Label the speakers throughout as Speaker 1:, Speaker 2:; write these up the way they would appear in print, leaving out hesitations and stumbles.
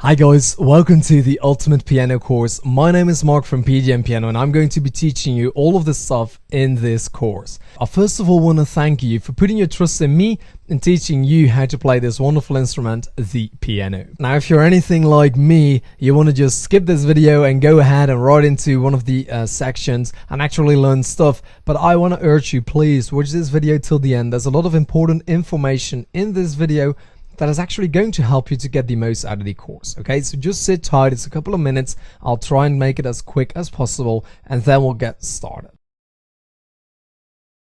Speaker 1: Hi guys, welcome to the Ultimate Piano course. My name is Mark from PGM Piano and I'm going to be teaching you all of this stuff in this course. I first of all want to thank you for putting your trust in me and teaching you how to play this wonderful instrument, the piano. Now if you're anything like me, you want to just skip this video and go ahead and right into one of the sections and actually learn stuff. But I want to urge you, please watch this video till the end. There's a lot of important information in this video that is actually going to help you to get the most out of the course. Okay, so just sit tight, it's a couple of minutes. I'll try and make it as quick as possible and then we'll get started.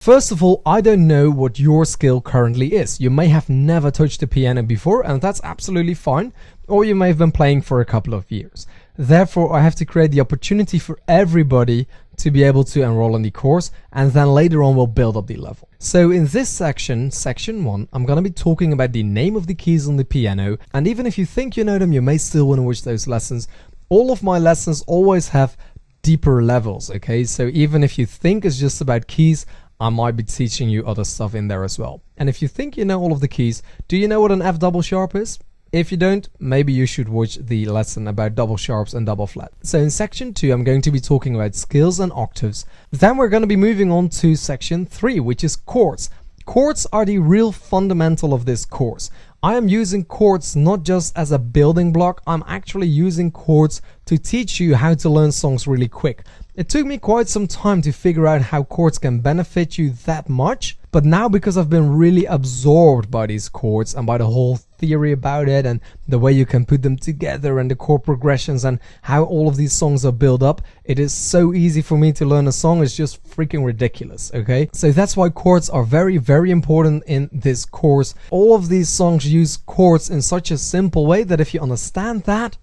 Speaker 1: First of all, I don't know what your skill currently is. You may have never touched the piano before and that's absolutely fine, or you may have been playing for a couple of years. Therefore, I have to create the opportunity for everybody to be able to enroll in the course, and then later on we'll build up the level. So in this section, section 1, I'm going to be talking about the name of the keys on the piano, and even if you think you know them, you may still want to watch those lessons. All of my lessons always have deeper levels, okay? So even if you think it's just about keys, I might be teaching you other stuff in there as well. And if you think you know all of the keys, do you know what an F double sharp is? If you don't, maybe you should watch the lesson about double sharps and double flat. So in section 2, I'm going to be talking about scales and octaves. Then we're going to be moving on to section 3, which is chords. Chords are the real fundamental of this course. I am using chords not just as a building block, I'm actually using chords to teach you how to learn songs really quick. It took me quite some time to figure out how chords can benefit you that much, but now because I've been really absorbed by these chords and by the whole theory about it and the way you can put them together and the chord progressions and how all of these songs are built up, it is so easy for me to learn a song. It's just freaking ridiculous, okay? So that's why chords are very, very important in this course. All of these songs use chords in such a simple way that if you understand that,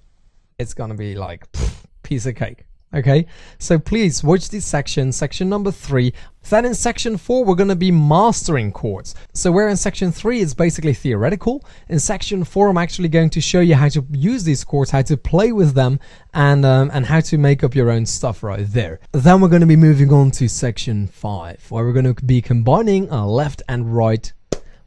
Speaker 1: it's gonna be like piece of cake. Okay, so please watch this section number 3. Then in section 4 we're going to be mastering chords. So where in section 3 it's basically theoretical, in section 4 I'm actually going to show you how to use these chords, how to play with them, and how to make up your own stuff right there. Then we're going to be moving on to section 5, where we're going to be combining left and right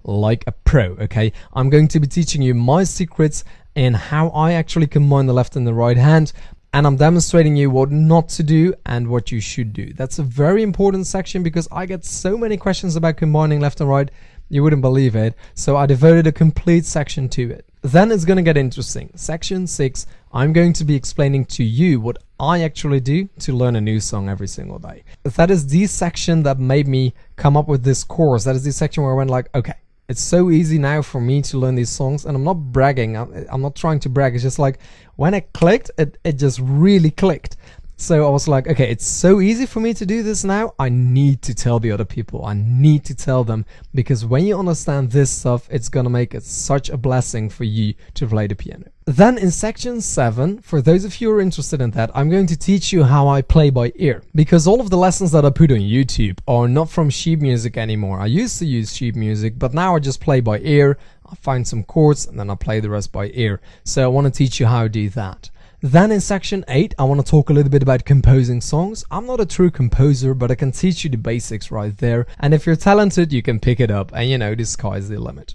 Speaker 1: like a pro. Okay, I'm going to be teaching you my secrets in how I actually combine the left and the right hand. And I'm demonstrating you what not to do and what you should do. That's a very important section because I get so many questions about combining left and right, you wouldn't believe it. So I devoted a complete section to it. Then it's going to get interesting. Section 6, I'm going to be explaining to you what I actually do to learn a new song every single day. That is the section that made me come up with this course. That is the section where I went like, okay, it's so easy now for me to learn these songs, and I'm not bragging, I'm not trying to brag, it's just like when it clicked, it just really clicked. So I was like, okay, it's so easy for me to do this now, I need to tell the other people, I need to tell them, because when you understand this stuff, it's gonna make it such a blessing for you to play the piano. Then in section 7, for those of you who are interested in that, I'm going to teach you how I play by ear, because all of the lessons that I put on YouTube are not from sheet music anymore. I used to use sheet music, but now I just play by ear. I find some chords and then I play the rest by ear. So I want to teach you how to do that. Then in section 8, I want to talk a little bit about composing songs. I'm not a true composer, but I can teach you the basics right there. And if you're talented, you can pick it up, and you know, the sky's the limit.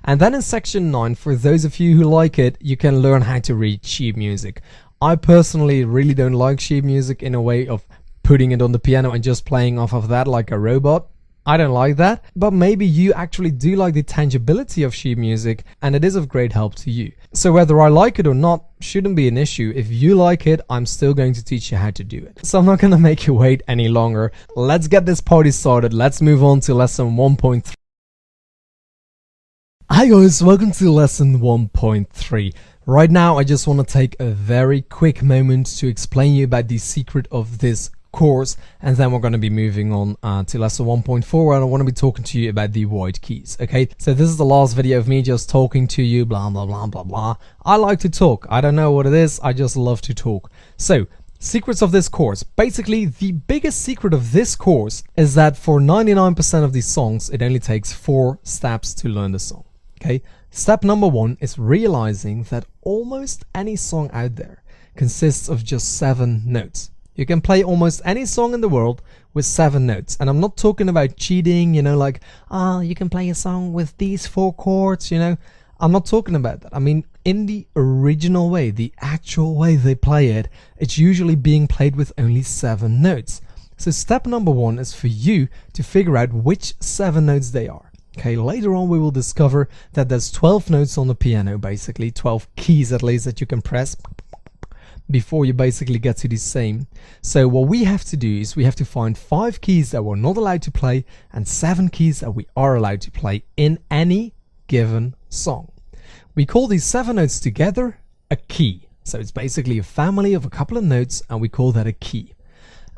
Speaker 1: And then in section 9, for those of you who like it, you can learn how to read sheet music. I personally really don't like sheet music in a way of putting it on the piano and just playing off of that like a robot. I don't like that, but maybe you actually do like the tangibility of sheet music and it is of great help to you. So whether I like it or not shouldn't be an issue. If you like it, I'm still going to teach you how to do it. So I'm not going to make you wait any longer. Let's get this party started. Let's move on to lesson 1.3. Hi guys, welcome to lesson 1.3. Right now I just want to take a very quick moment to explain you about the secret of this course, and then we're going to be moving on to lesson 1.4, where I want to be talking to you about the white keys. Okay, so this is the last video of me just talking to you, blah blah blah blah blah. I like to talk, I don't know what it is, I just love to talk. So secrets of this course. Basically, the biggest secret of this course is that for 99% of these songs it only takes 4 steps to learn the song. Okay, step number 1 is realizing that almost any song out there consists of just 7 notes. You can play almost any song in the world with 7 notes. And I'm not talking about cheating, you know, like, you can play a song with these 4 chords, you know. I'm not talking about that. I mean, in the original way, the actual way they play it, it's usually being played with only 7 notes. So step number 1 is for you to figure out which 7 notes they are. Okay, later on we will discover that there's 12 notes on the piano, basically 12 keys at least that you can press before you basically get to the same. So what we have to do is we have to find 5 keys that we're not allowed to play and 7 keys that we are allowed to play in any given song. We call these 7 notes together a key. So it's basically a family of a couple of notes and we call that a key.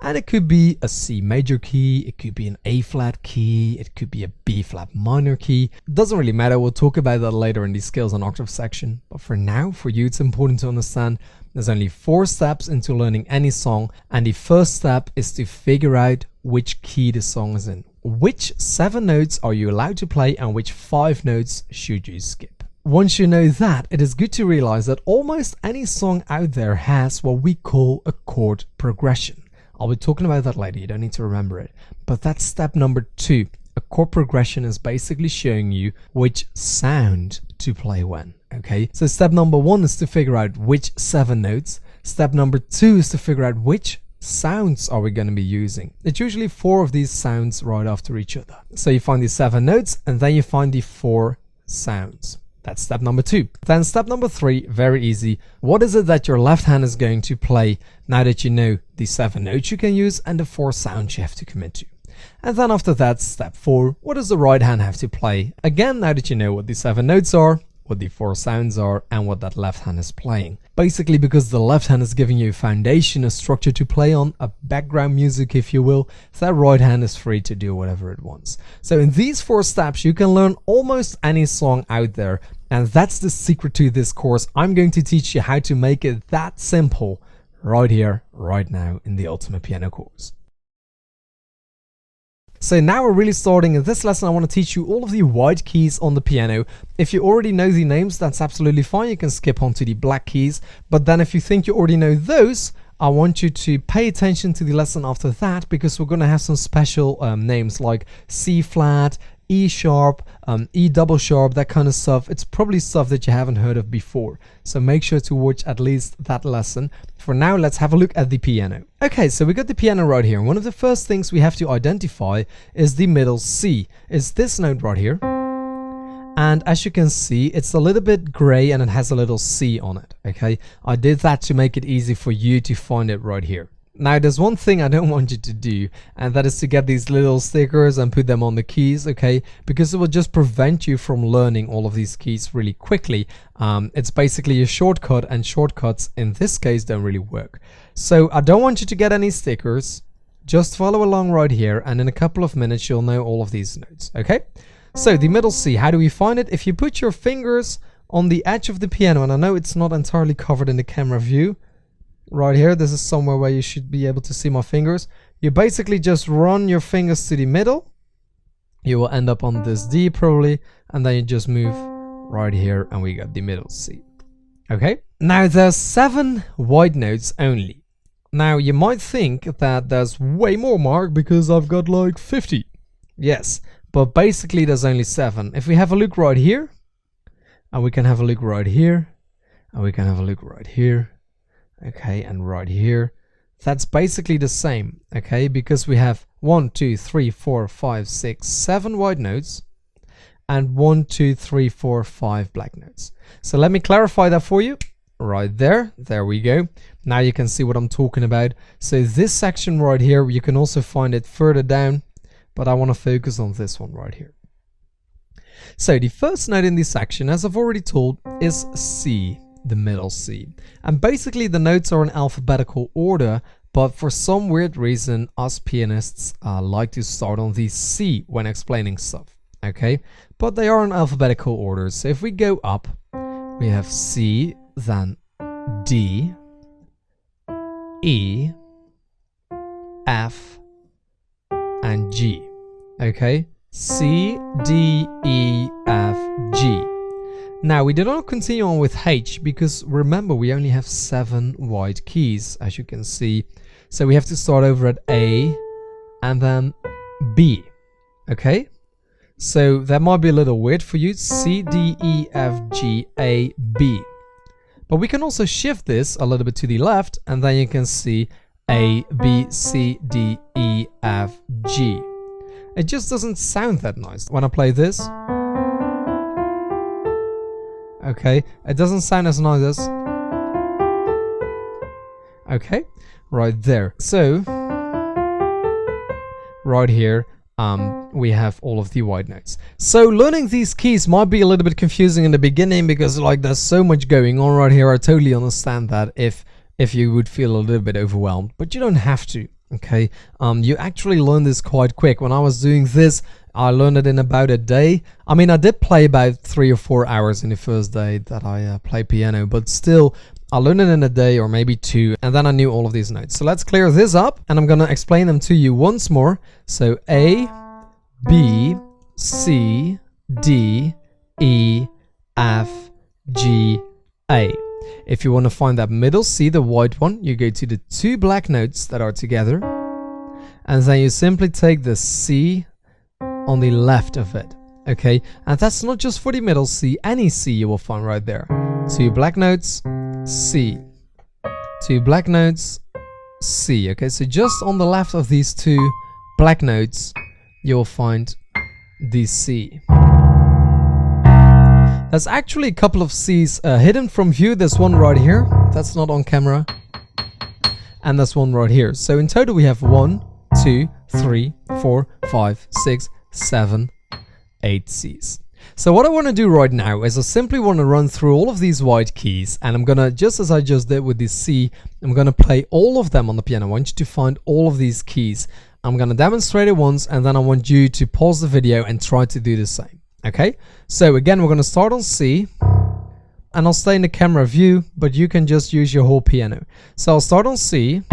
Speaker 1: And it could be a C major key, it could be an A flat key, it could be a B flat minor key. It doesn't really matter, we'll talk about that later in the scales and octave section. But for now, for you, it's important to understand there's only 4 steps into learning any song, and the first step is to figure out which key the song is in. Which 7 notes are you allowed to play and which 5 notes should you skip? Once you know that, it is good to realize that almost any song out there has what we call a chord progression. I'll be talking about that later, you don't need to remember it. But that's step number 2. A chord progression is basically showing you which sound to play when. Okay, so step number 1 is to figure out which 7 notes. Step number 2 is to figure out which sounds are we going to be using. It's usually 4 of these sounds right after each other. So you find the 7 notes and then you find the 4 sounds. That's step number 2. Then step number 3, very easy. What is it that your left hand is going to play now that you know the 7 notes you can use and the 4 sounds you have to commit to? And then after that, step 4, what does the right hand have to play? Again, now that you know what the 7 notes are, what the 4 sounds are, and what that left hand is playing. Basically because the left hand is giving you a foundation, a structure to play on, a background music if you will, so that right hand is free to do whatever it wants. So in these 4 steps you can learn almost any song out there, and that's the secret to this course. I'm going to teach you how to make it that simple right here, right now in the Ultimate Piano course. So now we're really starting. In this lesson I want to teach you all of the white keys on the piano. If you already know the names, that's absolutely fine, you can skip on to the black keys. But then if you think you already know those, I want you to pay attention to the lesson after that, because we're going to have some special names like C flat, E sharp, E double sharp, that kind of stuff. It's probably stuff that you haven't heard of before. So make sure to watch at least that lesson. For now, let's have a look at the piano. Okay, so we got the piano right here. And one of the first things we have to identify is the middle C. It's this note right here. And as you can see, it's a little bit gray and it has a little C on it. Okay, I did that to make it easy for you to find it right here. Now there's one thing I don't want you to do, and that is to get these little stickers and put them on the keys, okay, because it will just prevent you from learning all of these keys really quickly. It's basically a shortcut, and shortcuts in this case don't really work. So I don't want you to get any stickers, just follow along right here, and in a couple of minutes you'll know all of these notes, okay? So the middle C, how do we find it? If you put your fingers on the edge of the piano, and I know it's not entirely covered in the camera view, right here, this is somewhere where you should be able to see my fingers. You basically just run your fingers to the middle. You will end up on this D probably, and then you just move right here and we got the middle C. Okay, now there's 7 white notes only. Now you might think that there's way more, Mark, because I've got like 50. Yes, but basically there's only 7. If we have a look right here, and we can have a look right here, and we can have a look right here, okay, and right here, that's basically the same, okay, because we have 1, 2, 3, 4, 5, 6, 7 white notes and 1, 2, 3, 4, 5 black notes. So let me clarify that for you right there. There we go. Now you can see what I'm talking about. So this section right here, you can also find it further down, but I want to focus on this one right here. So the first note in this section, as I've already told, is C, the middle C. And basically the notes are in alphabetical order, but for some weird reason us pianists like to start on the C when explaining stuff, okay? But they are in alphabetical order. So if we go up, we have C, then D, E, F, and G, okay? C, D, E, F, G. Now we do not continue on with H, because remember we only have 7 white keys, as you can see. So we have to start over at A and then B, okay? So that might be a little weird for you. C, D, E, F, G, A, B. But we can also shift this a little bit to the left, and then you can see A, B, C, D, E, F, G. It just doesn't sound that nice. When I play this, okay, it doesn't sound as nice as, okay, right there. So right here, we have all of the white notes. So learning these keys might be a little bit confusing in the beginning because like there's so much going on right here. I totally understand that if you would feel a little bit overwhelmed, but you don't have to. Okay, you actually learn this quite quick. When I was doing this, I learned it in about a day. I mean, I did play about 3 or 4 hours in the first day that I played piano, but still, I learned it in a day or maybe 2, and then I knew all of these notes. So let's clear this up, and I'm gonna explain them to you once more. So A, B, C, D, E, F, G, A. If you want to find that middle C, the white one, you go to the 2 black notes that are together, and then you simply take the C on the left of it. Okay, and that's not just for the middle C, any C you will find right there. 2 black notes, C, 2 black notes, C. Okay, so just on the left of these 2 black notes, you'll find the C. There's actually a couple of C's hidden from view. There's one right here, that's not on camera, and there's one right here. So in total we have 1, 2, 3, 4, 5, 6, 7, 8 C's. So what I want to do right now is I simply want to run through all of these white keys, and I'm gonna, just as I just did with the C, I'm gonna play all of them on the piano. I want you to find all of these keys. I'm gonna demonstrate it once, and then I want you to pause the video and try to do the same. Okay, so again, we're going to start on C, and I'll stay in the camera view, but you can just use your whole piano. So I'll start on C,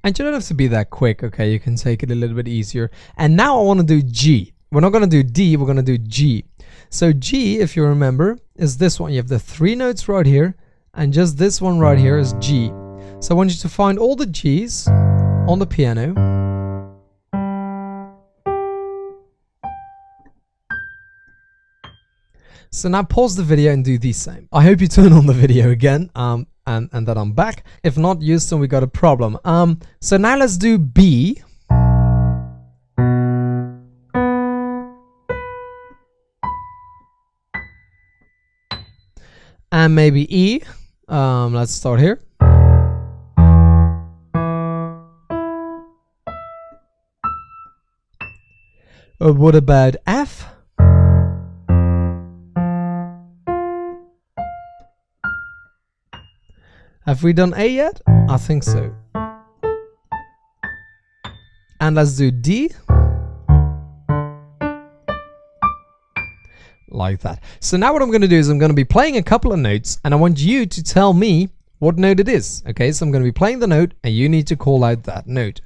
Speaker 1: and you don't have to be that quick, okay, you can take it a little bit easier. And now I want to do G. We're not going to do D, we're going to do G. So G, if you remember, is this one. You have the 3 notes right here, and just this one right here is G. So I want you to find all the G's on the piano. So now pause the video and do the same. I hope you turn on the video again, and that I'm back. If not, Houston, we got a problem. So now let's do B. And maybe E. Let's start here. What about F? Have we done A yet? I think so. And let's do D. Like that. So now what I'm going to do is I'm going to be playing a couple of notes, and I want you to tell me what note it is. Okay, so I'm going to be playing the note, and you need to call out that note.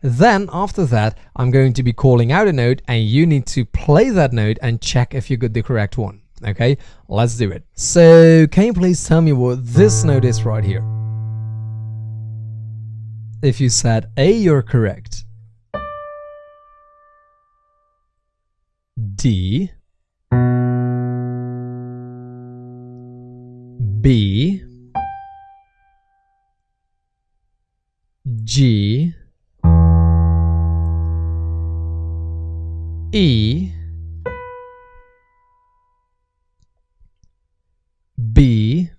Speaker 1: Then after that, I'm going to be calling out a note, and you need to play that note and check if you got the correct one. Okay, let's do it. So can you please tell me what this note is right here? If you said A, you're correct. D, B, G, E, B,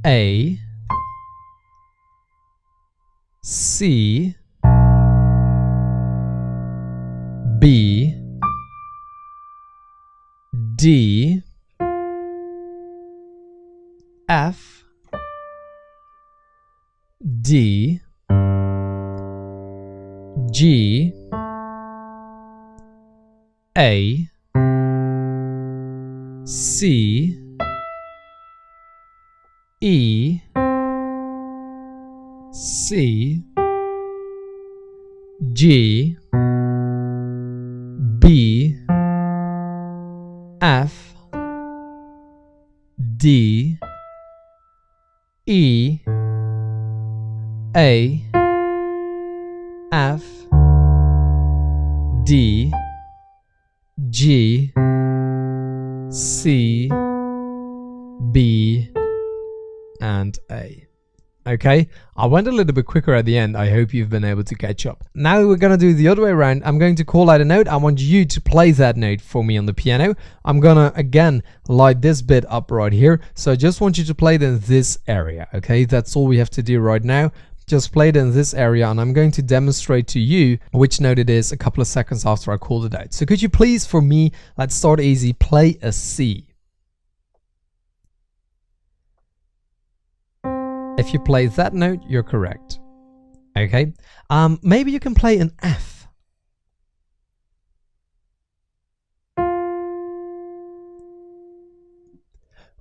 Speaker 1: A, C, B, D, F, D, G, A, C, E, C, G, B, F, D, E, A, F, D, G, C, B, and A. Okay, I went a little bit quicker at the end. I hope you've been able to catch up. Now we're gonna do the other way around. I'm going to call out a note. I want you to play that note for me on the piano. I'm gonna again light this bit up right here. So I just want you to play it in this area. Okay, that's all we have to do right now. Just play it in this area, and I'm going to demonstrate to you which note it is a couple of seconds after I called it out. So could you please, for me, let's start easy, play a C. If you play that note, you're correct. Okay. Maybe you can play an F.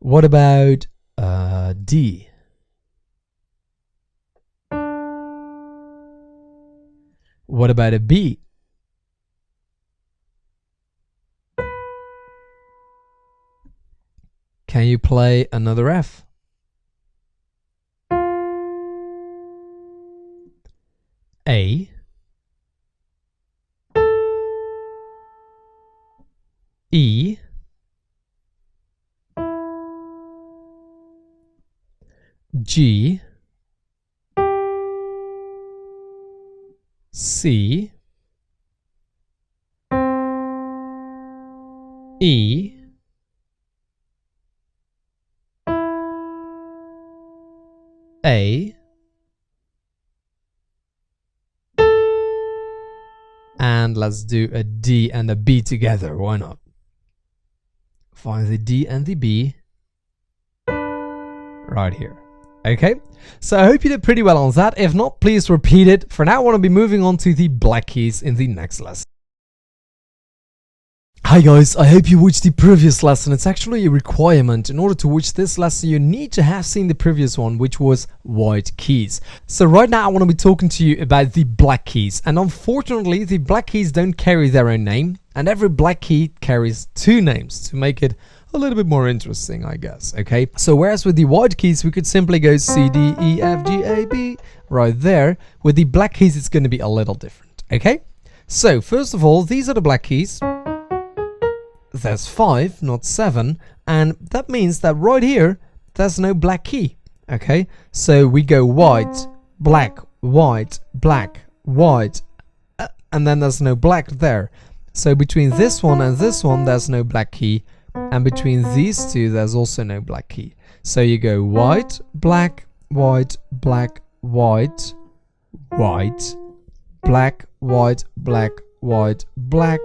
Speaker 1: What about D? What about a B? Can you play another F? A, E, G, C, E, A, and let's do a D and a B together. Why not? Find the D and the B right here. Okay, so I hope you did pretty well on that. If not, please repeat it. For now, I want to be moving on to the black keys in the next lesson. Hi guys, I hope you watched the previous lesson. It's actually a requirement. In order to watch this lesson, you need to have seen the previous one, which was white keys. So right now I want to be talking to you about the black keys. And unfortunately, the black keys don't carry their own name. And every black key carries two names to make it a little bit more interesting, I guess. Okay, so whereas with the white keys, we could simply go C, D, E, F, G, A, B right there. With the black keys, it's going to be a little different. Okay, so first of all, these are the black keys. There's 5, not 7, and that means that right here there's no black key. Okay, so we go white, black, white, black, white, and then there's no black there. So between this one and this one there's no black key, and between these two there's also no black key. So you go white, black, white, black, white, white, black, white, black, white, black,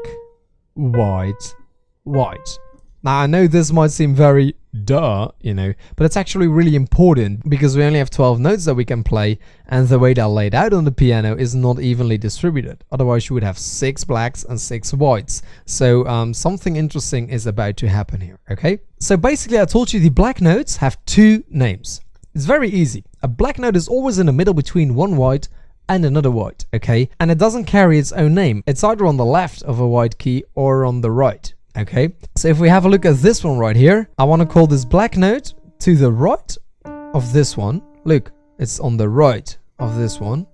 Speaker 1: white, white. Now I know this might seem very duh, you know, but it's actually really important because we only have 12 notes that we can play, and the way they're laid out on the piano is not evenly distributed. Otherwise you would have 6 blacks and 6 whites. So something interesting is about to happen here. Okay, so basically I told you the black notes have 2 names. It's very easy. A black note is always in the middle between one white and another white. Okay, and it doesn't carry its own name. It's either on the left of a white key or on the right. Okay, so if we have a look at this one right here, I want to call this black note to the right of this one. Look, it's on the right of this one.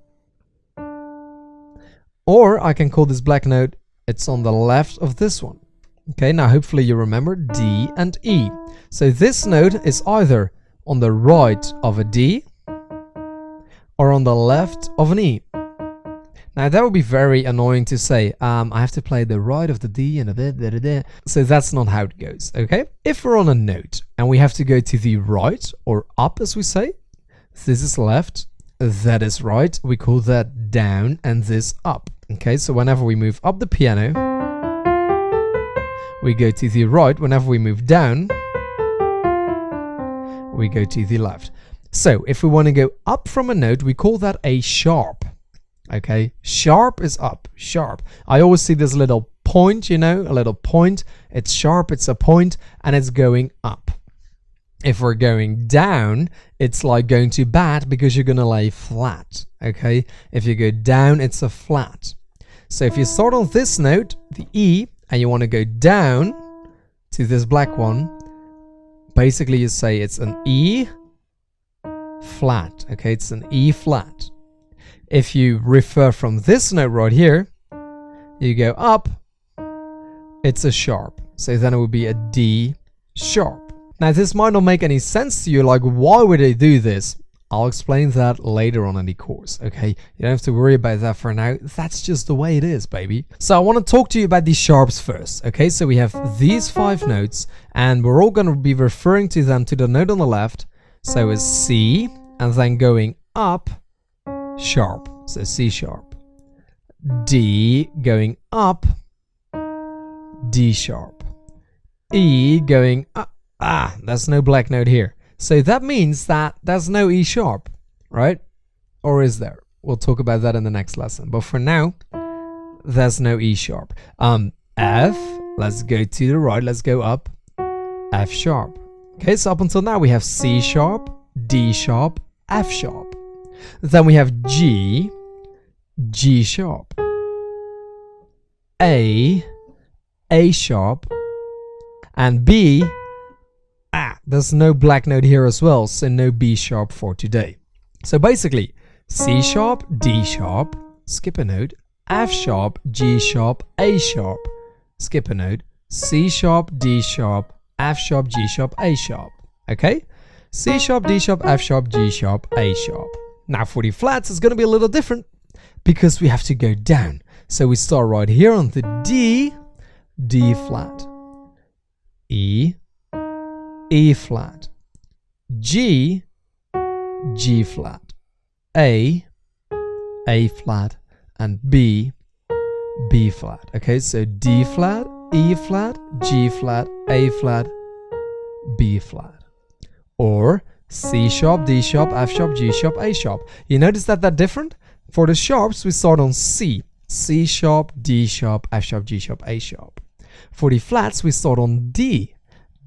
Speaker 1: Or I can call this black note, it's on the left of this one. Okay, now hopefully you remember D and E. So this note is either on the right of a D or on the left of an E. Now that would be very annoying to say, I have to play the right of the D and a bit, so that's not how it goes, okay? If we're on a note and we have to go to the right or up, as we say, this is left, that is right, we call that down, and this up, okay? So whenever we move up the piano, we go to the right. Whenever we move down, we go to the left. So if we want to go up from a note, we call that a sharp. Okay, sharp is up, sharp. I always see this little point, you know, a little point. It's sharp, it's a point, and it's going up. If we're going down, it's like going to bat because you're going to lay flat. Okay, if you go down, it's a flat. So if you start on this note, the E, and you want to go down to this black one, basically you say it's an E flat. Okay, it's an E flat. If you refer from this note right here, you go up, it's a sharp. So then it would be a D sharp. Now this might not make any sense to you, like why would they do this? I'll explain that later on in the course, okay? You don't have to worry about that for now. That's just the way it is, baby. So I want to talk to you about these sharps first, okay? So we have these 5 notes, and we're all going to be referring to them to the note on the left. So it's C, and then going up, sharp. So C sharp. D going up, D sharp. E going up. There's no black note here. So that means that there's no E sharp, right? Or is there? We'll talk about that in the next lesson. But for now, there's no E sharp. F, let's go to the right, let's go up, F sharp. Okay, so up until now we have C sharp, D sharp, F sharp. Then we have G, G sharp, A sharp, and B. There's no black note here as well, so no B sharp for today. So basically, C sharp, D sharp, skip a note, F sharp, G sharp, A sharp, skip a note, C sharp, D sharp, F sharp, G sharp, A sharp. Okay? C sharp, D sharp, F sharp, G sharp, A sharp. Now for the flats, it's going to be a little different because we have to go down. So we start right here on the D, D flat, E, E flat, G, G flat, A flat, and B flat. Okay, so D flat, E flat, G flat, A flat, B flat. Or C sharp, D sharp, F sharp, G sharp, A sharp. You notice that they're different? For the sharps, we start on C. C sharp, D sharp, F sharp, G sharp, A sharp. For the flats, we start on D.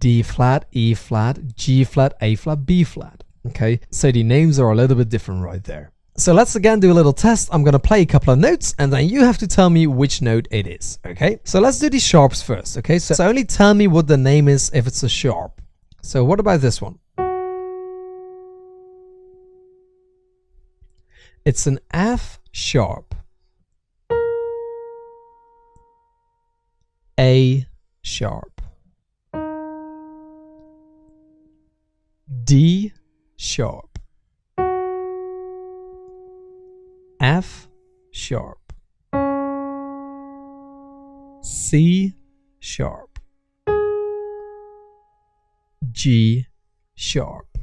Speaker 1: D flat, E flat, G flat, A flat, B flat. Okay, so the names are a little bit different right there. So let's again do a little test. I'm going to play a couple of notes and then you have to tell me which note it is. Okay, so let's do the sharps first. Okay, so only tell me what the name is if it's a sharp. So what about this one? It's an F sharp, A sharp, D sharp, F sharp, C sharp, G sharp,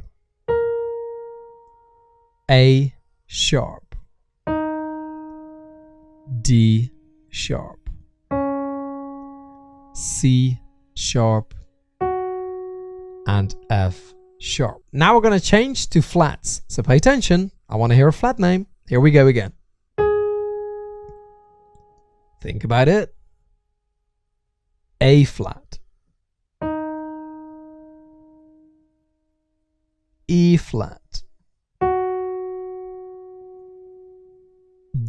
Speaker 1: A sharp, D sharp, C sharp, and F sharp. Now we're going to change to flats. So pay attention. I want to hear a flat name. Here we go again. Think about it. A flat, E flat,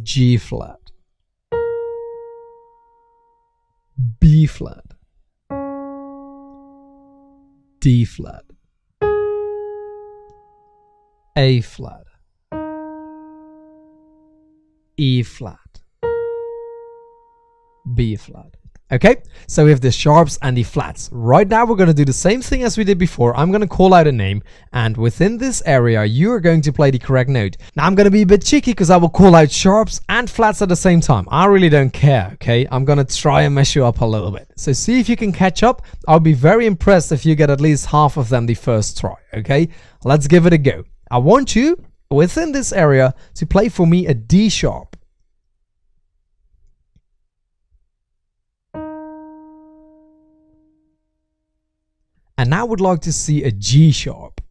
Speaker 1: G flat, B flat, D flat, A flat, E flat, B flat. Okay, so we have the sharps and the flats. Right now we're going to do the same thing as we did before. I'm going to call out a name, and within this area you are going to play the correct note. Now I'm going to be a bit cheeky because I will call out sharps and flats at the same time. I really don't care, okay? I'm going to try and mess you up a little bit. So see if you can catch up. I'll be very impressed if you get at least half of them the first try, okay? Let's give it a go. I want you, within this area, to play for me a D sharp. And now I would like to see a G sharp.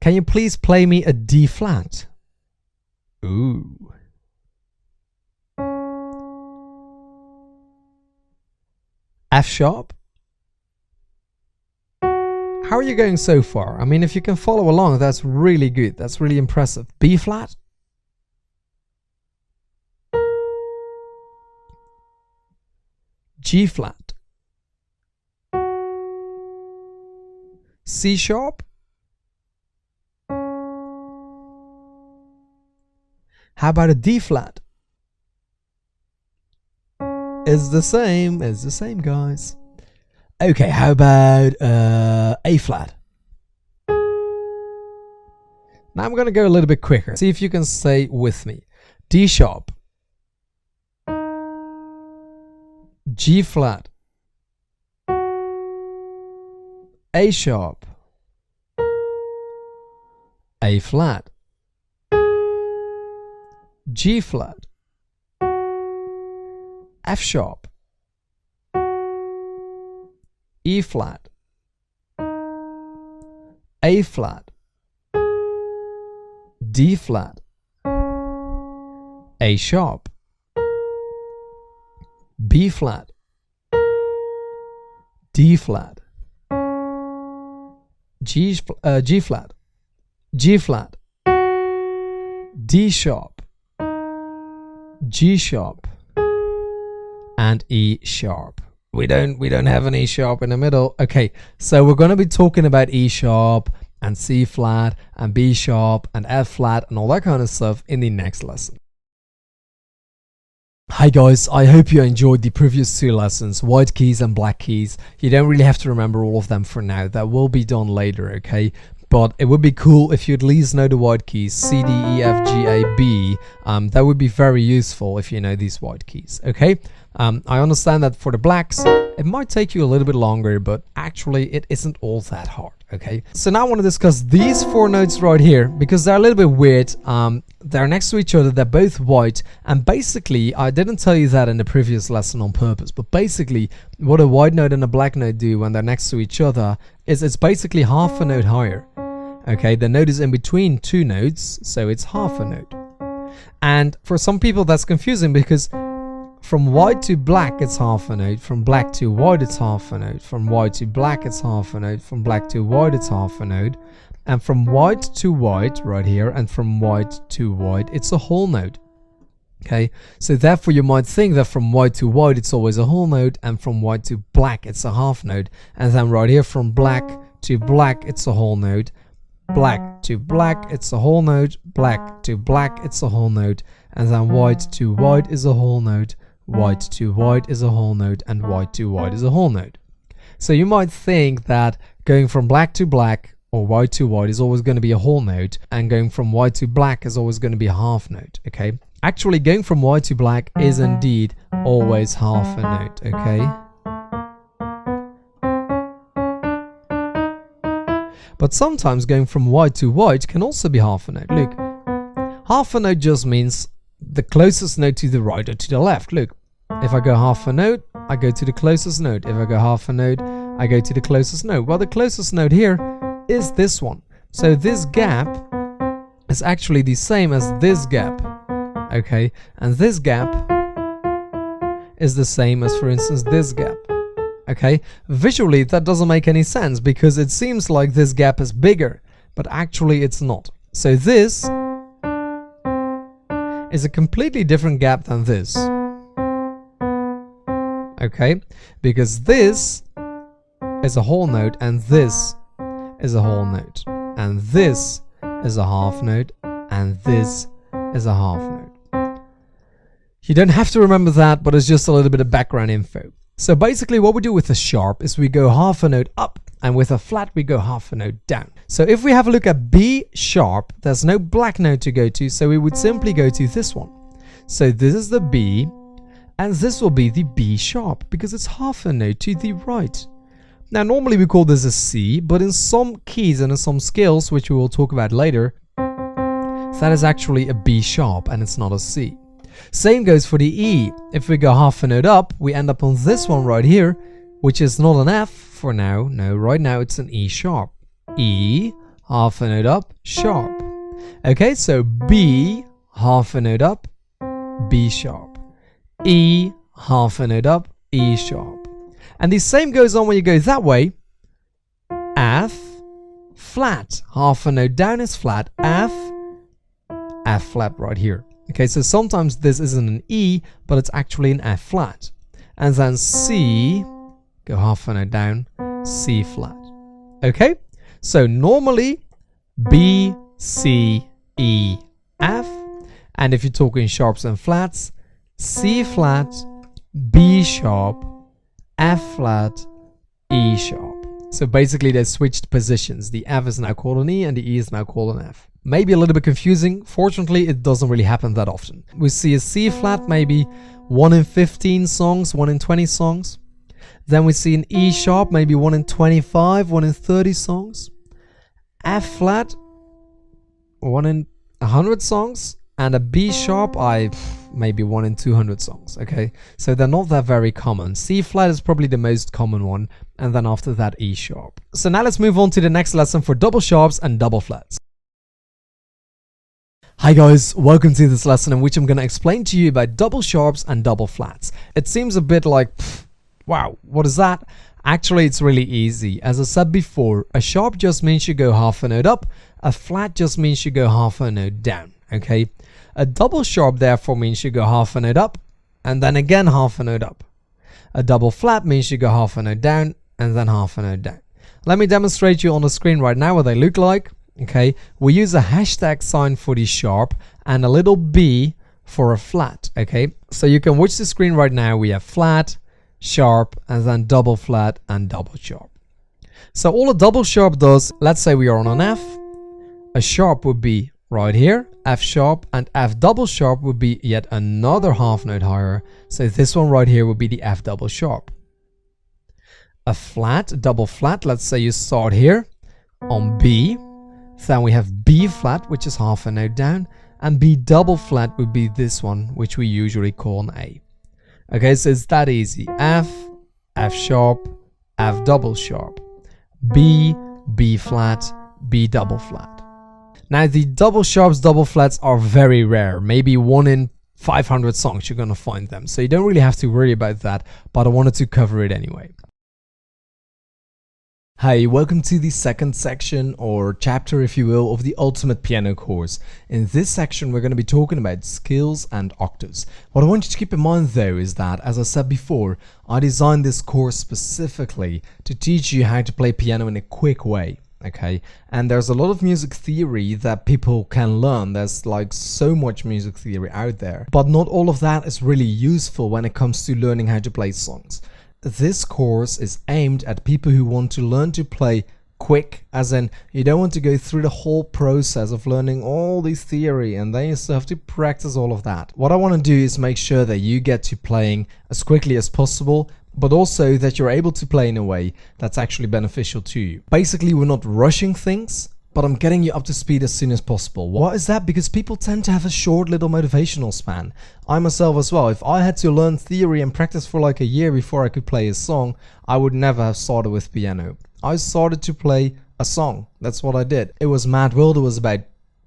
Speaker 1: Can you please play me a D flat? Ooh. F sharp? How are you going so far? I mean, if you can follow along, that's really good. That's really impressive. B flat? G flat, C sharp. How about a D flat? It's the same. It's the same, guys. Okay, how about A flat? Now I'm going to go a little bit quicker. See if you can say with me. D sharp, G flat, A sharp, A flat, G flat, F sharp, E flat, A flat, D flat, A sharp, B flat, D flat, G flat, G flat, D sharp, G sharp, and E sharp. We don't have an E sharp in the middle. Okay, so we're going to be talking about E sharp and C flat and B sharp and F flat and all that kind of stuff in the next lesson. Hi guys, I hope you enjoyed the previous two lessons, white keys and black keys. You don't really have to remember all of them for now. That will be done later, okay? But it would be cool if you at least know the white keys, C, D, E, F, G, A, B. That would be very useful if you know these white keys, okay? I understand that for the blacks, it might take you a little bit longer, but actually it isn't all that hard, okay? So now I want to discuss these four notes right here because they're a little bit weird. They're next to each other, they're both white, and basically, I didn't tell you that in the previous lesson on purpose, but basically, what a white note and a black note do when they're next to each other is it's basically half a note higher. Okay, the note is in between two notes, so it's half a note. And for some people that's confusing because from white to black it's half a note, from black to white it's half a note, from white to black it's half a note, from black to white it's half a note, and from white to white right here, and from white to white it's a whole note. Okay, so therefore you might think that from white to white it's always a whole note, and from white to black it's a half note, and then right here from black to black it's a whole note, black to black it's a whole note, black to black it's a whole note, and then white to white is a whole note, white to white is a whole note, and white to white is a whole note. So you might think that going from black to black or white to white is always going to be a whole note, and going from white to black is always going to be a half note, okay? Actually, going from white to black is indeed always half a note, okay? But sometimes going from white to white can also be half a note. Look, half a note just means the closest note to the right or to the left. Look, if I go half a note, I go to the closest note. If I go half a note, I go to the closest note. Well, the closest note here is this one. So this gap is actually the same as this gap, okay? And this gap is the same as, for instance, this gap. Okay, visually that doesn't make any sense because it seems like this gap is bigger, but actually it's not. So this is a completely different gap than this. Okay, because this is a whole note and this is a whole note, and this is a half note, and this is a half note. You don't have to remember that, but it's just a little bit of background info. So basically what we do with a sharp is we go half a note up, and with a flat we go half a note down. So if we have a look at B sharp, there's no black note to go to, so we would simply go to this one. So this is the B, and this will be the B sharp because it's half a note to the right. Now normally we call this a C, but in some keys and in some scales, which we will talk about later, that is actually a B sharp and it's not a C. Same goes for the E. If we go half a note up, we end up on this one right here, which is not an F for now. No, right now it's an E sharp. E, half a note up, sharp. Okay, so B, half a note up, B sharp. E, half a note up, E sharp. And the same goes on when you go that way. F, flat, half a note down is flat, F, F flat right here. Okay, so sometimes this isn't an E, but it's actually an F flat. And then C, go half a note down, C flat. Okay, so normally B, C, E, F. And if you're talking sharps and flats, C flat, B sharp, F flat, E sharp. So basically they switched positions. The F is now called an E and the E is now called an F. Maybe a little bit confusing. Fortunately, it doesn't really happen that often. We see a C flat maybe 1 in 15 songs, 1 in 20 songs. Then we see an E sharp, maybe 1 in 25, 1 in 30 songs. F flat, 1 in 100 songs. And a B sharp, maybe 1 in 200 songs, okay? So they're not that very common. C flat is probably the most common one, and then after that, E sharp. So now let's move on to the next lesson for double sharps and double flats. Hi guys, welcome to this lesson in which I'm going to explain to you about double sharps and double flats. It seems a bit like, wow, what is that? Actually, it's really easy. As I said before, a sharp just means you go half a note up, a flat just means you go half a note down, okay? A double sharp therefore means you go half a note up and then again half a note up. A double flat means you go half a note down and then half a note down. Let me demonstrate you on the screen right now what they look like. Okay, we use a hashtag sign for the sharp and a little B for a flat. Okay, so you can watch the screen right now. We have flat, sharp, and then double flat and double sharp. So all a double sharp does, let's say we are on an F, a sharp would be right here, F sharp, and F double sharp would be yet another half note higher. So this one right here would be the F double sharp. A flat, double flat, let's say you start here on B, then we have B flat, which is half a note down, and B double flat would be this one, which we usually call an A. Okay, so it's that easy. F, F sharp, F double sharp, B, B flat, B double flat. Now the double sharps, double flats are very rare. Maybe 1 in 500 songs you're gonna find them. So you don't really have to worry about that, but I wanted to cover it anyway. Hi, welcome to the second section or chapter, if you will, of the Ultimate Piano course. In this section, we're going to be talking about scales and octaves. What I want you to keep in mind though is that, as I said before, I designed this course specifically to teach you how to play piano in a quick way. Okay, and there's a lot of music theory that people can learn. There's like so much music theory out there, but not all of that is really useful when it comes to learning how to play songs. This course is aimed at people who want to learn to play quick, as in you don't want to go through the whole process of learning all this theory and then you still have to practice all of that. What I want to do is make sure that you get to playing as quickly as possible, but also that you're able to play in a way that's actually beneficial to you. Basically, we're not rushing things, but I'm getting you up to speed as soon as possible. Why is that? Because people tend to have a short little motivational span. I myself as well, if I had to learn theory and practice for like a year before I could play a song, I would never have started with piano. I started to play a song. That's what I did. It was Mad World. It was about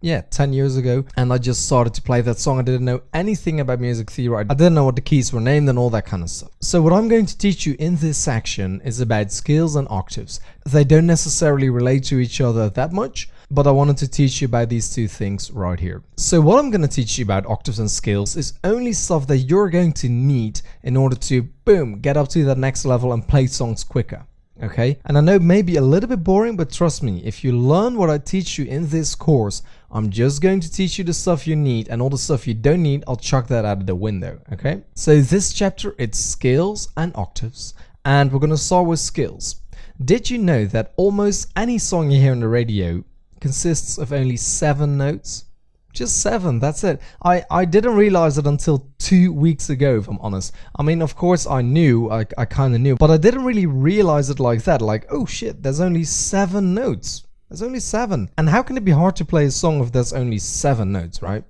Speaker 1: 10 years ago, and I just started to play that song. I didn't know anything about music theory. I didn't know what the keys were named and all that kind of stuff. So what I'm going to teach you in this section is about scales and octaves. They don't necessarily relate to each other that much, but I wanted to teach you about these two things right here. So what I'm going to teach you about octaves and scales is only stuff that you're going to need in order to, boom, get up to that next level and play songs quicker. Okay, and I know it may be a little bit boring, but trust me, if you learn what I teach you in this course, I'm just going to teach you the stuff you need, and all the stuff you don't need, I'll chuck that out of the window. Okay, so this chapter, it's scales and octaves, and we're going to start with scales. Did you know that almost any song you hear on the radio consists of only 7 notes? Just 7, that's it. I didn't realize it until 2 weeks ago, if I'm honest. I mean, of course I knew, I kind of knew, but I didn't really realize it like that. Like, oh shit, there's only 7 notes. There's only 7. And how can it be hard to play a song if there's only 7 notes, right?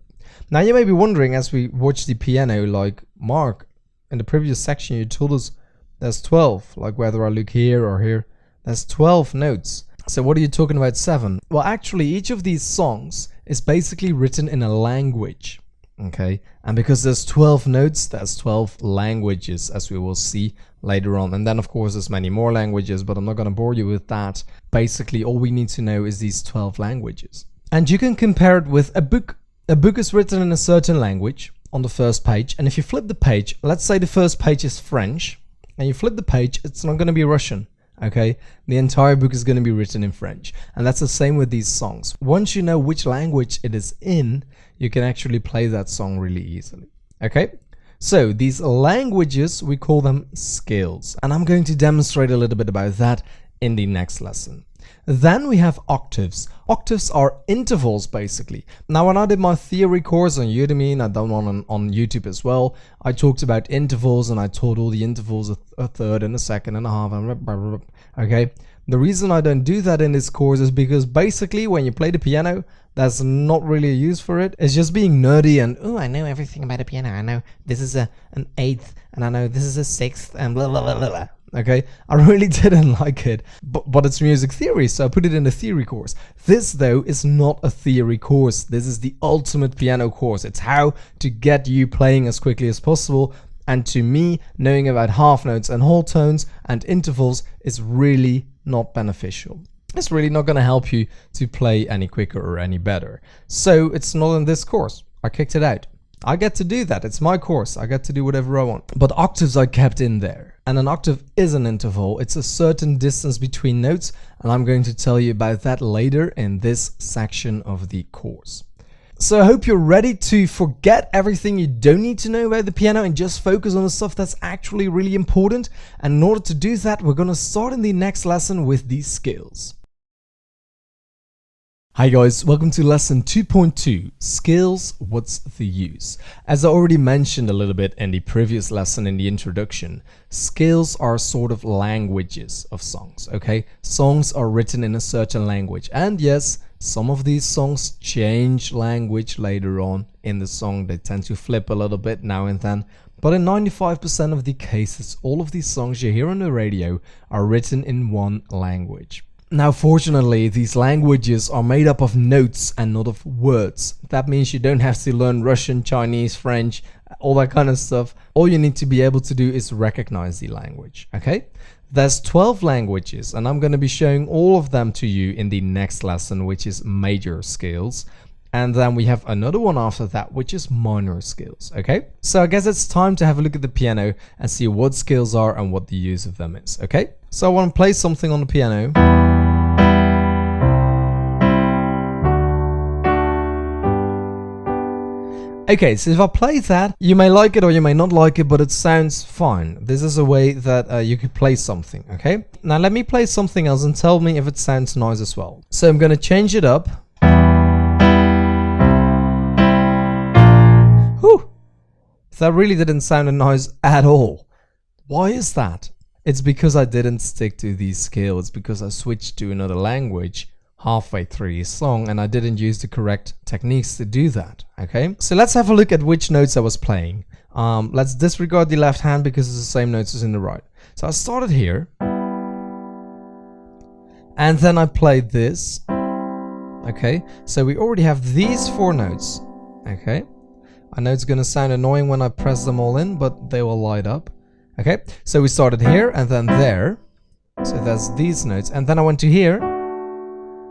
Speaker 1: Now you may be wondering as we watch the piano, like, Mark, in the previous section you told us there's 12, like whether I look here or here, there's 12 notes. So what are you talking about 7? Well, actually each of these songs is basically written in a language, okay? And because there's 12 notes, there's 12 languages, as we will see later on. And then of course there's many more languages, but I'm not going to bore you with that. Basically all we need to know is these 12 languages. And you can compare it with a book. A book is written in a certain language on the first page, and if you flip the page, let's say the first page is French, and you flip the page, it's not going to be Russian. Okay, the entire book is going to be written in French, and that's the same with these songs. Once you know which language it is in, you can actually play that song really easily. Okay, So these languages, we call them scales, and I'm going to demonstrate a little bit about that in the next lesson. Then we have octaves. Octaves are intervals, basically. Now, when I did my theory course on Udemy, and I done one on YouTube as well, I talked about intervals, and I taught all the intervals, a third and a second and a half, and blah, blah, blah. Okay. The reason I don't do that in this course is because basically when you play the piano, that's not really a use for it. It's just being nerdy and, oh, I know everything about the piano. I know this is an eighth, and I know this is a sixth, and blah, blah, blah, blah, blah. Okay, I really didn't like it, but it's music theory, so I put it in a theory course. This, though, is not a theory course. This is the ultimate piano course. It's how to get you playing as quickly as possible. And to me, knowing about half notes and whole tones and intervals is really not beneficial. It's really not going to help you to play any quicker or any better. So it's not in this course. I kicked it out. I get to do that. It's my course. I get to do whatever I want. But octaves I kept in there. And an octave is an interval. It's a certain distance between notes. And I'm going to tell you about that later in this section of the course. So I hope you're ready to forget everything you don't need to know about the piano and just focus on the stuff that's actually really important. And in order to do that, we're going to start in the next lesson with these scales. Hi guys, welcome to lesson 2.2, scales, what's the use? As I already mentioned a little bit in the previous lesson in the introduction, scales are sort of languages of songs, okay? Songs are written in a certain language, and yes, some of these songs change language later on in the song. They tend to flip a little bit now and then, but in 95% of the cases, all of these songs you hear on the radio are written in one language. Now, fortunately, these languages are made up of notes and not of words. That means you don't have to learn Russian, Chinese, French, all that kind of stuff. All you need to be able to do is recognize the language, okay? There's 12 languages, and I'm going to be showing all of them to you in the next lesson, which is major scales. And then we have another one after that, which is minor scales, okay? So I guess it's time to have a look at the piano and see what scales are and what the use of them is, okay? So I want to play something on the piano. Okay, so if I play that, you may like it or you may not like it, but it sounds fine. This is a way that you could play something, okay? Now let me play something else and tell me if it sounds nice as well. So I'm going to change it up. Whew! That really didn't sound nice at all. Why is that? It's because I didn't stick to these scales. It's because I switched to another language halfway through the song and I didn't use the correct techniques to do that, okay? So let's have a look at which notes I was playing. Let's disregard the left hand because it's the same notes as in the right. So I started here and then I played this, okay? So we already have these 4 notes, okay? I know it's gonna sound annoying when I press them all in, but they will light up, okay? So we started here and then there. So that's these notes. And then I went to here.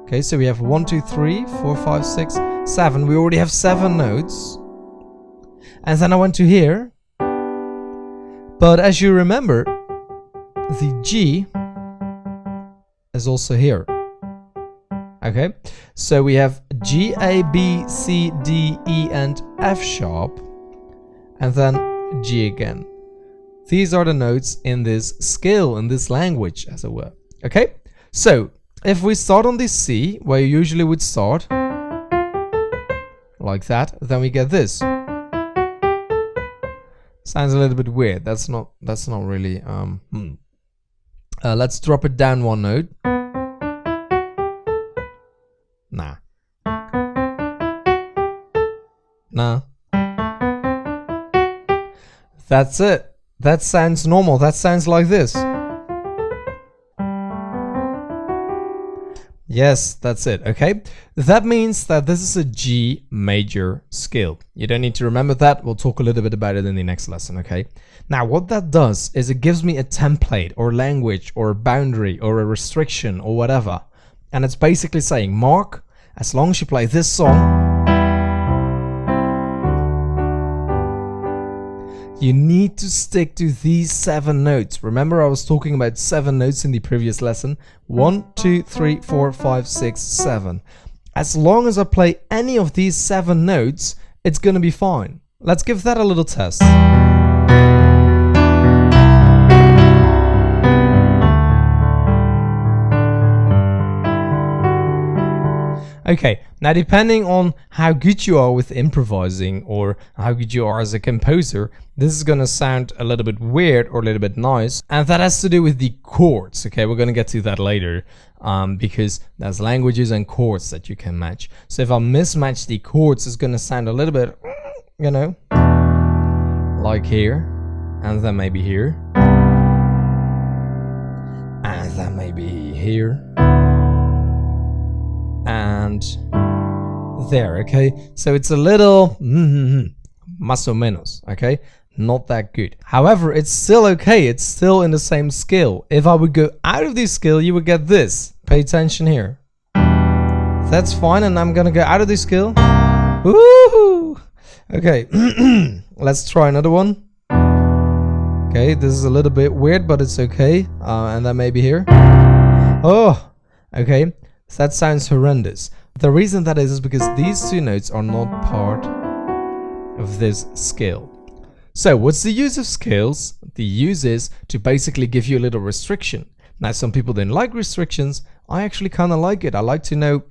Speaker 1: Okay, so we have 1, 2, 3, 4, 5, 6, 7. We already have 7 notes. And then I went to here. But as you remember, the G is also here. Okay, so we have G, A, B, C, D, E, and F sharp. And then G again. These are the notes in this scale, in this language, as it were. Okay, so if we start on this C, where you usually would start, like that, then we get this. Sounds a little bit weird. That's not really. Let's drop it down 1 note. Nah. Nah. That's it. That sounds normal. That sounds like this. Yes, that's it, okay? That means that this is a G major scale. You don't need to remember that. We'll talk a little bit about it in the next lesson, okay? Now, what that does is it gives me a template or language or a boundary or a restriction or whatever. And it's basically saying, Mark, as long as you play this song, you need to stick to these 7 notes. Remember, I was talking about 7 notes in the previous lesson. 1, 2, 3, 4, 5, 6, 7. As long as I play any of these 7 notes, it's gonna be fine. Let's give that a little test. Okay, now depending on how good you are with improvising or how good you are as a composer, this is gonna sound a little bit weird or a little bit nice, and that has to do with the chords. Okay, we're gonna get to that later, because there's languages and chords that you can match. So if I mismatch the chords, it's gonna sound a little bit, you know, like here, and then maybe here, and then maybe here, and there. Okay, so it's a little más o menos, okay, not that good. However, it's still okay, it's still in the same scale. If I would go out of this scale, you would get this. Pay attention here. That's fine, and I'm gonna go out of this scale. Woohoo! Okay, let's try another one. Okay, this is a little bit weird, but it's okay. And then maybe here. Oh, okay. So that sounds horrendous. The reason that is because these two notes are not part of this scale. So what's the use of scales? The use is to basically give you a little restriction. Now, some people don't like restrictions. I actually kind of like it. I like to know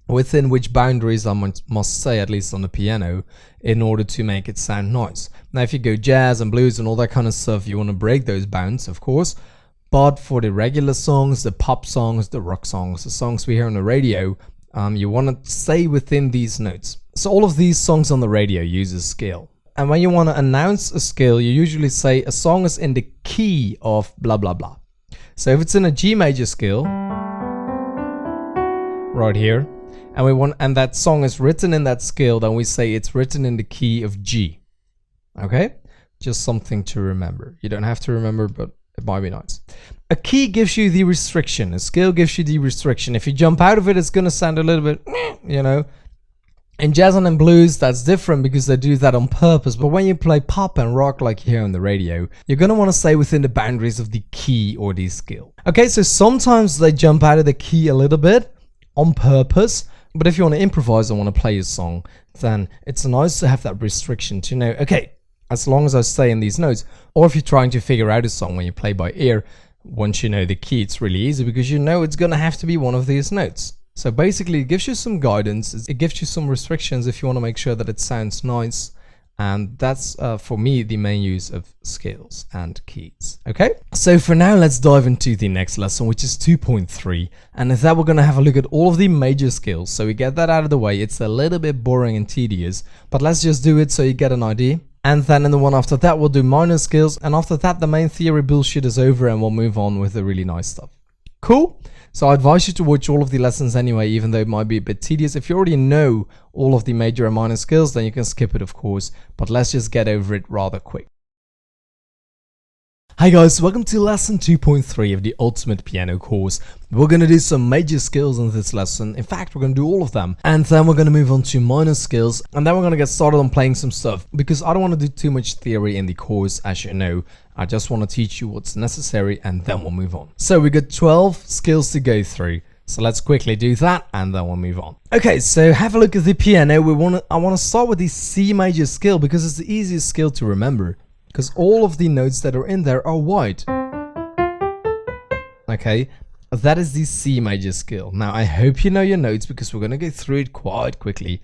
Speaker 1: within which boundaries I must say, at least on the piano, in order to make it sound nice. Now, if you go jazz and blues and all that kind of stuff, you want to break those bounds, of course. But for the regular songs, the pop songs, the rock songs, the songs we hear on the radio, you want to stay within these notes. So all of these songs on the radio use a scale. And when you want to announce a scale, you usually say a song is in the key of blah, blah, blah. So if it's in a G major scale, right here, and that song is written in that scale, then we say it's written in the key of G. Okay? Just something to remember. You don't have to remember, but it might be nice. A key gives you the restriction. A scale gives you the restriction. If you jump out of it, it's going to sound a little bit, you know. In jazz and in blues, that's different because they do that on purpose. But when you play pop and rock like you hear on the radio, you're going to want to stay within the boundaries of the key or the scale. Okay, so sometimes they jump out of the key a little bit on purpose. But if you want to improvise and want to play a song, then it's nice to have that restriction to know, okay, as long as I stay in these notes. Or if you're trying to figure out a song when you play by ear, once you know the key, it's really easy because you know it's going to have to be one of these notes. So basically, it gives you some guidance, it gives you some restrictions if you want to make sure that it sounds nice. And that's, for me, the main use of scales and keys. Okay, so for now, let's dive into the next lesson, which is 2.3. And with that, we're going to have a look at all of the major scales. So we get that out of the way. It's a little bit boring and tedious, but let's just do it so you get an idea. And then in the one after that, we'll do minor scales. And after that, the main theory bullshit is over and we'll move on with the really nice stuff. Cool? So I advise you to watch all of the lessons anyway, even though it might be a bit tedious. If you already know all of the major and minor scales, then you can skip it, of course. But let's just get over it rather quick. Hi guys, welcome to lesson 2.3 of the Ultimate Piano course. We're going to do some major scales in this lesson. In fact, we're going to do all of them. And then we're going to move on to minor scales. And then we're going to get started on playing some stuff. Because I don't want to do too much theory in the course, as you know. I just want to teach you what's necessary and then we'll move on. So we got 12 scales to go through. So let's quickly do that and then we'll move on. Okay, so have a look at the piano. I want to start with the C major scale because it's the easiest scale to remember. Because all of the notes that are in there are wide. Okay, that is the C major scale. Now I hope you know your notes because we're going to go through it quite quickly.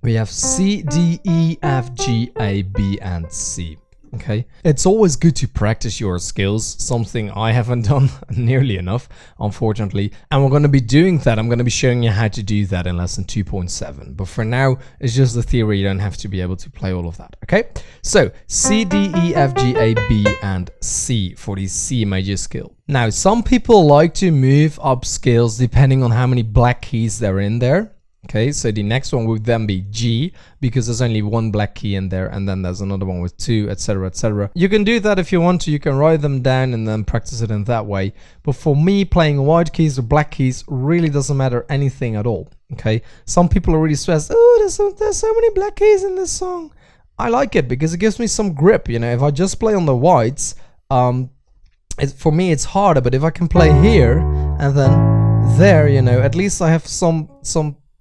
Speaker 1: We have C, D, E, F, G, A, B, and C. Okay, it's always good to practice your skills, something I haven't done nearly enough, unfortunately. And we're going to be doing that. I'm going to be showing you how to do that in lesson 2.7. But for now, it's just the theory. You don't have to be able to play all of that. Okay, so C, D, E, F, G, A, B, and C for the C major scale. Now, some people like to move up scales depending on how many black keys there are in there. Okay, so the next one would then be G, because there's only one black key in there, and then there's another one with two, etc, etc. You can do that if you want to. You can write them down and then practice it in that way. But for me, playing white keys or black keys really doesn't matter anything at all. Okay, some people are really stressed. Oh, there's so many black keys in this song. I like it because it gives me some grip. You know, if I just play on the whites, for me it's harder. But if I can play here and then there, you know, at least I have some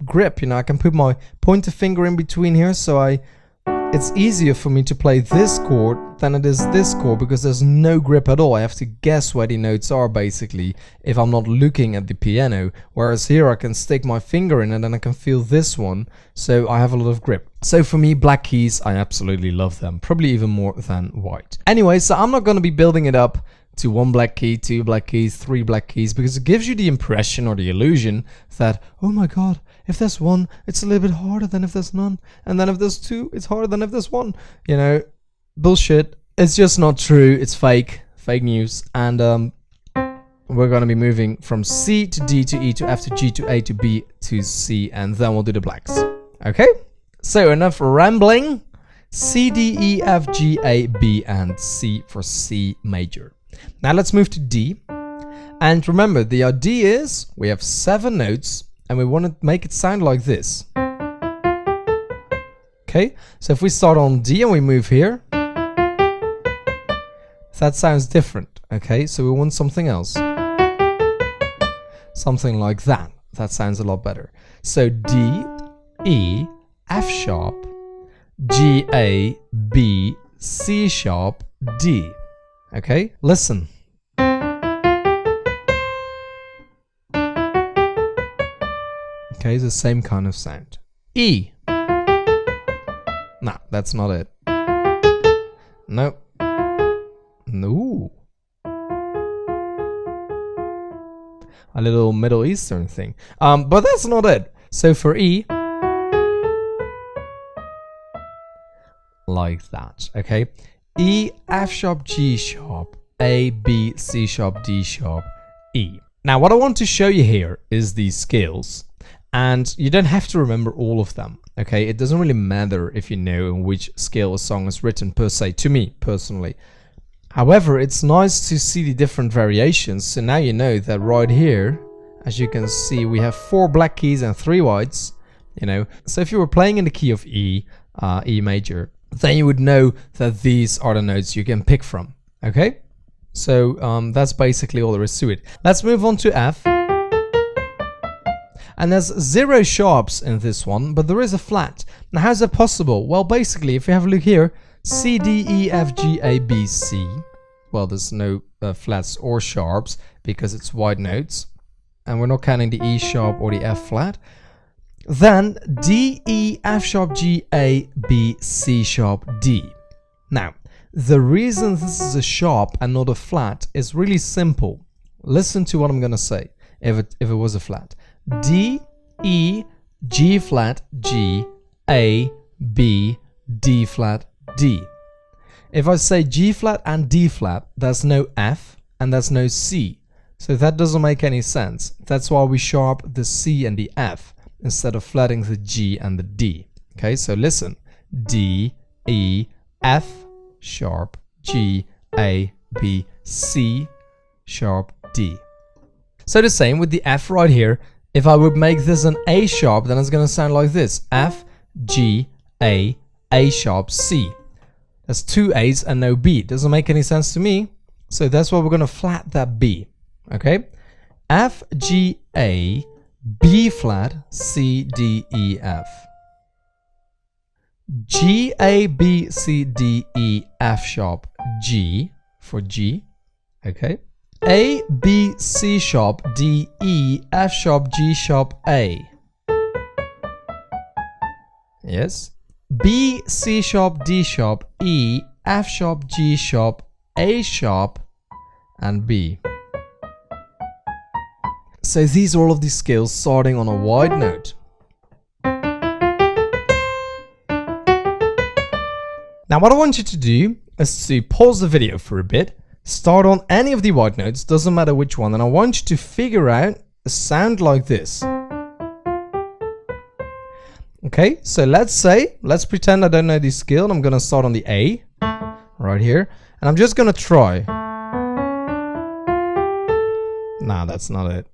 Speaker 1: grip, you know. I can put my pointer finger in between here, so I it's easier for me to play this chord than it is this chord because there's no grip at all. I have to guess where the notes are basically if I'm not looking at the piano, whereas here I can stick my finger in it and I can feel this one, so I have a lot of grip. So for me, black keys, I absolutely love them, probably even more than white. Anyway, so I'm not going to be building it up to 1 black key, 2 black keys, 3 black keys, because it gives you the impression or the illusion that, oh my god, if there's 1, it's a little bit harder than if there's none, and then if there's 2, it's harder than if there's 1. You know, bullshit. It's just not true. It's fake news. And we're gonna be moving from C to D to E to F to G to A to B to C, and then we'll do the blacks. Okay? So enough rambling. C, D, E, F, G, A, B, and C for C major. Now let's move to D. And remember, the idea is we have 7 notes and we want to make it sound like this. Okay, so if we start on D and we move here, that sounds different. Okay, so we want something else. Something like that. That sounds a lot better. So D, E, F sharp, G, A, B, C sharp, D. Okay, listen. Okay, it's the same kind of sound. E. Nah, that's not it. Nope. No. A little Middle Eastern thing. But that's not it. So for E, like that, okay? E, F sharp, G sharp, A, B, C sharp, D sharp, E. Now what I want to show you here is these scales, and you don't have to remember all of them, okay? It doesn't really matter if you know in which scale a song is written per se, to me personally. However, it's nice to see the different variations, so now you know that right here, as you can see, we have 4 black keys and 3 whites, you know? So if you were playing in the key of E, E major, then you would know that these are the notes you can pick from, okay? So that's basically all there is to it. Let's move on to F. And there's 0 sharps in this one, but there is a flat. Now how's that possible? Well, basically, if you have a look here, C, D, E, F, G, A, B, C. Well, there's no flats or sharps because it's white notes. And we're not counting the E sharp or the F flat. Then D, E, F sharp, G, A, B, C sharp, D. Now, the reason this is a sharp and not a flat is really simple. Listen to what I'm gonna say if it was a flat. D, E, G flat, G, A, B, D flat, D. If I say G flat and D flat, there's no F and there's no C. So that doesn't make any sense. That's why we sharp the C and the F instead of flatting the G and the D. Okay, so listen. D, E, F, sharp, G, A, B, C, sharp, D. So the same with the F right here. If I would make this an A sharp, then it's going to sound like this. F, G, A sharp, C. That's 2 A's and no B. Doesn't make any sense to me. So that's why we're going to flat that B. Okay? F, G, A, B flat, C, D, E, F. G, A, B, C, D, E, F sharp, G for G. Okay? A, B, C sharp, D, E, F sharp, G sharp, A. Yes? B, C sharp, D sharp, E, F sharp, G sharp, A sharp, and B. So these are all of these scales starting on a wide note. Now what I want you to do is to pause the video for a bit, start on any of the wide notes, doesn't matter which one, and I want you to figure out a sound like this. Okay, so let's pretend I don't know this scale, and I'm gonna start on the A, right here, and I'm just gonna try. Nah, that's not it.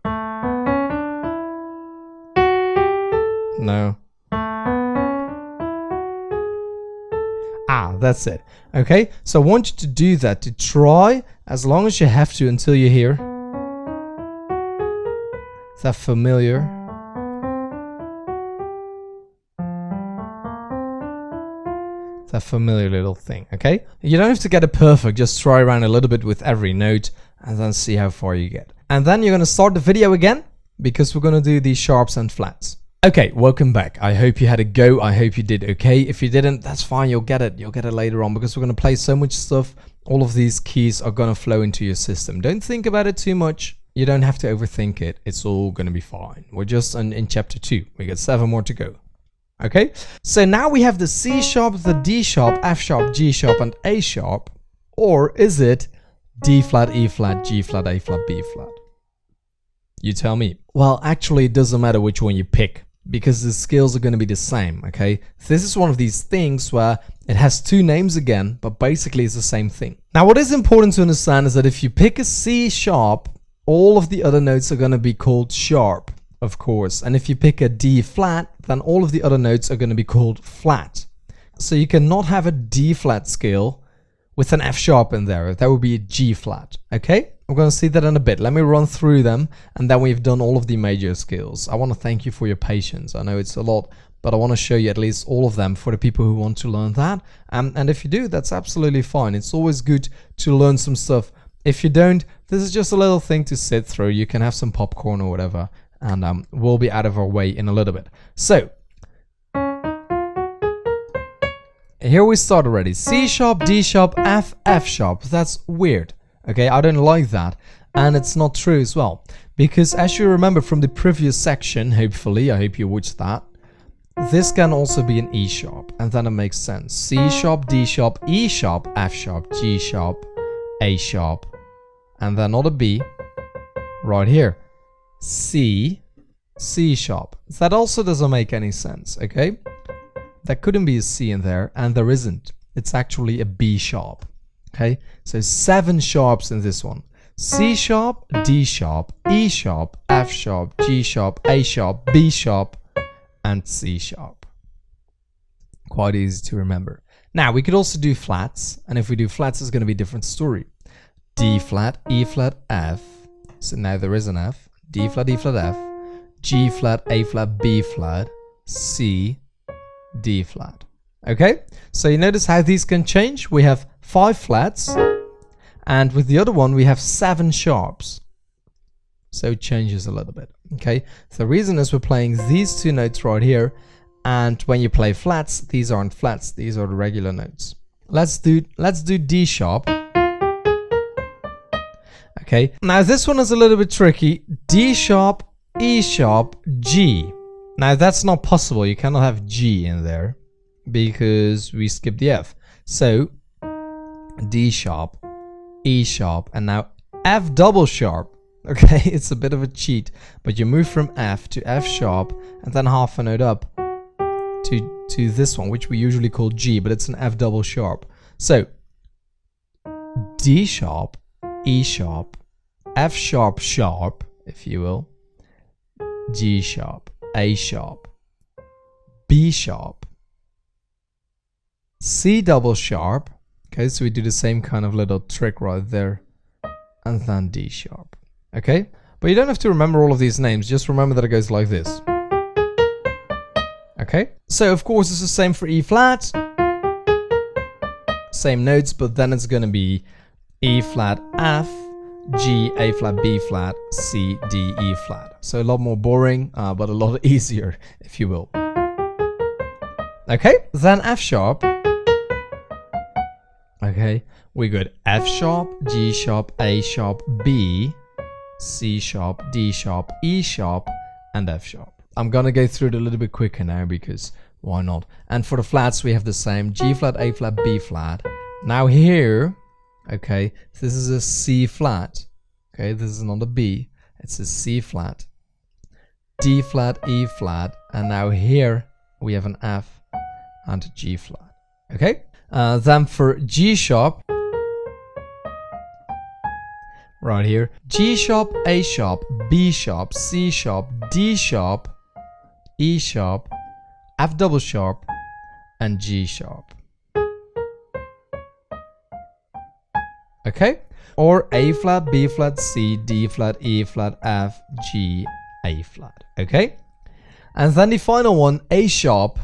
Speaker 1: No. Ah, that's it. Okay, so I want you to do that, to try as long as you have to until you hear that familiar. that familiar little thing, okay? You don't have to get it perfect, just try around a little bit with every note and then see how far you get. And then you're gonna start the video again because we're gonna do these sharps and flats. Okay, welcome back. I hope you had a go. I hope you did okay. If you didn't, that's fine. You'll get it. You'll get it later on because we're gonna play so much stuff. All of these keys are gonna flow into your system. Don't think about it too much. You don't have to overthink it. It's all gonna be fine. We're just in chapter 2. We got 7 more to go. Okay, so now we have the C sharp, the D sharp, F sharp, G sharp, and A sharp. Or is it D flat, E flat, G flat, A flat, B flat? You tell me. Well, actually, it doesn't matter which one you pick because the scales are going to be the same, okay? This is one of these things where it has 2 names again, but basically it's the same thing. Now, what is important to understand is that if you pick a C sharp, all of the other notes are going to be called sharp, of course. And if you pick a D flat, then all of the other notes are going to be called flat. So you cannot have a D flat scale with an F sharp in there. That would be a G flat, okay? We're going to see that in a bit. Let me run through them and then we've done all of the major scales. I want to thank you for your patience. I know it's a lot, but I want to show you at least all of them for the people who want to learn that. And if you do, that's absolutely fine. It's always good to learn some stuff. If you don't, this is just a little thing to sit through. You can have some popcorn or whatever, and we'll be out of our way in a little bit. So here we start already. C sharp, D sharp, F, F sharp. That's weird. Okay, I don't like that, and it's not true as well, because as you remember from the previous section, hopefully, I hope you watched that, this can also be an E sharp, and then it makes sense. C sharp, D sharp, E sharp, F sharp, G sharp, A sharp, and then not a B, right here, C, C sharp. That also doesn't make any sense, okay? There couldn't be a C in there, and there isn't. It's actually a B sharp. Okay, so 7 sharps in this one. C sharp, D sharp, E sharp, F sharp, G sharp, A sharp, B sharp, and C sharp. Quite easy to remember. Now, we could also do flats, and if we do flats, it's going to be a different story. D flat, E flat, F. So now there is an F. D flat, E flat, F. G flat, A flat, B flat, C, D flat. Okay, so you notice how these can change. We have 5 flats, and with the other one we have 7 sharps. So it changes a little bit. Okay, so the reason is we're playing these 2 notes right here, and when you play flats, these aren't flats, these are the regular notes. Let's do D sharp. Okay, now this one is a little bit tricky. D sharp, E sharp, G. Now that's not possible. You cannot have G in there because we skipped the F. So D sharp, E sharp, and now F double sharp. Okay, it's a bit of a cheat, but you move from F to F sharp and then half a note up to this one, which we usually call G, but it's an F double sharp. So D sharp, E sharp, F sharp sharp, if you will, G sharp, A sharp, B sharp, C double sharp. Okay, so we do the same kind of little trick right there, and then D sharp. Okay, but you don't have to remember all of these names, just remember that it goes like this. Okay, so of course it's the same for E flat, same notes, but then it's gonna be E flat, F, G, A flat, B flat, C, D, E flat. So a lot more boring, but a lot easier, if you will. Okay, then F sharp. Okay, we got F sharp, G sharp, A sharp, B, C sharp, D sharp, E sharp, and F sharp. I'm gonna go through it a little bit quicker now because why not? And for the flats, we have the same G flat, A flat, B flat. Now here, okay, this is a C flat. Okay, this is not a B, it's a C flat, D flat, E flat, and now here we have an F and a G flat. Okay. Then for G sharp, right here, G sharp, A sharp, B sharp, C sharp, D sharp, E sharp, F double sharp, and G sharp. Okay? Or A flat, B flat, C, D flat, E flat, F, G, A flat. Okay? And then the final one, A sharp,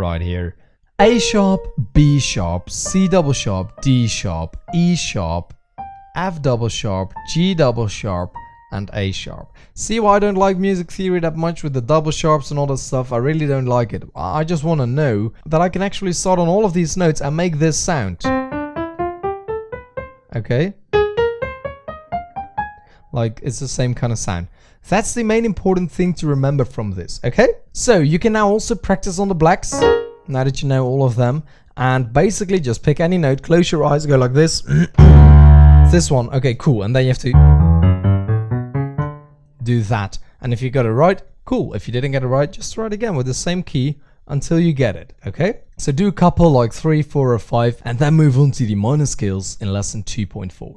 Speaker 1: right here. A sharp, B sharp, C double sharp, D sharp, E sharp, F double sharp, G double sharp, and A sharp. See why I don't like music theory that much with the double sharps and all that stuff? I really don't like it. I just want to know that I can actually start on all of these notes and make this sound. Okay? Like, it's the same kind of sound. That's the main important thing to remember from this, okay? So you can now also practice on the blacks, now that you know all of them. And basically just pick any note, close your eyes, go like this. This one, okay, cool. And then you have to do that. And if you got it right, cool. If you didn't get it right, just try it again with the same key until you get it, okay? So do a couple like 3, 4, or 5, and then move on to the minor scales in lesson 2.4.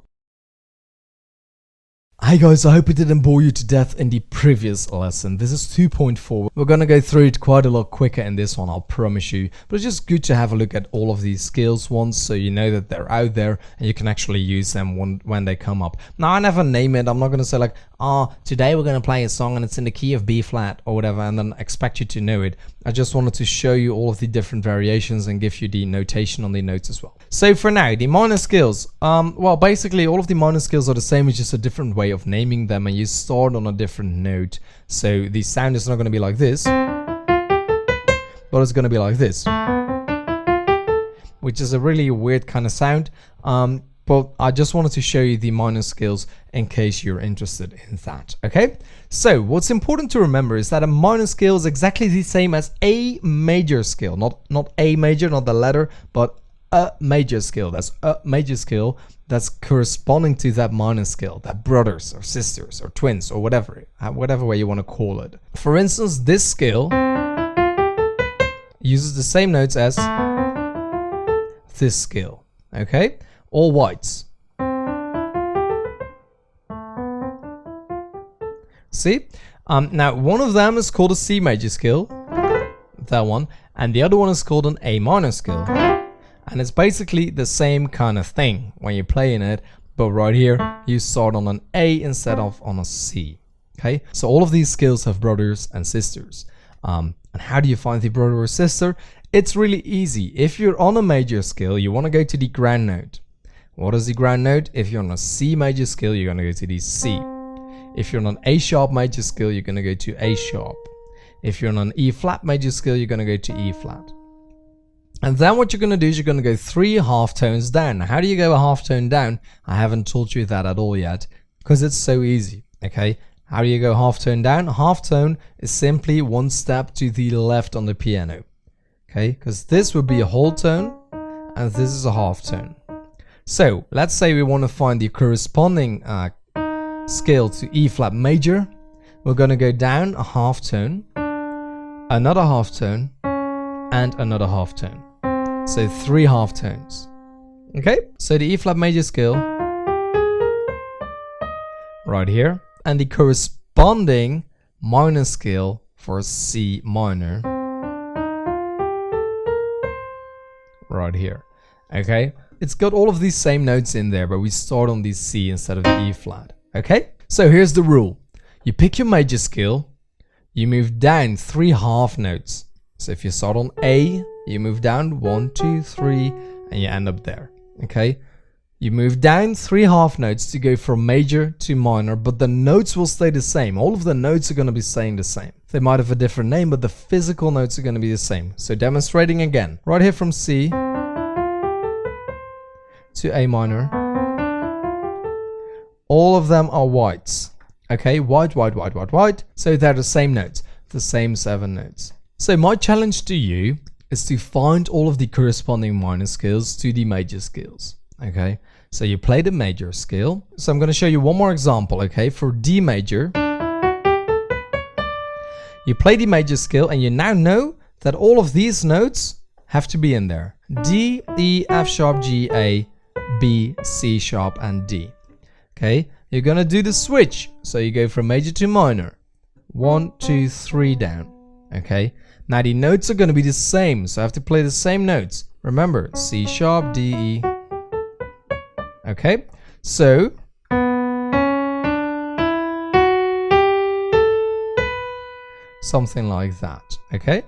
Speaker 1: Hi guys, I hope it didn't bore you to death in the previous lesson. This is 2.4. We're gonna go through it quite a lot quicker in this one, I'll promise you. But it's just good to have a look at all of these scales once, so you know that they're out there and you can actually use them when they come up. Now, I never name it. I'm not gonna say like, today we're gonna play a song and it's in the key of B flat or whatever, and then expect you to know it. I just wanted to show you all of the different variations and give you the notation on the notes as well. So for now, the minor scales. Well, basically all of the minor scales are the same, it's just a different way of naming them, and you start on a different note. So the sound is not going to be like this, but it's going to be like this, which is a really weird kind of sound. But I just wanted to show you the minor scales in case you're interested in that, okay? So what's important to remember is that a minor scale is exactly the same as a major scale, not A major, not the letter, but a major scale. That's a major scale that's corresponding to that minor scale, that brothers or sisters or twins or whatever way you want to call it. For instance, this scale uses the same notes as this scale, okay? All whites. See? Now, one of them is called a C major scale, that one, and the other one is called an A minor scale. And it's basically the same kind of thing when you're playing it, but right here, you start on an A instead of on a C, okay? So all of these scales have brothers and sisters. And how do you find the brother or sister? It's really easy. If you're on a major scale, you want to go to the ground note. What is the ground note? If you're on a C major scale, you're going to go to the C. If you're on an A sharp major scale, you're going to go to A sharp. If you're on an E flat major scale, you're going to go to E flat. And then what you're going to do is you're going to go 3 half tones down. Now, how do you go a half tone down? I haven't taught you that at all yet, because it's so easy, okay? How do you go half tone down? Half tone is simply one step to the left on the piano, okay? Because this would be a whole tone, and this is a half tone. So let's say we want to find the corresponding scale to E flat major. We're going to go down a half tone, another half tone, and another half tone. So 3 half tones. Okay, so the E flat major scale right here, and the corresponding minor scale for C minor right here. Okay, it's got all of these same notes in there, but we start on the C instead of the E flat. Okay, so here's the rule. You pick your major scale, you move down 3 half notes. So if you start on A, you move down 1, 2, 3, and you end up there, okay? You move down 3 half notes to go from major to minor, but the notes will stay the same. All of the notes are going to be staying the same. They might have a different name, but the physical notes are going to be the same. So demonstrating again, right here from C to A minor, all of them are whites, okay? White, white, white, white, white. So they're the same notes, the same 7 notes. So my challenge to you is to find all of the corresponding minor scales to the major scales, okay? So you play the major scale. So I'm going to show you one more example, okay? For D major, you play the major scale and you now know that all of these notes have to be in there. D, E, F sharp, G, A, B, C sharp, and D, okay? You're going to do the switch. So you go from major to minor. 1, 2, 3 down, okay? Now the notes are going to be the same, so I have to play the same notes. Remember, C sharp, D, E. Okay, so something like that, okay?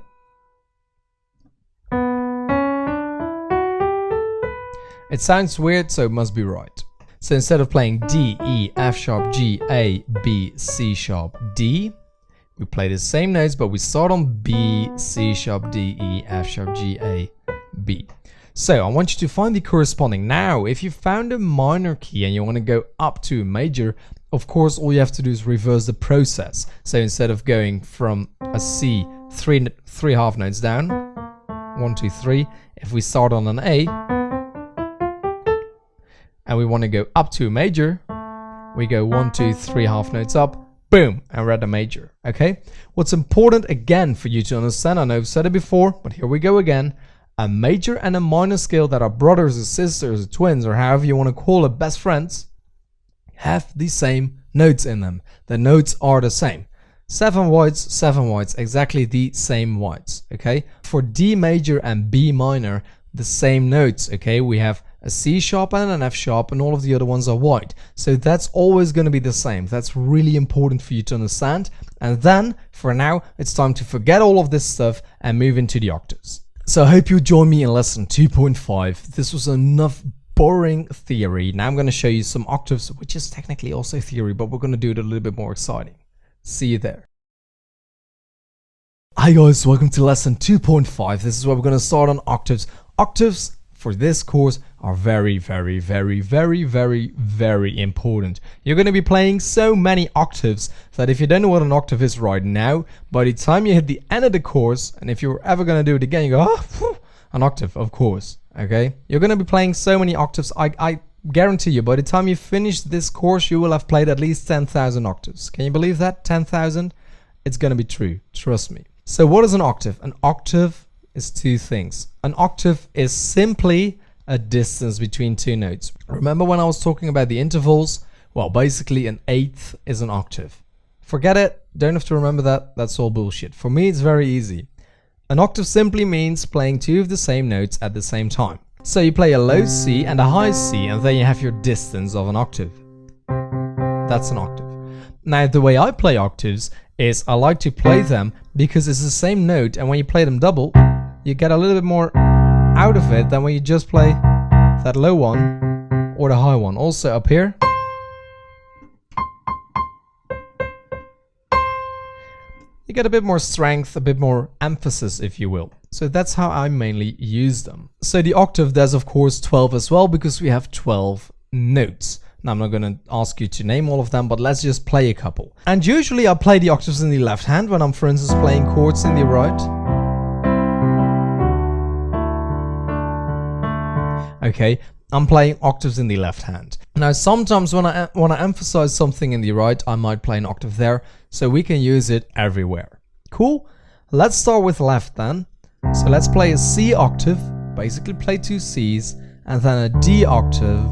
Speaker 1: It sounds weird, so it must be right. So instead of playing D, E, F sharp, G, A, B, C sharp, D, we play the same notes, but we start on B, C sharp, D, E, F sharp, G, A, B. So I want you to find the corresponding. Now, if you found a minor key and you want to go up to a major, of course, all you have to do is reverse the process. So instead of going from a C, three half notes down, 1, 2, 3, if we start on an A, and we want to go up to a major, we go 1, 2, 3 half notes up, boom, and we're at a major, okay? What's important again for you to understand, I know I've said it before, but here we go again, a major and a minor scale that are brothers or sisters or twins or however you want to call it, best friends, have the same notes in them. The notes are the same. 7 whites, exactly the same whites, okay? For D major and B minor, the same notes, okay? We have a C sharp and an F sharp, and all of the other ones are white. So that's always going to be the same. That's really important for you to understand. And then, for now, it's time to forget all of this stuff and move into the octaves. So I hope you join me in lesson 2.5. This was enough boring theory. Now I'm going to show you some octaves, which is technically also theory, but we're going to do it a little bit more exciting. See you there. Hi guys, welcome to lesson 2.5. This is where we're going to start on octaves. Octaves for this course are very important. You're going to be playing so many octaves that if you don't know what an octave is right now, by the time you hit the end of the course, and if you're ever going to do it again, you go, oh, phew, an octave, of course, okay? You're going to be playing so many octaves, I guarantee you, by the time you finish this course, you will have played at least 10,000 octaves. Can you believe that? 10,000? It's going to be true, trust me. So what is an octave? An octave is two things. An octave is simply a distance between two notes. Remember when I was talking about the intervals? Well, basically an eighth is an octave. Forget it, don't have to remember that, that's all bullshit. For me, it's very easy. An octave simply means playing two of the same notes at the same time. So you play a low C and a high C, and then you have your distance of an octave. That's an octave. Now, the way I play octaves is I like to play them because it's the same note, and when you play them double, you get a little bit more out of it than when you just play that low one or the high one. Also up here, you get a bit more strength, a bit more emphasis, if you will. So that's how I mainly use them. So the octave, there's of course 12 as well, because we have 12 notes. Now I'm not going to ask you to name all of them, but let's just play a couple. And usually I play the octaves in the left hand when I'm, for instance, playing chords in the right. Okay, I'm playing octaves in the left hand. Now sometimes when I want to emphasize something in the right, I might play an octave there, so we can use it everywhere. Cool? Let's start with left then. So let's play a C octave, basically play two C's, and then a D octave,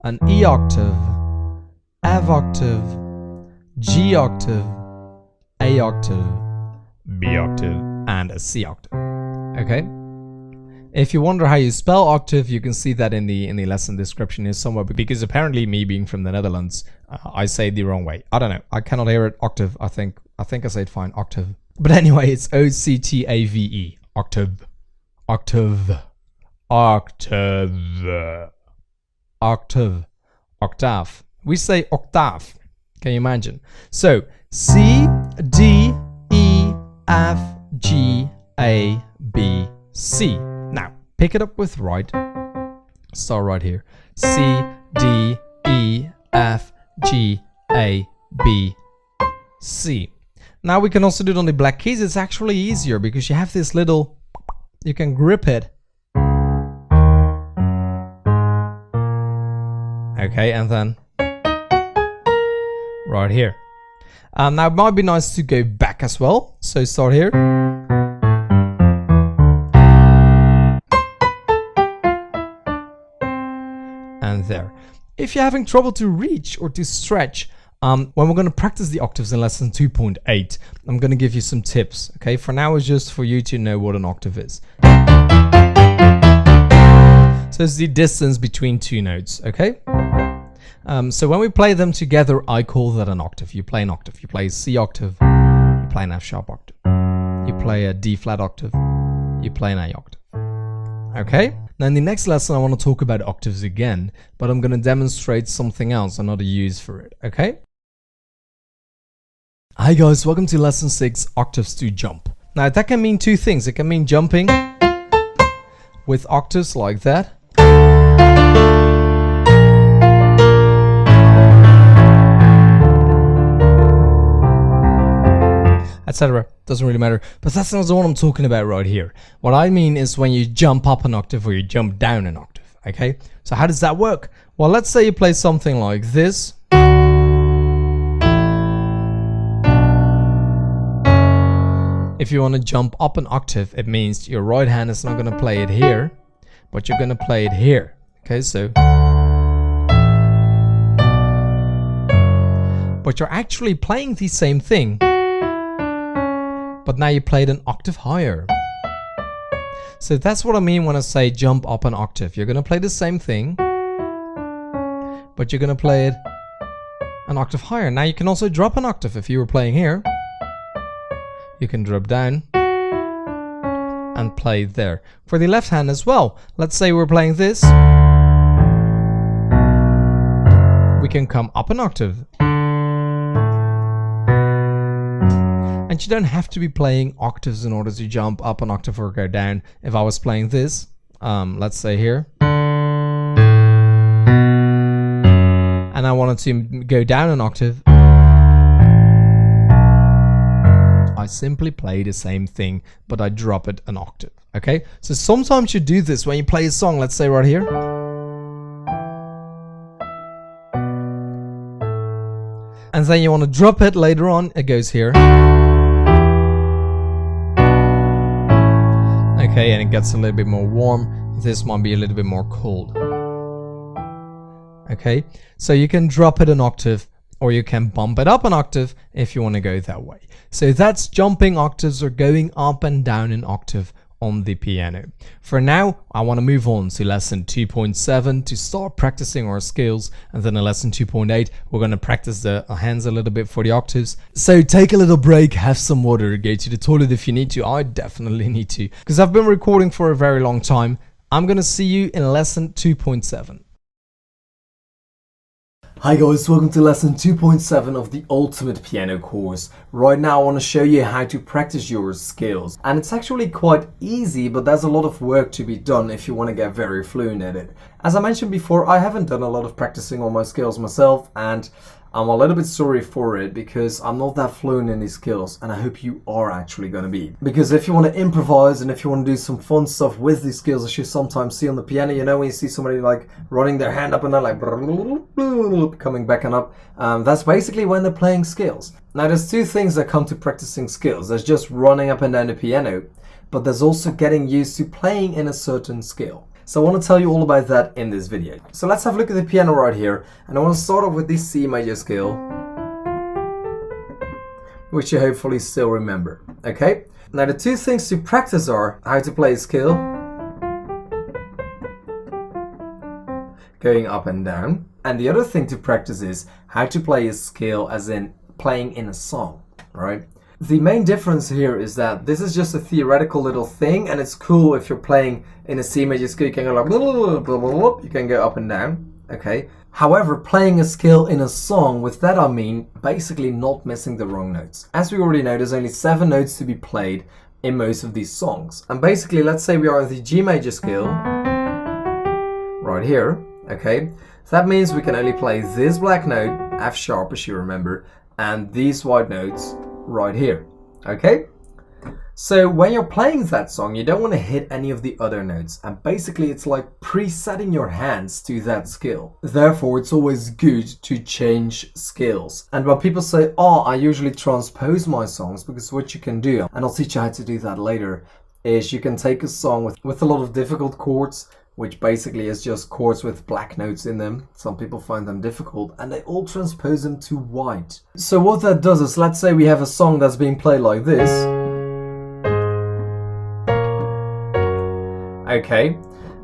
Speaker 1: an E octave, F octave, G octave, A octave, B octave, and a C octave. Okay? If you wonder how you spell octave, you can see that in the lesson description here somewhere, because apparently me being from the Netherlands, I say it the wrong way. I don't know. I cannot hear it. Octave. I think I say it fine. Octave. But anyway, it's O-C-T-A-V-E. Octave. Octave. Octave. Octave. Octave. We say octave. Can you imagine? So C, D, E, F, G, A, B, C. Now pick it up with right. Start right here. C, D, E, F, G, A, B, C. Now we can also do it on the black keys. It's actually easier because you have this little, you can grip it. Okay, and then right here. Now it might be nice to go back as well. So start here. And there. If you're having trouble to reach or to stretch, when we're going to practice the octaves in lesson 2.8, I'm going to give you some tips. Okay, for now it's just for you to know what an octave is. So it's the distance between two notes. Okay. So when we play them together, I call that an octave. You play an octave. You play a C octave. You play an F sharp octave. You play a D flat octave. You play an A octave. Okay. Now in the next lesson I want to talk about octaves again, but I'm going to demonstrate something else, another use for it, okay? Hi guys, welcome to lesson 6, octaves to jump. Now that can mean two things. It can mean jumping with octaves like that, etc. Doesn't really matter, but that's not the one I'm talking about right here. What I mean is when you jump up an octave or you jump down an octave, okay? So how does that work? Well, let's say you play something like this. If you want to jump up an octave, it means your right hand is not going to play it here, but you're going to play it here, okay? So, but you're actually playing the same thing, but now you played an octave higher. So that's what I mean when I say jump up an octave. You're going to play the same thing, but you're going to play it an octave higher. Now you can also drop an octave. If you were playing here, you can drop down and play there. For the left hand as well, let's say we're playing this, we can come up an octave. And you don't have to be playing octaves in order to jump up an octave or go down. If I was playing this, let's say here, and I wanted to go down an octave, I simply play the same thing, but I drop it an octave, okay? So sometimes you do this when you play a song, let's say right here. And then you want to drop it later on, it goes here. Okay, and it gets a little bit more warm. This might be a little bit more cold. Okay, so you can drop it an octave, or you can bump it up an octave if you want to go that way. So that's jumping octaves or going up and down an octave on the piano. For now, I want to move on to lesson 2.7 to start practicing our scales, and then in lesson 2.8 we're going to practice the hands a little bit for the octaves. So take a little break, have some water, go to the toilet if you need to. I definitely need to, because I've been recording for a very long time. I'm going to see you in lesson 2.7. Hi guys, welcome to lesson 2.7 of the Ultimate Piano course. Right now I want to show you how to practice your scales. And it's actually quite easy, but there's a lot of work to be done if you want to get very fluent at it. As I mentioned before, I haven't done a lot of practicing on my scales myself, and I'm a little bit sorry for it because I'm not that fluent in these skills, and I hope you are actually going to be. Because if you want to improvise and if you want to do some fun stuff with these skills, as you sometimes see on the piano, you know, when you see somebody like running their hand up and down, like coming back and up, that's basically when they're playing scales. Now there's two things that come to practicing scales. There's just running up and down the piano, but there's also getting used to playing in a certain scale. So I want to tell you all about that in this video. So let's have a look at the piano right here, and I want to start off with this C major scale, which you hopefully still remember, okay? Now the two things to practice are how to play a scale, going up and down, and the other thing to practice is how to play a scale as in playing in a song, right? The main difference here is that this is just a theoretical little thing, and it's cool if you're playing in a C major scale, you can go like you can go up and down, okay? However, playing a scale in a song, with that I mean basically not missing the wrong notes. As we already know, there's only 7 notes to be played in most of these songs. And basically, let's say we are at the G major scale right here, okay? So that means we can only play this black note, F sharp as you remember, and these white notes right here, okay? So when you're playing that song, you don't want to hit any of the other notes, and basically it's like presetting your hands to that scale. Therefore, it's always good to change scales. And when people say, oh, I usually transpose my songs, because what you can do, and I'll teach you how to do that later, is you can take a song with a lot of difficult chords, which basically is just chords with black notes in them. Some people find them difficult, and they all transpose them to white. So what that does is, let's say we have a song that's being played like this. Okay,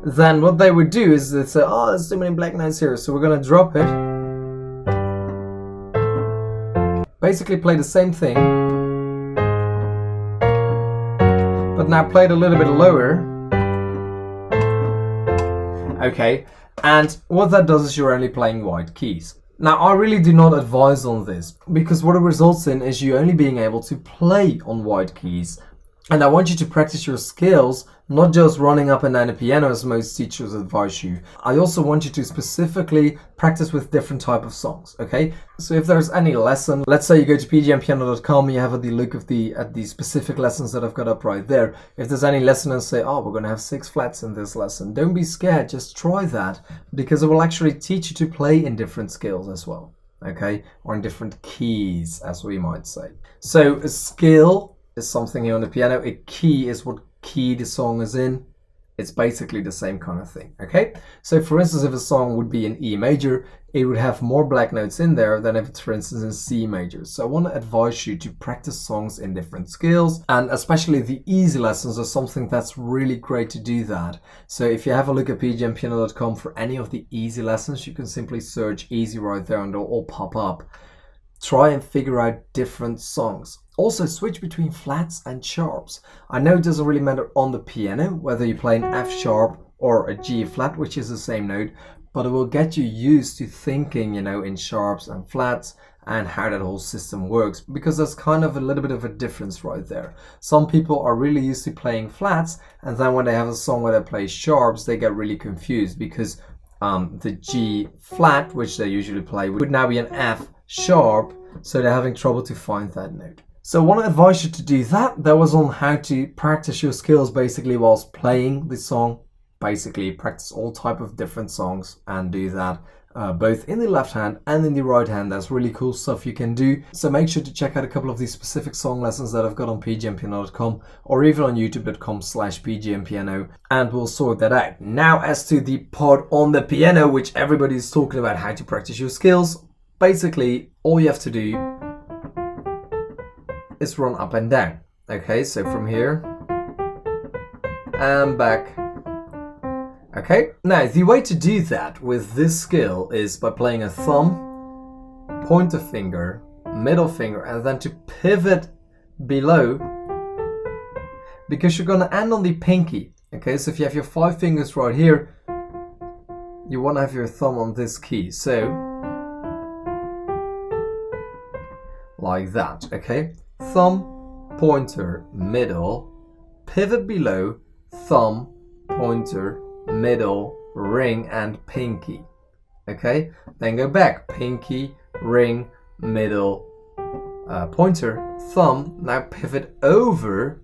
Speaker 1: then what they would do is they'd say, oh, there's too many black notes here, so we're gonna drop it. Basically play the same thing, but now play it a little bit lower. Okay, and what that does is you're only playing wide keys. Now, I really do not advise on this, because what it results in is you only being able to play on wide keys. And I want you to practice your skills, not just running up and down the piano as most teachers advise you. I also want you to specifically practice with different type of songs, okay? So if there's any lesson, let's say you go to pgmpiano.com, you have a look at the specific lessons that I've got up right there. If there's any lesson and say, oh, we're going to have 6 flats in this lesson, don't be scared, just try that, because it will actually teach you to play in different scales as well, okay? Or in different keys, as we might say. So a skill is something here on the piano. A key is what key the song is in. It's basically the same kind of thing, okay? So for instance, if a song would be in E major, it would have more black notes in there than if it's, for instance, in C major. So I want to advise you to practice songs in different scales, and especially the easy lessons are something that's really great to do that. So if you have a look at pgmpiano.com for any of the easy lessons, you can simply search easy right there and they'll all pop up. Try and figure out different songs. Also switch between flats and sharps. I know it doesn't really matter on the piano whether you play an F sharp or a G flat, which is the same note, but it will get you used to thinking, you know, in sharps and flats and how that whole system works, because there's kind of a little bit of a difference right there. Some people are really used to playing flats, and then when they have a song where they play sharps, they get really confused because the G flat, which they usually play, would now be an F sharp, so they're having trouble to find that note. So I want to advise you to do that. That was on how to practice your skills basically whilst playing the song. Basically practice all type of different songs and do that both in the left hand and in the right hand. That's really cool stuff you can do. So make sure to check out a couple of these specific song lessons that I've got on pgmpiano.com or even on youtube.com/pgmpiano, and we'll sort that out. Now, as to the part on the piano, which everybody's talking about how to practice your skills, basically all you have to do is run up and down. Okay, so from here and back. Okay, now the way to do that with this skill is by playing a thumb, pointer finger, middle finger, and then to pivot below, because you're going to end on the pinky. Okay, so if you have your 5 fingers right here, you want to have your thumb on this key, so like that. Okay, thumb, pointer, middle, pivot below, thumb, pointer, middle, ring, and pinky. Okay, then go back, pinky, ring, middle, pointer, thumb. Now pivot over,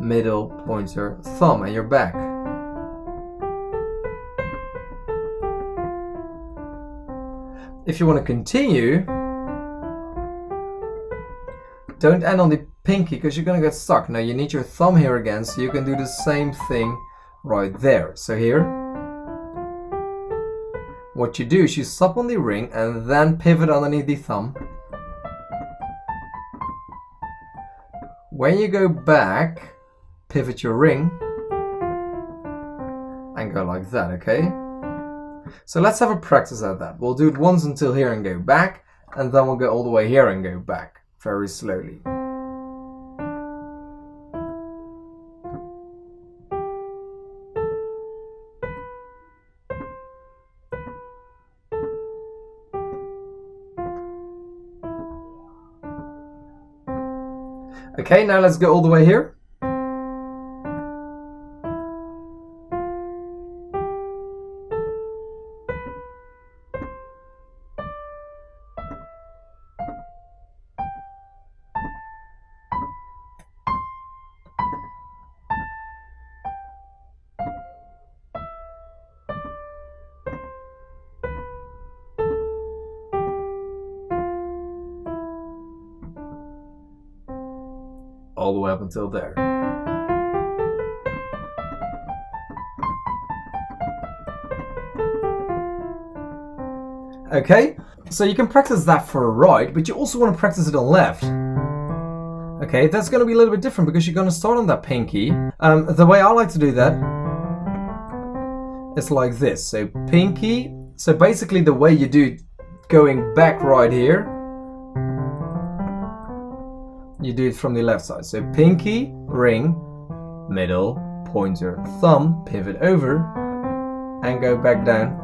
Speaker 1: middle, pointer, thumb, and you're back. If you want to continue, don't end on the pinky because you're going to get stuck. Now you need your thumb here again, so you can do the same thing right there. So here, what you do is you stop on the ring and then pivot underneath the thumb. When you go back, pivot your ring and go like that, okay? So let's have a practice at that. We'll do it once until here and go back, and then we'll go all the way here and go back very slowly. Okay, now let's go all the way here. All the way up until there. Okay, so you can practice that for a right, but you also want to practice it on left. Okay, that's going to be a little bit different because you're going to start on that pinky. The way I like to do that is like this. So pinky, so basically the way you do it, going back right here, you do it from the left side. So pinky, ring, middle, pointer, thumb, pivot over, and go back down.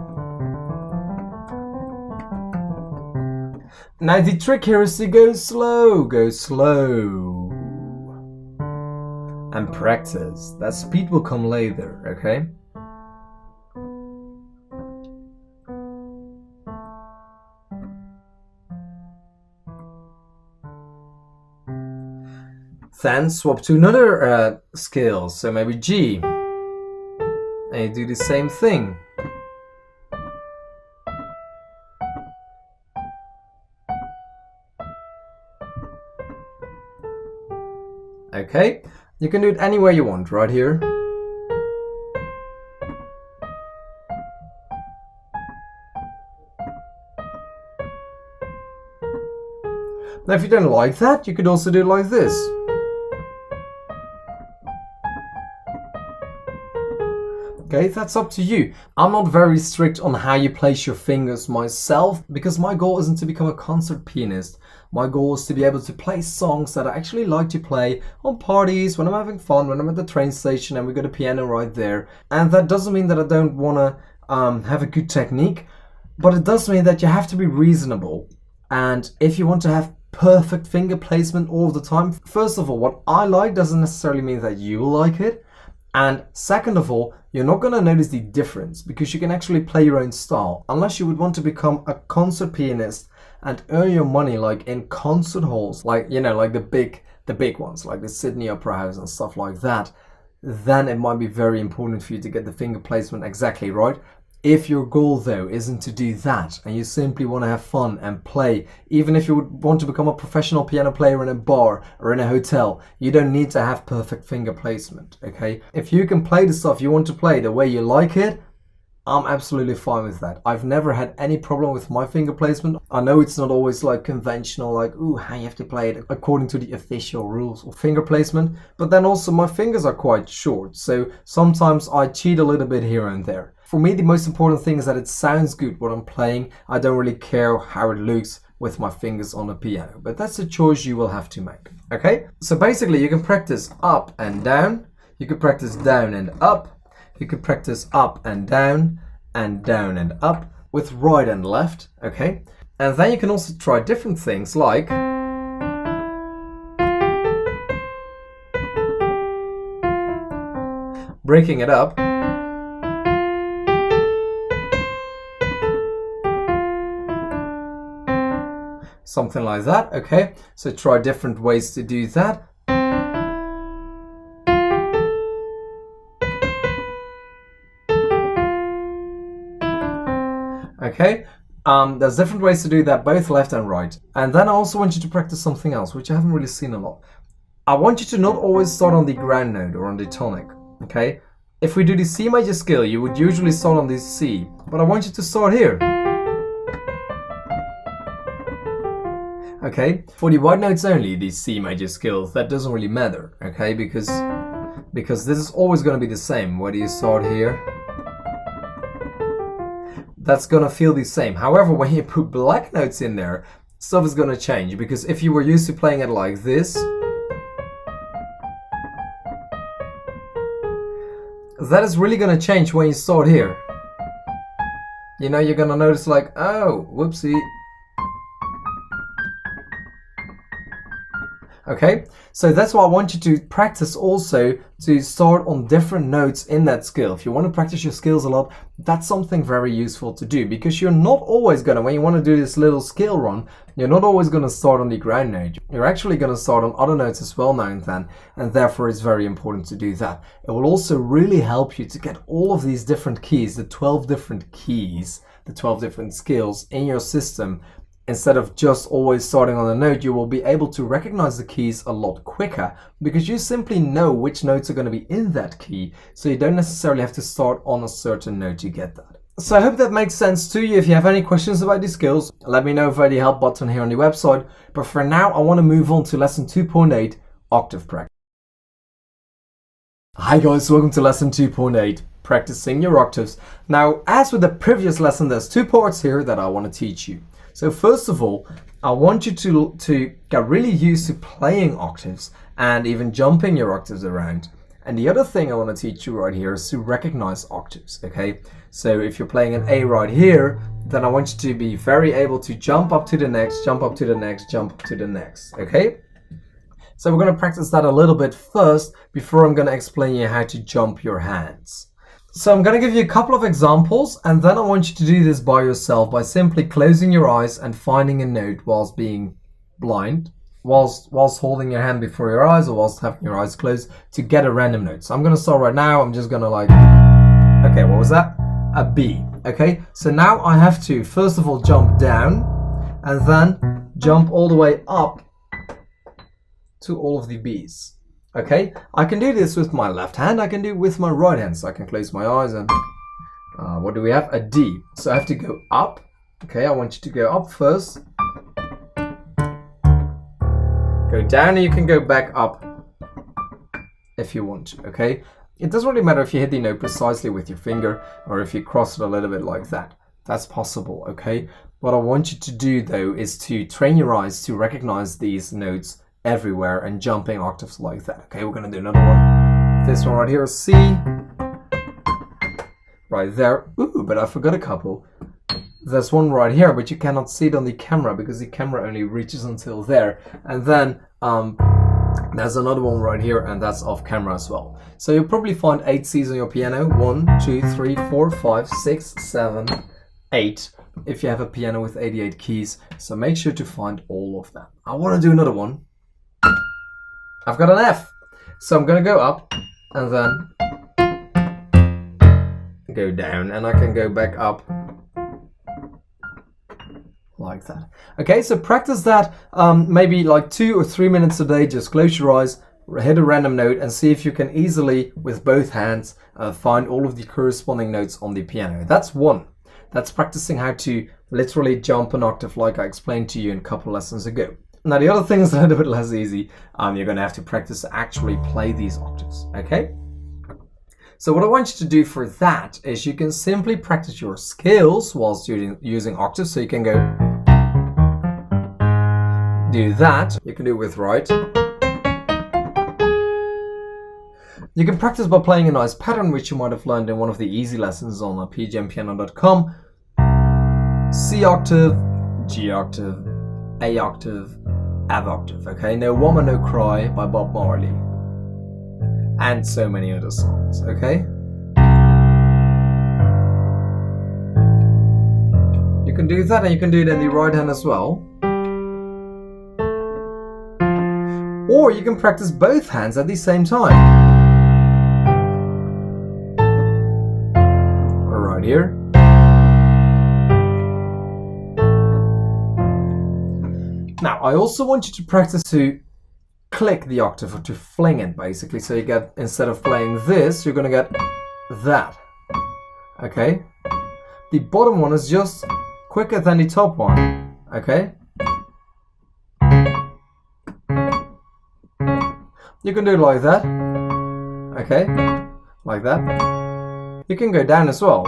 Speaker 1: Now the trick here is to go slow, and practice. That speed will come later, okay? Then swap to another scale, so maybe G, and you do the same thing. Okay, you can do it anywhere you want, right here. Now if you don't like that, you could also do it like this. Okay, that's up to you. I'm not very strict on how you place your fingers myself, because my goal isn't to become a concert pianist. My goal is to be able to play songs that I actually like to play on parties, when I'm having fun, when I'm at the train station and we got a piano right there. And that doesn't mean that I don't want to have a good technique, but it does mean that you have to be reasonable. And if you want to have perfect finger placement all the time, first of all, what I like doesn't necessarily mean that you will like it. And second of all, you're not going to notice the difference, because you can actually play your own style. Unless you would want to become a concert pianist and earn your money like in concert halls, like, you know, like the big ones, like the Sydney Opera House and stuff like that, then it might be very important for you to get the finger placement exactly right. If your goal though isn't to do that, and you simply want to have fun and play, even if you would want to become a professional piano player in a bar or in a hotel, you don't need to have perfect finger placement, okay? If you can play the stuff you want to play the way you like it, I'm absolutely fine with that. I've never had any problem with my finger placement. I know it's not always like conventional, like, ooh, how you have to play it according to the official rules of finger placement, but then also my fingers are quite short, so sometimes I cheat a little bit here and there. For me, the most important thing is that it sounds good what I'm playing. I don't really care how it looks with my fingers on the piano, but that's a choice you will have to make, okay? So basically you can practice up and down, you can practice down and up, you can practice up and down and up with right and left, okay? And then you can also try different things like breaking it up, something like that, okay? So try different ways to do that. Okay, there's different ways to do that, both left and right. And then I also want you to practice something else, which I haven't really seen a lot. I want you to not always start on the ground note or on the tonic, okay? If we do the C major scale, you would usually start on the C, but I want you to start here. Okay, for the white notes only, the C major scale, that doesn't really matter, okay? Because this is always going to be the same, whether you start here. That's going to feel the same. However, when you put black notes in there, stuff is going to change, because if you were used to playing it like this, that is really going to change when you start here. You know, you're going to notice like, oh, whoopsie. Okay, so that's why I want you to practice also to start on different notes in that scale. If you want to practice your scales a lot, that's something very useful to do, because you're not always going to, when you want to do this little scale run, you're not always going to start on the ground note. You're actually going to start on other notes as well now and then, and therefore it's very important to do that. It will also really help you to get all of these different keys, the 12 different keys, the 12 different scales in your system. Instead of just always starting on a note, you will be able to recognize the keys a lot quicker, because you simply know which notes are going to be in that key, so you don't necessarily have to start on a certain note to get that. So I hope that makes sense to you. If you have any questions about these skills, let me know via the help button here on the website. But for now, I want to move on to lesson 2.8, Octave Practice. Hi guys, welcome to lesson 2.8, practicing your octaves. Now, as with the previous lesson, there's two parts here that I want to teach you. So first of all, I want you to get really used to playing octaves and even jumping your octaves around. And the other thing I want to teach you right here is to recognize octaves, okay? So if you're playing an A right here, then I want you to be very able to jump up to the next, jump up to the next, jump up to the next, okay? So we're going to practice that a little bit first before I'm going to explain you how to jump your hands. So I'm going to give you a couple of examples, and then I want you to do this by yourself by simply closing your eyes and finding a note whilst being blind, whilst holding your hand before your eyes or whilst having your eyes closed to get a random note. So I'm going to start right now. I'm just going to like, okay, what was that? A B. Okay, so now I have to first of all jump down and then jump all the way up to all of the B's. Okay, I can do this with my left hand, I can do it with my right hand, so I can close my eyes and what do we have? A D. So I have to go up. Okay, I want you to go up first. Go down and you can go back up if you want to, okay? It doesn't really matter if you hit the note precisely with your finger or if you cross it a little bit like that. That's possible, okay? What I want you to do though is to train your eyes to recognize these notes everywhere and jumping octaves like that, okay? We're gonna do another one. This one right here is C. Right there. Ooh, but I forgot a couple. There's one right here, but you cannot see it on the camera because the camera only reaches until there. And then there's another one right here, and that's off camera as well. So you'll probably find 8 C's on your piano. 1, 2, 3, 4, 5, 6, 7, 8. If you have a piano with 88 keys. So make sure to find all of them. I want to do another one. I've got an F. So I'm going to go up and then go down, and I can go back up like that. Okay, so practice that maybe like 2 or 3 minutes a day. Just close your eyes, hit a random note, and see if you can easily, with both hands, find all of the corresponding notes on the piano. That's one. That's practicing how to literally jump an octave like I explained to you in a couple lessons ago. Now the other thing is a little bit less easy. You're going to have to practice to actually play these octaves, okay? So what I want you to do for that is you can simply practice your scales whilst using octaves. So you can go do that. You can do it with right. You can practice by playing a nice pattern which you might have learned in one of the easy lessons on pgmpiano.com. C octave, G octave, A octave, F octave. Okay, No Woman No Cry by Bob Marley. And so many other songs, okay? You can do that, and you can do it in the right hand as well. Or you can practice both hands at the same time. Right here. Now, I also want you to practice to click the octave, or to fling it basically. So you get, instead of playing this, you're gonna get that. Okay? The bottom one is just quicker than the top one. Okay? You can do it like that. Okay? Like that. You can go down as well.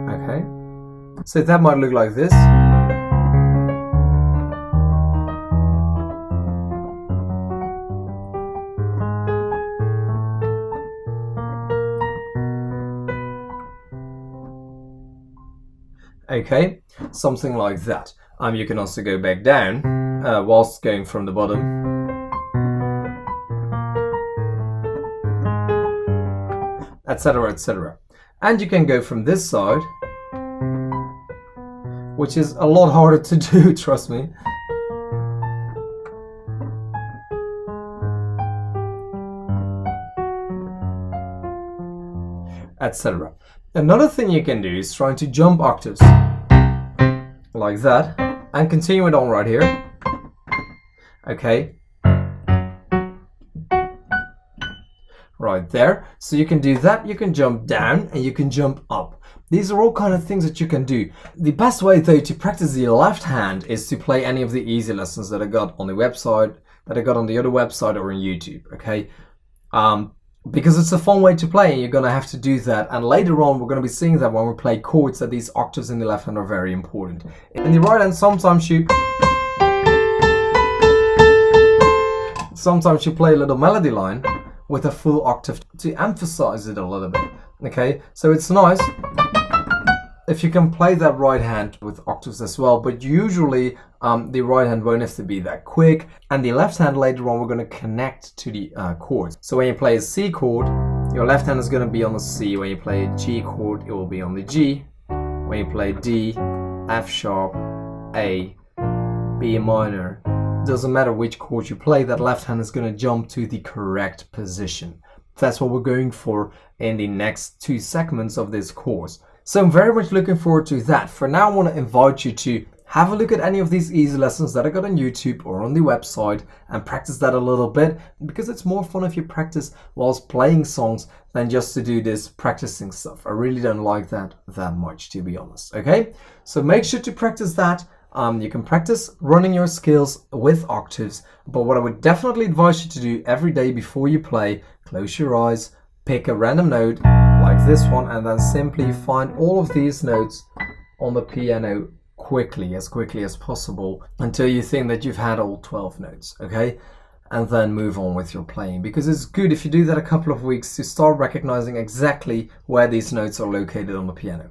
Speaker 1: Okay? So that might look like this. Okay, something like that. You can also go back down whilst going from the bottom. Etc, etc. And you can go from this side, which is a lot harder to do, trust me. Etc. Another thing you can do is trying to jump octaves like that and continue it on right here. Okay. Right there. So you can do that, you can jump down and you can jump up. These are all kind of things that you can do. The best way though to practice the left hand is to play any of the easy lessons that I got on the website, that I got on the other website or on YouTube, okay? Because it's a fun way to play, and you're going to have to do that. And later on, we're going to be seeing that when we play chords, that these octaves in the left hand are very important. In the right hand, sometimes you play a little melody line, with a full octave to emphasize it a little bit. Okay, so it's nice if you can play that right hand with octaves as well, but usually the right hand won't have to be that quick, and the left hand later on we're going to connect to the chords. So when you play a C chord, your left hand is going to be on the C. When you play a G chord, it will be on the G. When you play D, F sharp, A, B minor, doesn't matter which chord you play, that left hand is going to jump to the correct position. That's what we're going for in the next 2 segments of this course. So I'm very much looking forward to that. For now, I want to invite you to have a look at any of these easy lessons that I got on YouTube or on the website and practice that a little bit, because it's more fun if you practice whilst playing songs than just to do this practicing stuff. I really don't like that much, to be honest. Okay, so make sure to practice that. You can practice running your scales with octaves, but what I would definitely advise you to do every day before you play, close your eyes, pick a random note like this one, and then simply find all of these notes on the piano quickly as possible until you think that you've had all 12 notes, okay? And then move on with your playing, because it's good if you do that a couple of weeks to start recognizing exactly where these notes are located on the piano.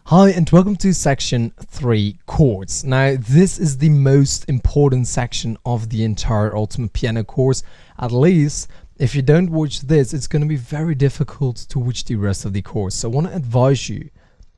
Speaker 1: Hi and welcome to section 3, chords. Now this is the most important section of the entire Ultimate Piano course. At least if you don't watch this, it's going to be very difficult to watch the rest of the course. So I want to advise you,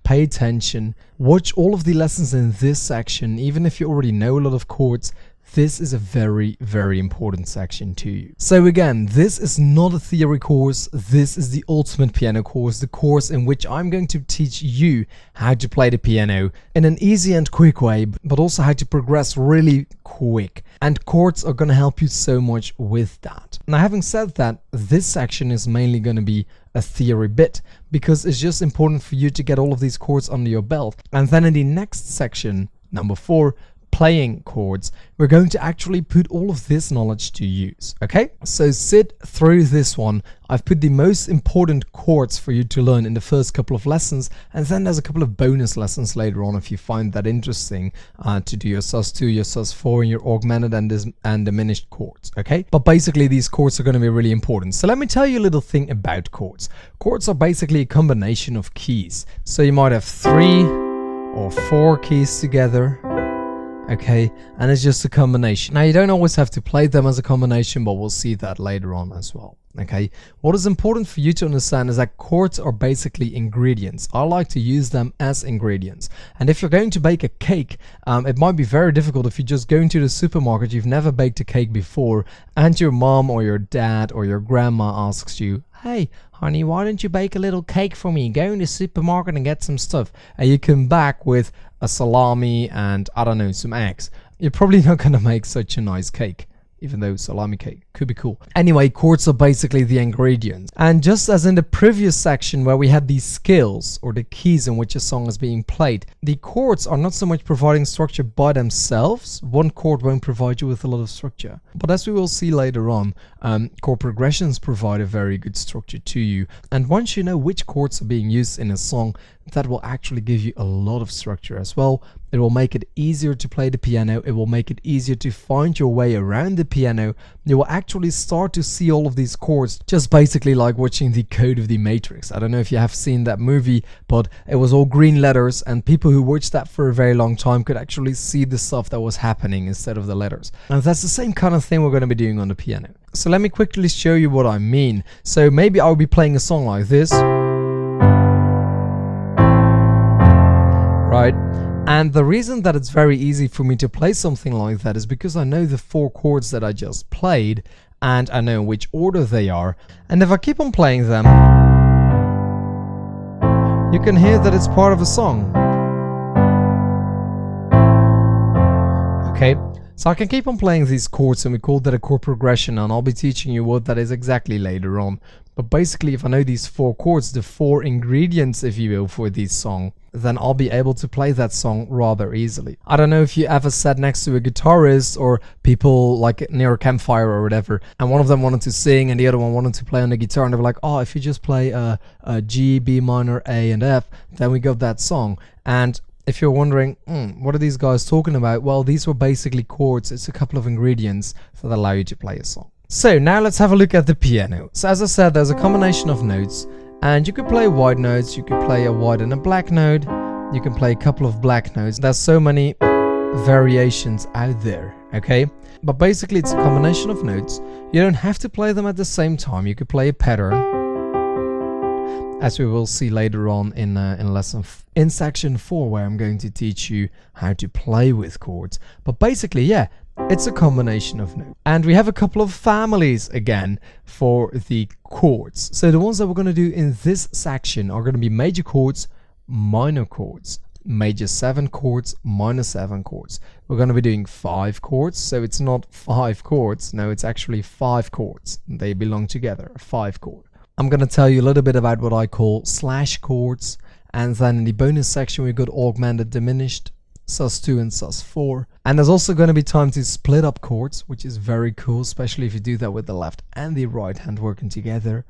Speaker 1: pay attention, watch all of the lessons in this section. Even if you already know a lot of chords, this is a very, very important section to you. So again, this is not a theory course. This is the Ultimate Piano course, the course in which I'm going to teach you how to play the piano in an easy and quick way, but also how to progress really quick. And chords are going to help you so much with that. Now, having said that, this section is mainly going to be a theory bit, because it's just important for you to get all of these chords under your belt. And then in the next section, number 4, playing chords, we're going to actually put all of this knowledge to use. Okay, so sit through this one. I've put the most important chords for you to learn in the first couple of lessons, and then there's a couple of bonus lessons later on if you find that interesting to do your Sus2, your Sus4, and your augmented and diminished chords. Okay, but basically these chords are going to be really important. So let me tell you a little thing about chords. Chords are basically a combination of keys. So you might have 3 or 4 keys together. Okay, and it's just a combination. Now you don't always have to play them as a combination, but we'll see that later on as well. Okay, what is important for you to understand is that chords are basically ingredients. I like to use them as ingredients. And if you're going to bake a cake, it might be very difficult if you just go into the supermarket, you've never baked a cake before, and your mom or your dad or your grandma asks you, "Hey, honey, why don't you bake a little cake for me? Go in the supermarket and get some stuff." And you come back with a salami and, I don't know, some eggs. You're probably not going to make such a nice cake, even though salami cake could be cool. Anyway, chords are basically the ingredients. And just as in the previous section where we had these scales or the keys in which a song is being played, the chords are not so much providing structure by themselves. One chord won't provide you with a lot of structure. But as we will see later on, chord progressions provide a very good structure to you. And once you know which chords are being used in a song, that will actually give you a lot of structure as well. It will make it easier to play the piano. It will make it easier to find your way around the piano. You will actually start to see all of these chords, just basically like watching the Code of the Matrix. I don't know if you have seen that movie, but it was all green letters, and people who watched that for a very long time could actually see the stuff that was happening instead of the letters. And that's the same kind of thing we're going to be doing on the piano. So let me quickly show you what I mean. So maybe I'll be playing a song like this. Right? And the reason that it's very easy for me to play something like that is because I know the 4 chords that I just played, and I know which order they are. And if I keep on playing them, you can hear that it's part of a song. Okay, so I can keep on playing these chords, and we call that a chord progression, and I'll be teaching you what that is exactly later on. But basically, if I know these 4 chords, the 4 ingredients, if you will, for this song, then I'll be able to play that song rather easily. I don't know if you ever sat next to a guitarist or people like near a campfire or whatever, and one of them wanted to sing and the other one wanted to play on the guitar, and they were like, "Oh, if you just play a G, B minor, A, and F, then we got that song." And if you're wondering, what are these guys talking about? Well, these were basically chords. It's a couple of ingredients that allow you to play a song. So now let's have a look at the piano. So as I said, there's a combination of notes, and you could play white notes, you could play a white and a black note, you can play a couple of black notes. There's so many variations out there, okay? But basically it's a combination of notes. You don't have to play them at the same time. You could play a pattern, as we will see later on in section 4, where I'm going to teach you how to play with chords. But basically, yeah, it's a combination of notes. And we have a couple of families again for the chords. So the ones that we're going to do in this section are going to be major chords, minor chords, major 7 chords, minor 7 chords. We're going to be doing 5 chords, so it's not 5 chords. No, it's actually 5 chords. They belong together, a 5 chord. I'm going to tell you a little bit about what I call slash chords, and then in the bonus section we've got augmented, diminished, Sus2 and Sus4. And there's also going to be time to split up chords, which is very cool, especially if you do that with the left and the right hand working together.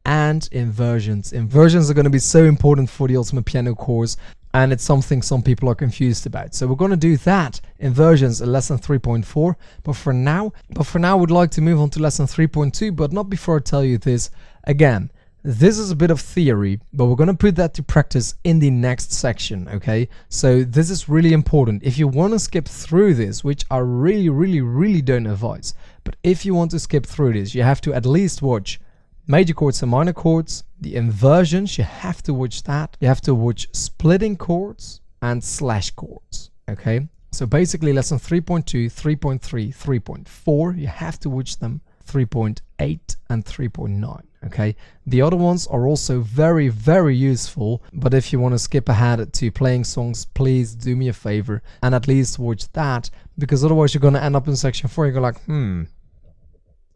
Speaker 1: And inversions. Inversions are going to be so important for the Ultimate Piano course, and it's something some people are confused about. So we're going to do that, inversions, in lesson 3.4. But for now, I would like to move on to lesson 3.2, but not before I tell you this. Again, this is a bit of theory, but we're going to put that to practice in the next section, okay? So this is really important. If you want to skip through this, which I really don't advise, but if you want to skip through this, you have to at least watch major chords and minor chords, the inversions, you have to watch that. You have to watch splitting chords and slash chords, okay? So basically lesson 3.2, 3.3, 3.4, you have to watch them, 3.8 and 3.9, okay? The other ones are also very useful, but if you want to skip ahead to playing songs, please do me a favor and at least watch that, because otherwise you're going to end up in section 4, you go like,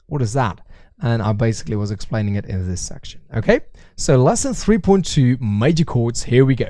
Speaker 1: what is that? And I basically was explaining it in this section, okay? So lesson 3.2, major chords, here we go.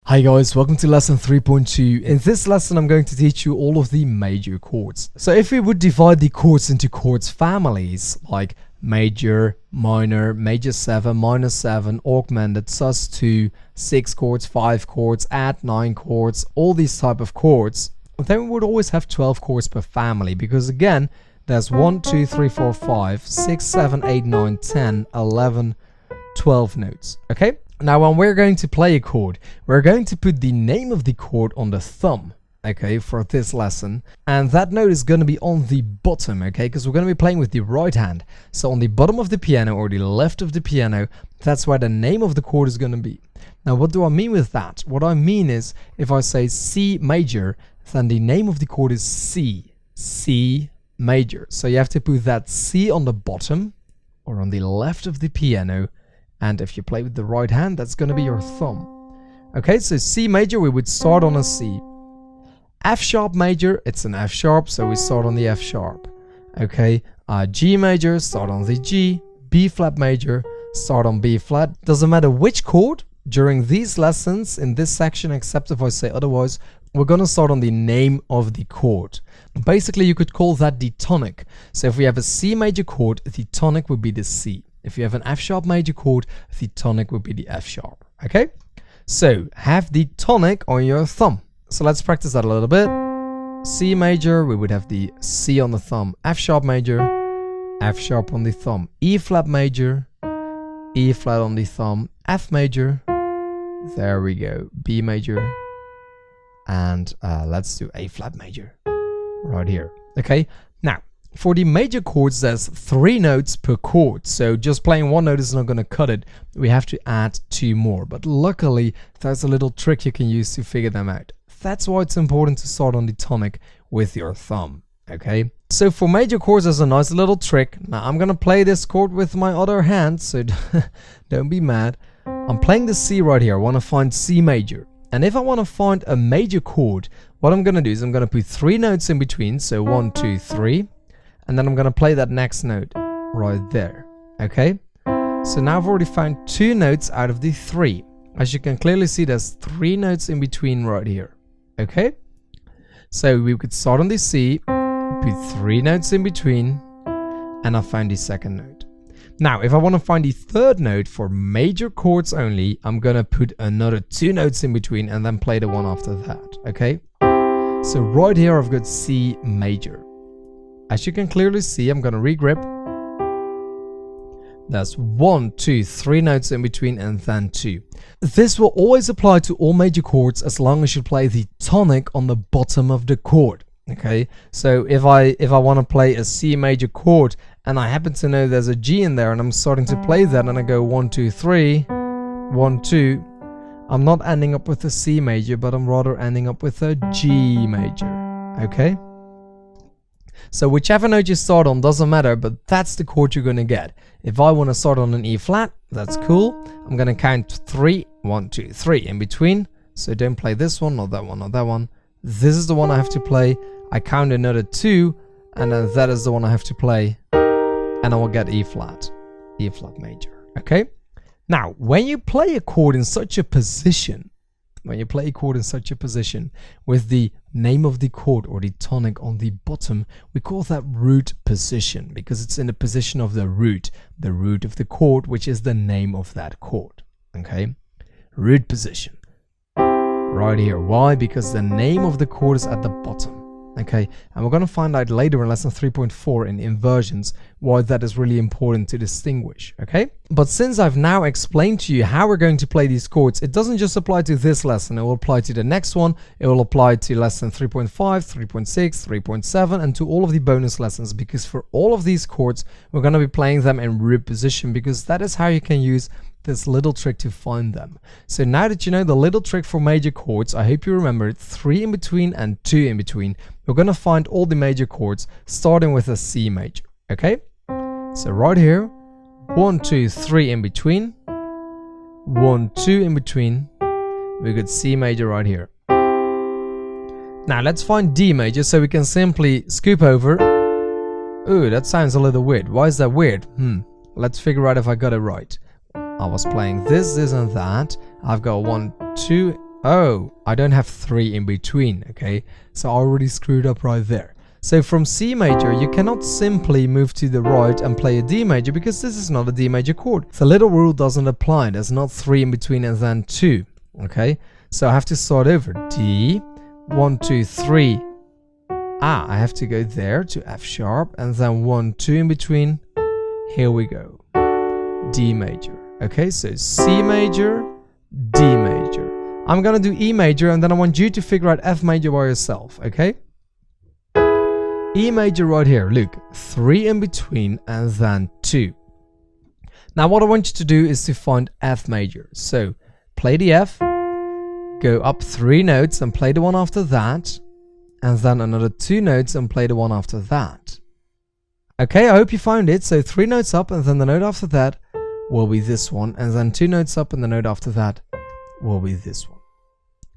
Speaker 1: Hi guys, welcome to lesson 3.2. In this lesson I'm going to teach you all of the major chords. So if we would divide the chords into chords families, like major, minor, major 7, minor 7, augmented, sus2, 6 chords, 5 chords, add 9 chords, all these type of chords, then we would always have 12 chords per family, because again, there's 1, 2, 3, 4, 5, 6, 7, 8, 9, 10, 11, 12 notes, okay? Now when we're going to play a chord, we're going to put the name of the chord on the thumb, okay, for this lesson. And that note is going to be on the bottom, okay, because we're going to be playing with the right hand. So on the bottom of the piano or the left of the piano, that's where the name of the chord is going to be. Now what do I mean with that? What I mean is, if I say C major, then the name of the chord is C, C major. So you have to put that C on the bottom or on the left of the piano, and if you play with the right hand, that's going to be your thumb. Okay, so C major, we would start on a C. F sharp major, it's an F sharp, so we start on the F sharp. Okay, G major, start on the G. B flat major, start on B flat. Doesn't matter which chord during these lessons in this section, except if I say otherwise, we're going to start on the name of the chord. Basically, you could call that the tonic. So if we have a C major chord, the tonic would be the C. If you have an F sharp major chord, the tonic would be the F sharp. Okay? So have the tonic on your thumb. So let's practice that a little bit. C major, we would have the C on the thumb. F sharp major, F sharp on the thumb. E flat major, E flat on the thumb. F major, there we go. B major, and let's do A flat major right here. Okay? Now, for the major chords, there's 3 notes per chord, so just playing one note is not going to cut it. We have to add 2 more, but luckily there's a little trick you can use to figure them out. That's why it's important to start on the tonic with your thumb, okay? So for major chords, there's a nice little trick. Now I'm going to play this chord with my other hand, so don't be mad. I'm playing the C right here. I want to find C major. And if I want to find a major chord, what I'm going to do is I'm going to put 3 notes in between, so 1, 2, 3. And then I'm going to play that next note right there, okay? So now I've already found 2 notes out of the 3. As you can clearly see, there's 3 notes in between right here, okay? So we could start on the C, put 3 notes in between, and I found the second note. Now, if I want to find the third note for major chords only, I'm going to put another 2 notes in between and then play the one after that, okay? So right here I've got C major. As you can clearly see, I'm gonna regrip. That's 1, 2, 3 notes in between and then 2. This will always apply to all major chords as long as you play the tonic on the bottom of the chord. Okay, so if I want to play a C major chord and I happen to know there's a G in there and I'm starting to play that and I go 1, 2, 3, 1, 2, I'm not ending up with a C major, but I'm rather ending up with a G major. Okay? So whichever note you start on doesn't matter, but that's the chord you're going to get. If I want to start on an E flat, that's cool. I'm going to count 3, 1, 2, 3 in between. So don't play this one, not that one, not that one. This is the one I have to play. I count another 2, and then that is the one I have to play. And I will get E flat major. Okay? Now, when you play a chord in such a position, with the name of the chord or the tonic on the bottom, we call that root position because it's in the position of the root of the chord, which is the name of that chord. Okay? Root position. Right here. Why? Because the name of the chord is at the bottom. Okay, and we're going to find out later in lesson 3.4 in inversions why that is really important to distinguish. Okay, but since I've now explained to you how we're going to play these chords, it doesn't just apply to this lesson, it will apply to the next one, it will apply to lesson 3.5, 3.6, 3.7 and to all of the bonus lessons, because for all of these chords we're going to be playing them in root position, because that is how you can use this little trick to find them. So now that you know the little trick for major chords, I hope you remember it, 3 in between and 2 in between. We're going to find all the major chords starting with a C major. Okay, so right here, 1, 2, 3 in between, 1, 2 in between, we got C major right here. Now let's find D major, so we can simply scoop over. Ooh, that sounds a little weird. Why is that weird? Let's figure out if I got it right. I was playing this and that. I've got 1, 2. Oh, I don't have 3 in between. Okay, so I already screwed up right there. So from C major, you cannot simply move to the right and play a D major because this is not a D major chord. The little rule doesn't apply. There's not 3 in between and then 2. Okay, so I have to start over. D, 1, 2, 3. I have to go there to F sharp and then 1, 2 in between. Here we go. D major. Okay, so C major, D major. I'm gonna do E major and then I want you to figure out F major by yourself, okay? E major right here, look, 3 in between and then 2. Now what I want you to do is to find F major. So play the F, go up 3 notes and play the one after that, and then another 2 notes and play the one after that. Okay, I hope you found it. So 3 notes up and then the note after that will be this one, and then 2 notes up and the note after that will be this one.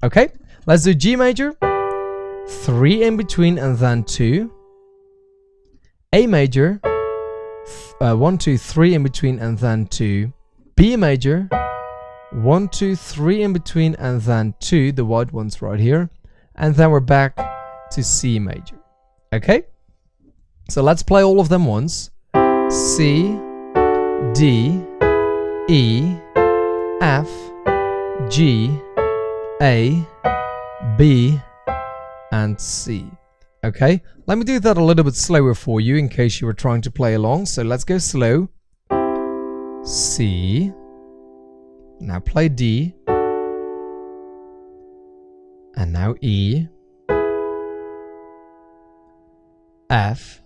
Speaker 1: Okay, let's do G major, 3 in between and then 2. A major, 1, 2, 3 in between and then 2. B major, 1, 2, 3 in between and then 2, the white ones right here, and then we're back to C major. Okay, so let's play all of them once. C, D, E, F, G, A, B, and C. Okay, let me do that a little bit slower for you in case you were trying to play along. So let's go slow. C. Now play D. And now E. F.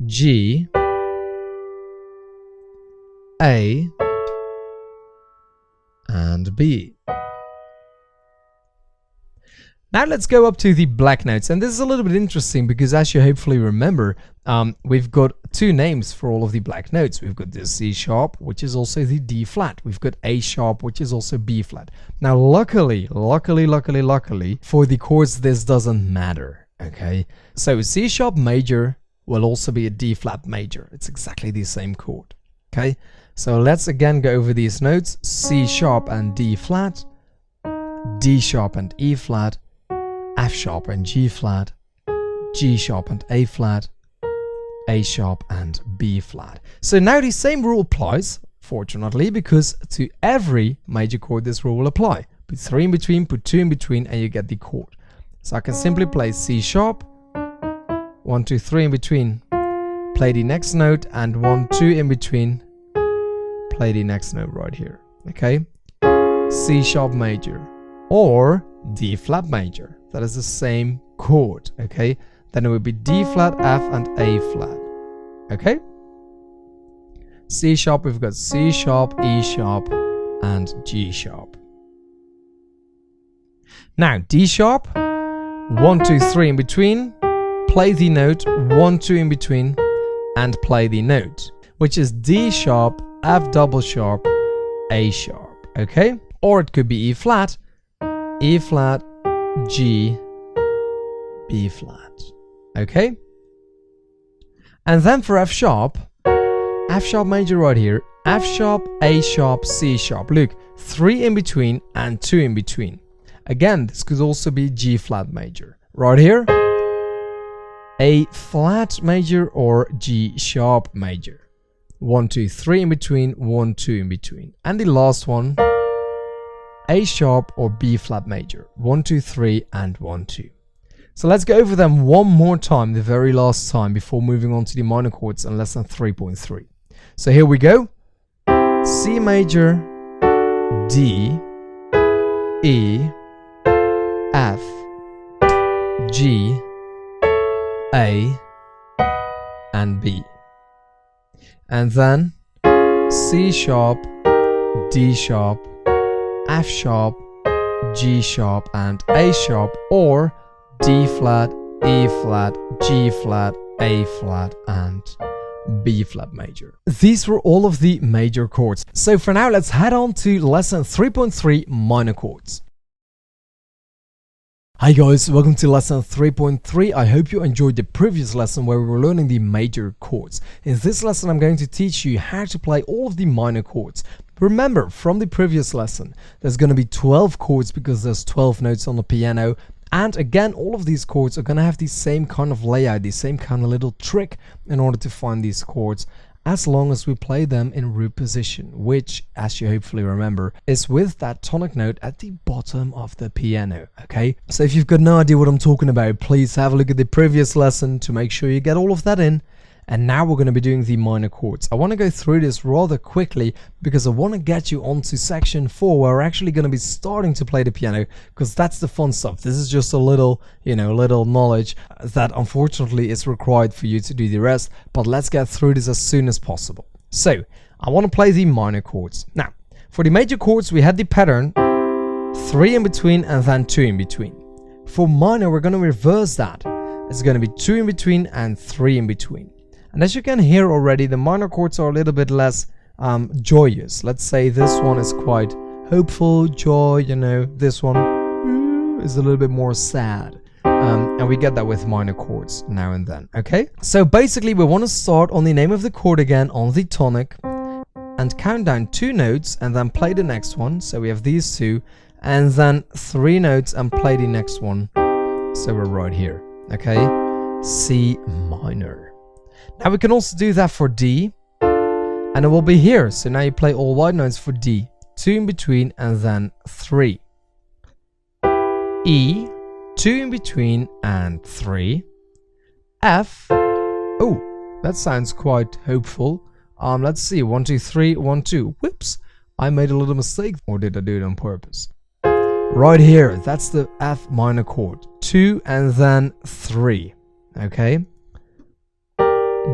Speaker 1: G. A. And B. Now let's go up to the black notes, and this is a little bit interesting because, as you hopefully remember, we've got 2 names for all of the black notes. We've got the C sharp, which is also the D flat. We've got A sharp, which is also B flat. Now luckily for the chords, this doesn't matter. Okay, so C sharp major will also be a D flat major. It's exactly the same chord. Okay, so let's again go over these notes: C sharp and D flat, D sharp and E flat, F sharp and G flat, G sharp and A flat, A sharp and B flat. So now the same rule applies, fortunately, because to every major chord this rule will apply. Put 3 in between, put 2 in between, and you get the chord. So I can simply play C sharp, 1, 2, 3 in between, play the next note, and 1, 2 in between, play the next note right here. Okay, C sharp major or D flat major. That is the same chord. Okay, then it would be D flat, F, and A flat. Okay, C sharp, we've got C sharp, E sharp, and G sharp. Now D sharp, 1, 2, 3 in between, play the note, 1, 2 in between, and play the note, which is D sharp, F double sharp, A sharp. Okay, or it could be E flat, G, B flat. Okay, and then for F sharp major right here, F sharp, A sharp, C sharp. Look, 3 in between and 2 in between. Again, this could also be G flat major. Right here, A flat major or G sharp major. 1, 2, 3 in between, 1, 2 in between. And the last one, A sharp or B flat major. 1, 2, 3 and 1, 2. So let's go over them one more time, the very last time, before moving on to the minor chords in lesson 3.3. So here we go. C major, D, E, F, G, A, and B. And then C sharp, D sharp, F sharp, G sharp, and A sharp, or D flat, E flat, G flat, A flat, and B flat major. These were all of the major chords. So for now, let's head on to lesson 3.3 minor chords. Hi guys, welcome to lesson 3.3. I hope you enjoyed the previous lesson where we were learning the major chords. In this lesson, I'm going to teach you how to play all of the minor chords. Remember, from the previous lesson, there's going to be 12 chords because there's 12 notes on the piano. And again, all of these chords are going to have the same kind of layout, the same kind of little trick in order to find these chords, as long as we play them in root position, which, as you hopefully remember, is with that tonic note at the bottom of the piano. Okay, so if you've got no idea what I'm talking about, please have a look at the previous lesson to make sure you get all of that in. And now we're going to be doing the minor chords. I want to go through this rather quickly because I want to get you onto section 4 where we're actually going to be starting to play the piano, because that's the fun stuff. This is just a little, little knowledge that unfortunately is required for you to do the rest, but let's get through this as soon as possible. So I want to play the minor chords. Now, for the major chords, we had the pattern 3 in between and then 2 in between. For minor, we're going to reverse that. It's going to be 2 in between and 3 in between. And as you can hear already, the minor chords are a little bit less joyous. Let's say this one is quite hopeful, joy, this one is a little bit more sad. And we get that with minor chords now and then, okay? So basically, we want to start on the name of the chord again on the tonic and count down 2 notes and then play the next one. So we have these 2, and then 3 notes and play the next one. So we're right here, okay? C minor. Now we can also do that for D, and it will be here. So now you play all wide notes for D, 2 in between and then 3. E, 2 in between and 3. F, oh, that sounds quite hopeful. Let's see, 1, 2, 3, 1, 2. Whoops, I made a little mistake, or did I do it on purpose? Right here, that's the F minor chord, 2 and then 3, okay?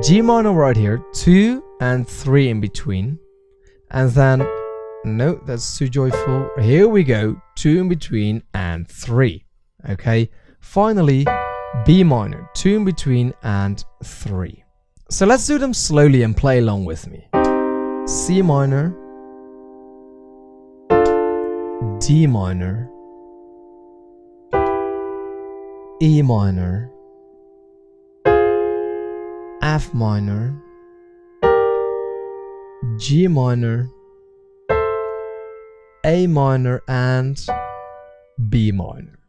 Speaker 1: G minor right here, 2 and 3 in between, and then, no, that's too joyful. Here we go, 2 in between and 3, okay? Finally, B minor, 2 in between and 3. So let's do them slowly and play along with me. C minor, D minor, E minor, F minor, G minor, A minor, and B minor.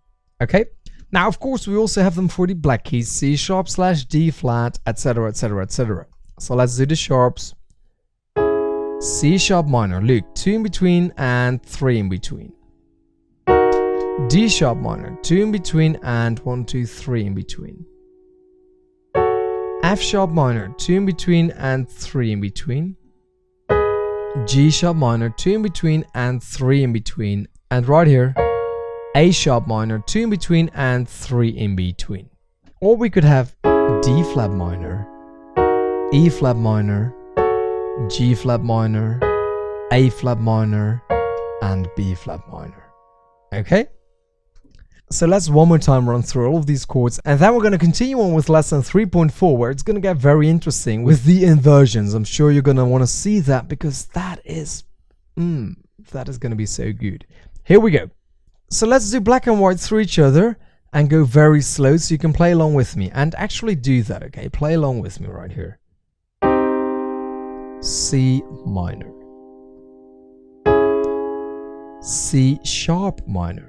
Speaker 1: Okay? Now, of course, we also have them for the black keys, C sharp / D flat, etc, etc, etc. So let's do the sharps. C sharp minor, look, 2 in between and 3 in between. D sharp minor, 2 in between and 1, 2, 3 in between. F sharp minor, 2 in between and 3 in between. G sharp minor, 2 in between and 3 in between. And right here, A sharp minor, 2 in between and 3 in between. Or we could have D flat minor, E flat minor, G flat minor, A flat minor, and B flat minor. Okay? So let's one more time run through all of these chords, and then we're going to continue on with lesson 3.4, where it's going to get very interesting with the inversions. I'm sure you're going to want to see that, because that is going to be so good. Here we go. So let's do black and white through each other and go very slow so you can play along with me, and actually do that, okay? Play along with me right here. C minor, C sharp minor,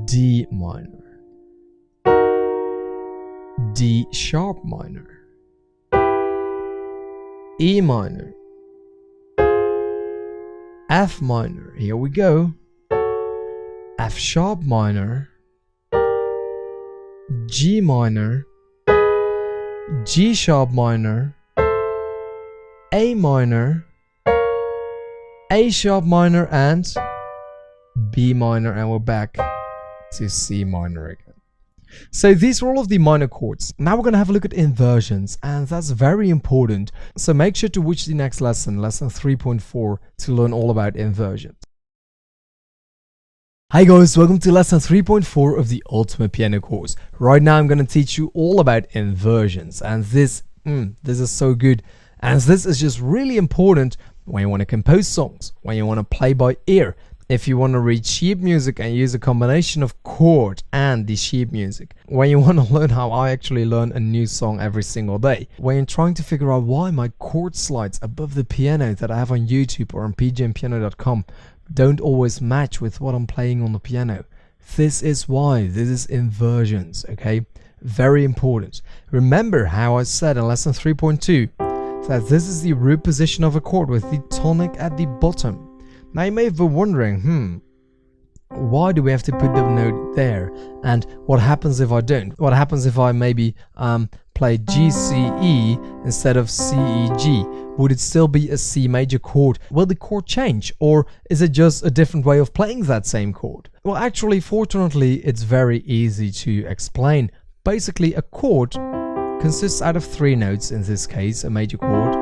Speaker 1: D minor, D sharp minor, E minor, F minor, here we go, F sharp minor, G minor, G sharp minor, A minor, A sharp minor, and B minor, and we're back to C minor again. So these are all of the minor chords. Now we're going to have a look at inversions, and that's very important. So make sure to watch the next lesson, lesson 3.4, to learn all about inversions. Hi guys, welcome to lesson 3.4 of the Ultimate Piano course. Right now I'm going to teach you all about inversions, and this is so good, and this is just really important when you want to compose songs, when you want to play by ear, if you want to read sheet music and use a combination of chord and the sheet music, when you want to learn how I actually learn a new song every single day, when you're trying to figure out why my chord slides above the piano that I have on YouTube or on pjmpiano.com don't always match with what I'm playing on the piano. This is why. This is inversions, okay? Very important. Remember how I said in lesson 3.2 that this is the root position of a chord with the tonic at the bottom. Now you may be wondering, why do we have to put the note there? And what happens if I don't? What happens if I maybe play G, C, E instead of C, E, G? Would it still be a C major chord? Will the chord change? Or is it just a different way of playing that same chord? Well, actually, fortunately, it's very easy to explain. Basically, a chord consists out of 3 notes, in this case, a major chord.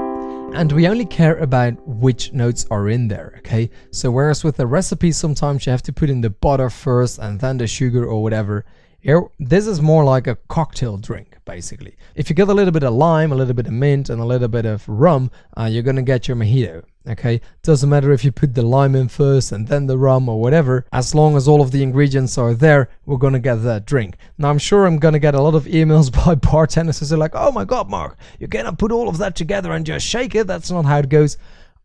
Speaker 1: And we only care about which notes are in there, okay? So whereas with a recipe, sometimes you have to put in the butter first and then the sugar or whatever. Here, this is more like a cocktail drink, basically. If you get a little bit of lime, a little bit of mint, and a little bit of rum, you're gonna get your mojito, okay? Doesn't matter if you put the lime in first and then the rum or whatever. As long as all of the ingredients are there, we're gonna get that drink. Now, I'm sure I'm gonna get a lot of emails by bartenders who say like, oh my God, Mark, you cannot put all of that together and just shake it. That's not how it goes.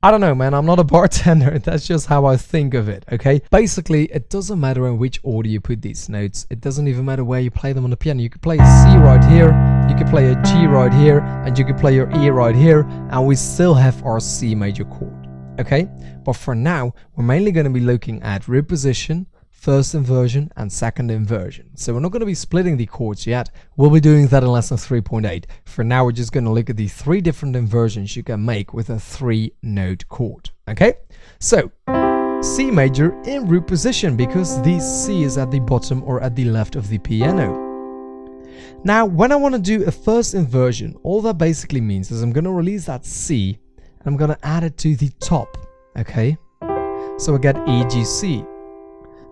Speaker 1: I don't know, man, I'm not a bartender. That's just how I think of it, okay? Basically, it doesn't matter in which order you put these notes. It doesn't even matter where you play them on the piano. You could play a C right here, you could play a G right here, and you could play your E right here, and we still have our C major chord, okay? But for now, we're mainly going to be looking at root position, first inversion, and second inversion. So we're not going to be splitting the chords yet. We'll be doing that in lesson 3.8. For now, we're just going to look at the 3 different inversions you can make with a 3-note chord. Okay? So, C major in root position, because the C is at the bottom or at the left of the piano. Now, when I want to do a first inversion, all that basically means is I'm going to release that C, and I'm going to add it to the top. Okay? So I get E, G, C.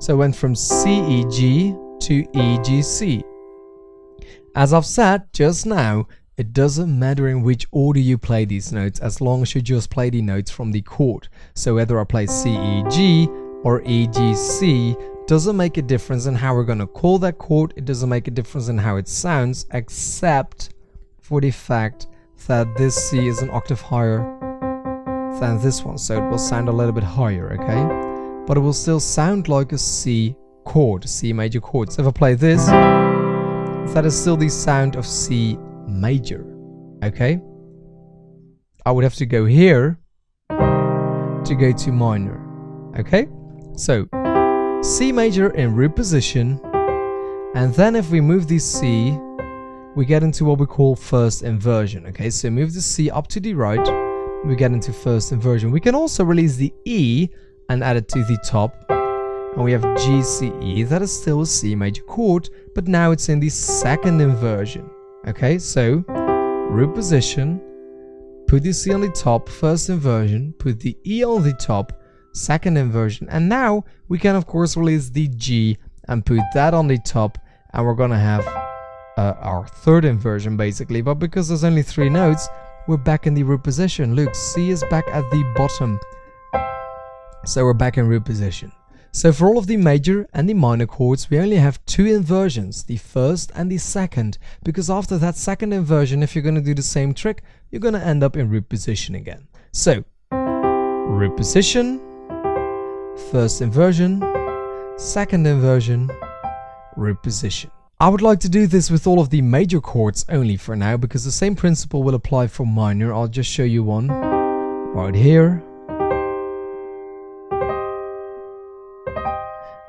Speaker 1: So I went from C, E, G to E, G, C. As I've said just now, it doesn't matter in which order you play these notes, as long as you just play the notes from the chord. So whether I play C, E, G or E, G, C, doesn't make a difference in how we're going to call that chord. It doesn't make a difference in how it sounds, except for the fact that this C is an octave higher than this one. So it will sound a little bit higher, okay? But it will still sound like a C chord, C major chord. So if I play this, that is still the sound of C major, okay? I would have to go here to go to minor, okay? So C major in root position, and then if we move the C we get into what we call first inversion. Okay, so move the C up to the right, we get into first inversion. We can also release the E and add it to the top, and we have G, C, E. That is still a C major chord, but now it's in the second inversion. Okay, so root position, put the C on the top, first inversion, put the E on the top, second inversion, and now we can of course release the G and put that on the top, and we're gonna have our third inversion basically. But because there's only 3 notes, we're back in the root position. Look, C is back at the bottom, so we're back in root position. So for all of the major and the minor chords, we only have 2 inversions, the first and the second, because after that second inversion, if you're going to do the same trick, you're going to end up in root position again. So root position, first inversion, second inversion, root position. I would like to do this with all of the major chords only for now, because the same principle will apply for minor. I'll just show you one right here.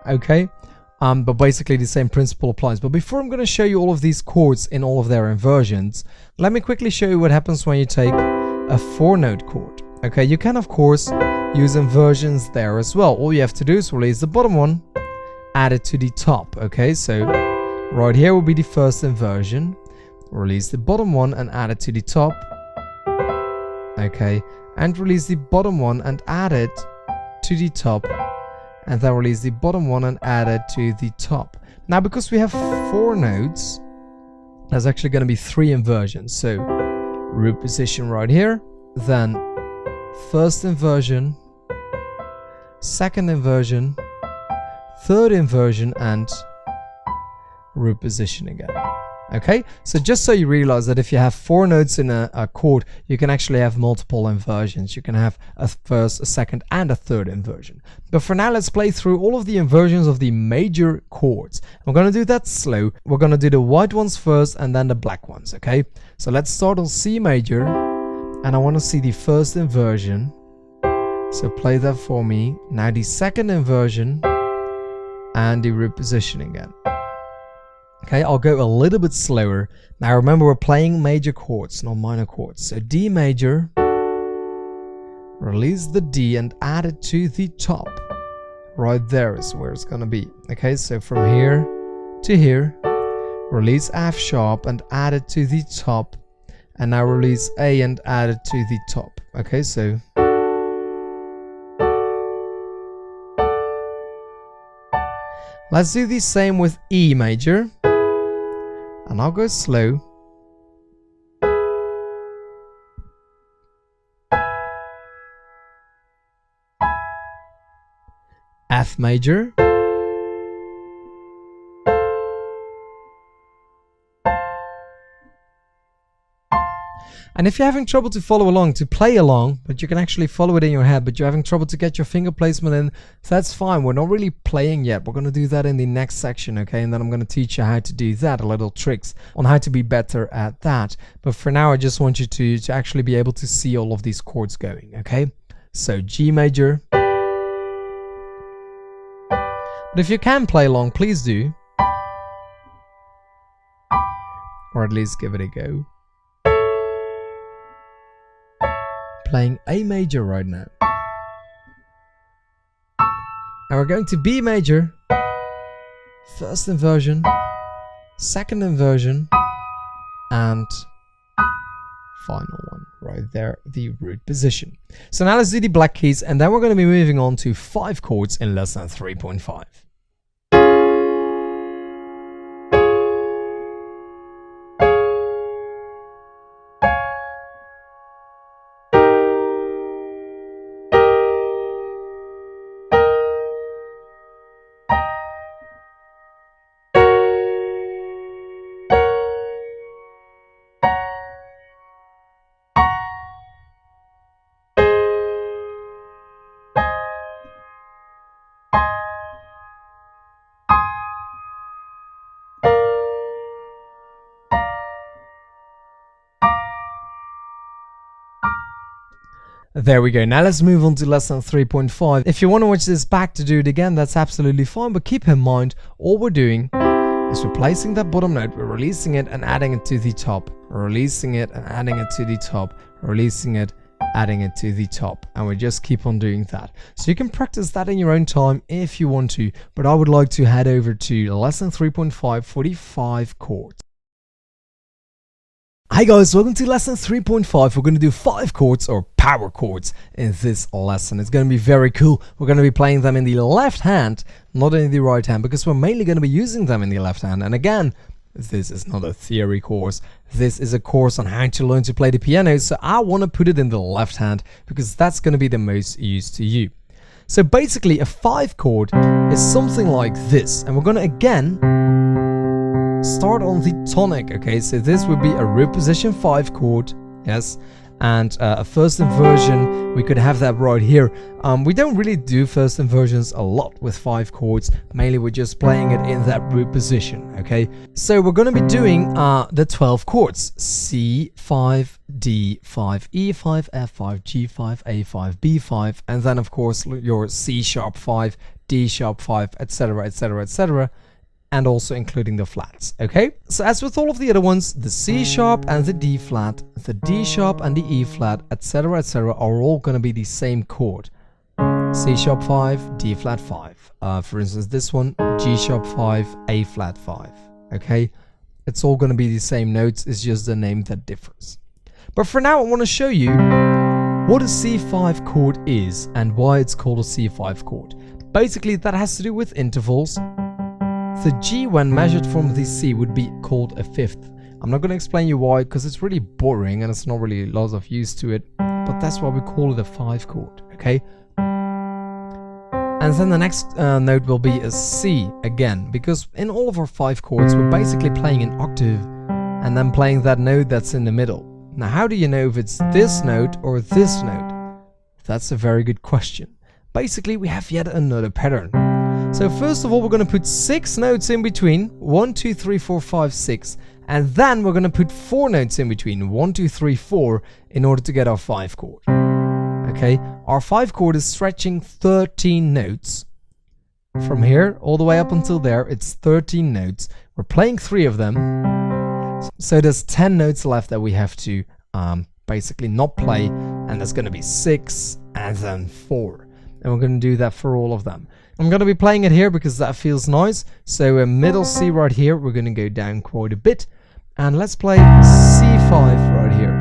Speaker 1: Okay, but basically the same principle applies. But before I'm going to show you all of these chords in all of their inversions, let me quickly show you what happens when you take a 4-note chord. Okay, you can of course use inversions there as well. All you have to do is release the bottom one, add it to the top. Okay, so right here will be the first inversion. Release the bottom one and add it to the top. Okay, and release the bottom one and add it to the top. And then release the bottom one and add it to the top. Now because we have 4 notes, there's actually going to be 3 inversions. So root position right here, then first inversion, second inversion, third inversion, and root position again. Okay, so just so you realize that if you have 4 notes in a chord, you can actually have multiple inversions. You can have a first, a second, and a third inversion. But for now, let's play through all of the inversions of the major chords. We're going to do that slow. We're going to do the white ones first and then the black ones. Okay, so let's start on C major, and I want to see the first inversion. So play that for me. Now the second inversion and the root position again. Okay, I'll go a little bit slower. Now remember, we're playing major chords, not minor chords. So D major, release the D and add it to the top. Right there is where it's gonna be. Okay, so from here to here, release F sharp and add it to the top. And now release A and add it to the top. Okay, so let's do the same with E major. And I'll go slow. F major. And if you're having trouble to follow along, to play along, but you can actually follow it in your head, but you're having trouble to get your finger placement in, that's fine. We're not really playing yet. We're going to do that in the next section, okay? And then I'm going to teach you how to do that, a little tricks on how to be better at that. But for now, I just want you to actually be able to see all of these chords going, okay? So G major. But if you can play along, please do. Or at least give it a go. Playing A major right now. Now we're going to B major, first inversion, second inversion, and final one right there, the root position. So now let's do the black keys, and then we're going to be moving on to 5 chords in lesson 3.5. There we go. Now let's move on to lesson 3.5. If you want to watch this back to do it again, that's absolutely fine. But keep in mind, all we're doing is we're placing that bottom note, we're releasing it and adding it to the top, releasing it and adding it to the top, releasing it, adding it to the top, and we just keep on doing that. So you can practice that in your own time if you want to, but I would like to head over to lesson 3.5 for the 5 chords. Hi guys, welcome to lesson 3.5. We're going to do 5 chords or power chords in this lesson. It's going to be very cool. We're going to be playing them in the left hand, not in the right hand, because we're mainly going to be using them in the left hand. And again, this is not a theory course. This is a course on how to learn to play the piano. So I want to put it in the left hand because that's going to be the most use to you. So basically a 5 chord is something like this. And we're going to again start on the tonic. Okay, so this would be a root position 5 chord. Yes. And a first inversion, we could have that right here. We don't really do first inversions a lot with 5 chords. Mainly we're just playing it in that root position, okay? So we're going to be doing the 12 chords. C5, D5, E5, F5, G5, A5, B5, and then of course your C sharp 5, D sharp 5, etc, etc, etc. And also including the flats, okay? So as with all of the other ones, the C sharp and the D flat, the D sharp and the E flat, etc, etc, are all going to be the same chord. C sharp 5, D flat 5. For instance, this one, G sharp 5, A flat 5, okay? It's all going to be the same notes, it's just the name that differs. But for now, I want to show you what a C5 chord is and why it's called a C5 chord. Basically, that has to do with intervals. The G, when measured from the C, would be called a 5th. I'm not going to explain you why, because it's really boring and it's not really lots of use to it, but that's why we call it a 5 chord, okay? And then the next note will be a C again, because in all of our 5 chords, we're basically playing an octave and then playing that note that's in the middle. Now, how do you know if it's this note or this note? That's a very good question. Basically, we have yet another pattern. So first of all, we're going to put 6 notes in between, 1, 2, 3, 4, 5, 6, and then we're going to put 4 notes in between, 1, 2, 3, 4, in order to get our 5 chord. Okay, our 5 chord is stretching 13 notes. From here all the way up until there, it's 13 notes. We're playing 3 of them, so there's 10 notes left that we have to basically not play, and there's going to be 6 and then 4. And we're going to do that for all of them. I'm going to be playing it here because that feels nice. So a middle C right here, we're going to go down quite a bit. And let's play C5 right here.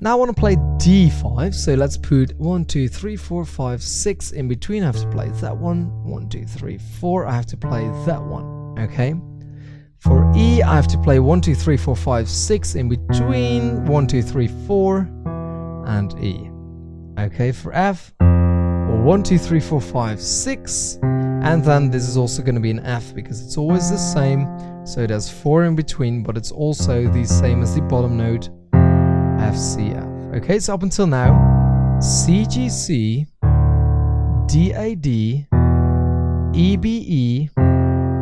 Speaker 1: Now I want to play D5, so let's put 1, 2, 3, 4, 5, 6 in between. I have to play that one. 1, 2, 3, 4, I have to play that one. Okay. For E, I have to play 1, 2, 3, 4, 5, 6 in between. 1, 2, 3, 4, and E. Okay, for F, 1, 2, 3, 4, 5, 6, and then this is also going to be an F because it's always the same. So there's 4 in between, but it's also the same as the bottom note, F, C, F. Okay, so up until now, C, G, C, D, A, D, E, B, E,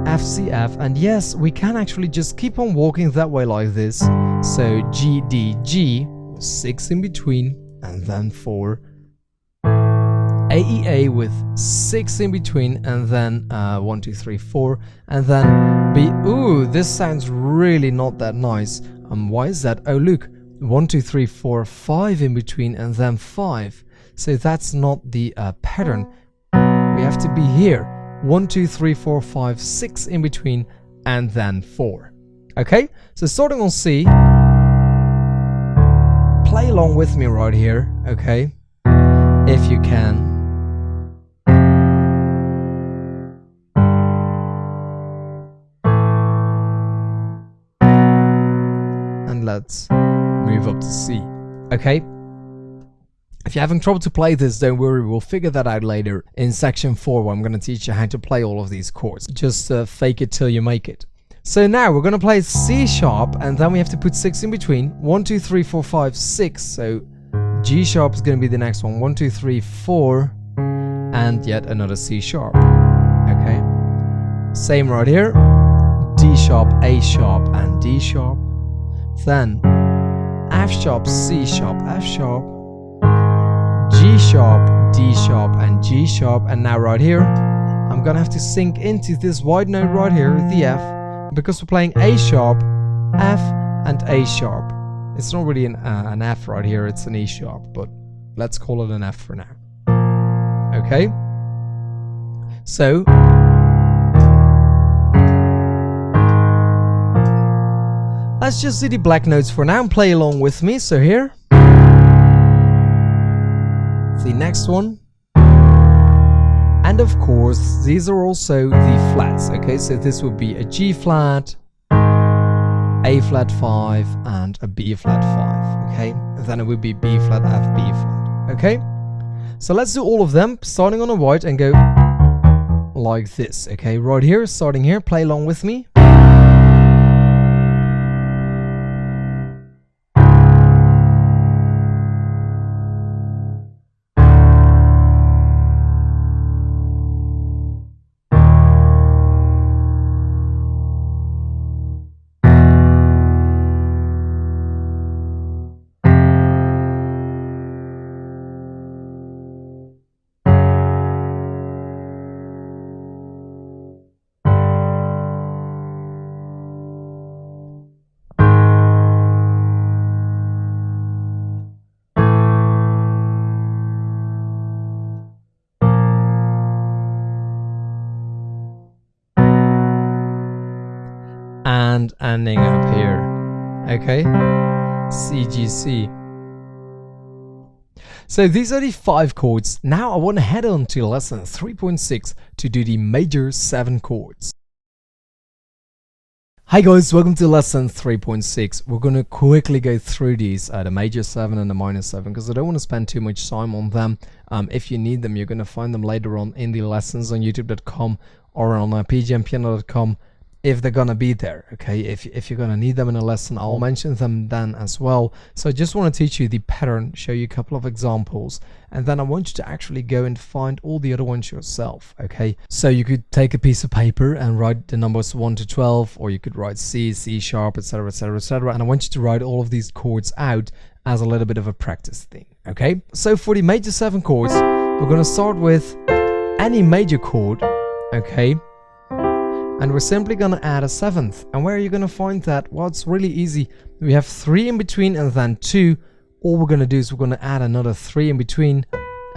Speaker 1: F, C, F, and yes, we can actually just keep on walking that way like this. So G, D, G, 6 in between, and then 4. A with 6 in between, and then 1, 2, 3, 4, and then B. Ooh, this sounds really not that nice. Why is that? Oh, look, 1, 2, 3, 4, 5 in between, and then 5. So that's not the pattern. We have to be here. 1, 2, 3, 4, 5, 6 in between, and then 4. Okay, so starting on C. Play along with me right here, okay, if you can. And let's move up to C, okay? If you're having trouble to play this, don't worry, we'll figure that out later in section 4, where I'm going to teach you how to play all of these chords. Just fake it till you make it. So now we're going to play C sharp, and then we have to put 6 in between. 1, 2, 3, 4, 5, 6. So G sharp is going to be the next one. 1, 2, 3, 4, and yet another C sharp. Okay. Same right here. D sharp, A sharp, and D sharp. Then F sharp, C sharp, F sharp, G sharp, D sharp, and G sharp. And now right here, I'm gonna have to sink into this white note right here, the F, because we're playing A sharp, F, and A sharp. It's not really an F right here, it's an E sharp, but let's call it an F for now. Okay? So, let's just do the black notes for now and play along with me. So here, the next one, and of course these are also the flats. Okay, so this would be a G flat, A flat 5, and a B flat 5. Okay, and then it would be B flat, F, B flat. Okay, so let's do all of them, starting on a white and go like this. Okay, right here, starting here, play along with me. And ending up here. Okay, C, G, C. So these are the 5 chords. Now I want to head on to lesson 3.6 to do the major 7 chords. Hi guys, welcome to lesson 3.6. We're going to quickly go through these, the major 7 and the minor 7, because I don't want to spend too much time on them. If you need them, you're going to find them later on in the lessons on youtube.com or on pgmpiano.com. if they're gonna be there. Okay, if you're gonna need them in a lesson, I'll mention them then as well. So I just want to teach you the pattern, show you a couple of examples, and then I want you to actually go and find all the other ones yourself. Okay, so you could take a piece of paper and write the numbers 1 to 12, or you could write C, C sharp, etc, etc, etc, and I want you to write all of these chords out as a little bit of a practice thing. Okay, so for the major 7 chords, we're gonna start with any major chord. Okay, and we're simply going to add a 7th. And where are you going to find that? Well, it's really easy. We have 3 in between and then 2. All we're going to do is we're going to add another 3 in between,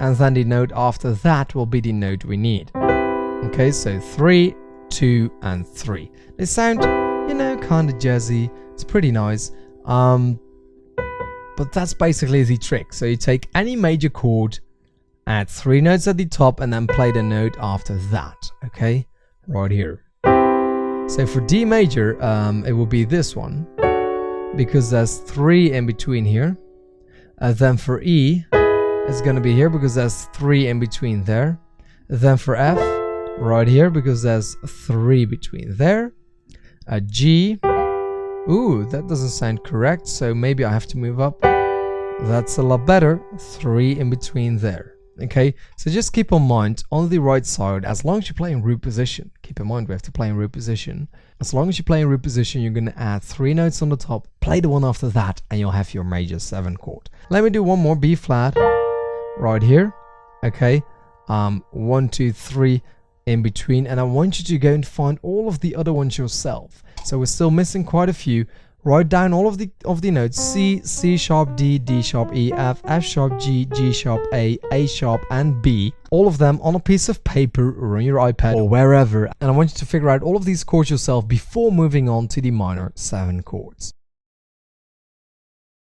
Speaker 1: and then the note after that will be the note we need. Okay, so 3, 2, and 3. They sound, you know, kind of jazzy. It's pretty nice. But that's basically the trick. So you take any major chord, add 3 notes at the top, and then play the note after that. Okay, right here. So for D major, it will be this one, because there's 3 in between here. Then for E, it's going to be here because there's 3 in between there. Then for F, right here, because there's 3 between there. G, ooh, that doesn't sound correct, so maybe I have to move up. That's a lot better, 3 in between there. Okay, so just keep in mind, on the right side, as long as you play in root position, keep in mind we have to play in root position. As long as you play in root position, you're going to add 3 notes on the top, play the one after that, and you'll have your major 7 chord. Let me do one more, B flat, right here. Okay, 1, 2, 3 in between, and I want you to go and find all of the other ones yourself. So we're still missing quite a few. Write down all of the notes: C, C sharp, D, D sharp, E, F, F sharp, G, G sharp, A sharp, and B. All of them on a piece of paper or on your iPad or wherever. And I want you to figure out all of these chords yourself before moving on to the minor 7 chords.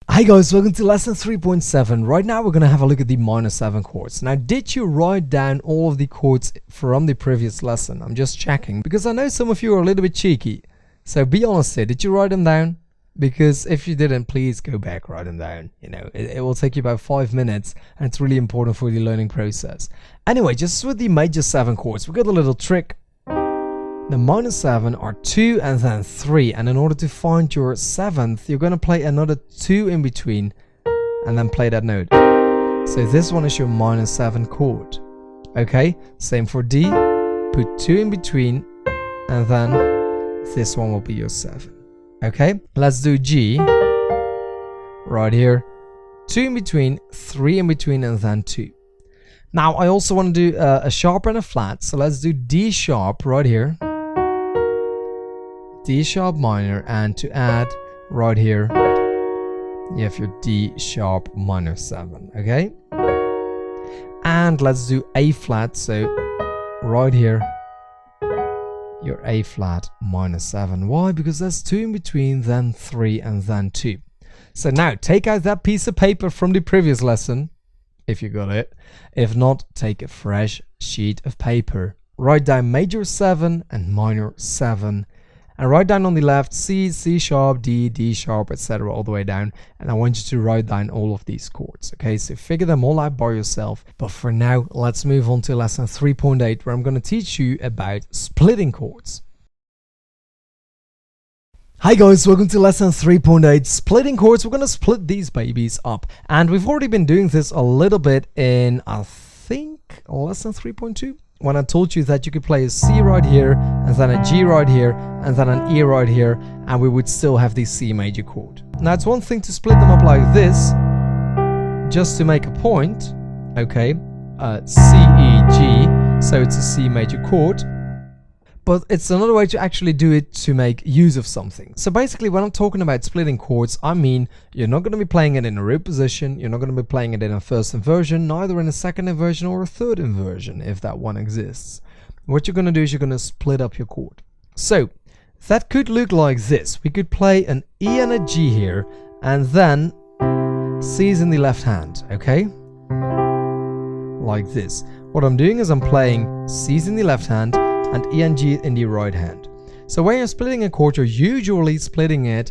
Speaker 1: Hi guys, welcome to lesson 3.7. Right now we're going to have a look at the minor 7 chords. Now, did you write down all of the chords from the previous lesson? I'm just checking, because I know some of you are a little bit cheeky. So be honest here, did you write them down? Because if you didn't, please go back, write them down. You know, it will take you about 5 minutes, and it's really important for the learning process. Anyway, just with the major 7 chords, we got a little trick. The minor 7 are 2 and then 3, and in order to find your 7th, you're going to play another 2 in between and then play that note. So this one is your minor 7 chord. Okay, same for D, put 2 in between, and then this one will be your 7. Okay, let's do G right here, 2 in between, 3 in between, and then 2. Now I also want to do a sharp and a flat, so let's do D sharp right here, D sharp minor, and to add right here you have your D sharp minor 7, okay? And let's do A flat, so right here your A flat minor 7. Why? Because there's 2 in between, then 3, and then 2. So now take out that piece of paper from the previous lesson, if you got it. If not, take a fresh sheet of paper. Write down major 7 and minor 7. And write down on the left C, C sharp, D, D sharp, etc. all the way down. And I want you to write down all of these chords. Okay, so figure them all out by yourself. But for now, let's move on to lesson 3.8, where I'm going to teach you about splitting chords. Hi guys, welcome to lesson 3.8, splitting chords. We're going to split these babies up. And we've already been doing this a little bit in, I think, lesson 3.2. When I told you that you could play a C right here, and then a G right here, and then an E right here, and we would still have the C major chord. Now it's one thing to split them up like this, just to make a point, okay, C, E, G, so it's a C major chord. But it's another way to actually do it to make use of something. So basically when I'm talking about splitting chords, I mean you're not going to be playing it in a root position, you're not going to be playing it in a first inversion, neither in a second inversion or a third inversion, if that one exists. What you're going to do is you're going to split up your chord. So that could look like this. We could play an E and a G here, and then C's in the left hand, okay? Like this. What I'm doing is I'm playing C's in the left hand, and E and G in the right hand. So when you're splitting a chord, you're usually splitting it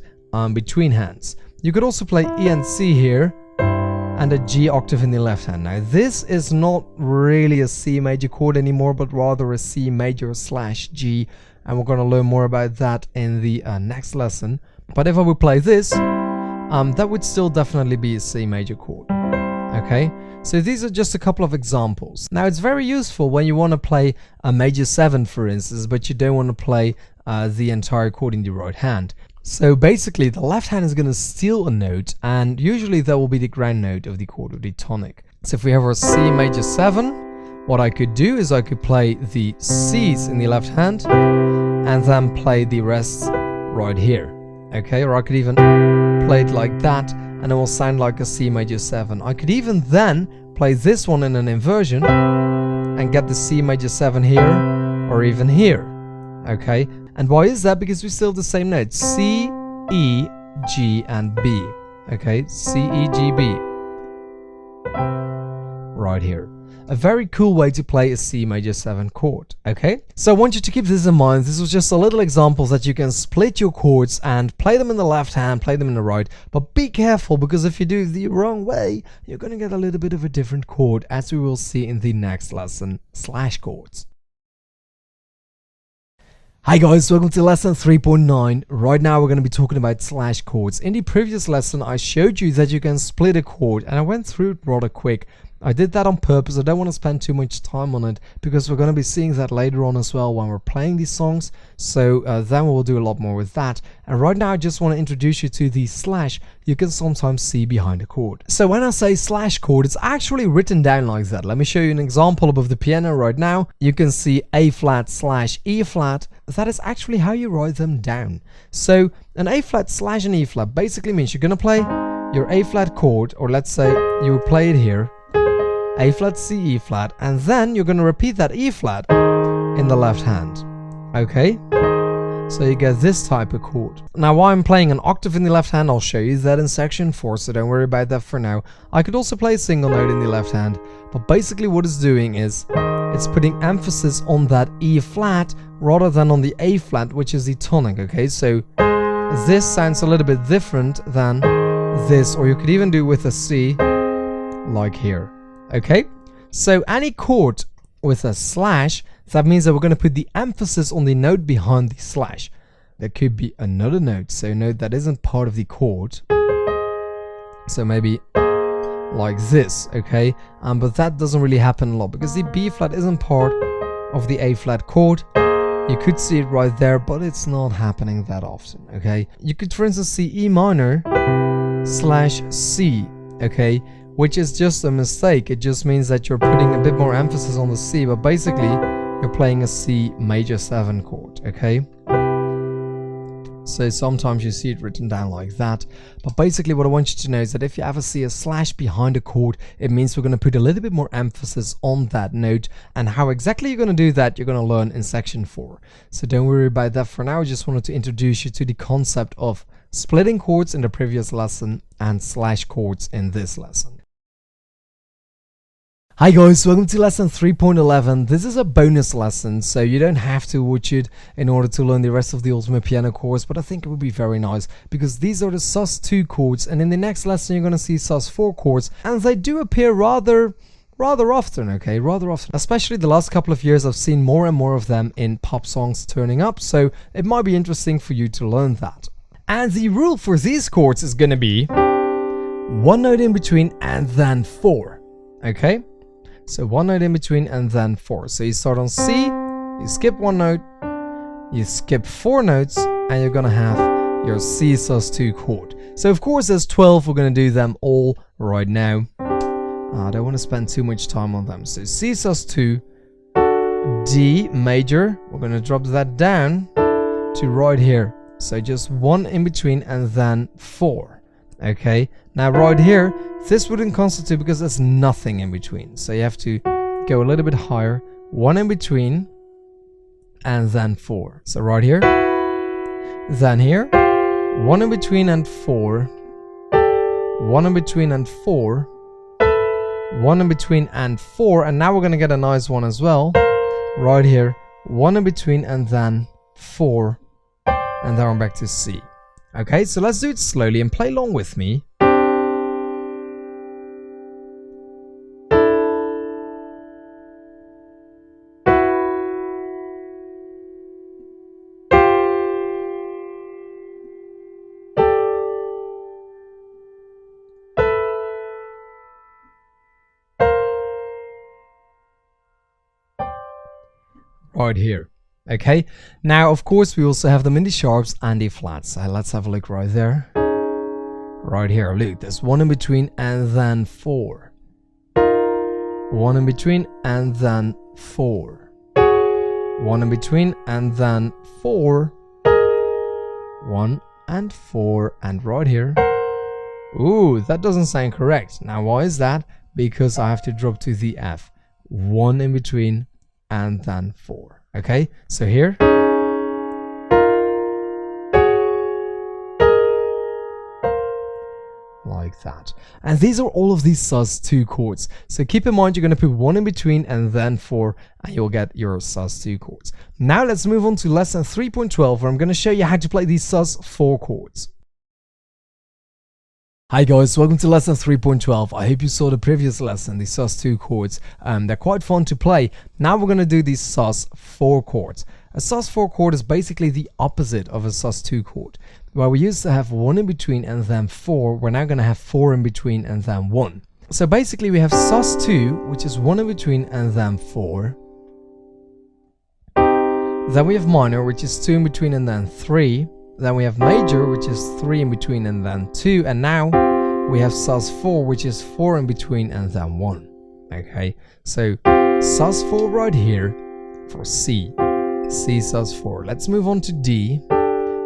Speaker 1: between hands. You could also play E and C here, and a G octave in the left hand. Now this is not really a C major chord anymore, but rather a C major / G, and we're going to learn more about that in the next lesson. But if I would play this, that would still definitely be a C major chord. Okay, so these are just a couple of examples. Now it's very useful when you want to play a major 7, for instance, but you don't want to play the entire chord in the right hand. So basically the left hand is going to steal a note, and usually that will be the ground note of the chord, or the tonic. So if we have our C major 7, what I could do is I could play the C's in the left hand and then play the rest right here. Okay, or I could even play it like that, and it will sound like a C major 7. I could even then play this one in an inversion and get the C major 7 here, or even here. Okay, and why is that? Because we still have the same notes, C, E, G, and B. Okay, C, E, G, B. Right here. A very cool way to play a C major 7 chord, okay? So I want you to keep this in mind. This was just a little example that you can split your chords and play them in the left hand, play them in the right. But be careful, because if you do it the wrong way, you're going to get a little bit of a different chord, as we will see in the next lesson, slash chords. Hi guys, welcome to lesson 3.9. Right now we're going to be talking about slash chords. In the previous lesson I showed you that you can split a chord, and I went through it rather quick. I did that on purpose. I don't want to spend too much time on it, because we're going to be seeing that later on as well when we're playing these songs. So then we'll do a lot more with that. And right now I just want to introduce you to the slash you can sometimes see behind a chord. So when I say slash chord, it's actually written down like that. Let me show you an example above the piano right now. You can see A flat / E flat. That is actually how you write them down. So an A flat / an E flat basically means you're going to play your A flat chord, or let's say you would play it here, A flat, C, E flat, and then you're going to repeat that E flat in the left hand. Okay? So you get this type of chord. Now while I'm playing an octave in the left hand, I'll show you that in section 4, so don't worry about that for now. I could also play a single note in the left hand, but basically what it's doing is it's putting emphasis on that E flat rather than on the A flat, which is the tonic. Okay, so this sounds a little bit different than this, or you could even do it with a C like here. Okay, so any chord with a slash, that means that we're going to put the emphasis on the note behind the slash. There could be another note, so a note that isn't part of the chord, so maybe like this. Okay, but that doesn't really happen a lot, because the B flat isn't part of the A flat chord. You could see it right there, but it's not happening that often. Okay, you could for instance see E minor / C, okay, which is just a mistake. It just means that you're putting a bit more emphasis on the C, but basically you're playing a C major 7 chord, okay? So sometimes you see it written down like that, but basically what I want you to know is that if you ever see a slash behind a chord, it means we're going to put a little bit more emphasis on that note, and how exactly you're going to do that you're going to learn in section 4. So don't worry about that for now. I just wanted to introduce you to the concept of splitting chords in the previous lesson and slash chords in this lesson. Hi guys, welcome to lesson 3.11. This is a bonus lesson, so you don't have to watch it in order to learn the rest of the ultimate piano chords, but I think it would be very nice because these are the Sus2 chords, and in the next lesson you're going to see Sus4 chords, and they do appear rather often, okay, rather often. Especially the last couple of years I've seen more and more of them in pop songs turning up, so it might be interesting for you to learn that. And the rule for these chords is going to be 1 note in between and then 4, okay? So 1 note in between and then 4. So you start on C, you skip 1 note, you skip 4 notes, and you're gonna have your C Sus2 chord. So of course there's 12, we're gonna do them all right now. I don't want to spend too much time on them. So C Sus2, D major, we're gonna drop that down to right here. So just 1 in between and then 4. Okay, now right here, this wouldn't constitute because there's nothing in between. So you have to go a little bit higher, 1 in between, and then 4. So right here, then here, 1 in between and 4, 1 in between and 4, 1 in between and 4, and now we're gonna get a nice one as well. Right here, 1 in between and then 4, and then we're back to C. Okay, so let's do it slowly and play along with me. Right here. Okay, now of course we also have them in the sharps and the flats. So let's have a look right there. Right here, look, there's 1 in between and then 4. 1 in between and then 4. 1 in between and then 4. 1 and 4, and right here. Ooh, that doesn't sound correct. Now why is that? Because I have to drop to the F. 1 in between and then 4. Okay, so here, like that. And these are all of these Sus2 chords. So keep in mind you're going to put 1 in between and then 4, and you'll get your Sus2 chords. Now let's move on to lesson 3.12, where I'm going to show you how to play these Sus4 chords. Hi guys, welcome to lesson 3.12. I hope you saw the previous lesson, the Sus2 chords. They're quite fun to play. Now we're going to do these Sus4 chords. A Sus4 chord is basically the opposite of a Sus2 chord. While we used to have 1 in between and then 4, we're now going to have 4 in between and then 1. So basically we have Sus2, which is 1 in between and then 4. Then we have minor, which is 2 in between and then 3. Then we have major, which is 3 in between and then 2, and now we have Sus4, which is 4 in between and then 1. Okay, so Sus4 right here for C, C Sus4. Let's move on to D.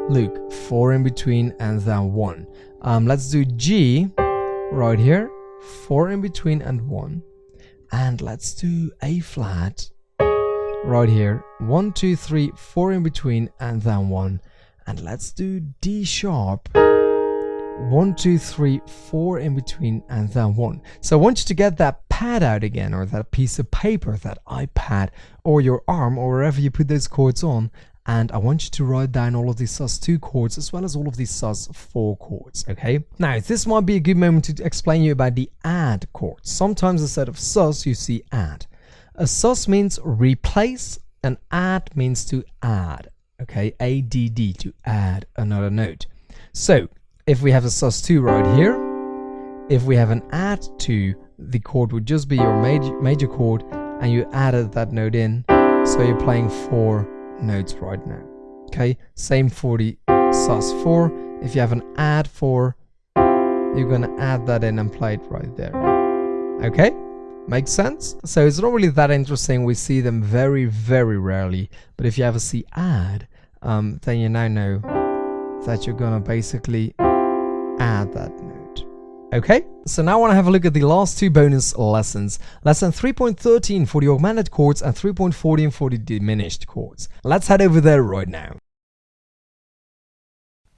Speaker 1: Look, 4 in between and then 1. Let's do G right here, 4 in between and 1, and let's do A flat right here, 1, 2, 3, 4 in between and then 1. And let's do D sharp, 1, 2, 3, 4 in between and then 1. So I want you to get that pad out again, or that piece of paper, that iPad, or your arm, or wherever you put those chords on, and I want you to write down all of these Sus2 chords as well as all of these Sus4 chords, okay? Now this might be a good moment to explain you about the add chords. Sometimes instead of Sus you see add. A Sus means replace, and add means to add. Okay, ADD, to add another note. So if we have a Sus2 right here, if we have an add 2, the chord would just be your major chord, and you added that note in, so you're playing 4 notes right now. Okay, same for the Sus4. If you have an add 4, you're gonna add that in and play it right there. Okay, makes sense? So it's not really that interesting. We see them very, very rarely. But if you ever see add, then you now know that you're gonna basically add that note. Okay, so now I want to have a look at the last two bonus lessons. Lesson 3.13 for the augmented chords and 3.14 for the diminished chords. Let's head over there right now.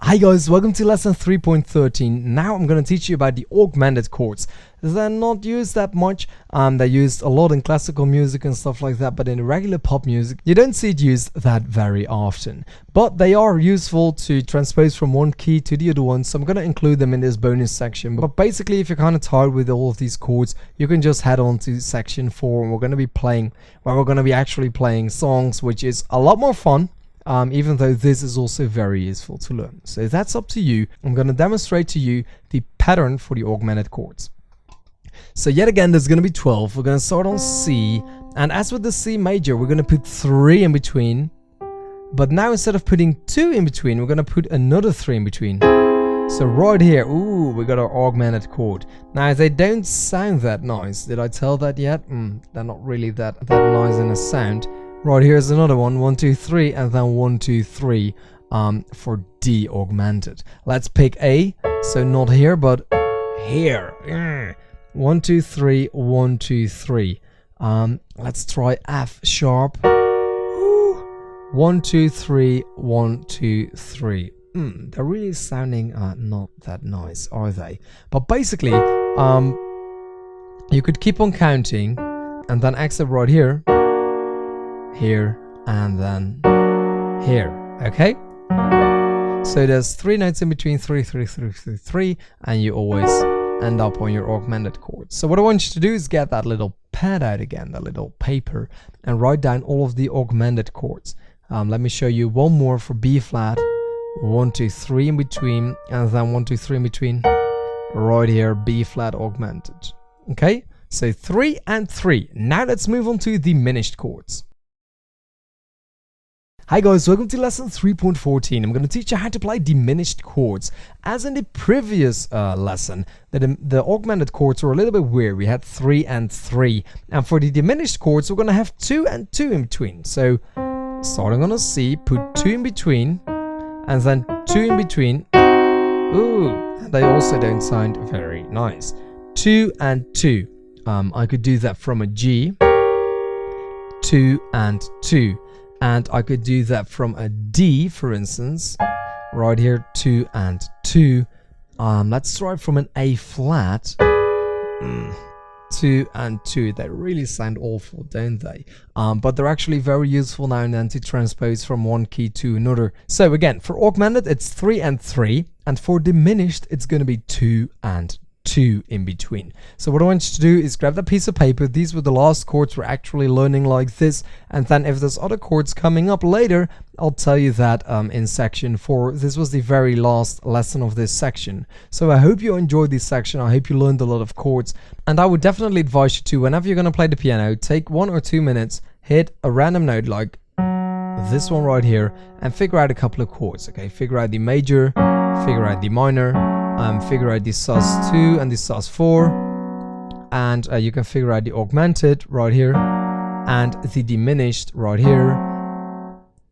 Speaker 1: Hi guys, welcome to lesson 3.13. Now I'm going to teach you about the augmented chords. They're not used that much. They're used a lot in classical music and stuff like that, but in regular pop music, you don't see it used that very often. But they are useful to transpose from one key to the other one, so I'm going to include them in this bonus section. But basically, if you're kind of tired with all of these chords, you can just head on to section 4, and we're going to be playing, well, we're going to be actually playing songs, which is a lot more fun. Even though this is also very useful to learn. So that's up to you. I'm going to demonstrate to you the pattern for the augmented chords. So yet again, there's going to be 12. We're going to start on C. And as with the C major, we're going to put 3 in between. But now instead of putting 2 in between, we're going to put another 3 in between. So right here, ooh, we got our augmented chord. Now they don't sound that nice. Did I tell that yet? They're not really that nice in a sound. Right, here's another one, 1, 2, 3, and then 1, 2, 3 for D augmented. Let's pick A, so not here, but here. 1, 2, 3, 1, 2, 3. Let's try F sharp. 1, 2, 3, 1, 2, 3. They're really sounding not that nice, are they? But basically, you could keep on counting, and then exit right here. Here and then here. Okay, so there's 3 notes in between, 3, 3, 3, 3, 3, and you always end up on your augmented chords. So what I want you to do is get that little pad out again, that little paper, and write down all of the augmented chords. Let me show you one more for B flat, 1, 2, 3 in between, and then 1, 2, 3 in between. Right here, B flat augmented. Okay, so 3 and 3. Now let's move on to diminished chords. Hi guys, welcome to lesson 3.14. I'm going to teach you how to play diminished chords. As in the previous lesson, the augmented chords were a little bit weird. We had 3 and 3. And for the diminished chords, we're going to have 2 and 2 in between. So starting on a C, put 2 in between, and then 2 in between. Ooh, they also don't sound very nice. 2 and 2. I could do that from a G. 2 and 2. And I could do that from a D, for instance, right here, 2 and 2. Let's try from an A flat, 2 and 2. They really sound awful, don't they? But they're actually very useful now and then to transpose from one key to another. So again, for augmented, it's 3 and 3, and for diminished, it's going to be 2 and 2 in between. So what I want you to do is grab that piece of paper. These were the last chords we're actually learning like this, and then if there's other chords coming up later, I'll tell you that in section 4. This was the very last lesson of this section. So I hope you enjoyed this section. I hope you learned a lot of chords, and I would definitely advise you to, whenever you're going to play the piano, take 1 or 2 minutes, hit a random note like this one right here, and figure out a couple of chords. Okay, figure out the major, figure out the minor, figure out the Sus2 and the Sus4, and you can figure out the augmented right here and the diminished right here.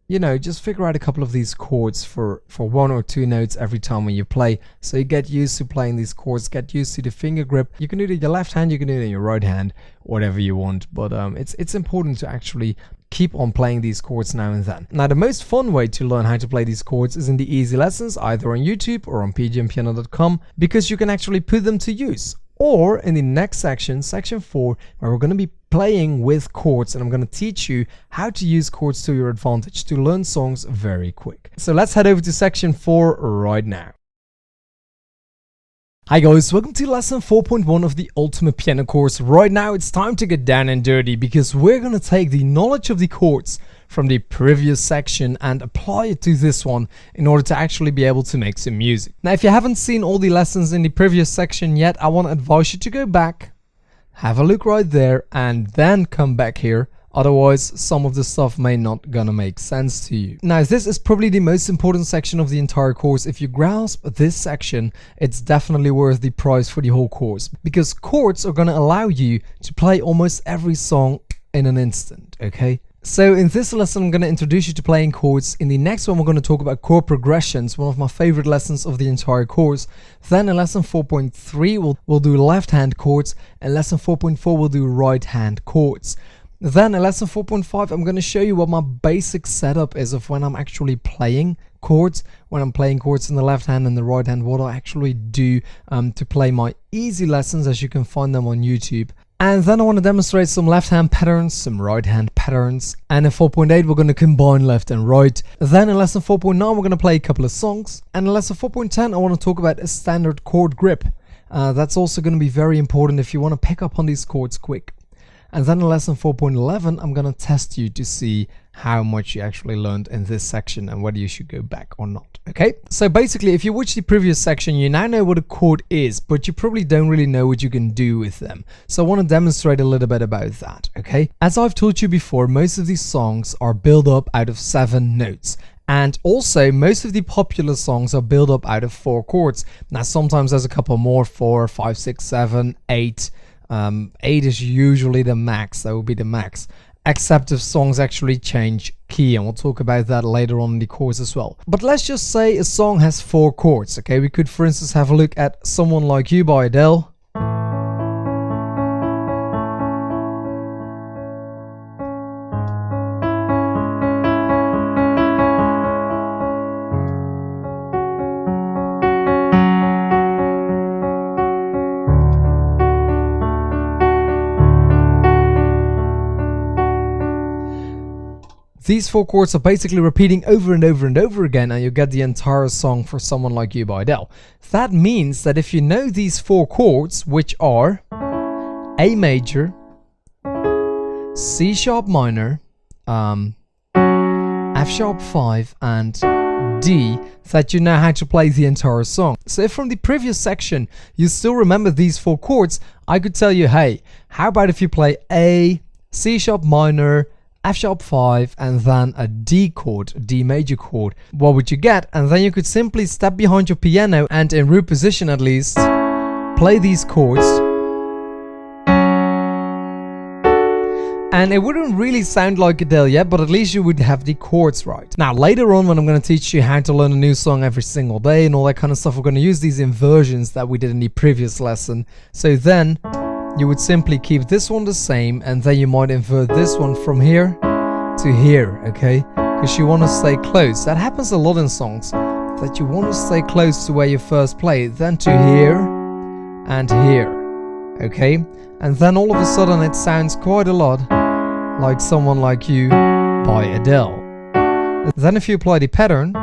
Speaker 1: You know, just figure out a couple of these chords for 1 or 2 notes every time when you play, so you get used to playing these chords, get used to the finger grip. You can do it in your left hand, you can do it in your right hand, whatever you want, but it's important to actually keep on playing these chords now and then. Now, the most fun way to learn how to play these chords is in the easy lessons, either on YouTube or on pgmpiano.com, because you can actually put them to use. Or in the next section, section 4, where we're going to be playing with chords, and I'm going to teach you how to use chords to your advantage to learn songs very quick. So let's head over to section 4 right now. Hi guys, welcome to lesson 4.1 of the Ultimate Piano course. Right now it's time to get down and dirty, because we're going to take the knowledge of the chords from the previous section and apply it to this one in order to actually be able to make some music. Now, if you haven't seen all the lessons in the previous section yet, I want to advise you to go back, have a look right there, and then come back here Otherwise, some of the stuff may not gonna make sense to you. Now, this is probably the most important section of the entire course. If you grasp this section, it's definitely worth the price for the whole course, because chords are gonna allow you to play almost every song in an instant, okay? So in this lesson, I'm going to introduce you to playing chords. In the next one, we're going to talk about chord progressions, one of my favorite lessons of the entire course. Then in lesson 4.3, we'll do left-hand chords, and lesson 4.4, we'll do right-hand chords. Then in lesson 4.5, I'm going to show you what my basic setup is of when I'm actually playing chords, when I'm playing chords in the left hand and the right hand, what I actually do to play my easy lessons, as you can find them on YouTube. And then I want to demonstrate some left hand patterns, some right hand patterns. And in 4.8, we're going to combine left and right. Then in lesson 4.9, we're going to play a couple of songs. And in lesson 4.10, I want to talk about a standard chord grip. That's also going to be very important if you want to pick up on these chords quick. And then in lesson 4.11, I'm going to test you to see how much you actually learned in this section and whether you should go back or not. Okay, so basically, if you watch the previous section, you now know what a chord is, but you probably don't really know what you can do with them. So I want to demonstrate a little bit about that. Okay, as I've told you before, most of these songs are built up out of 7 notes. And also, most of the popular songs are built up out of 4 chords. Now, sometimes there's a couple more, 4, 5, 6, 7, 8. 8 is usually the max. That would be the max, except if songs actually change key, and we'll talk about that later on in the course as well. But let's just say a song has 4 chords. Okay, we could for instance have a look at Someone Like You by Adele. These 4 chords are basically repeating over and over and over again, and you get the entire song for Someone Like You by Adele. That means that if you know these 4 chords, which are A major, C sharp minor, F sharp 5, and D, that you know how to play the entire song. So if from the previous section you still remember these 4 chords, I could tell you, hey, how about if you play A, C sharp minor, F sharp 5, and then a D chord, D major chord. What would you get? And then you could simply step behind your piano and, in root position at least, play these chords. And it wouldn't really sound like Adele yet, but at least you would have the chords right. Now, later on, when I'm going to teach you how to learn a new song every single day and all that kind of stuff, we're going to use these inversions that we did in the previous lesson. So then you would simply keep this one the same, and then you might invert this one from here to here, okay? Because you want to stay close. That happens a lot in songs, that you want to stay close to where you first play, then to here and here, okay? And then all of a sudden it sounds quite a lot like Someone Like You by Adele. Then if you apply the pattern,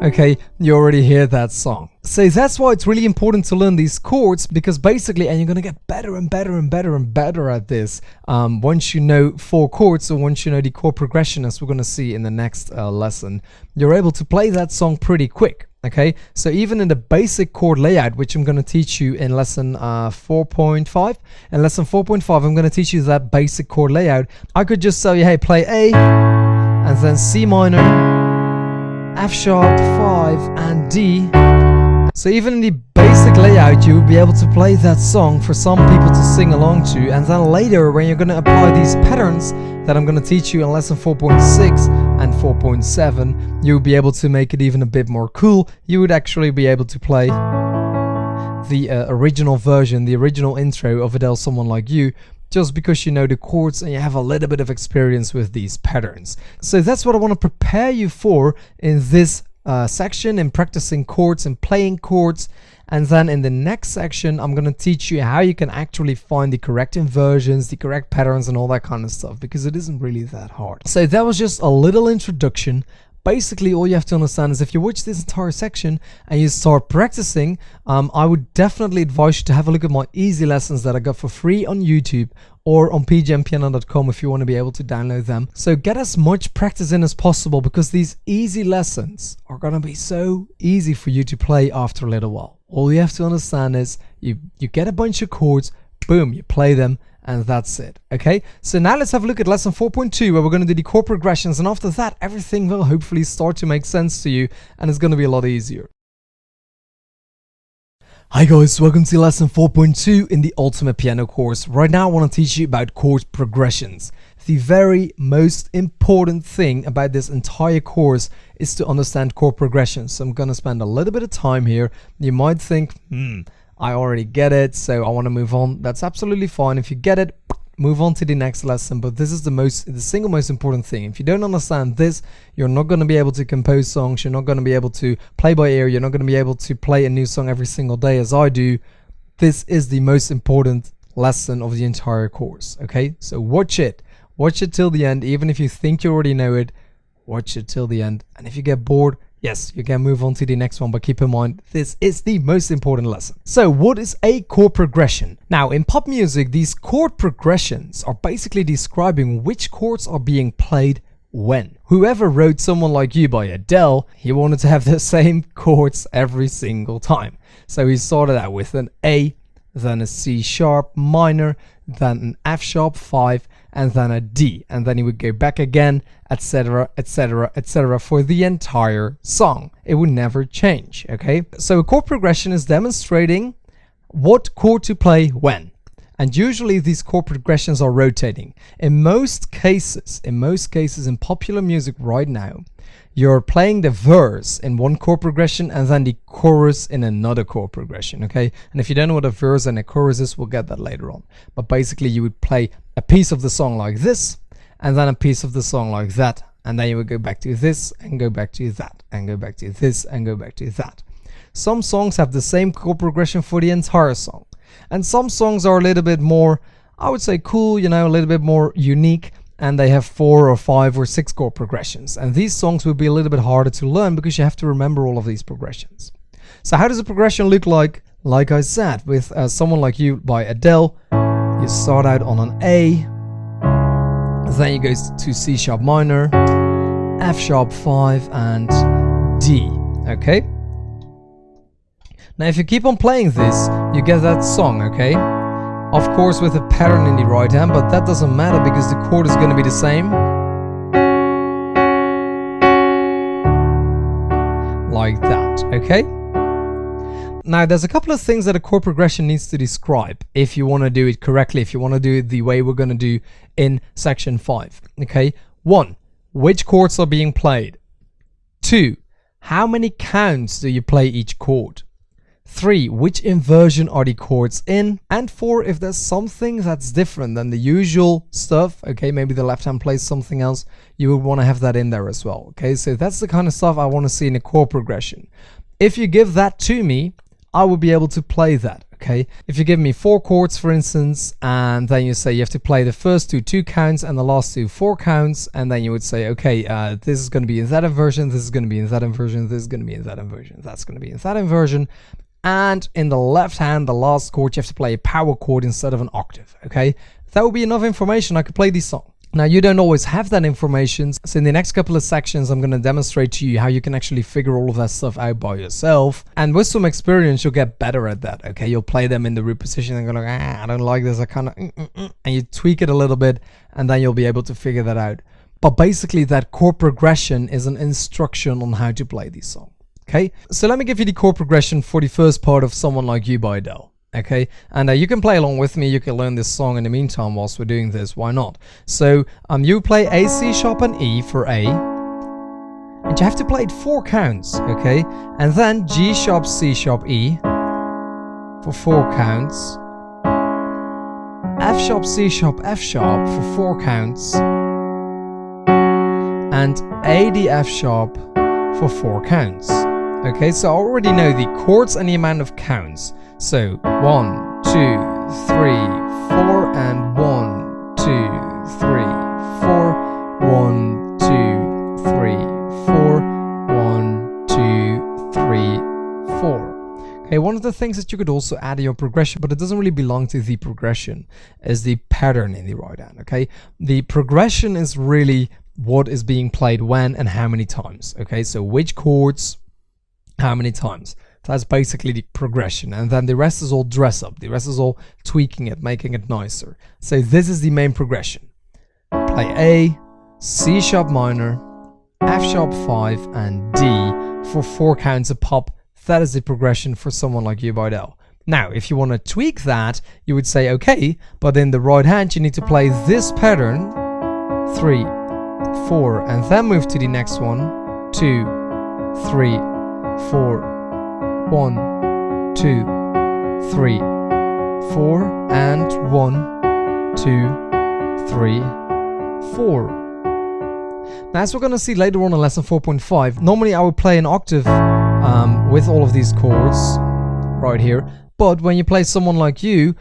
Speaker 1: okay, you already hear that song. So that's why it's really important to learn these chords, because basically, and you're going to get better and better and better and better at this once you know 4 chords, or once you know the chord progression, as we're going to see in the next lesson, you're able to play that song pretty quick. Okay, so even in the basic chord layout, which I'm going to teach you in lesson 4.5, in lesson 4.5 I'm going to teach you that basic chord layout. I could just tell you, hey, play A, and then C minor, F sharp 5, and D. So even in the basic layout, you will be able to play that song for some people to sing along to, and then later when you're going to apply these patterns that I'm going to teach you in lesson 4.6 and 4.7, you'll be able to make it even a bit more cool. You would actually be able to play the original version, the original intro of Adele's Someone Like You, just because you know the chords and you have a little bit of experience with these patterns. So that's what I want to prepare you for in this section, in practicing chords and playing chords. And then in the next section, I'm going to teach you how you can actually find the correct inversions, the correct patterns, and all that kind of stuff, because it isn't really that hard. So that was just a little introduction basically all you have to understand is if you watch this entire section and you start practicing, I would definitely advise you to have a look at my easy lessons that I got for free on YouTube or on pgmpiano.com if you want to be able to download them. So get as much practice in as possible, because these easy lessons are going to be so easy for you to play after a little while. All you have to understand is you get a bunch of chords, boom, you play them, and that's it. Okay, so now let's have a look at lesson 4.2, where we're going to do the chord progressions, and after that everything will hopefully start to make sense to you and it's going to be a lot easier. Hi guys, welcome to lesson 4.2 in the Ultimate Piano course. Right now I want to teach you about chord progressions. The very most important thing about this entire course is to understand chord progressions. So I'm going to spend a little bit of time here. You might think, I already get it, so I want to move on. That's absolutely fine. If you get it, move on to the next lesson. But this is the single most important thing. If you don't understand this, you're not going to be able to compose songs. You're not going to be able to play by ear. You're not going to be able to play a new song every single day as I do. This is the most important lesson of the entire course. Okay, so watch it till the end. Even if you think you already know it, watch it till the end. And if you get bored, yes, you can move on to the next one, but keep in mind, this is the most important lesson. So what is a chord progression? Now, in pop music, these chord progressions are basically describing which chords are being played when. Whoever wrote Someone Like You by Adele, he wanted to have the same chords every single time. So he started out with an A, then a C sharp minor, then an F sharp 5, and then a D, and then he would go back again, etc, etc, etc, for the entire song. It would never change. Okay, so a chord progression is demonstrating what chord to play when, and usually these chord progressions are rotating. In most cases in popular music right now, you're playing the verse in one chord progression and then the chorus in another chord progression. Okay, and if you don't know what a verse and a chorus is, we'll get that later on. But basically you would play a piece of the song like this, and then a piece of the song like that, and then you would go back to this and go back to that and go back to this and go back to that. Some songs have the same chord progression for the entire song, and some songs are a little bit more, I would say, cool, you know, a little bit more unique, and they have 4 or 5 or 6 chord progressions. And these songs will be a little bit harder to learn because you have to remember all of these progressions. So how does a progression look like? Like I said, with Someone Like You by Adele, you start out on an A, then you go to C sharp minor, F sharp 5, and D. Okay? Now if you keep on playing this, you get that song, okay? Of course with a pattern in the right hand, but that doesn't matter because the chord is going to be the same. Like that, okay? Now there's a couple of things that a chord progression needs to describe if you want to do it correctly, if you want to do it the way we're going to do in section 5. Okay, 1. Which chords are being played? 2. How many counts do you play each chord? 3. Which inversion are the chords in? And 4. If there's something that's different than the usual stuff, okay, maybe the left hand plays something else, you would want to have that in there as well. Okay, so that's the kind of stuff I want to see in a chord progression. If you give that to me, I will be able to play that. Okay, if you give me 4 chords, for instance, and then you say you have to play the first 2 counts and the last 2 4 counts, and then you would say, okay, this is going to be in that inversion, this is going to be in that inversion, this is going to be in that inversion, that's going to be in that inversion, and in the left hand, the last chord, you have to play a power chord instead of an octave. Okay, that would be enough information. I could play this song. Now you don't always have that information, so in the next couple of sections I'm going to demonstrate to you how you can actually figure all of that stuff out by yourself, and with some experience you'll get better at that. Okay, you'll play them in the root position and go like, I don't like this, I kind of and you tweak it a little bit, and then you'll be able to figure that out. But basically that chord progression is an instruction on how to play this song. Okay, so let me give you the chord progression for the first part of Someone Like You by Adele. Okay, and you can play along with me, you can learn this song in the meantime whilst we're doing this, why not? So you play A, C sharp and E for A, and you have to play it 4 counts, okay? And then G sharp, C sharp, E for 4 counts, F sharp, C sharp, F sharp for 4 counts, and A, D, F sharp for 4 counts. Okay, so I already know the chords and the amount of counts. So 1, 2, 3, 4, and 1, 2, 3, 4, 1, 2, 3, 4, the things that you could also add in your progression, but it doesn't really belong to the progression, is the pattern in the right hand, okay? The progression is really what is being played when and how many times, okay? So which chords, how many times. That's basically the progression, and then the rest is all dress up. The rest is all tweaking it, making it nicer. So this is the main progression. Play A, C sharp minor, F sharp 5, and D for 4 counts a pop. That is the progression for someone like you, Bidell. Now, if you want to tweak that, you would say, okay, but in the right hand, you need to play this pattern, 3, 4, and then move to the next one, 2, 3, 4, 1, 2, 3, 4, and 1, 2, 3, 4. Now, as we're going to see later on in lesson 4.5, normally I would play an octave with all of these chords right here, but when you play someone like you,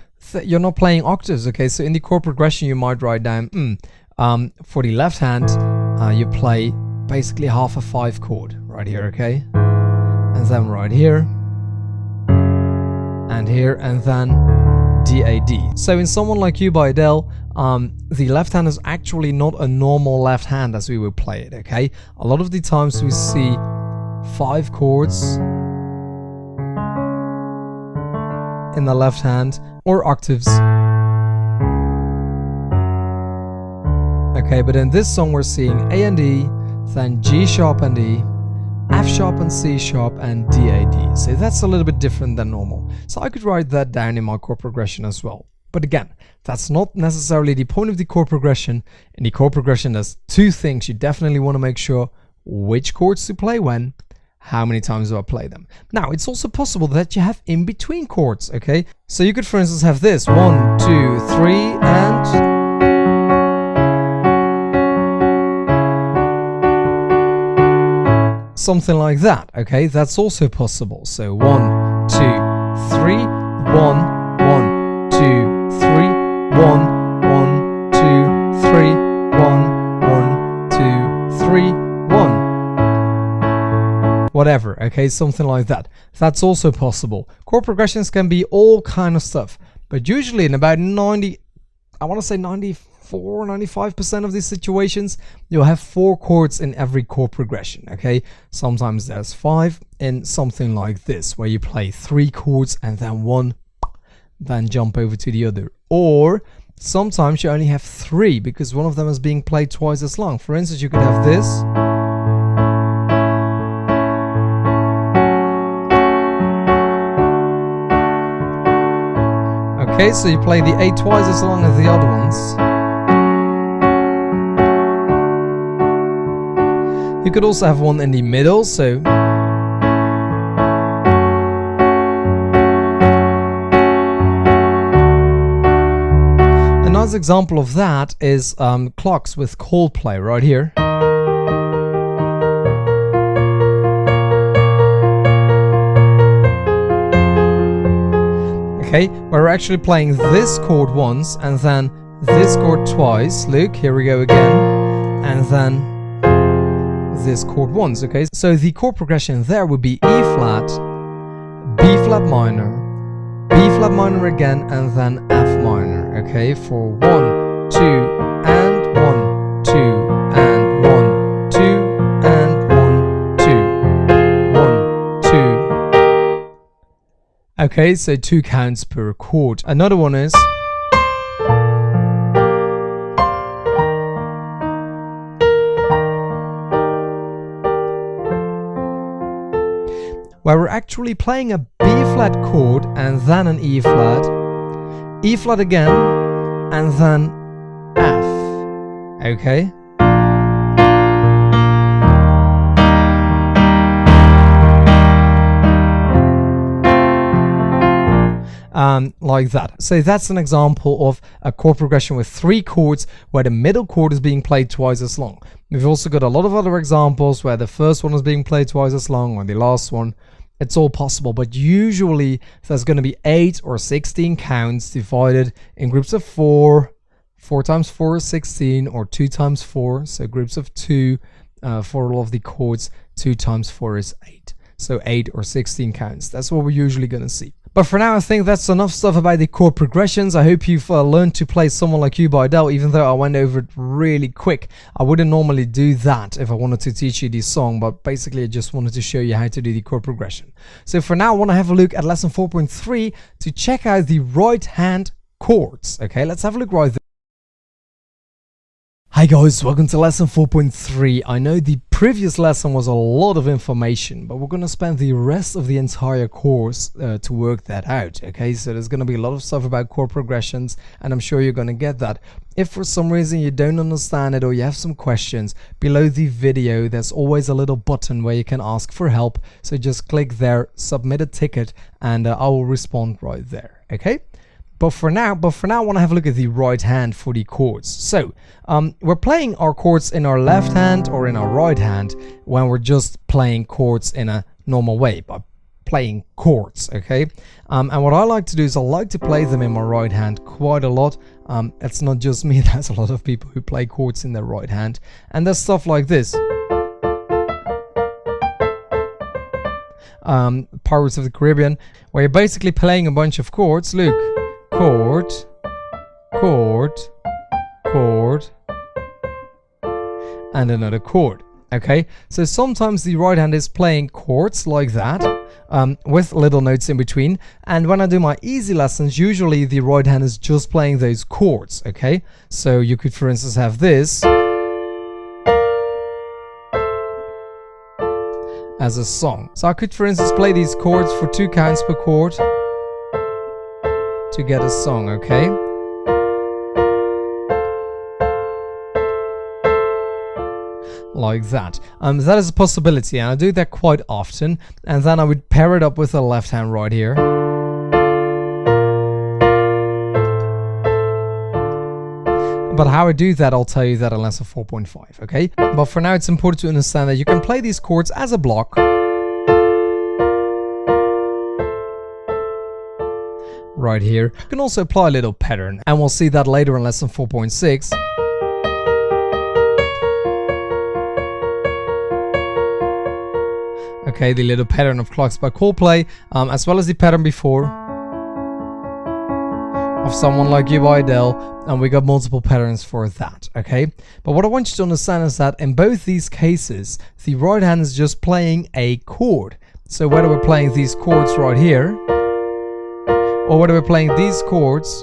Speaker 1: you're not playing octaves, okay? So in the chord progression, you might write down, for the left hand, you play basically half a 5 chord right here, okay? And then right here, and here, and then D, A, D. So in someone like you, Bidell, the left hand is actually not a normal left hand as we would play it, okay? A lot of the times we see 5 chords in the left hand, or octaves. Okay, but in this song we're seeing A and E, then G sharp and E, F sharp and C sharp, and D, A, D. So that's a little bit different than normal. So I could write that down in my chord progression as well. But again, that's not necessarily the point of the chord progression. In the chord progression, there's 2 things you definitely want to make sure: which chords to play when, how many times do I play them. Now, it's also possible that you have in-between chords, okay? So you could, for instance, have this 1, 2, 3, and something like that, okay? That's also possible. So 1, 2, 3, 1, 1, 2, 3, 1, 1, 2, 3, 1, 1, 2, 3, 1. Whatever, okay? Something like that. That's also possible. Chord progressions can be all kind of stuff, but usually in about 95% of these situations, you'll have 4 chords in every chord progression, okay? Sometimes there's 5 in something like this, where you play 3 chords and then 1, then jump over to the other. Or sometimes you only have 3 because one of them is being played twice as long. For instance, you could have this. Okay, so you play the A twice as long as the other ones. You could also have one in the middle, so a nice example of that is Clocks with Coldplay right here. Okay, where we're actually playing this chord once and then this chord twice. Look, here we go again, and then this chord once, okay? So the chord progression there would be E flat, B flat minor, B flat minor again, and then F minor, okay? For 1, 2, and 1, 2, and 1, 2, and 1, 2, 1, 2. Okay, so 2 counts per chord. Another one is where we're actually playing a B flat chord and then an E flat again, and then F, okay? Like that. So that's an example of a chord progression with 3 chords where the middle chord is being played twice as long. We've also got a lot of other examples where the first one is being played twice as long or the last one. It's all possible, but usually there's going to be 8 or 16 counts divided in groups of 4. 4 times 4 is 16, or 2 times 4, so groups of 2 for all of the chords. 2 times 4 is 8. So 8 or 16 counts. That's what we're usually going to see. But for now, I think that's enough stuff about the chord progressions. I hope you've learned to play Someone Like You by Adele, even though I went over it really quick. I wouldn't normally do that if I wanted to teach you this song, but basically I just wanted to show you how to do the chord progression. So for now, I want to have a look at lesson 4.3 to check out the right hand chords. Okay, let's have a look right there. Hi guys, welcome to lesson 4.3. I know the previous lesson was a lot of information, but we're going to spend the rest of the entire course to work that out. Okay, so there's going to be a lot of stuff about chord progressions, and I'm sure you're going to get that. If for some reason you don't understand it or you have some questions, below the video there's always a little button where you can ask for help. So just click there, submit a ticket, and I will respond right there. Okay. But for now, I want to have a look at the right hand for the chords. So we're playing our chords in our left hand or in our right hand when we're just playing chords in a normal way, by playing chords, okay? And what I like to do is I like to play them in my right hand quite a lot. It's not just me, there's a lot of people who play chords in their right hand. And there's stuff like this. Pirates of the Caribbean, where you're basically playing a bunch of chords. Look. Chord, chord, chord, and another chord. Okay, so sometimes the right hand is playing chords like that, with little notes in between. And when I do my easy lessons, usually the right hand is just playing those chords. Okay, so you could, for instance, have this as a song. So I could, for instance, play these chords for 2 counts per chord to get a song, okay? Like that. That is a possibility, and I do that quite often. And then I would pair it up with the left hand right here. But how I do that, I'll tell you that in lesson 4.5, okay? But for now, it's important to understand that you can play these chords as a block. Right here. You can also apply a little pattern, and we'll see that later in lesson 4.6. Okay, the little pattern of clocks by Coldplay, as well as the pattern before of Someone Like You by Adele, and we got multiple patterns for that. Okay, but what I want you to understand is that in both these cases, the right hand is just playing a chord. So whether we're playing these chords right here, or whether we're playing these chords,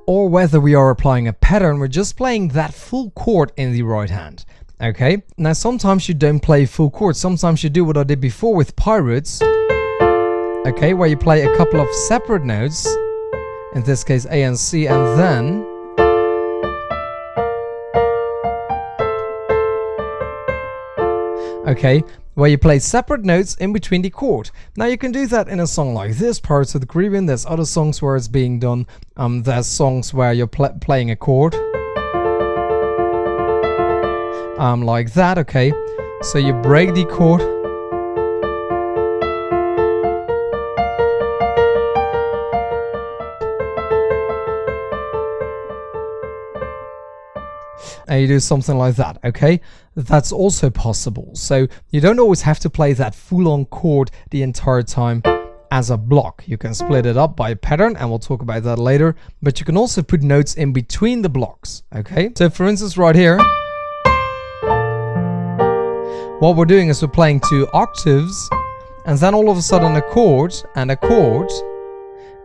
Speaker 1: or whether we are applying a pattern, we're just playing that full chord in the right hand. Okay, now sometimes you don't play full chords. Sometimes you do what I did before with Pirates, okay, where you play a couple of separate notes, in this case A and C, and then okay, where you play separate notes in between the chord. Now you can do that in a song like this, Pirates of the Caribbean. There's other songs where it's being done. There's songs where you're playing a chord. Like that, okay. So you break the chord. And you do something like that, okay? That's also possible. So you don't always have to play that full-on chord the entire time as a block. You can split it up by a pattern, and we'll talk about that later. But you can also put notes in between the blocks, okay? So for instance, right here, what we're doing is we're playing 2 octaves, and then all of a sudden a chord and a chord.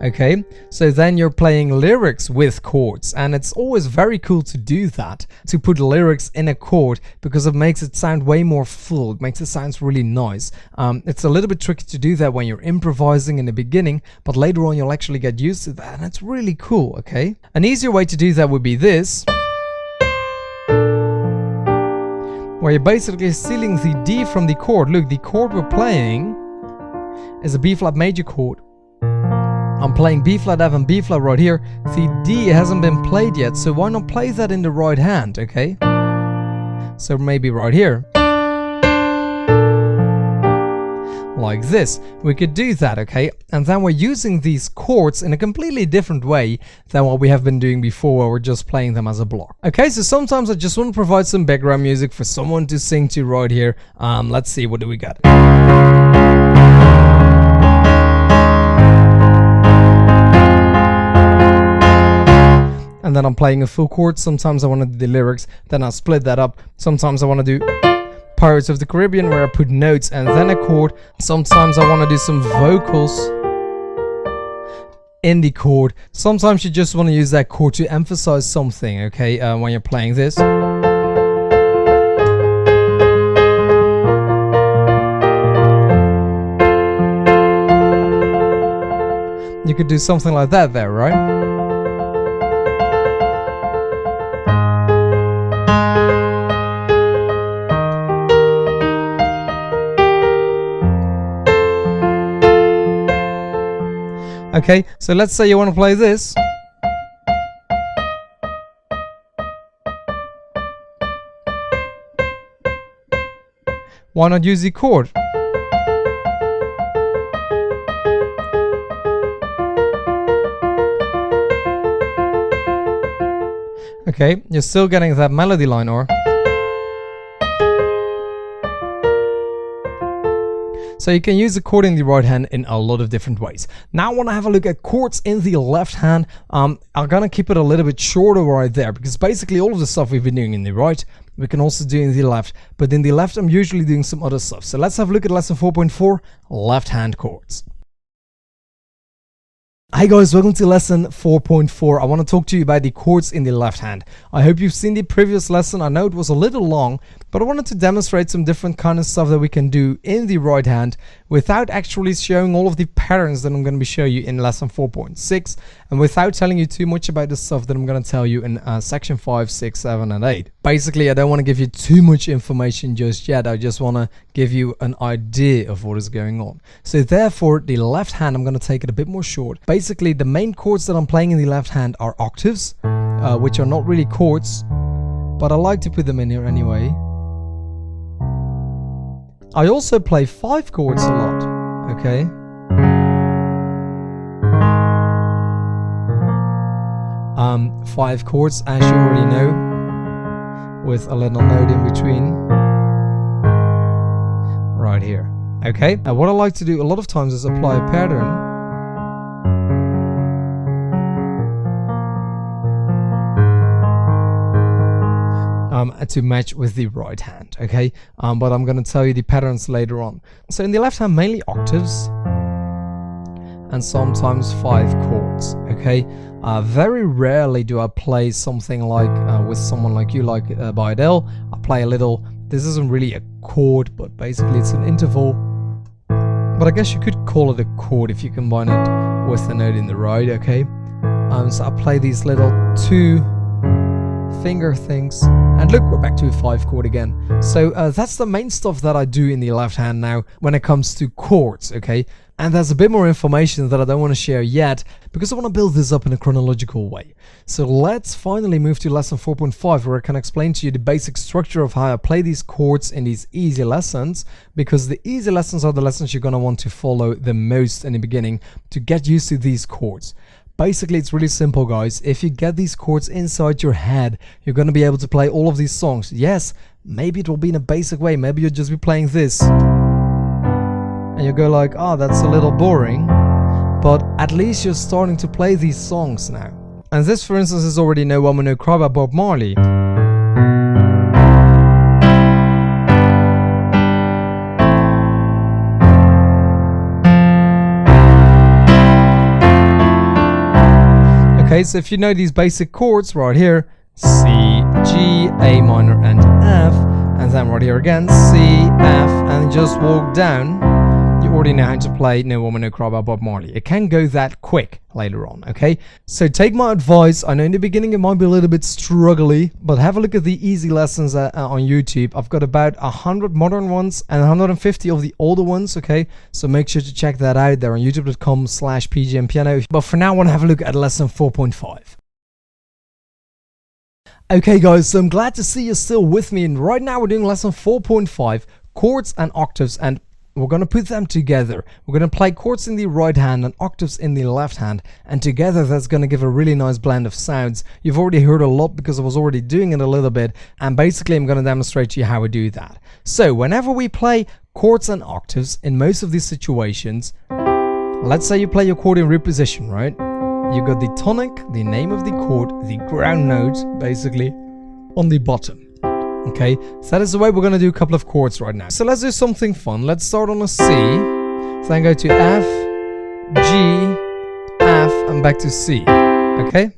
Speaker 1: Okay, so then you're playing lyrics with chords, and it's always very cool to do that, to put lyrics in a chord, because it makes it sound way more full. It makes it sound really nice. It's a little bit tricky to do that when you're improvising in the beginning, but later on you'll actually get used to that, and it's really cool. Okay, an easier way to do that would be this, where you're basically stealing the D from the chord. Look, the chord we're playing is a B flat major chord. I'm playing B flat F and B flat right here. The D hasn't been played yet, so why not play that in the right hand, okay? So maybe right here. like this. We could do that, okay? And then we're using these chords in a completely different way than what we have been doing before, where we're just playing them as a block. Okay, so sometimes I just want to provide some background music for someone to sing to right here. Let's see, what do we got? And then I'm playing a full chord. Sometimes I want to do the lyrics, then I'll split that up. Sometimes I want to do Pirates of the Caribbean, where I put notes and then a chord. Sometimes I want to do some vocals in the chord. Sometimes you just want to use that chord to emphasize something, okay, when you're playing this. You could do something like that there, right? Okay, so let's say you want to play this. Why not use the chord? Okay, you're still getting that melody line, or? So you can use the chord in the right hand in a lot of different ways. Now I want to have a look at chords in the left hand. I'm gonna keep it a little bit shorter right there, because basically all of the stuff we've been doing in the right, we can also do in the left. But in the left, I'm usually doing some other stuff. So let's have a look at lesson 4.4, left hand chords. Hi guys, welcome to lesson 4.4. I want to talk to you about the chords in the left hand. I hope you've seen the previous lesson. I know it was a little long, but I wanted to demonstrate some different kind of stuff that we can do in the right hand without actually showing all of the patterns that I'm going to be showing you in lesson 4.6, and without telling you too much about the stuff that I'm going to tell you in section 5, 6, 7 and 8. Basically, I don't want to give you too much information just yet. I just want to give you an idea of what is going on. So therefore, the left hand, I'm going to take it a bit more short. Basically, the main chords that I'm playing in the left hand are octaves, which are not really chords, but I like to put them in here anyway. I also play 5 chords a lot, okay? Five chords, as you already know, with a little note in between, right here, okay? Now what I like to do a lot of times is apply a pattern to match with the right hand, okay? But I'm going to tell you the patterns later on. So in the left hand, mainly octaves and sometimes 5 chords, okay? Very rarely do I play something like with someone like you, like by Adele. I play a little, this isn't really a chord, but basically it's an interval. But I guess you could call it a chord if you combine it with the note in the right, okay? So I play these little 2 finger things, and look, we're back to a 5 chord again. So that's the main stuff that I do in the left hand now when it comes to chords, okay? And there's a bit more information that I don't want to share yet, because I want to build this up in a chronological way. So let's finally move to lesson 4.5, where I can explain to you the basic structure of how I play these chords in these easy lessons, because the easy lessons are the lessons you're going to want to follow the most in the beginning to get used to these chords. Basically, it's really simple, guys. If you get these chords inside your head, you're going to be able to play all of these songs. Yes, maybe it will be in a basic way. Maybe you'll just be playing this, and you go like, oh, that's a little boring. But at least you're starting to play these songs now. And this, for instance, is already No Woman No Cry by Bob Marley. Okay, so if you know these basic chords right here, C, G, A minor and F, and then right here again, C, F, and just walk down, you already know how to play No Woman No Cry by Bob Marley. It can go that quick later on, okay? So take my advice. I know in the beginning it might be a little bit struggly, but have a look at the easy lessons on YouTube. I've got about 100 modern ones and 150 of the older ones, okay? So make sure to check that out. They're on youtube.com/pgmpiano. But for now, I want to have a look at lesson 4.5. Okay guys, so I'm glad to see you're still with me, and right now we're doing lesson 4.5, chords and octaves. And we're going to put them together. We're going to play chords in the right hand and octaves in the left hand, and together that's going to give a really nice blend of sounds. You've already heard a lot because I was already doing it a little bit, and basically I'm going to demonstrate to you how we do that. So whenever we play chords and octaves in most of these situations, let's say you play your chord in root position, right? You got the tonic, the name of the chord, the ground note basically on the bottom. Okay, so that is the way we're going to do a couple of chords right now. So let's do something fun. Let's start on a C, then go to F, G, F, and back to C. Okay?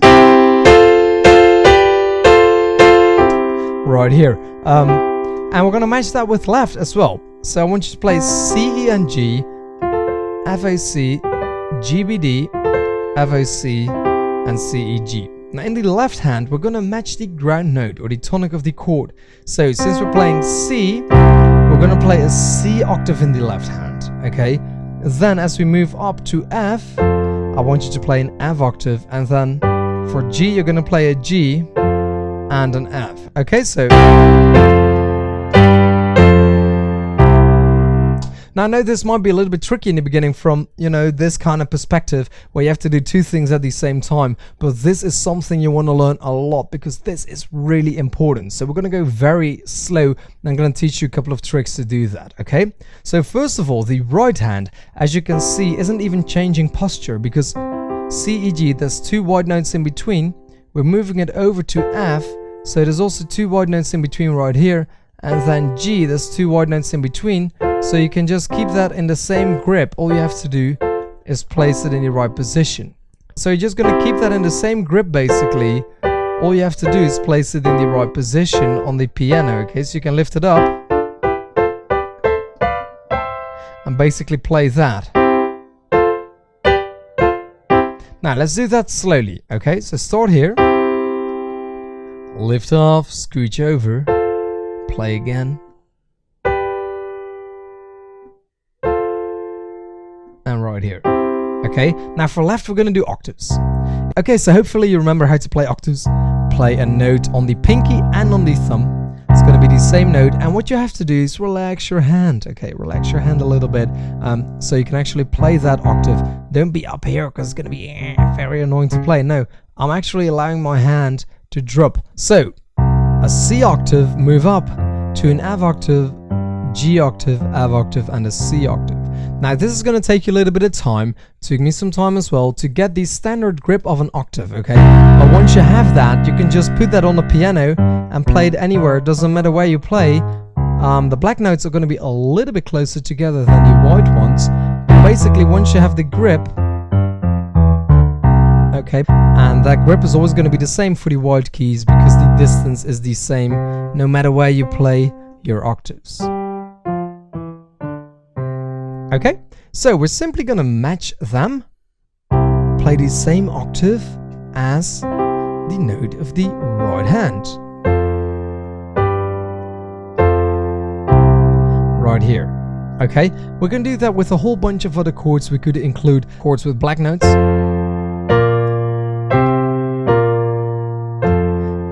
Speaker 1: Right here. And we're going to match that with left as well. So I want you to play C, E, and G, F, A, C, G, B, D, F, A, C, and C, E, G. Now in the left hand, we're going to match the ground note or the tonic of the chord. So since we're playing C, we're going to play a C octave in the left hand, okay? Then as we move up to F, I want you to play an F octave, and then for G, you're going to play a G and an F, okay? So now I know this might be a little bit tricky in the beginning from, you know, this kind of perspective where you have to do two things at the same time, but this is something you want to learn a lot because this is really important. So we're going to go very slow and I'm going to teach you a couple of tricks to do that, okay? So first of all, the right hand, as you can see, isn't even changing posture because C, E, G, there's two wide notes in between. We're moving it over to F, so there's also two wide notes in between right here, and then G, there's two wide notes in between. So you can just keep that in the same grip. All you have to do is place it in the right position. So you're just going to keep that in the same grip basically. All you have to do is place it in the right position on the piano, okay? So you can lift it up and basically play that. Now let's do that slowly, okay? So start here, lift off, scooch over, play again. And right here. Okay, now for left we're going to do octaves. Okay, so hopefully you remember how to play octaves. Play a note on the pinky and on the thumb. It's going to be the same note, and what you have to do is relax your hand. Okay, relax your hand a little bit so you can actually play that octave. Don't be up here because it's going to be very annoying to play. No, I'm actually allowing my hand to drop. So a C octave, move up to an F octave, G octave, F octave, and a C octave. Now this is going to take you a little bit of time, took me some time as well, to get the standard grip of an octave, okay? But once you have that, you can just put that on the piano and play it anywhere. It doesn't matter where you play. The black notes are going to be a little bit closer together than the white ones. Basically, once you have the grip, okay, and that grip is always going to be the same for the white keys because the distance is the same no matter where you play your octaves. Okay, so we're simply going to match them, play the same octave as the note of the right hand. Right here. Okay, we're going to do that with a whole bunch of other chords. We could include chords with black notes.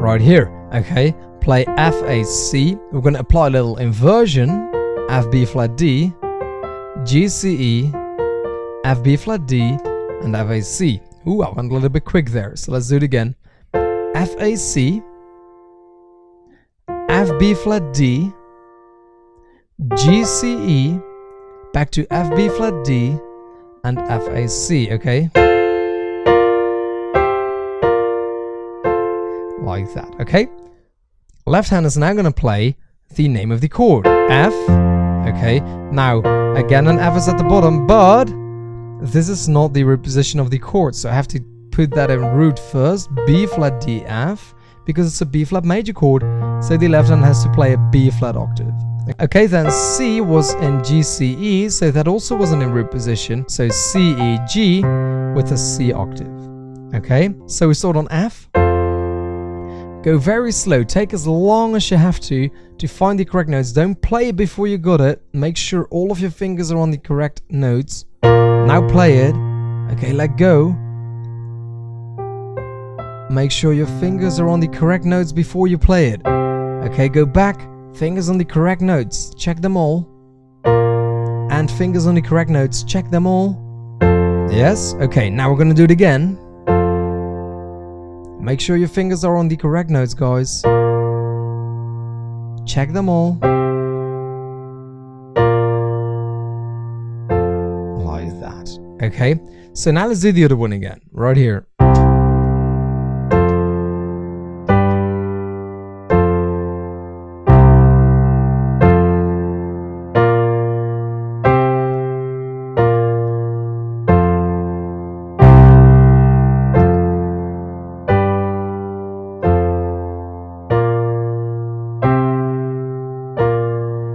Speaker 1: Right here. Okay, play F, A, C. We're going to apply a little inversion. F, B flat, D. G, C, E, F, B flat, D, and F, A, C. Ooh, I went a little bit quick there, so let's do it again. F, A, C, F, B flat, D, G, C, E, back to F, B flat, D, and F, A, C, okay? Like that, okay? Left hand is now going to play the name of the chord, F. Okay, now again an F is at the bottom, but this is not the root position of the chord, so I have to put that in root first. B flat, D, F, because it's a B flat major chord, so the left hand has to play a B flat octave. Okay, then C was in G, C, E, so that also wasn't in root position, so C, E, G with a C octave. Okay, so we start on F. Go very slow, take as long as you have to find the correct notes. Don't play it before you got it. Make sure all of your fingers are on the correct notes. Now play it. Okay, let go. Make sure your fingers are on the correct notes before you play it. Okay, go back. Fingers on the correct notes. Check them all. and fingers on the correct notes. Check them all. Yes? Okay, now we're gonna do it again. Make sure your fingers are on the correct notes, guys. Check them all. Like that. Okay, so now let's do the other one again. Right here.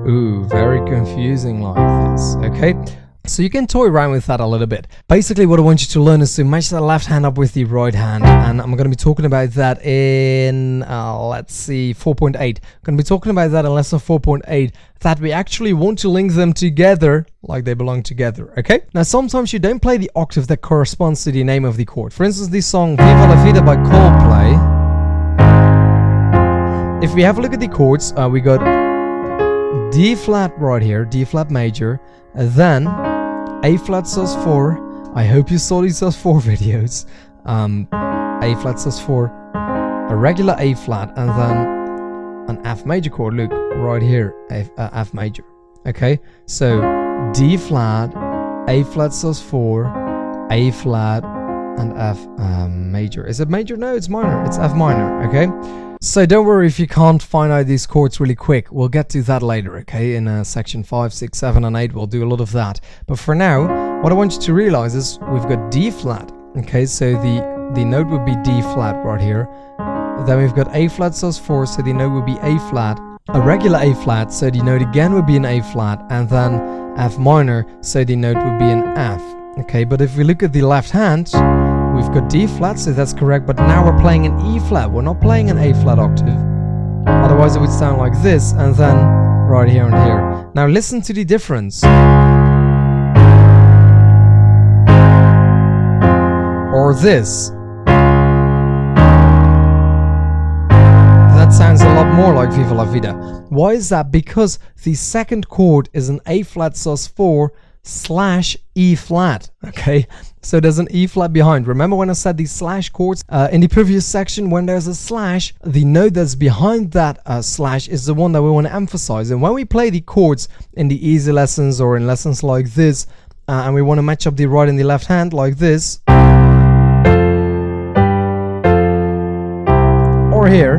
Speaker 1: Ooh, very confusing like this, okay? So you can toy around with that a little bit. Basically what I want you to learn is to match the left hand up with the right hand, and I'm going to be talking about that in, let's see, 4.8. I'm going to be talking about that in lesson 4.8, that we actually want to link them together like they belong together, okay? Now sometimes you don't play the octave that corresponds to the name of the chord. For instance, this song Viva la Vida by Coldplay. If we have a look at the chords, we got D flat right here, D flat major, and then A flat sus4. I hope you saw these sus4 videos. A flat sus4, a regular A flat, and then an F major chord. Look right here, F major. Okay, so D flat, A flat sus4, A flat, and F major. Is it major? No, it's minor. It's F minor. Okay. So don't worry if you can't find out these chords really quick. We'll get to that later, okay? In section 5, 6, 7, and 8, we'll do a lot of that. But for now, what I want you to realize is we've got D flat, okay? So the note would be D flat right here. Then we've got A flat sus4, so the note would be A flat. A regular A flat, so the note again would be an A flat. And then F minor, so the note would be an F, okay? But if we look at the left hand, we've got D flat, so that's correct, but now we're playing an E flat. We're not playing an A flat octave. Otherwise it would sound like this, and then right here and here. Now listen to the difference. Or this. That sounds a lot more like Viva la Vida. Why is that? Because the second chord is an A flat sus4 slash E flat, okay? So there's an E flat behind. Remember when I said these slash chords in the previous section? When there's a slash, the note that's behind that slash is the one that we want to emphasize. And when we play the chords in the easy lessons or in lessons like this, and we want to match up the right and the left hand like this, or here,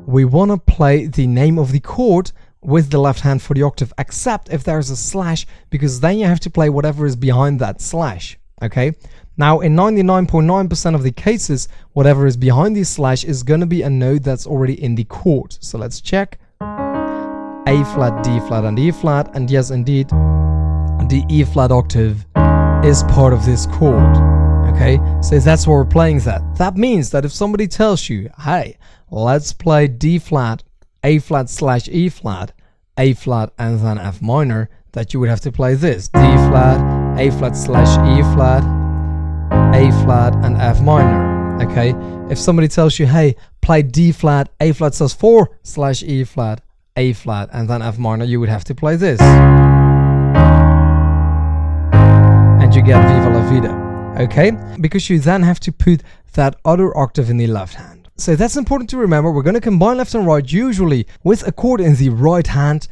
Speaker 1: we want to play the name of the chord with the left hand for the octave, except if there's a slash, because then you have to play whatever is behind that slash, okay? Now in 99.9% of the cases, whatever is behind the slash is going to be a note that's already in the chord. So let's check. A flat, D flat, and E flat, and yes indeed, the E flat octave is part of this chord, okay? So that's why we're playing that. That means that if somebody tells you, hey, let's play D flat, A flat slash E flat, A flat, and then F minor, that you would have to play this. D flat, A flat slash E flat, A flat, and F minor, okay? If somebody tells you, hey, play D flat, A flat sus4 slash E flat, A flat, and then F minor, you would have to play this. And you get Viva la Vida, okay? Because you then have to put that other octave in the left hand. So that's important to remember. We're going to combine left and right usually with a chord in the right hand,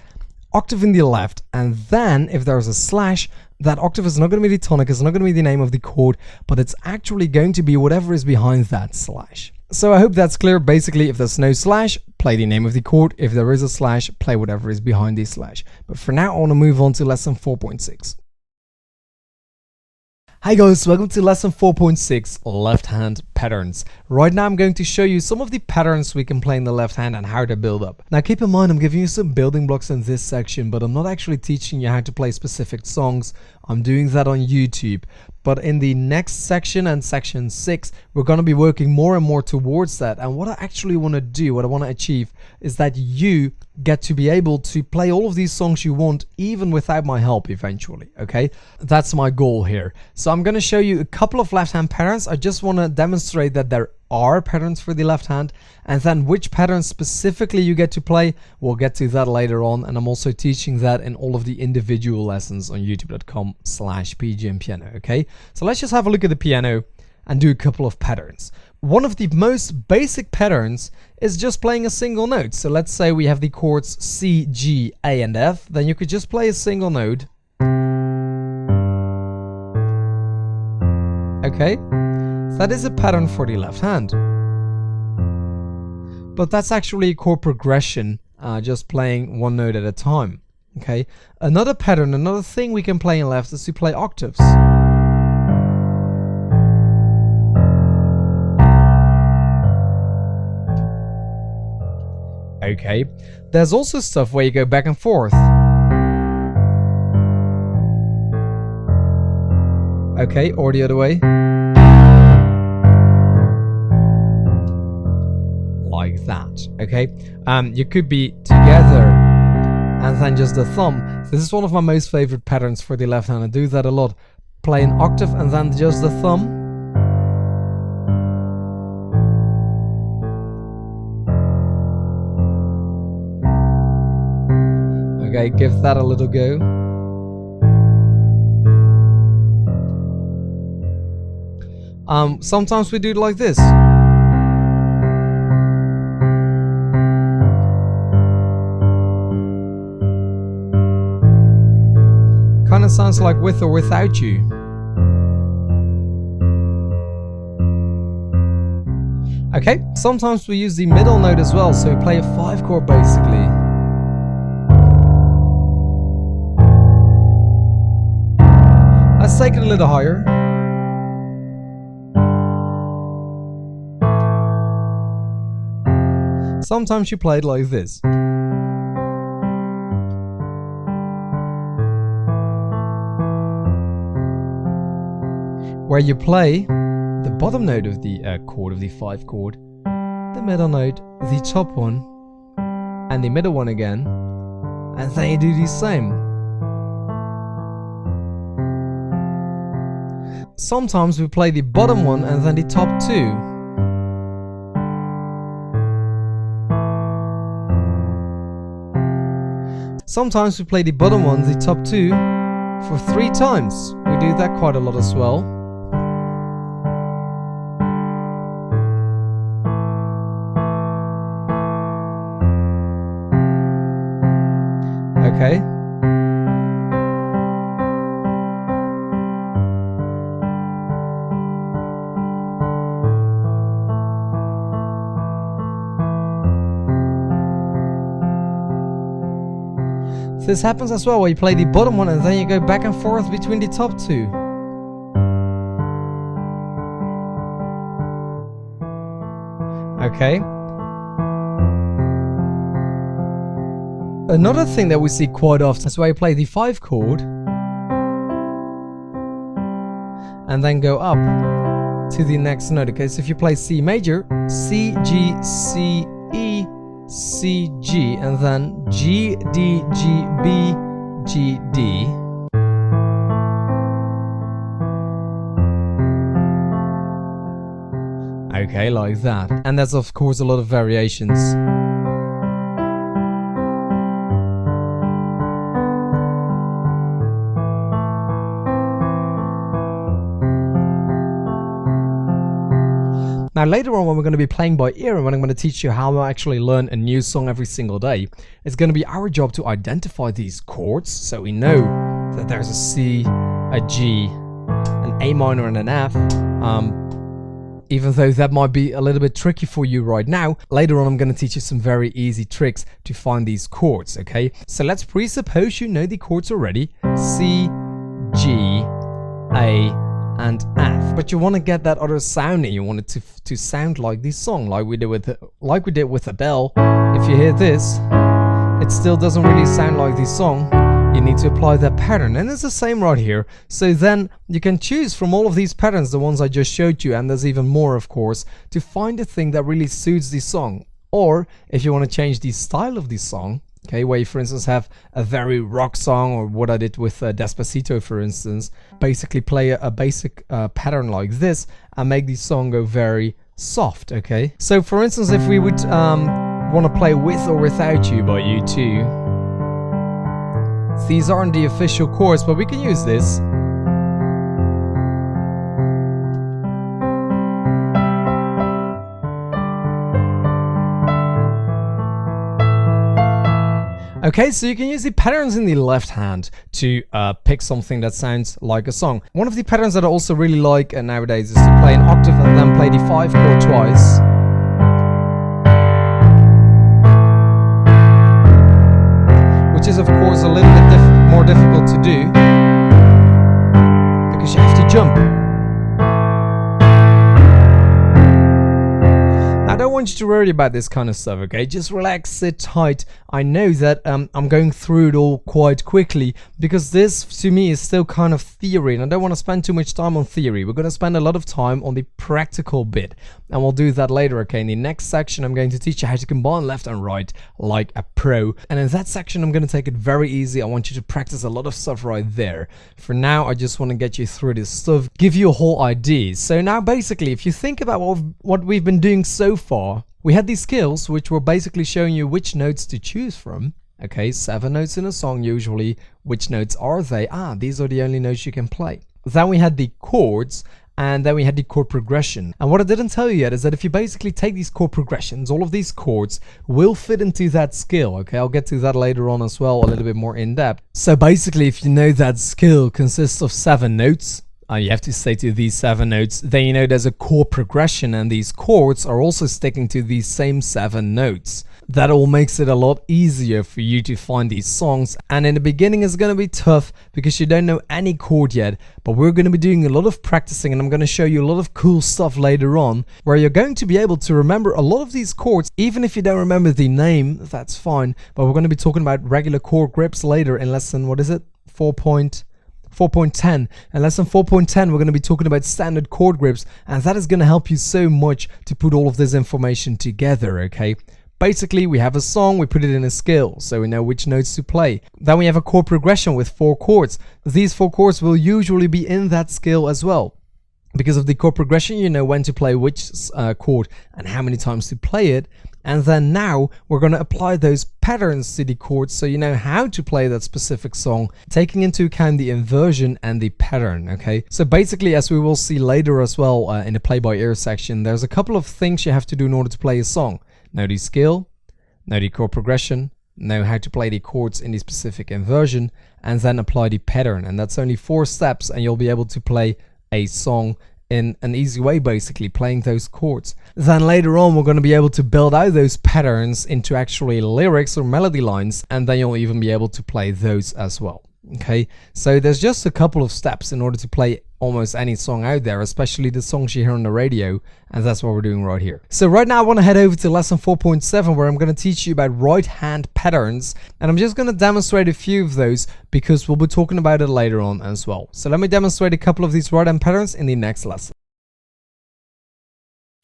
Speaker 1: octave in the left, and then if there's a slash, that octave is not going to be the tonic, it's not going to be the name of the chord, but it's actually going to be whatever is behind that slash. So I hope that's clear. Basically, if there's no slash, play the name of the chord. If there is a slash, play whatever is behind the slash. But for now, I want to move on to lesson 4.6. Hi guys, welcome to lesson 4.6, left hand patterns. Right now I'm going to show you some of the patterns we can play in the left hand and how to build up. Now keep in mind I'm giving you some building blocks in this section, but I'm not actually teaching you how to play specific songs. I'm doing that on YouTube. But in the next section and section 6, we're going to be working more and more towards that. And what I actually want to do, what I want to achieve, is that you get to be able to play all of these songs you want, even without my help eventually, okay? That's my goal here. So I'm going to show you a couple of left hand patterns. I just want to demonstrate demonstrate that there are patterns for the left hand, and then which patterns specifically you get to play, we'll get to that later on. And I'm also teaching that in all of the individual lessons on youtube.com/pgmpiano. Okay, so let's just have a look at the piano and do a couple of patterns. One of the most basic patterns is just playing a single note. So let's say we have the chords C, G, A, and F. Then you could just play a single note. Okay, that is a pattern for the left hand. But that's actually a chord progression, just playing one note at a time. Okay, another pattern, another thing we can play in left is to play octaves. Okay, there's also stuff where you go back and forth. Okay, or the other way. Like that, okay? You could be together and then just the thumb. This is one of my most favorite patterns for the left hand. I do that a lot. Play an octave and then just the thumb. Okay, give that a little go. Sometimes we do it like this. Kind of sounds like With or Without You. Okay, sometimes we use the middle note as well, so we play a 5 chord basically. Let's take it a little higher. Sometimes you play it like this. Where you play the bottom note of the chord of the 5 chord, the middle note, the top one, and the middle one again, and then you do the same. Sometimes we play the bottom one and then the top 2. Sometimes we play the bottom one, the top 2, for 3 times. We do that quite a lot as well. Okay. This happens as well, where you play the bottom one and then you go back and forth between the top 2. Okay. Another thing that we see quite often is where you play the 5 chord and then go up to the next note. Okay, so if you play C major, C, G, C, E, C, G, and then G, D, G, B, G, D. Okay, like that. And there's of course a lot of variations. Now later on, when we're going to be playing by ear and when I'm going to teach you how to actually learn a new song every single day, it's going to be our job to identify these chords so we know that there's a C, a G, an A minor and an F. Even though that might be a little bit tricky for you right now, later on I'm going to teach you some very easy tricks to find these chords, okay? So let's presuppose you know the chords already. C, G, A, and F, but you want to get that other sound and you want it to sound like this song, like we did with Adele. If you hear this, it still doesn't really sound like this song. You need to apply that pattern, and it's the same right here. So then you can choose from all of these patterns, the ones I just showed you, and there's even more of course, to find a thing that really suits the song. Or if you want to change the style of the song, Okay, where you, for instance, have a very rock song, or what I did with Despacito, for instance, basically play a basic pattern like this and make the song go very soft, okay? So, for instance, if we would want to play With or Without You by U2, these aren't the official chords, but we can use this. Okay, so you can use the patterns in the left hand to pick something that sounds like a song. One of the patterns that I also really like nowadays is to play an octave and then play the 5 chord twice. Which is of course a little bit more difficult to do because you have to jump. I don't want you to worry about this kind of stuff, okay? Just relax, sit tight. I know that I'm going through it all quite quickly because this, to me, is still kind of theory, and I don't want to spend too much time on theory. We're going to spend a lot of time on the practical bit, and we'll do that later, okay? In the next section, I'm going to teach you how to combine left and right like a pro, and in that section, I'm going to take it very easy. I want you to practice a lot of stuff right there. For now, I just want to get you through this stuff, give you a whole idea. So now, basically, if you think about what we've been doing so far, we had these skills which were basically showing you which notes to choose from. Okay, 7 notes in a song usually. Which notes are they? These are the only notes you can play. Then we had the chords, and then we had the chord progression. And what I didn't tell you yet is that if you basically take these chord progressions, all of these chords will fit into that skill. Okay, I'll get to that later on as well, a little bit more in depth. So basically, if you know that skill consists of 7 notes, you have to stay to these 7 notes, then you know there's a chord progression, and these chords are also sticking to these same 7 notes. That all makes it a lot easier for you to find these songs, and in the beginning it's going to be tough because you don't know any chord yet, but we're going to be doing a lot of practicing, and I'm going to show you a lot of cool stuff later on where you're going to be able to remember a lot of these chords. Even if you don't remember the name, that's fine, but we're going to be talking about regular chord grips later in lesson, what is it? 4.10. In lesson 4.10 we're going to be talking about standard chord grips, and that is going to help you so much to put all of this information together, okay? Basically, we have a song, we put it in a scale, so we know which notes to play. Then we have a chord progression with 4 chords. These 4 chords will usually be in that scale as well. Because of the chord progression, you know when to play which chord and how many times to play it. And then now we're going to apply those patterns to the chords so you know how to play that specific song, taking into account the inversion and the pattern, okay? So basically, as we will see later as well in the play by ear section, there's a couple of things you have to do in order to play a song. Know the scale, know the chord progression, know how to play the chords in the specific inversion, and then apply the pattern. And that's only 4 steps, and you'll be able to play a song in an easy way, basically playing those chords. Then later on we're going to be able to build out those patterns into actually lyrics or melody lines, and then you'll even be able to play those as well. Okay, so there's just a couple of steps in order to play almost any song out there, especially the songs you hear on the radio, and that's what we're doing right here. So right now I want to head over to lesson 4.7 where I'm going to teach you about right hand patterns, and I'm just going to demonstrate a few of those because we'll be talking about it later on as well. So let me demonstrate a couple of these right hand patterns in the next lesson.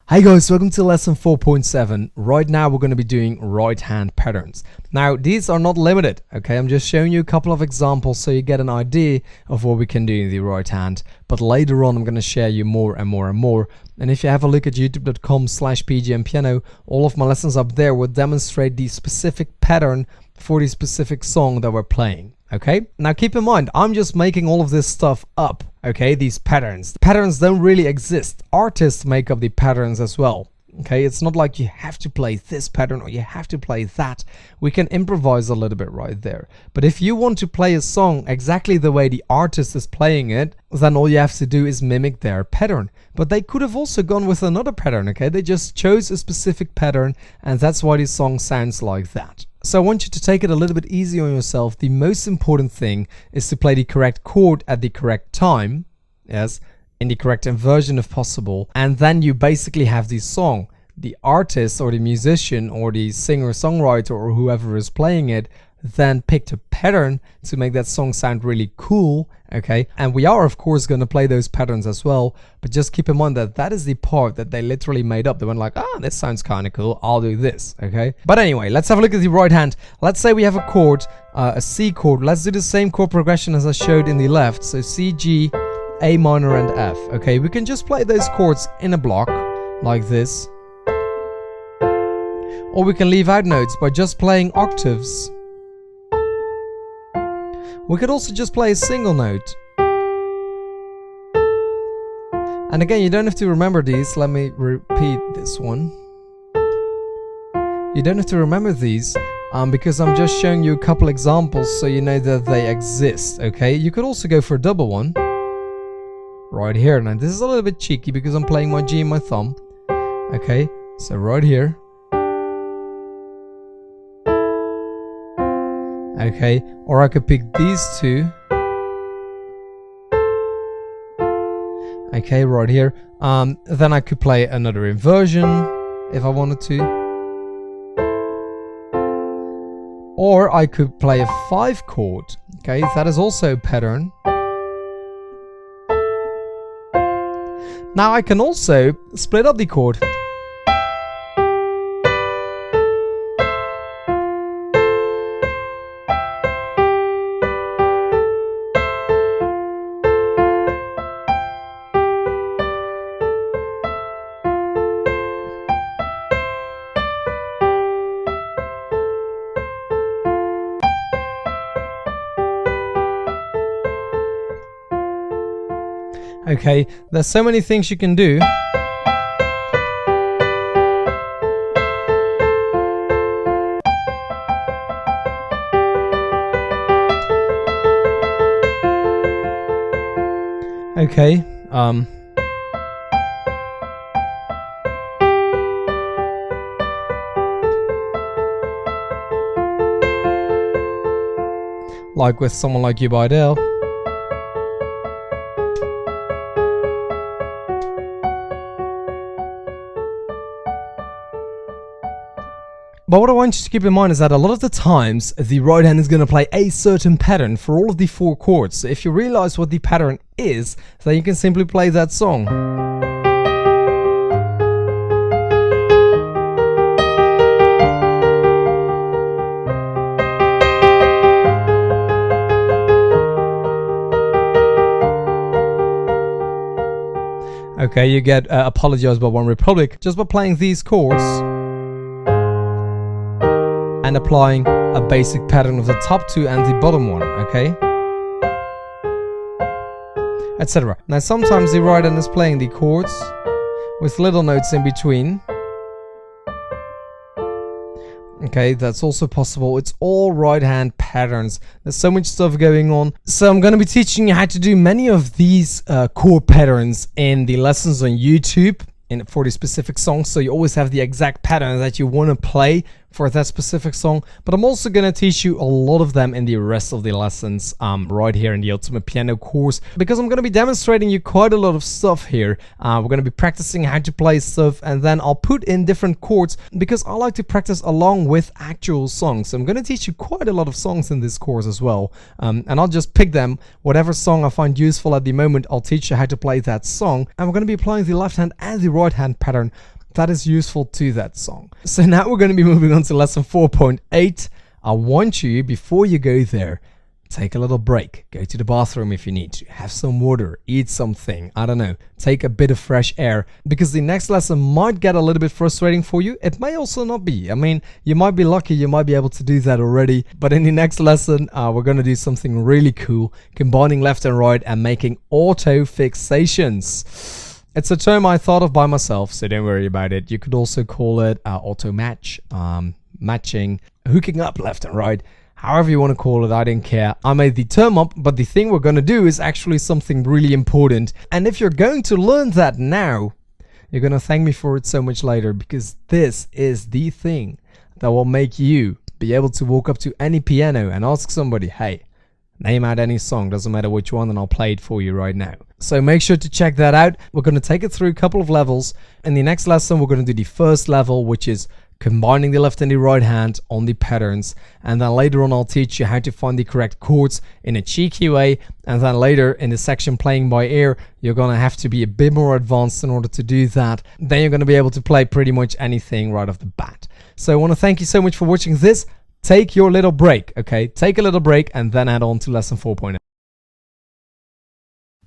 Speaker 1: Hi guys, welcome to lesson 4.7. Right now we're going to be doing right hand patterns. Now these are not limited, okay? I'm just showing you a couple of examples so you get an idea of what we can do in the right hand, but later on I'm going to share you more and more and more. And if you have a look at youtube.com/pgmpiano, all of my lessons up there will demonstrate the specific pattern for the specific song that we're playing. Okay, now keep in mind, I'm just making all of this stuff up, okay, these patterns. The patterns don't really exist. Artists make up the patterns as well, okay? It's not like you have to play this pattern or you have to play that. We can improvise a little bit right there. But if you want to play a song exactly the way the artist is playing it, then all you have to do is mimic their pattern. But they could have also gone with another pattern, okay? They just chose a specific pattern, and that's why this song sounds like that. So I want you to take it a little bit easy on yourself. The most important thing is to play the correct chord at the correct time, yes, in the correct inversion if possible, and then you basically have the song. The artist or the musician or the singer-songwriter or whoever is playing it, then picked a pattern to make that song sound really cool, okay? And we are of course going to play those patterns as well, but just keep in mind that that is the part that they literally made up. They went like, ah, this sounds kind of cool, I'll do this, okay? But anyway, let's have a look at the right hand. Let's say we have a chord, a C chord. Let's do the same chord progression as I showed in the left. So C, G, A minor and F, okay? We can just play those chords in a block like this, or we can leave out notes by just playing octaves. We could also just play a single note. And again, you don't have to remember these. Let me repeat this one. You don't have to remember these because I'm just showing you a couple examples so you know that they exist, okay? You could also go for a double one right here. Now this is a little bit cheeky because I'm playing my G and my thumb, okay? So right here, okay, or I could pick these two, okay, right here. Then I could play another inversion if I wanted to, or I could play a 5 chord, okay, that is also a pattern. Now I can also split up the chord. Okay, there's so many things you can do. Okay, like with someone like you by Adele. But what I want you to keep in mind is that a lot of the times the right hand is going to play a certain pattern for all of the 4 chords. So if you realize what the pattern is, then you can simply play that song. Okay, you get Apologize by One Republic just by playing these chords and applying a basic pattern of the top 2 and the bottom one, okay? Etc. Now sometimes the right hand is playing the chords with little notes in between. Okay, that's also possible. It's all right hand patterns. There's so much stuff going on. So I'm going to be teaching you how to do many of these chord patterns in the lessons on YouTube for the specific song, so you always have the exact pattern that you want to play for that specific song. But I'm also going to teach you a lot of them in the rest of the lessons right here in the Ultimate Piano course, because I'm going to be demonstrating you quite a lot of stuff here. We're going to be practicing how to play stuff, and then I'll put in different chords because I like to practice along with actual songs. So I'm going to teach you quite a lot of songs in this course as well, and I'll just pick them. Whatever song I find useful at the moment, I'll teach you how to play that song, and we're going to be applying the left hand and the right hand pattern that is useful to that song. So now we're going to be moving on to lesson 4.8. I want you, before you go there, take a little break, go to the bathroom if you need to, have some water, eat something, I don't know, take a bit of fresh air, because the next lesson might get a little bit frustrating for you. It may also not be. I mean, you might be lucky, you might be able to do that already, but in the next lesson we're going to do something really cool, combining left and right and making auto fixations. It's a term I thought of by myself, so don't worry about it. You could also call it auto match, matching, hooking up left and right. However you want to call it, I don't care. I made the term up, but the thing we're going to do is actually something really important. And if you're going to learn that now, you're going to thank me for it so much later, because this is the thing that will make you be able to walk up to any piano and ask somebody, hey, name out any song, doesn't matter which one, and I'll play it for you right now. So make sure to check that out. We're going to take it through a couple of levels. In the next lesson, we're going to do the first level, which is combining the left and the right hand on the patterns, and then later on I'll teach you how to find the correct chords in a cheeky way, and then later in the section playing by ear you're gonna have to be a bit more advanced in order to do that. Then you're gonna be able to play pretty much anything right off the bat. So I want to thank you so much for watching this. Take your little break, okay? Take a little break and then add on to lesson 4.0.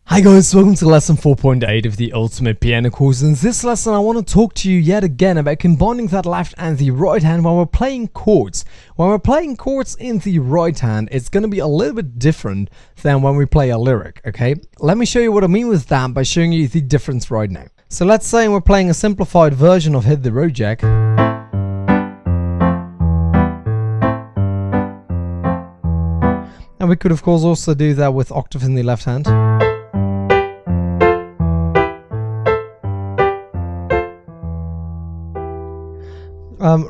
Speaker 1: Hi guys, welcome to lesson 4.8 of the Ultimate Piano course. In this lesson I want to talk to you yet again about combining that left and the right hand when we're playing chords. When we're playing chords in the right hand, it's going to be a little bit different than when we play a lyric, okay? Let me show you what I mean with that by showing you the difference right now. So let's say we're playing a simplified version of Hit the Road Jack. And we could of course also do that with octave in the left hand.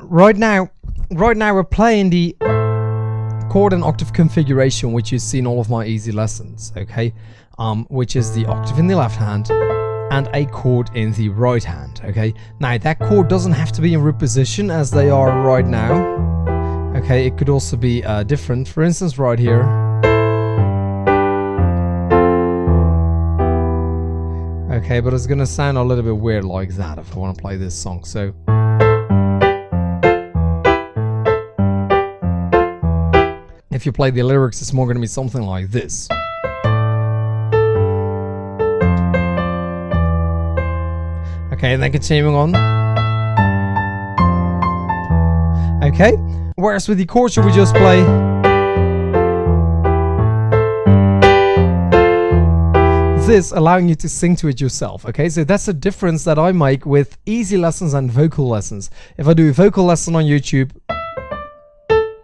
Speaker 1: Right now we're playing the chord and octave configuration, which you see in all of my easy lessons, okay? Which is the octave in the left hand and a chord in the right hand, okay? Now that chord doesn't have to be in root position as they are right now, okay? It could also be different, for instance right here. Okay, but it's gonna sound a little bit weird like that if I want to play this song, so if you play the lyrics, it's more going to be something like this. Okay, and then continuing on. Okay, whereas with the chords you would just play this, allowing you to sing to it yourself. Okay, so that's the difference that I make with easy lessons and vocal lessons. If I do a vocal lesson on YouTube,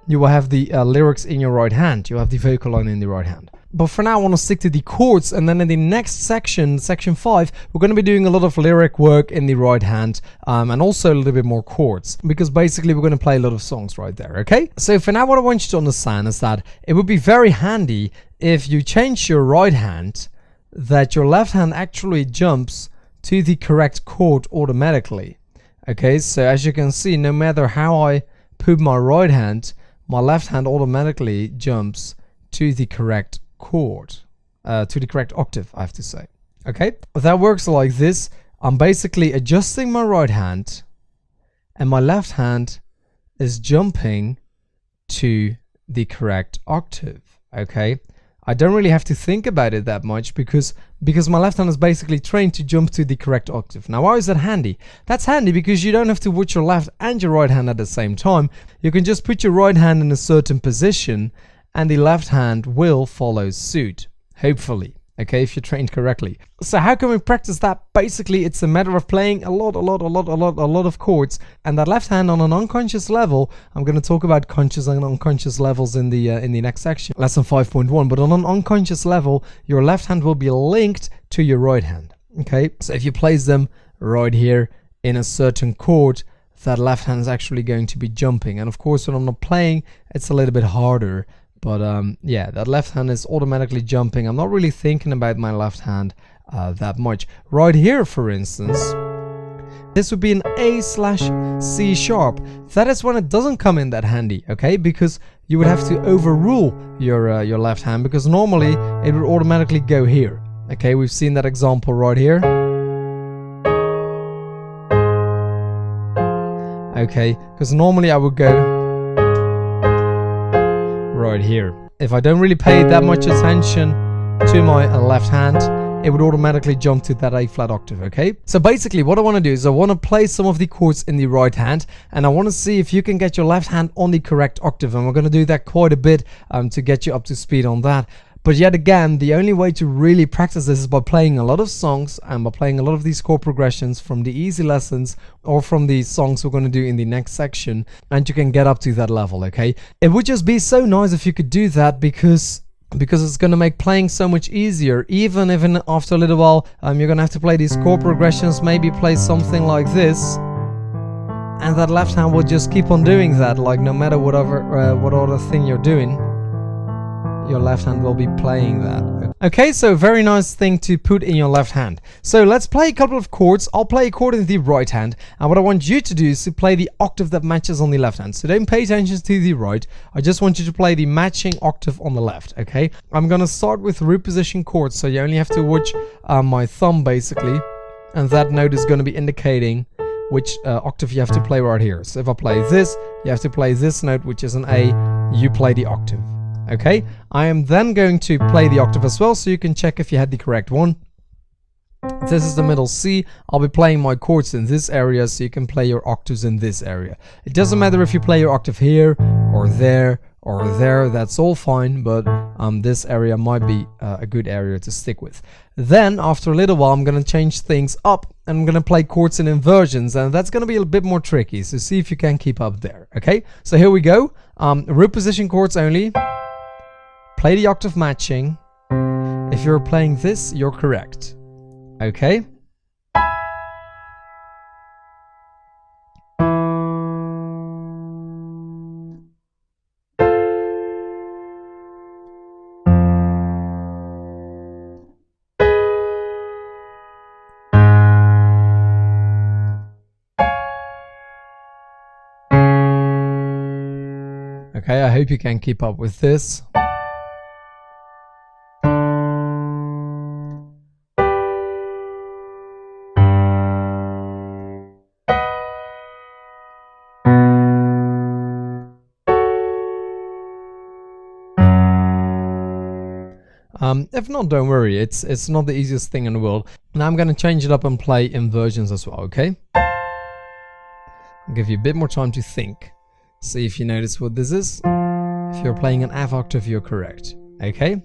Speaker 1: you will have the lyrics in your right hand. You have the vocal line in the right hand. But for now I want to stick to the chords, and then in the next section, section 5, we're going to be doing a lot of lyric work in the right hand, and also a little bit more chords, because basically we're going to play a lot of songs right there, okay? So for now what I want you to understand is that it would be very handy if you change your right hand, that your left hand actually jumps to the correct chord automatically. Okay, so as you can see, no matter how I put my right hand, my left hand automatically jumps to the correct chord, to the correct octave, I have to say. Okay, that works like this. I'm basically adjusting my right hand and my left hand is jumping to the correct octave. Okay, I don't really have to think about it that much because my left hand is basically trained to jump to the correct octave. Now, why is that handy? That's handy because you don't have to watch your left and your right hand at the same time. You can just put your right hand in a certain position and the left hand will follow suit, hopefully. Okay, if you're trained correctly. So how can we practice that? Basically, it's a matter of playing a lot of chords, and that left hand on an unconscious level. I'm going to talk about conscious and unconscious levels in the next section, lesson 5.1. But on an unconscious level, your left hand will be linked to your right hand. Okay, so if you place them right here in a certain chord, that left hand is actually going to be jumping. And of course, when I'm not playing, it's a little bit harder. But yeah, that left hand is automatically jumping. I'm not really thinking about my left hand that much. Right here, for instance, this would be an A/C sharp. That is when it doesn't come in that handy, okay? Because you would have to overrule your left hand, because normally it would automatically go here. Okay, we've seen that example right here. Okay, because normally I would go right here. If I don't really pay that much attention to my left hand, it would automatically jump to that A flat octave. Okay, so basically what I want to do is I want to play some of the chords in the right hand, and I want to see if you can get your left hand on the correct octave, and we're going to do that quite a bit to get you up to speed on that. But yet again, the only way to really practice this is by playing a lot of songs and by playing a lot of these chord progressions from the easy lessons or from the songs we're going to do in the next section, and you can get up to that level. Okay, it would just be so nice if you could do that, because it's going to make playing so much easier. Even after a little while, you're going to have to play these chord progressions, maybe play something like this, and that left hand will just keep on doing that, like no matter what other thing you're doing. your left hand will be playing that. Okay, so very nice thing to put in your left hand. So let's play a couple of chords. I'll play a chord in the right hand, and what I want you to do is to play the octave that matches on the left hand. So don't pay attention to the right. I just want you to play the matching octave on the left, okay? I'm gonna start with root position chords, so you only have to watch my thumb basically, and that note is gonna be indicating which octave you have to play right here. So if I play this, you have to play this note, which is an A, you play the octave. Okay, I am then going to play the octave as well, so you can check if you had the correct one. This is the middle C. I'll be playing my chords in this area, so you can play your octaves in this area. It doesn't matter if you play your octave here, or there, that's all fine, but this area might be a good area to stick with. Then, after a little while, I'm going to change things up, and I'm going to play chords in inversions, and that's going to be a bit more tricky, so see if you can keep up there, okay? So here we go, root position chords only. Play the octave matching. If you're playing this, you're correct. Okay? Okay, I hope you can keep up with this. If not, don't worry, it's not the easiest thing in the world. Now I'm going to change it up and play inversions as well, okay? I'll give you a bit more time to think. See if you notice what this is. If you're playing an F octave, you're correct, okay?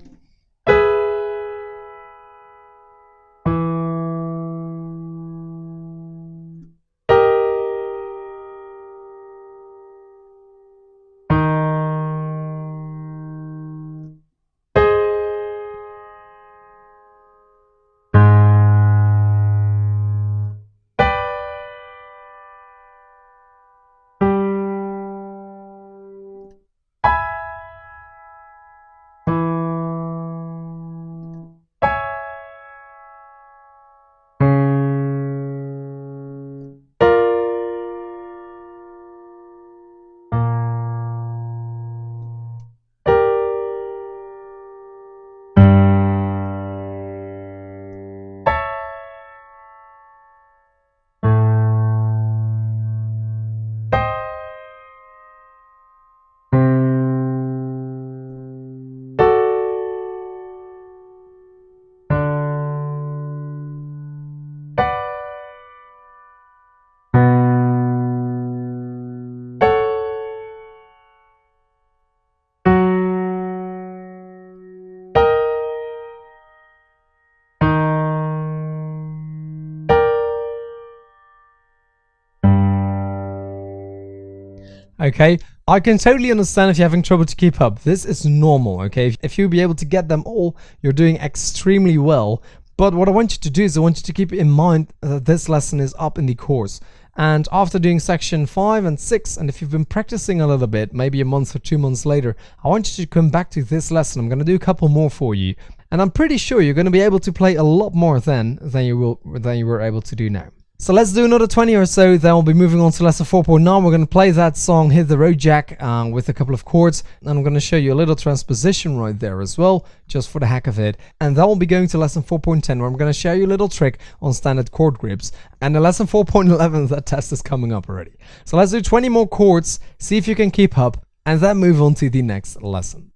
Speaker 1: Okay, I can totally understand if you're having trouble to keep up. This is normal, okay? If you'll be able to get them all, you're doing extremely well. But what I want you to do is I want you to keep in mind that this lesson is up in the course. And after doing section 5 and 6, and if you've been practicing a little bit, maybe a month or 2 months later, I want you to come back to this lesson. I'm going to do a couple more for you. And I'm pretty sure you're going to be able to play a lot more than you were able to do now. So let's do another 20 or so, then we'll be moving on to lesson 4.9. We're going to play that song, Hit the Road Jack, with a couple of chords. And I'm going to show you a little transposition right there as well, just for the heck of it. And then we'll be going to lesson 4.10, where I'm going to show you a little trick on standard chord grips. And in lesson 4.11, that test is coming up already. So let's do 20 more chords, see if you can keep up, and then move on to the next lesson.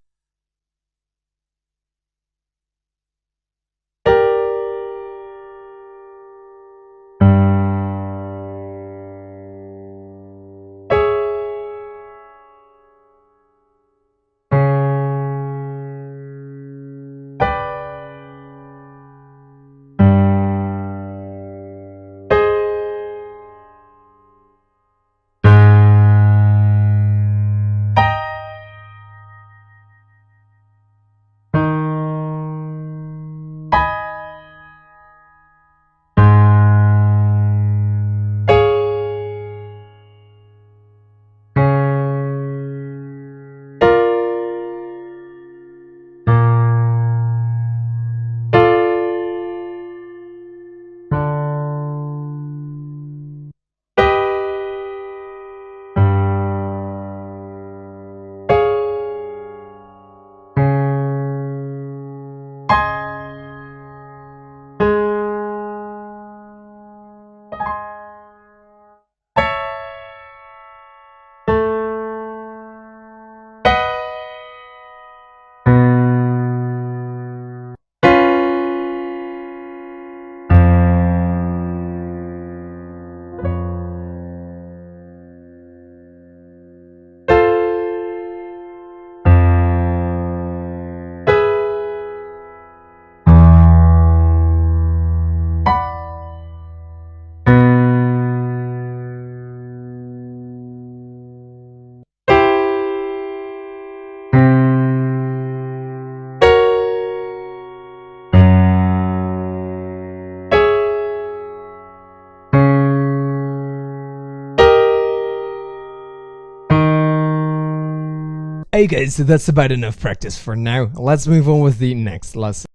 Speaker 1: Okay, so that's about enough practice for now. Let's move on with the next lesson.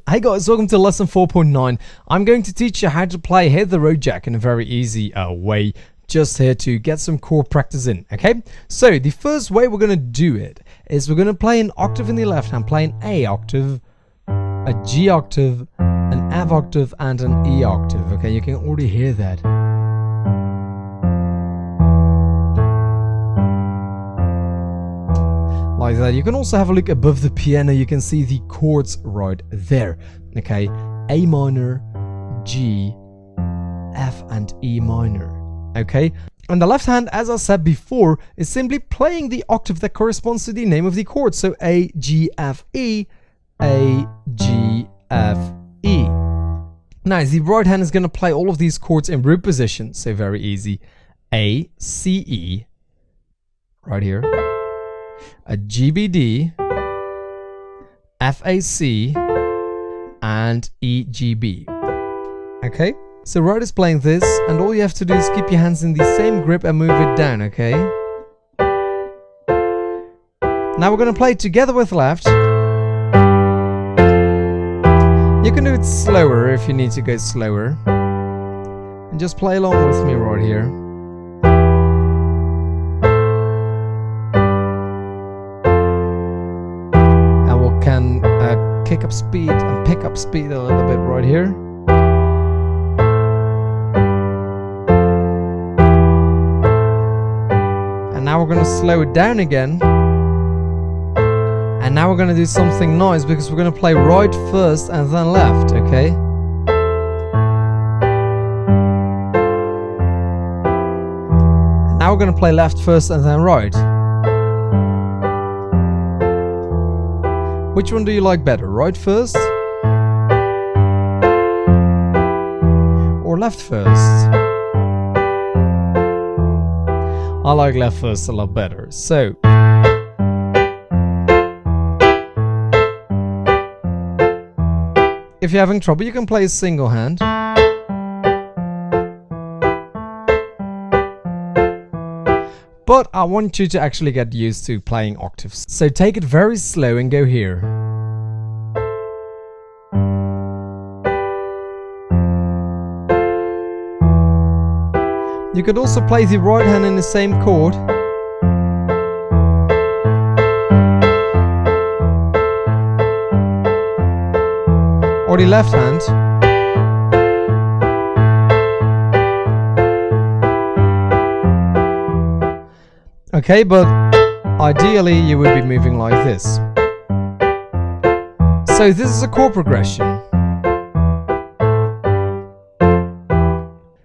Speaker 1: Hey guys, welcome to lesson 4.9. I'm going to teach you how to play Hit the Road Jack in a very easy way. Just here to get some chord practice in, okay? So the first way we're going to do it is we're going to play an octave in the left hand, play an A octave, a G octave, an F octave, and an E octave. Okay, you can already hear that. Like that. You can also have a look above the piano. You can see the chords right there. Okay, A minor, G, F, and E minor. Okay, and the left hand, as I said before, is simply playing the octave that corresponds to the name of the chord. So A, G, F, E, A, G, F, E. Now the right hand is going to play all of these chords in root position. So very easy. A, C, E, right here. A G, B, D, F, A, C, and E, G, B. Okay? So right is playing this, and all you have to do is keep your hands in the same grip and move it down, okay? Now we're going to play it together with left. You can do it slower if you need to go slower. And just play along with me right here. And we can kick up speed and pick up speed a little bit right here. Now we're going to slow it down again. And now we're going to do something nice because we're going to play right first and then left, okay? And now we're going to play left first and then right. Which one do you like better? Right first? Or left first? I like left first a lot better. So if you're having trouble, you can play a single hand. But I want you to actually get used to playing octaves. So take it very slow and go here. You could also play the right hand in the same chord. Or the left hand. Okay, but ideally you would be moving like this. So this is a chord progression.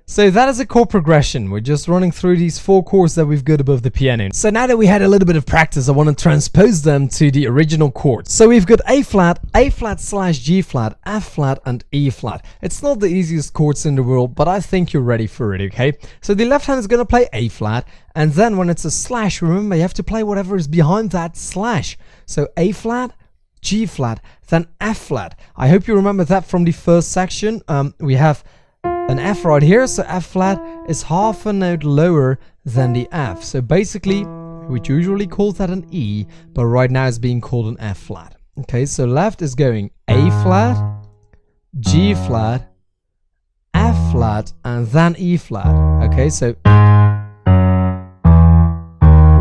Speaker 1: So that is a chord progression. We're just running through these 4 chords that we've got above the piano. So now that we had a little bit of practice, I want to transpose them to the original chords. So we've got A flat slash G flat, F flat, and E flat. It's not the easiest chords in the world, but I think you're ready for it, okay? So the left hand is going to play A flat, and then when it's a slash, remember you have to play whatever is behind that slash. So A flat, G flat, then F flat. I hope you remember that from the first section. We have an F right here, so F flat is half a note lower than the F. So basically, we usually call that an E, but right now it's being called an F flat. Okay, so left is going A flat, G flat, F flat, and then E flat. Okay, so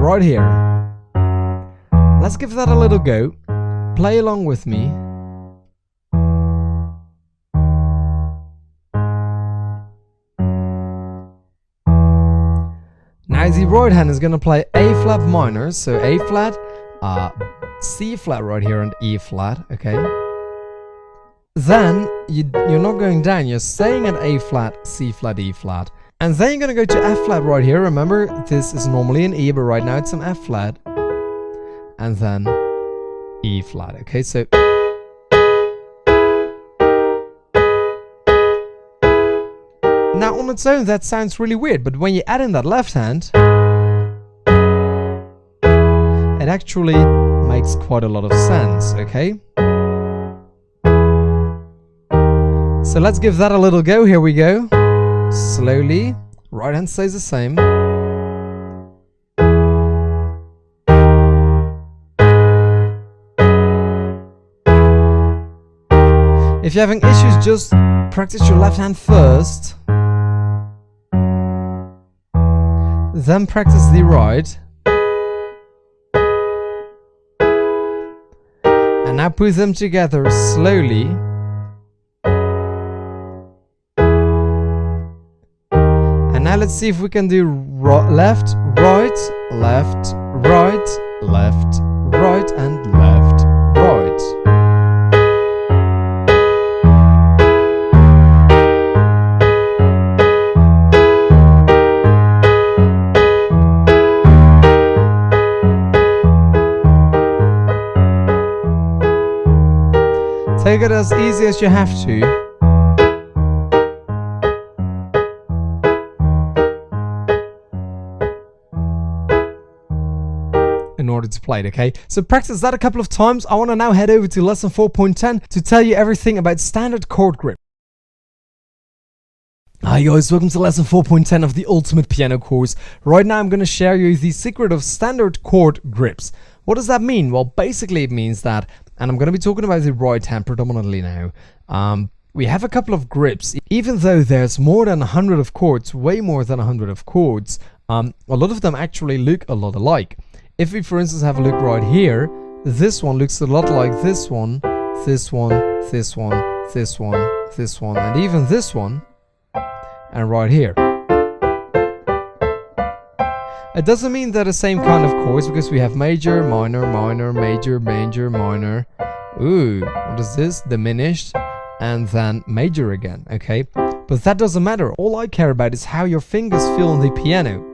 Speaker 1: right here. Let's give that a little go. Play along with me. Now the right hand is going to play A flat minor, so A flat, C flat right here, and E flat, okay? Then you're not going down, you're staying at A flat, C flat, E flat. And then you're going to go to F flat right here. Remember, this is normally an E, but right now it's an F flat. And then E flat, okay? So now on its own that sounds really weird, but when you add in that left hand, it actually makes quite a lot of sense, okay? So let's give that a little go. Here we go. Slowly. Right hand stays the same. If you're having issues, just practice your left hand first, then practice the right, and now put them together slowly. And now let's see if we can do left, right, left, right, left, right, and left, right. Take it as easy as you have to. In order to play it, okay? So practice that a couple of times. I want to now head over to lesson 4.10 to tell you everything about standard chord grip. Hi guys, welcome to lesson 4.10 of the Ultimate Piano course. Right now I'm going to share you the secret of standard chord grips. What does that mean? Well, basically it means that, and I'm going to be talking about the right hand predominantly now, we have a couple of grips. Even though there's more than 100 of chords, way more than 100 of chords, a lot of them actually look a lot alike. If we, for instance, have a look right here, this one looks a lot like this one, this one, this one, this one, this one, and even this one, and right here. It doesn't mean they're the same kind of chords, because we have major, minor, minor, major, major, minor. Ooh, what is this? Diminished, and then major again, okay? But that doesn't matter. All I care about is how your fingers feel on the piano.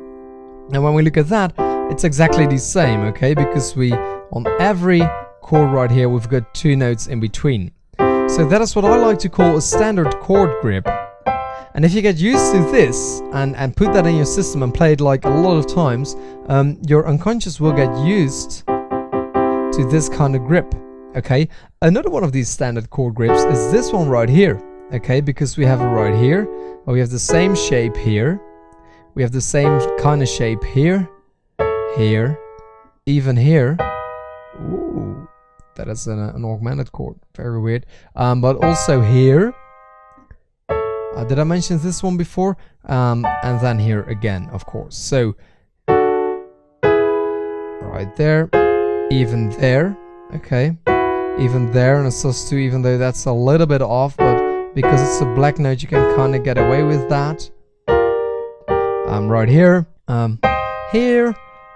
Speaker 1: And when we look at that, it's exactly the same, okay? Because on every chord right here, we've got two notes in between. So that is what I like to call a standard chord grip. And if you get used to this and put that in your system and play it like a lot of times, your unconscious will get used to this kind of grip, okay? Another one of these standard chord grips is this one right here, okay? Because we have it right here, but we have the same shape here, we have the same kind of shape here, here, even here. Ooh, that is an augmented chord, very weird. But also here. Did I mention this one before? And then here again, of course. So right there, even there, okay, even there, and a Sus2, even though that's a little bit off, but because it's a black note, you can kind of get away with that. Right here, here.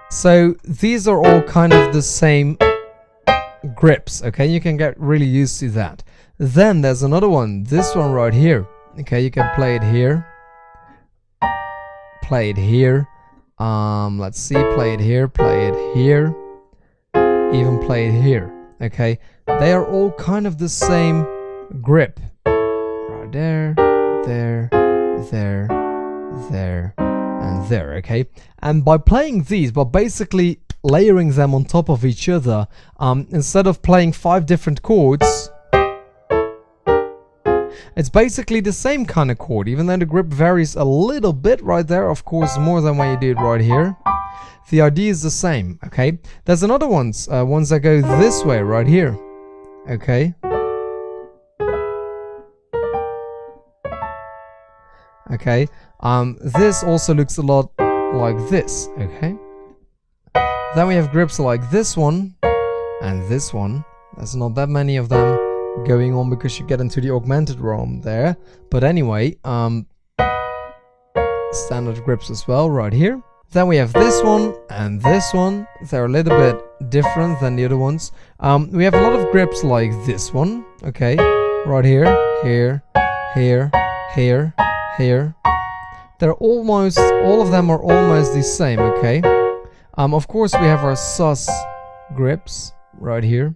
Speaker 1: So these are all kind of the same grips, okay? You can get really used to that. Then there's another one, this one right here. Okay, you can play it here. Play it here. Let's see, play it here, play it here. Even play it here. Okay, they are all kind of the same grip. Right there, there, there, there, and there, okay? And by playing these, by basically layering them on top of each other, instead of playing 5 different chords, it's basically the same kind of chord, even though the grip varies a little bit right there, of course, more than when you do it right here. The idea is the same, okay? There's another ones that go this way right here, okay? Okay, this also looks a lot like this, okay? Then we have grips like this one and this one. There's not that many of them going on because you get into the augmented realm there. But anyway, standard grips as well right here. Then we have this one and this one. They're a little bit different than the other ones. We have a lot of grips like this one, okay? Right here, here, here, here, here. They're almost, all of them are almost the same, okay? Of course we have our sus grips right here.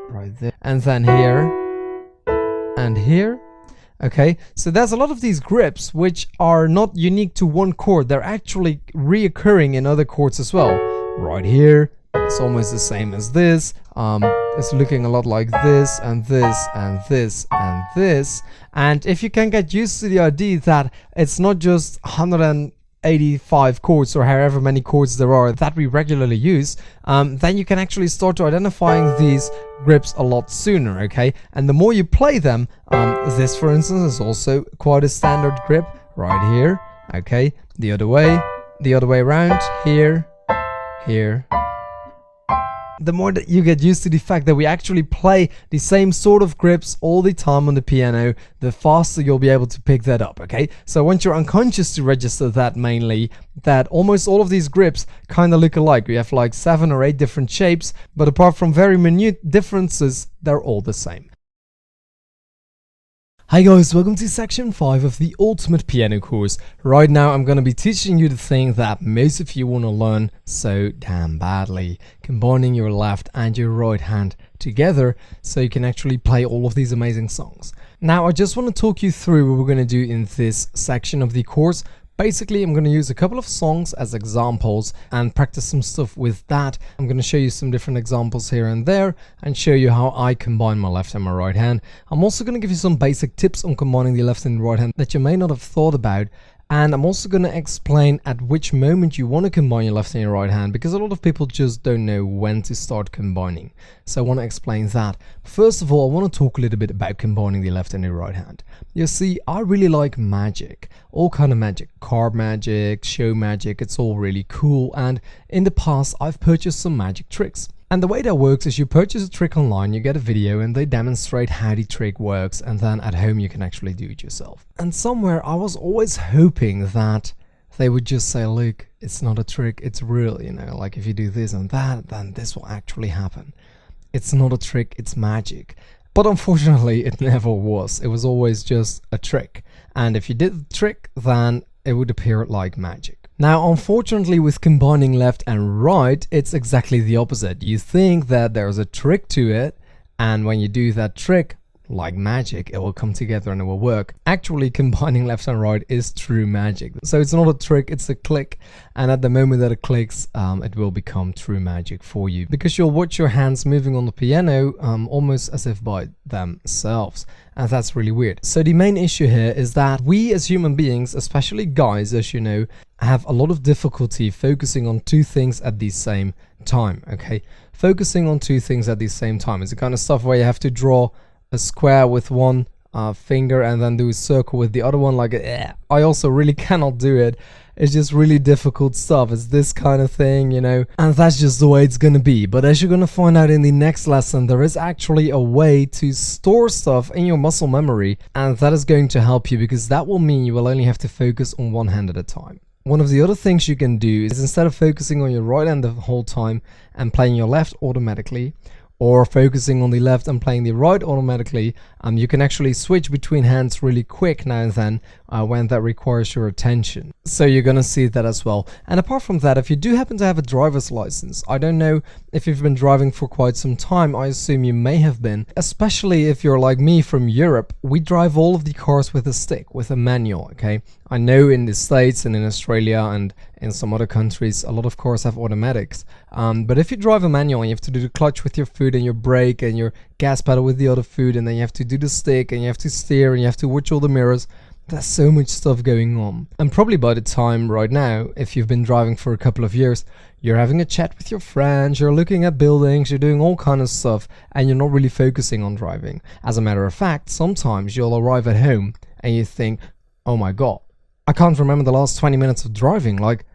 Speaker 1: Right there, and then here and here, okay? So there's a lot of these grips which are not unique to one chord. They're actually reoccurring in other chords as well. Right here, it's almost the same as this. It's looking a lot like this and this and this and this. And if you can get used to the idea that it's not just 100 and 85 chords or however many chords there are that we regularly use, then you can actually start to identifying these grips a lot sooner, okay? And the more you play them, this for instance is also quite a standard grip right here, okay? The other way around, here, here. The more that you get used to the fact that we actually play the same sort of grips all the time on the piano, the faster you'll be able to pick that up, okay? So I want your unconscious to register that mainly, that almost all of these grips kind of look alike. We have like 7 or 8 different shapes, but apart from very minute differences, they're all the same. Hi guys, welcome to section 5 of the Ultimate Piano course. Right now I'm going to be teaching you the thing that most of you want to learn so damn badly. Combining your left and your right hand together so you can actually play all of these amazing songs. Now I just want to talk you through what we're going to do in this section of the course. Basically, I'm going to use a couple of songs as examples and practice some stuff with that. I'm going to show you some different examples here and there and show you how I combine my left and my right hand. I'm also going to give you some basic tips on combining the left and right hand that you may not have thought about. And I'm also going to explain at which moment you want to combine your left and your right hand, because a lot of people just don't know when to start combining. So I want to explain that. First of all, I want to talk a little bit about combining the left and the right hand. You see, I really like magic, all kind of magic, card magic, show magic, it's all really cool. And in the past, I've purchased some magic tricks. And the way that works is you purchase a trick online, you get a video and they demonstrate how the trick works, and then at home you can actually do it yourself. And somewhere I was always hoping that they would just say, look, it's not a trick, it's real, you know, like if you do this and that, then this will actually happen. It's not a trick, it's magic. But unfortunately it never was. It was always just a trick. And if you did the trick, then it would appear like magic. Now, unfortunately, with combining left and right, it's exactly the opposite. You think that there's a trick to it, and when you do that trick, like magic, it will come together and it will work. Actually, combining left and right is true magic. So it's not a trick, it's a click, and at the moment that it clicks, it will become true magic for you, because you'll watch your hands moving on the piano almost as if by themselves. And that's really weird. So the main issue here is that we as human beings, especially guys, as you know, have a lot of difficulty focusing on two things at the same time, okay? Focusing on two things at the same time is the kind of stuff where you have to draw a square with one finger and then do a circle with the other one, like I also really cannot do it. It's just really difficult stuff. It's this kind of thing, you know, and that's just the way it's gonna be. But as you're gonna find out in the next lesson, there is actually a way to store stuff in your muscle memory, and that is going to help you, because that will mean you will only have to focus on one hand at a time. One of the other things you can do is, instead of focusing on your right hand the whole time and playing your left automatically, or focusing on the left and playing the right automatically, you can actually switch between hands really quick now and then when that requires your attention. So you're gonna see that as well. And apart from that, if you do happen to have a driver's license, I don't know if you've been driving for quite some time, I assume you may have been, especially if you're like me from Europe. We drive all of the cars with a stick, with a manual, okay? I know in the States and in Australia and in some other countries, a lot of cars have automatics. But if you drive a manual and you have to do the clutch with your foot and your brake and your gas pedal with the other foot, and then you have to do the stick and you have to steer and you have to watch all the mirrors, there's so much stuff going on. And probably by the time right now, if you've been driving for a couple of years, you're having a chat with your friends, you're looking at buildings, you're doing all kind of stuff, and you're not really focusing on driving. As a matter of fact, sometimes you'll arrive at home and you think, oh my god, I can't remember the last 20 minutes of driving, like,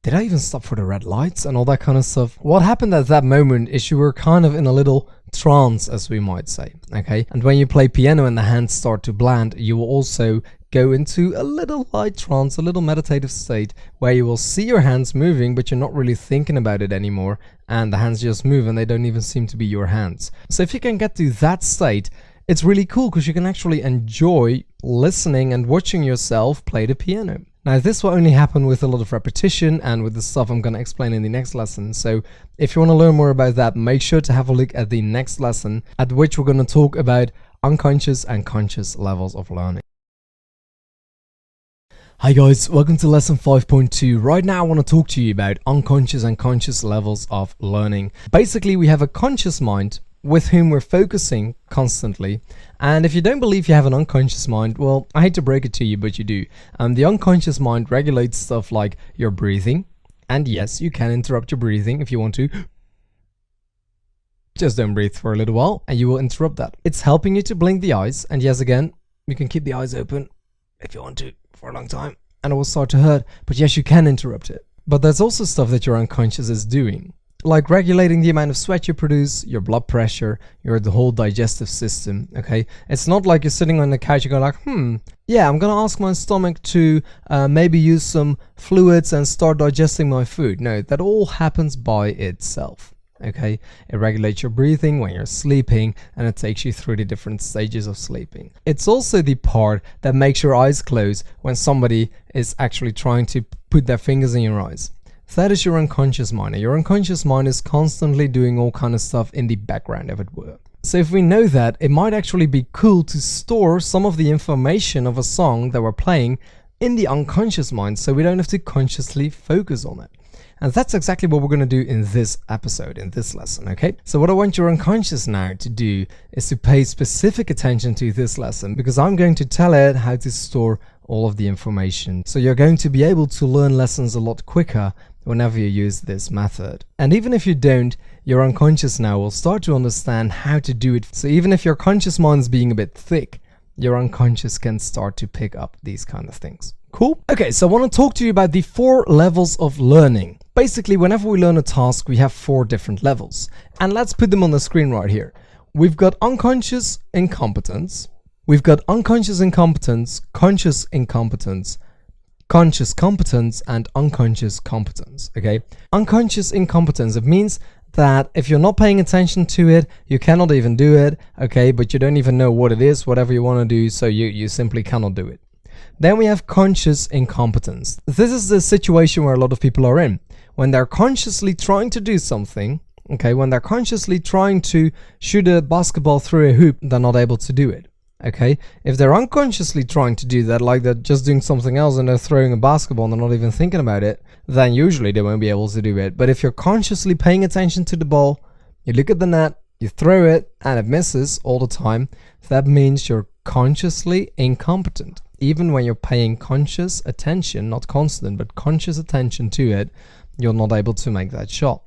Speaker 1: did I even stop for the red lights and all that kind of stuff? What happened at that moment is you were kind of in a little trance, as we might say, okay? And when you play piano and the hands start to blend, you will also go into a little light trance, a little meditative state, where you will see your hands moving, but you're not really thinking about it anymore, and the hands just move and they don't even seem to be your hands. So if you can get to that state, it's really cool, because you can actually enjoy listening and watching yourself play the piano. Now, this will only happen with a lot of repetition and with the stuff I'm going to explain in the next lesson. So if you want to learn more about that, make sure to have a look at the next lesson, at which we're going to talk about unconscious and conscious levels of learning. Hi guys, welcome to lesson 5.2. Right now I want to talk to you about unconscious and conscious levels of learning. Basically, we have a conscious mind with whom we're focusing constantly. And if you don't believe you have an unconscious mind, well, I hate to break it to you, but you do. The unconscious mind regulates stuff like your breathing. And yes, you can interrupt your breathing if you want to. Just don't breathe for a little while and you will interrupt that. It's helping you to blink the eyes. And yes, again, you can keep the eyes open if you want to for a long time and it will start to hurt. But yes, you can interrupt it. But there's also stuff that your unconscious is doing, like regulating the amount of sweat you produce, your blood pressure, the whole digestive system, okay? It's not like you're sitting on the couch, you go like, yeah, I'm gonna ask my stomach to maybe use some fluids and start digesting my food. No, that all happens by itself, okay? It regulates your breathing when you're sleeping and it takes you through the different stages of sleeping. It's also the part that makes your eyes close when somebody is actually trying to put their fingers in your eyes. That is your unconscious mind. And your unconscious mind is constantly doing all kind of stuff in the background, if it were. So if we know that, it might actually be cool to store some of the information of a song that we're playing in the unconscious mind so we don't have to consciously focus on it. And that's exactly what we're going to do in this episode, in this lesson, okay? So what I want your unconscious now to do is to pay specific attention to this lesson, because I'm going to tell it how to store all of the information. So you're going to be able to learn lessons a lot quicker whenever you use this method. And even if you don't, your unconscious now will start to understand how to do it. So even if your conscious mind is being a bit thick, your unconscious can start to pick up these kind of things. Cool? Okay, so I want to talk to you about the 4 levels of learning. Basically, whenever we learn a task, we have 4 different levels. And let's put them on the screen right here. We've got unconscious incompetence. We've got unconscious incompetence, conscious incompetence, conscious competence, and unconscious competence, okay? Unconscious incompetence, it means that if you're not paying attention to it, you cannot even do it, okay? But you don't even know what it is, whatever you want to do, so you simply cannot do it. Then we have conscious incompetence. This is the situation where a lot of people are in. When they're consciously trying to do something, okay, when they're consciously trying to shoot a basketball through a hoop, they're not able to do it. Okay, if they're unconsciously trying to do that, like they're just doing something else and they're throwing a basketball and they're not even thinking about it, then usually they won't be able to do it. But if you're consciously paying attention to the ball, you look at the net, you throw it and it misses all the time, that means you're consciously incompetent. Even when you're paying conscious attention, not constant, but conscious attention to it, you're not able to make that shot.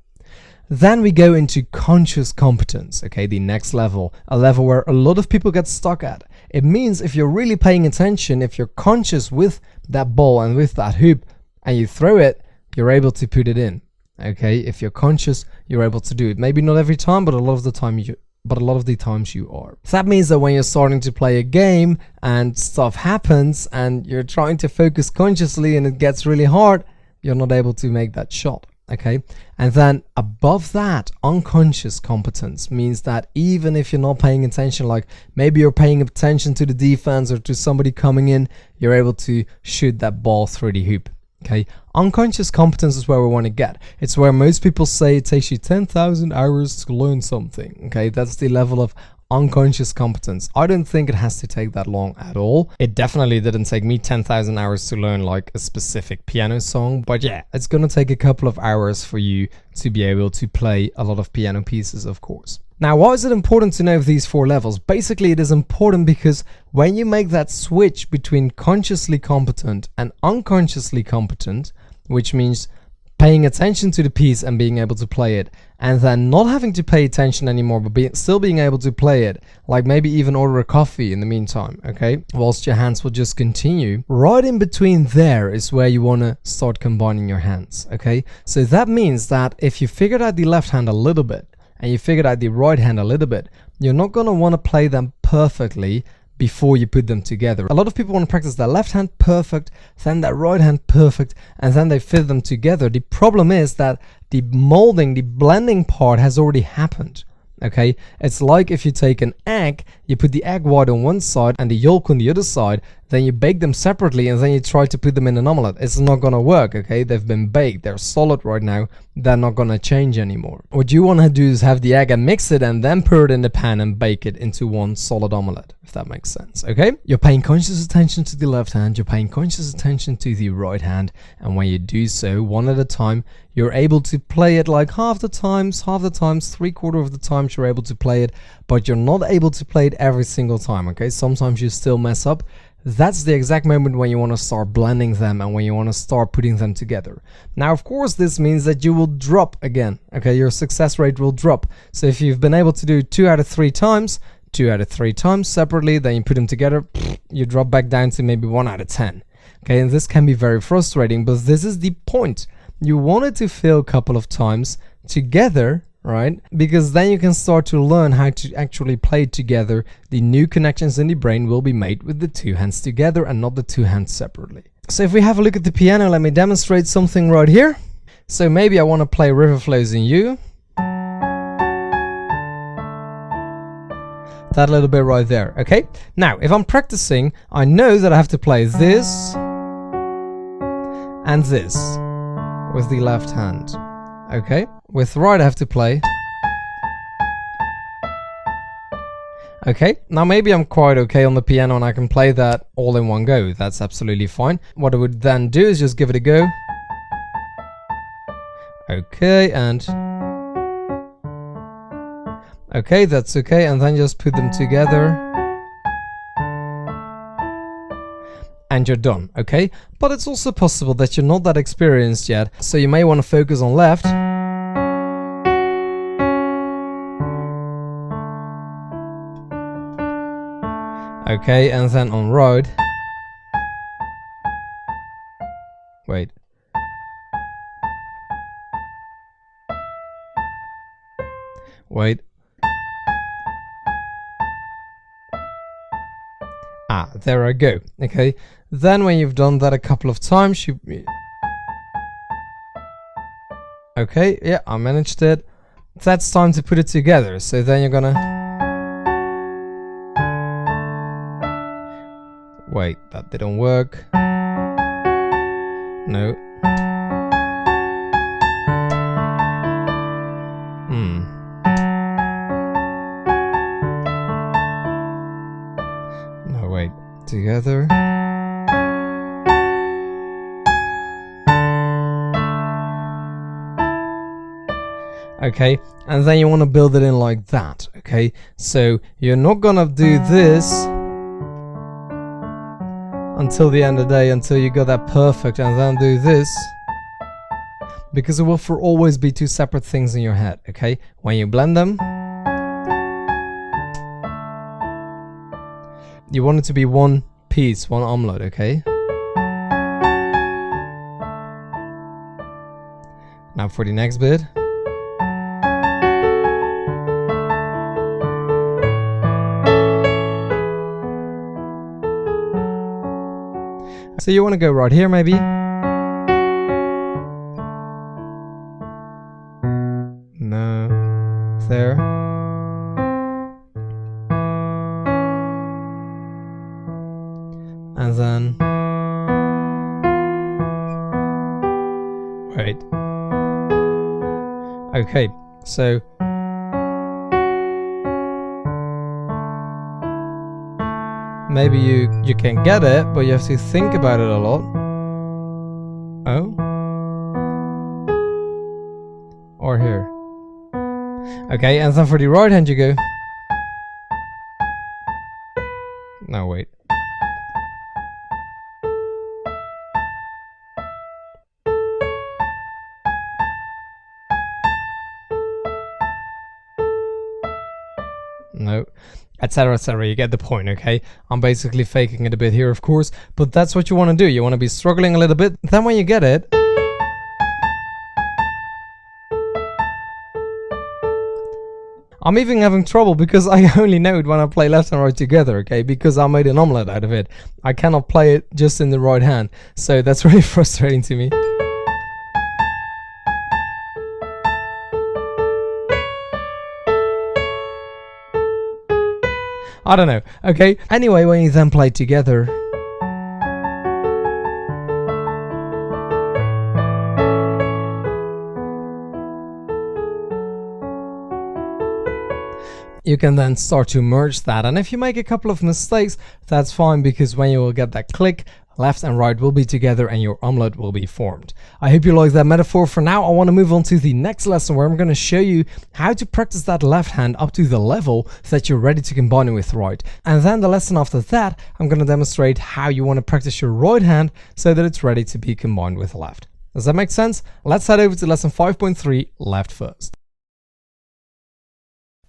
Speaker 1: Then we go into conscious competence, okay, the next level, a level where a lot of people get stuck at. It means if you're really paying attention, if you're conscious with that ball and with that hoop and you throw it, you're able to put it in, okay? If you're conscious, you're able to do it. Maybe not every time, but a lot of the times you are. So that means that when you're starting to play a game and stuff happens and you're trying to focus consciously and it gets really hard, you're not able to make that shot. Okay, and then above that, unconscious competence means that even if you're not paying attention, like maybe you're paying attention to the defense or to somebody coming in, you're able to shoot that ball through the hoop. Okay, unconscious competence is where we want to get. It's where most people say it takes you 10,000 hours to learn something. Okay, that's the level of unconscious competence. I don't think it has to take that long at all. It definitely didn't take me 10,000 hours to learn like a specific piano song, but yeah, it's gonna take a couple of hours for you to be able to play a lot of piano pieces, of course. Now, why is it important to know these 4 levels? Basically, it is important because when you make that switch between consciously competent and unconsciously competent, which means paying attention to the piece and being able to play it, and then not having to pay attention anymore, but still being able to play it, like maybe even order a coffee in the meantime, okay, whilst your hands will just continue. Right in between there is where you want to start combining your hands, okay? So that means that if you figured out the left hand a little bit and you figured out the right hand a little bit, you're not going to want to play them perfectly before you put them together. A lot of people want to practice their left hand perfect, then their right hand perfect, and then they fit them together. The problem is that the molding, the blending part has already happened. Okay, it's like if you take an egg, you put the egg white on one side and the yolk on the other side, then you bake them separately and then you try to put them in an omelette. It's not gonna work, okay? They've been baked, they're solid right now, they're not gonna change anymore. What you wanna do is have the egg and mix it and then pour it in the pan and bake it into one solid omelette, if that makes sense, okay? You're paying conscious attention to the left hand, you're paying conscious attention to the right hand, and when you do so, one at a time, you're able to play it like half the times, 3/4 of the times you're able to play it, but you're not able to play it every single time, okay? Sometimes you still mess up. That's the exact moment when you want to start blending them and when you want to start putting them together. Now, of course, this means that you will drop again, okay? Your success rate will drop. So if you've been able to do 2 out of 3 times, 2 out of 3 times separately, then you put them together, you drop back down to maybe 1 out of 10. Okay, and this can be very frustrating, but this is the point. You want it to fail a couple of times together, right? Because then you can start to learn how to actually play together. The new connections in the brain will be made with the 2 hands together and not the 2 hands separately. So if we have a look at the piano, let me demonstrate something right here. So maybe I want to play River Flows in You. That little bit right there, okay? Now, if I'm practicing, I know that I have to play this and this with the left hand, okay? With right, I have to play. Okay, now maybe I'm quite okay on the piano and I can play that all in one go. That's absolutely fine. What I would then do is just give it a go. Okay, and okay, that's okay, and then just put them together and you're done, okay? But it's also possible that you're not that experienced yet, so you may want to focus on left. Okay, and then on right. Wait. Wait. Ah, there I go. Okay, then when you've done that a couple of times, you... Okay, yeah, I managed it. That's time to put it together. So then you're gonna... Wait, that didn't work. No. No, wait. Together. Okay, and then you want to build it in like that, okay? So you're not gonna do this until the end of the day, until you got that perfect, and then do this, because it will for always be 2 separate things in your head, okay? When you blend them, you want it to be one piece, one omelette, okay? Now for the next bit. So you want to go right here, maybe. No. There. And then... Wait. Okay, so... Maybe you can get it, but you have to think about it a lot. Oh? Or here. Okay, and then for the right hand you go... No, wait. No. Etc, etc. You get the point, okay? I'm basically faking it a bit here, of course, but that's what you want to do. You want to be struggling a little bit, then when you get it... I'm even having trouble because I only know it when I play left and right together, okay? Because I made an omelette out of it. I cannot play it just in the right hand, so that's really frustrating to me. I don't know, okay? Anyway, when you then play together, you can then start to merge that. And if you make a couple of mistakes, that's fine, because when you will get that click, left and right will be together and your omelette will be formed. I hope you like that metaphor. For now, I want to move on to the next lesson, where I'm going to show you how to practice that left hand up to the level that you're ready to combine it with right. And then the lesson after that, I'm going to demonstrate how you want to practice your right hand so that it's ready to be combined with left. Does that make sense? Let's head over to lesson 5.3, left first.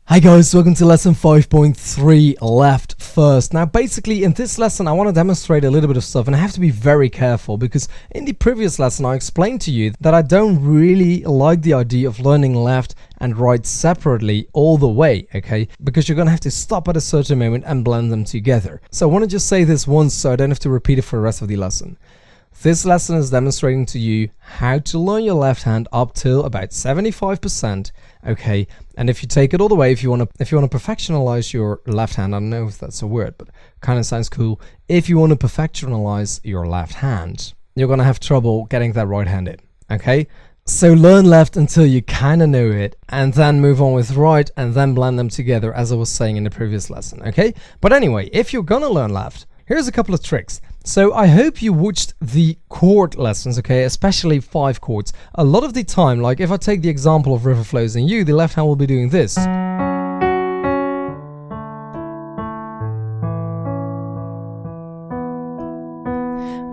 Speaker 1: Hi guys, welcome to lesson 5.3, left first. Now basically in this lesson I want to demonstrate a little bit of stuff, and I have to be very careful because in the previous lesson I explained to you that I don't really like the idea of learning left and right separately all the way, okay? Because you're going to have to stop at a certain moment and blend them together. So I want to just say this once so I don't have to repeat it for the rest of the lesson. This lesson is demonstrating to you how to learn your left hand up till about 75%, okay? And if you take it all the way, if you want to perfectionalize your left hand, I don't know if that's a word, but kind of sounds cool. If you want to perfectionalize your left hand, you're going to have trouble getting that right hand in, okay? So learn left until you kind of know it, and then move on with right, and then blend them together, as I was saying in the previous lesson, okay? But anyway, if you're gonna learn left, here's a couple of tricks. So I hope you watched the chord lessons, okay, especially 5 chords. A lot of the time, like if I take the example of River Flows in You, the left hand will be doing this.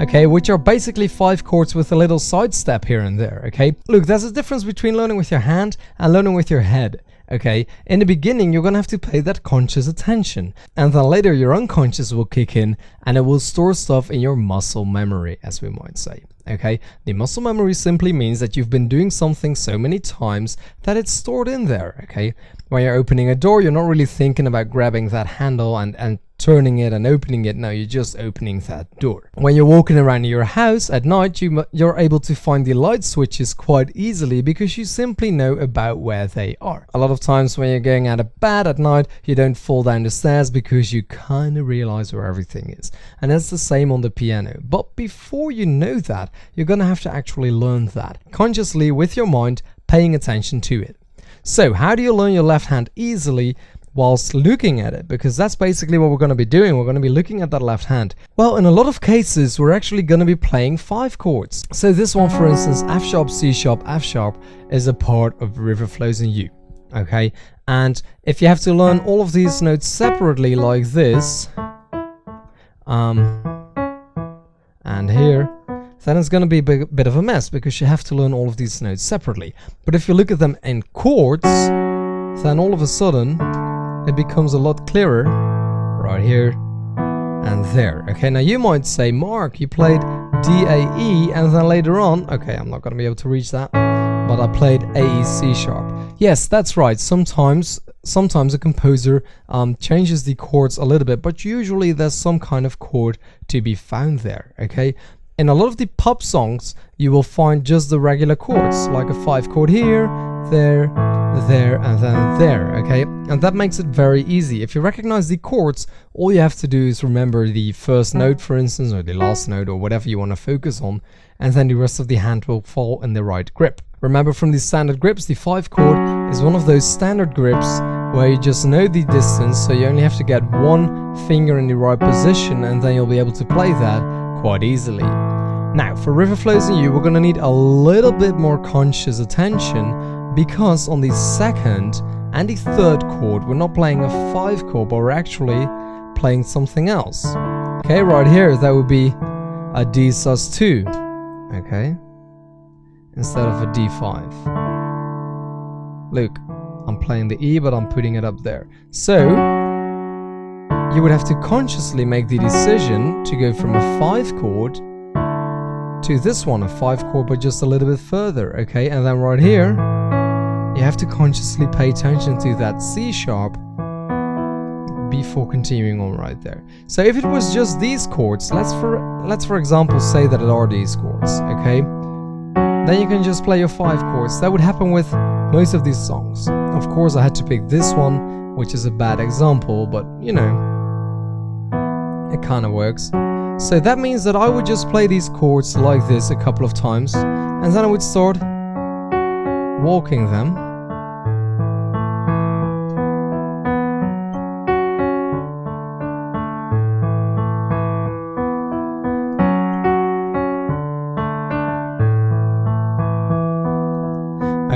Speaker 1: Okay, which are basically 5 chords with a little side step here and there, okay? Look, there's a difference between learning with your hand and learning with your head. Okay, in the beginning you're gonna have to pay that conscious attention, and then later your unconscious will kick in and it will store stuff in your muscle memory, as we might say. Okay, the muscle memory simply means that you've been doing something so many times that it's stored in there. Okay, when you're opening a door, you're not really thinking about grabbing that handle and turning it and opening it. No, you're just opening that door. When you're walking around your house at night, you're able to find the light switches quite easily because you simply know about where they are. A lot of times when you're going out of bed at night, you don't fall down the stairs because you kind of realize where everything is. And that's the same on the piano. But before you know that, you're gonna have to actually learn that consciously with your mind, paying attention to it. So how do you learn your left hand easily whilst looking at it? Because that's basically what we're going to be doing. We're going to be looking at that left hand. Well, in a lot of cases, we're actually going to be playing 5 chords. So this one, for instance, F sharp, C sharp, F sharp, is a part of River Flows in You. Okay, and if you have to learn all of these notes separately like this, and here, then it's going to be a bit of a mess because you have to learn all of these notes separately. But if you look at them in chords, then all of a sudden it becomes a lot clearer right here and there. Okay, now you might say, Mark, you played D, A, E, and then later on, okay, I'm not going to be able to reach that, but I played A, E, C sharp. Yes, that's right. Sometimes a composer changes the chords a little bit, but usually there's some kind of chord to be found there. Okay, in a lot of the pop songs, you will find just the regular chords, like a 5 chord here, there, and then there, okay? And that makes it very easy. If you recognize the chords, all you have to do is remember the first note, for instance, or the last note, or whatever you want to focus on, and then the rest of the hand will fall in the right grip. Remember, from the standard grips, the 5 chord is one of those standard grips where you just know the distance, so you only have to get one finger in the right position, and then you'll be able to play that quite easily. Now, for River Flows in You, we're going to need a little bit more conscious attention, because on the second and the third chord, we're not playing a 5 chord, but we're actually playing something else. Okay, right here, that would be a D sus2, okay, instead of a D5. Look, I'm playing the E, but I'm putting it up there. So, you would have to consciously make the decision to go from a 5 chord to this one, a 5 chord, but just a little bit further, okay? And then right here, you have to consciously pay attention to that C sharp before continuing on right there. So if it was just these chords, let's for example say that it are these chords, okay? Then you can just play your 5 chords. That would happen with most of these songs. Of course, I had to pick this one, which is a bad example, but you know, it kind of works. So that means that I would just play these chords like this a couple of times, and then I would start walking them.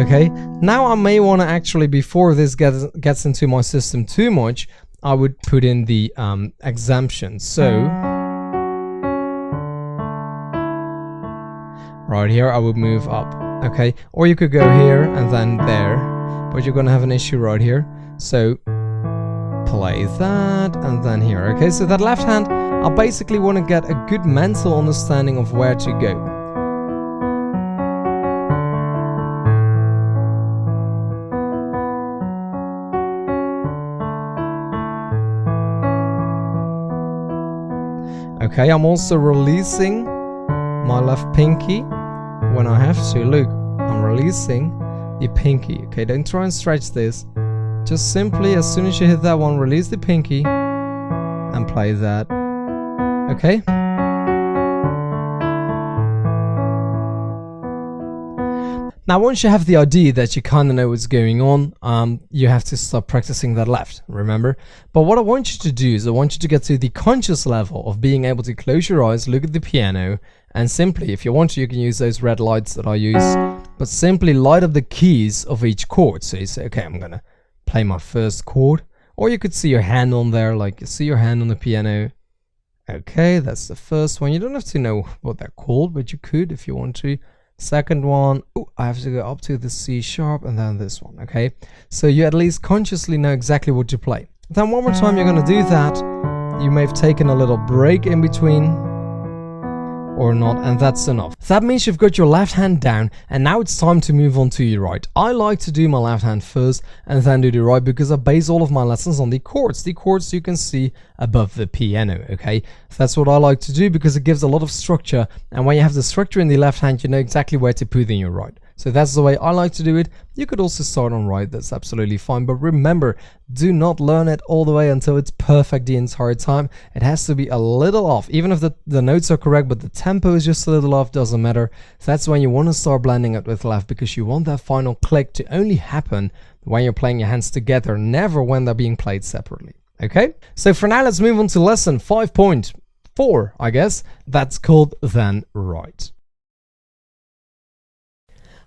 Speaker 1: Okay, now I may want to actually, before this gets into my system too much, I would put in the exemption. So right here I would move up. Okay, or you could go here and then there, but you're gonna have an issue right here. So play that and then here. Okay, so that left hand, I basically want to get a good mental understanding of where to go. Okay, I'm also releasing my left pinky when I have to. Look, I'm releasing the pinky. Okay, don't try and stretch this. Just simply, as soon as you hit that one, release the pinky and play that. Okay? Now, once you have the idea that you kind of know what's going on, you have to start practicing that left, remember? But what I want you to do is I want you to get to the conscious level of being able to close your eyes, look at the piano, and simply, if you want to, you can use those red lights that I use, but simply light up the keys of each chord. So you say, okay, I'm gonna play my first chord, or you could see your hand on there, like you see your hand on the piano. Okay, that's the first one. You don't have to know what they're called, but you could if you want to. Second one, ooh, I have to go up to the C sharp and then this one. Okay, so you at least consciously know exactly what to play. Then one more time you're going to do that. You may have taken a little break in between or not, and that's enough. That means you've got your left hand down, and now it's time to move on to your right. I like to do my left hand first and then do the right because I base all of my lessons on the chords you can see above the piano. Okay, that's what I like to do because it gives a lot of structure, and when you have the structure in the left hand, you know exactly where to put in your right. So that's the way I like to do it. You could also start on right, that's absolutely fine, but remember, do not learn it all the way until it's perfect the entire time. It has to be a little off, even if the notes are correct, but the tempo is just a little off, doesn't matter. That's when you want to start blending it with left, because you want that final click to only happen when you're playing your hands together, never when they're being played separately. Okay, so for now let's move on to lesson 5.4, I guess. That's called Then Right.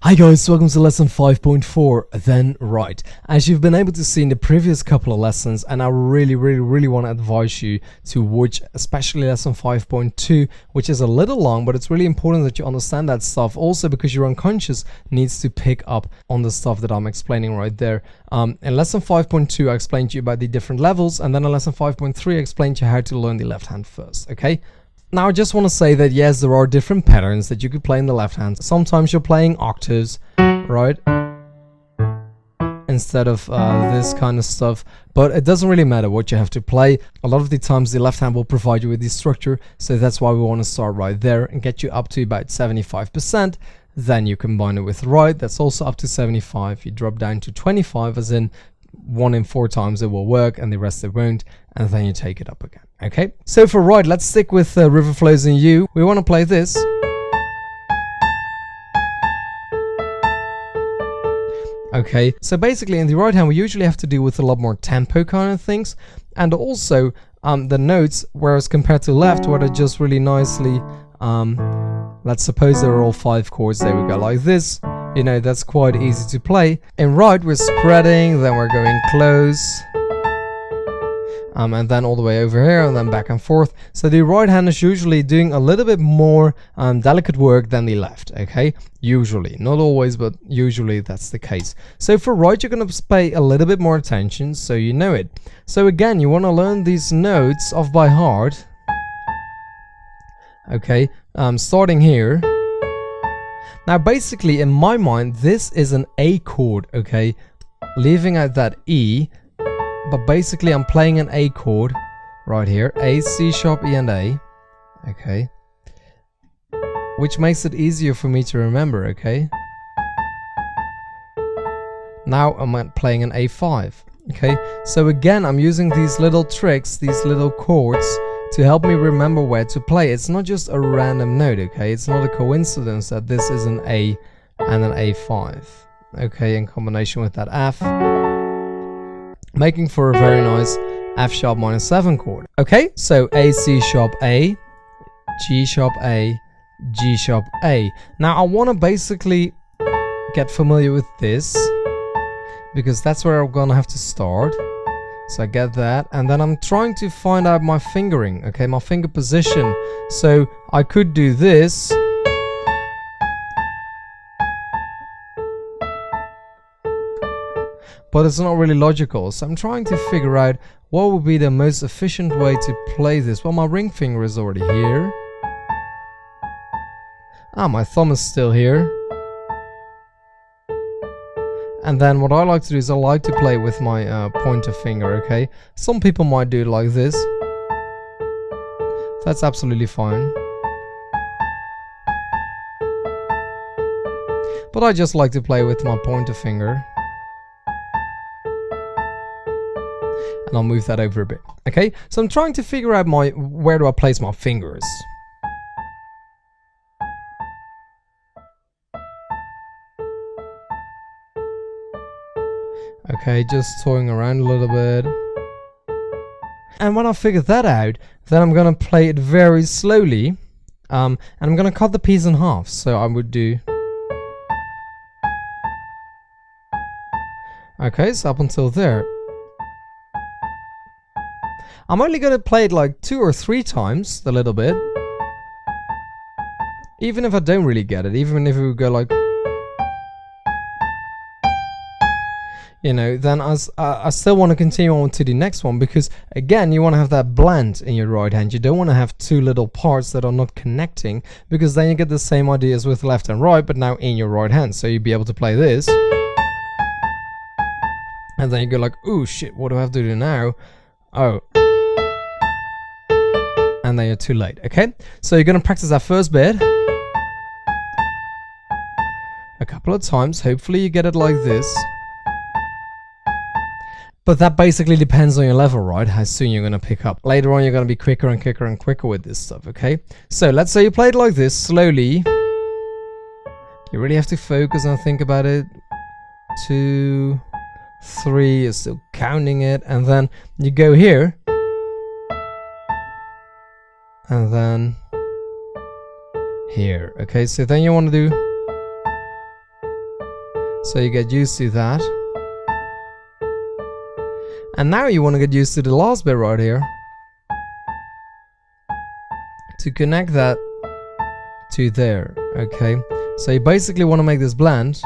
Speaker 1: Hi guys, welcome to lesson 5.4, Then Right. As you've been able to see in the previous couple of lessons, and I really want to advise you to watch especially lesson 5.2, which is a little long, but it's really important that you understand that stuff also because your unconscious needs to pick up on the stuff that I'm explaining right there. In lesson 5.2 I explained to you about the different levels, and then in lesson 5.3 I explained to you how to learn the left hand first. Okay, now I just want to say that yes, there are different patterns that you could play in the left hand. Sometimes you're playing octaves, right, instead of this kind of stuff, but it doesn't really matter what you have to play. A lot of the times the left hand will provide you with the structure, so that's why we want to start right there and get you up to about 75%. Then you combine it with right, that's also up to 75. You drop down to 25, as in 1 in 4 times it will work and the rest it won't, and then you take it up again. Okay, so for right, let's stick with River Flows in You. We want to play this. Okay, so basically in the right hand we usually have to deal with a lot more tempo kind of things, and also the notes, whereas compared to left where they're just really nicely, let's suppose they're all 5 chords, there we go, like this. You know, that's quite easy to play. In right, we're spreading, then we're going close, and then all the way over here, and then back and forth. So the right hand is usually doing a little bit more delicate work than the left. Okay, usually, not always, but usually that's the case. So for right, you're going to pay a little bit more attention, so you know it. So again, you want to learn these notes off by heart. Okay, starting here. Now basically in my mind this is an A chord, okay, leaving out that E, but basically I'm playing an A chord right here, A, C sharp, E and A, okay, which makes it easier for me to remember. Okay, now I'm playing an A5. Okay, so again I'm using these little tricks, these little chords, to help me remember where to play. It's not just a random note, okay? It's not a coincidence that this is an A and an A5, okay, in combination with that F, making for a very nice F sharp minor 7 chord. Okay, so A, C sharp, A, G sharp, A, G sharp, A. Now I want to basically get familiar with this, because that's where I'm gonna have to start. So I get that, and then I'm trying to find out my fingering, okay, my finger position. So I could do this, but it's not really logical. So I'm trying to figure out what would be the most efficient way to play this. Well, my ring finger is already here. Ah, my thumb is still here. And then what I like to do is I like to play with my pointer finger, okay? Some people might do it like this. That's absolutely fine. But I just like to play with my pointer finger. And I'll move that over a bit, okay? So I'm trying to figure out where do I place my fingers. Okay, just toying around a little bit. And when I figure that out, then I'm gonna play it very slowly. And I'm gonna cut the piece in half. So I would do... Okay, so up until there. I'm only gonna play it like 2 or 3 times, a little bit. Even if I don't really get it, even if we go like... You know, then I still want to continue on to the next one, because again, you want to have that blend in your right hand. You don't want to have 2 little parts that are not connecting, because then you get the same ideas with left and right, but now in your right hand. So you'd be able to play this, and then you go like, oh shit, what do I have to do now? Oh, and then you're too late. Okay, so you're gonna practice that first bit a couple of times. Hopefully you get it like this. But that basically depends on your level, right? How soon you're going to pick up. Later on, you're going to be quicker and quicker and quicker with this stuff, okay? So let's say you play it like this, slowly. You really have to focus and think about it. 2, 3, you're still counting it. And then you go here. And then here, okay? So then you want to do... So you get used to that. And now you want to get used to the last bit right here. To connect that to there, okay? So you basically want to make this blend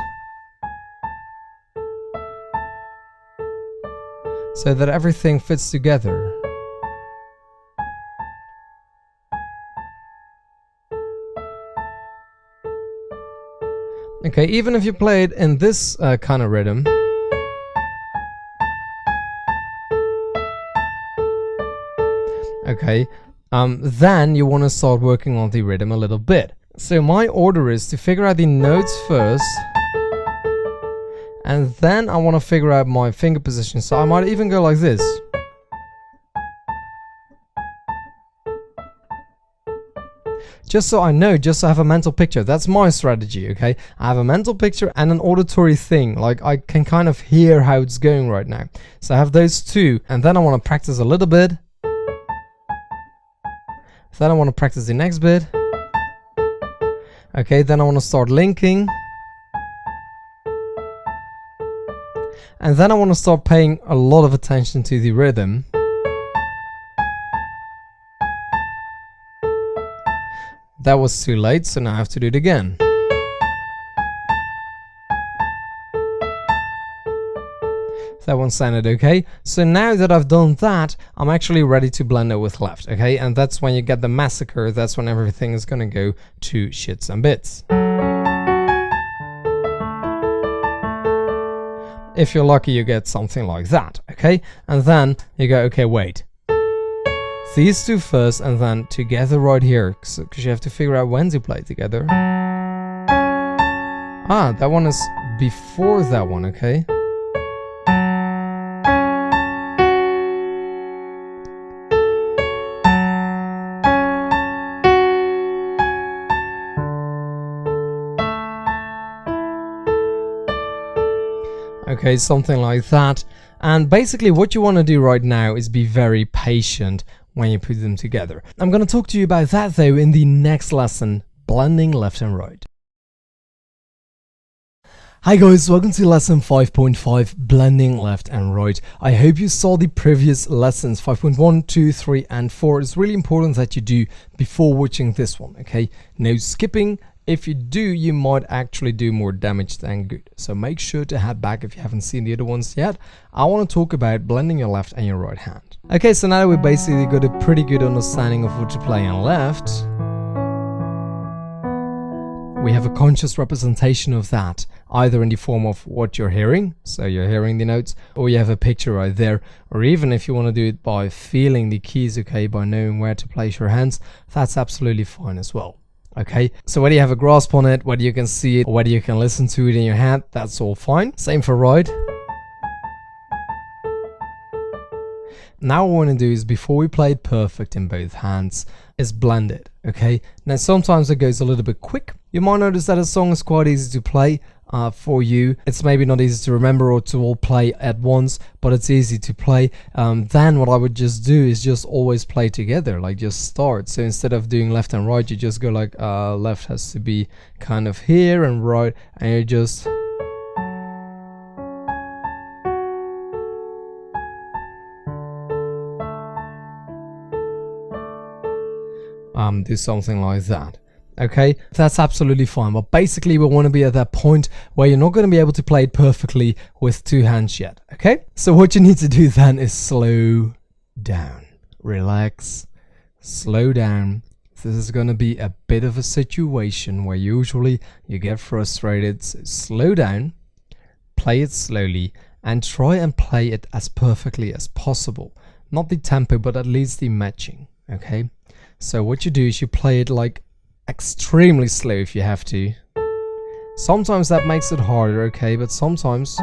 Speaker 1: so that everything fits together. Okay, even if you play it in this kind of rhythm, okay, then you want to start working on the rhythm a little bit. So my order is to figure out the notes first, and then I want to figure out my finger position. So I might even go like this. Just so I know, just so I have a mental picture. That's my strategy, okay? I have a mental picture and an auditory thing. Like I can kind of hear how it's going right now. So I have those two, and then I want to practice a little bit. Then I want to practice the next bit. Okay, then I want to start linking. And then I want to start paying a lot of attention to the rhythm. That was too late, so now I have to do it again. That one sounded okay. So now that I've done that, I'm actually ready to blend it with left, okay? And that's when you get the massacre. That's when everything is gonna go to shits and bits. If you're lucky, you get something like that, okay? And then you go, okay, wait. These two first, and then together right here, because you have to figure out when to play together. Ah, that one is before that one, okay? Okay, something like that. And basically what you want to do right now is be very patient when you put them together. I'm going to talk to you about that though in the next lesson, blending left and right. Hi guys, welcome to lesson 5.5, blending left and right. I hope you saw the previous lessons 5.1, 2, 3 and 4. It's really important that you do before watching this one, okay? No skipping. If you do, you might actually do more damage than good. So make sure to head back if you haven't seen the other ones yet. I want to talk about blending your left and your right hand. Okay, so now that we basically got a pretty good understanding of what to play on left, we have a conscious representation of that, either in the form of what you're hearing, so you're hearing the notes, or you have a picture right there, or even if you want to do it by feeling the keys, okay, by knowing where to place your hands, that's absolutely fine as well. Okay, so whether you have a grasp on it, whether you can see it, or whether you can listen to it in your head, that's all fine. Same for right. Now what I want to do is, before we play it perfect in both hands, is blend it, okay? Now sometimes it goes a little bit quick. You might notice that a song is quite easy to play for you. It's maybe not easy to remember or to all play at once, but it's easy to play. Then what I would just do is just always play together, like just start. So instead of doing left and right, you just go like left has to be kind of here and right, and you just do something like that. Okay, that's absolutely fine, but basically we want to be at that point where you're not going to be able to play it perfectly with two hands yet. Okay, so what you need to do then is slow down, relax, slow down. This is going to be a bit of a situation where usually you get frustrated, so slow down, play it slowly, and try and play it as perfectly as possible. Not the tempo, but at least the matching. Okay, so what you do is you play it like extremely slow if you have to. Sometimes that makes it harder, okay, but sometimes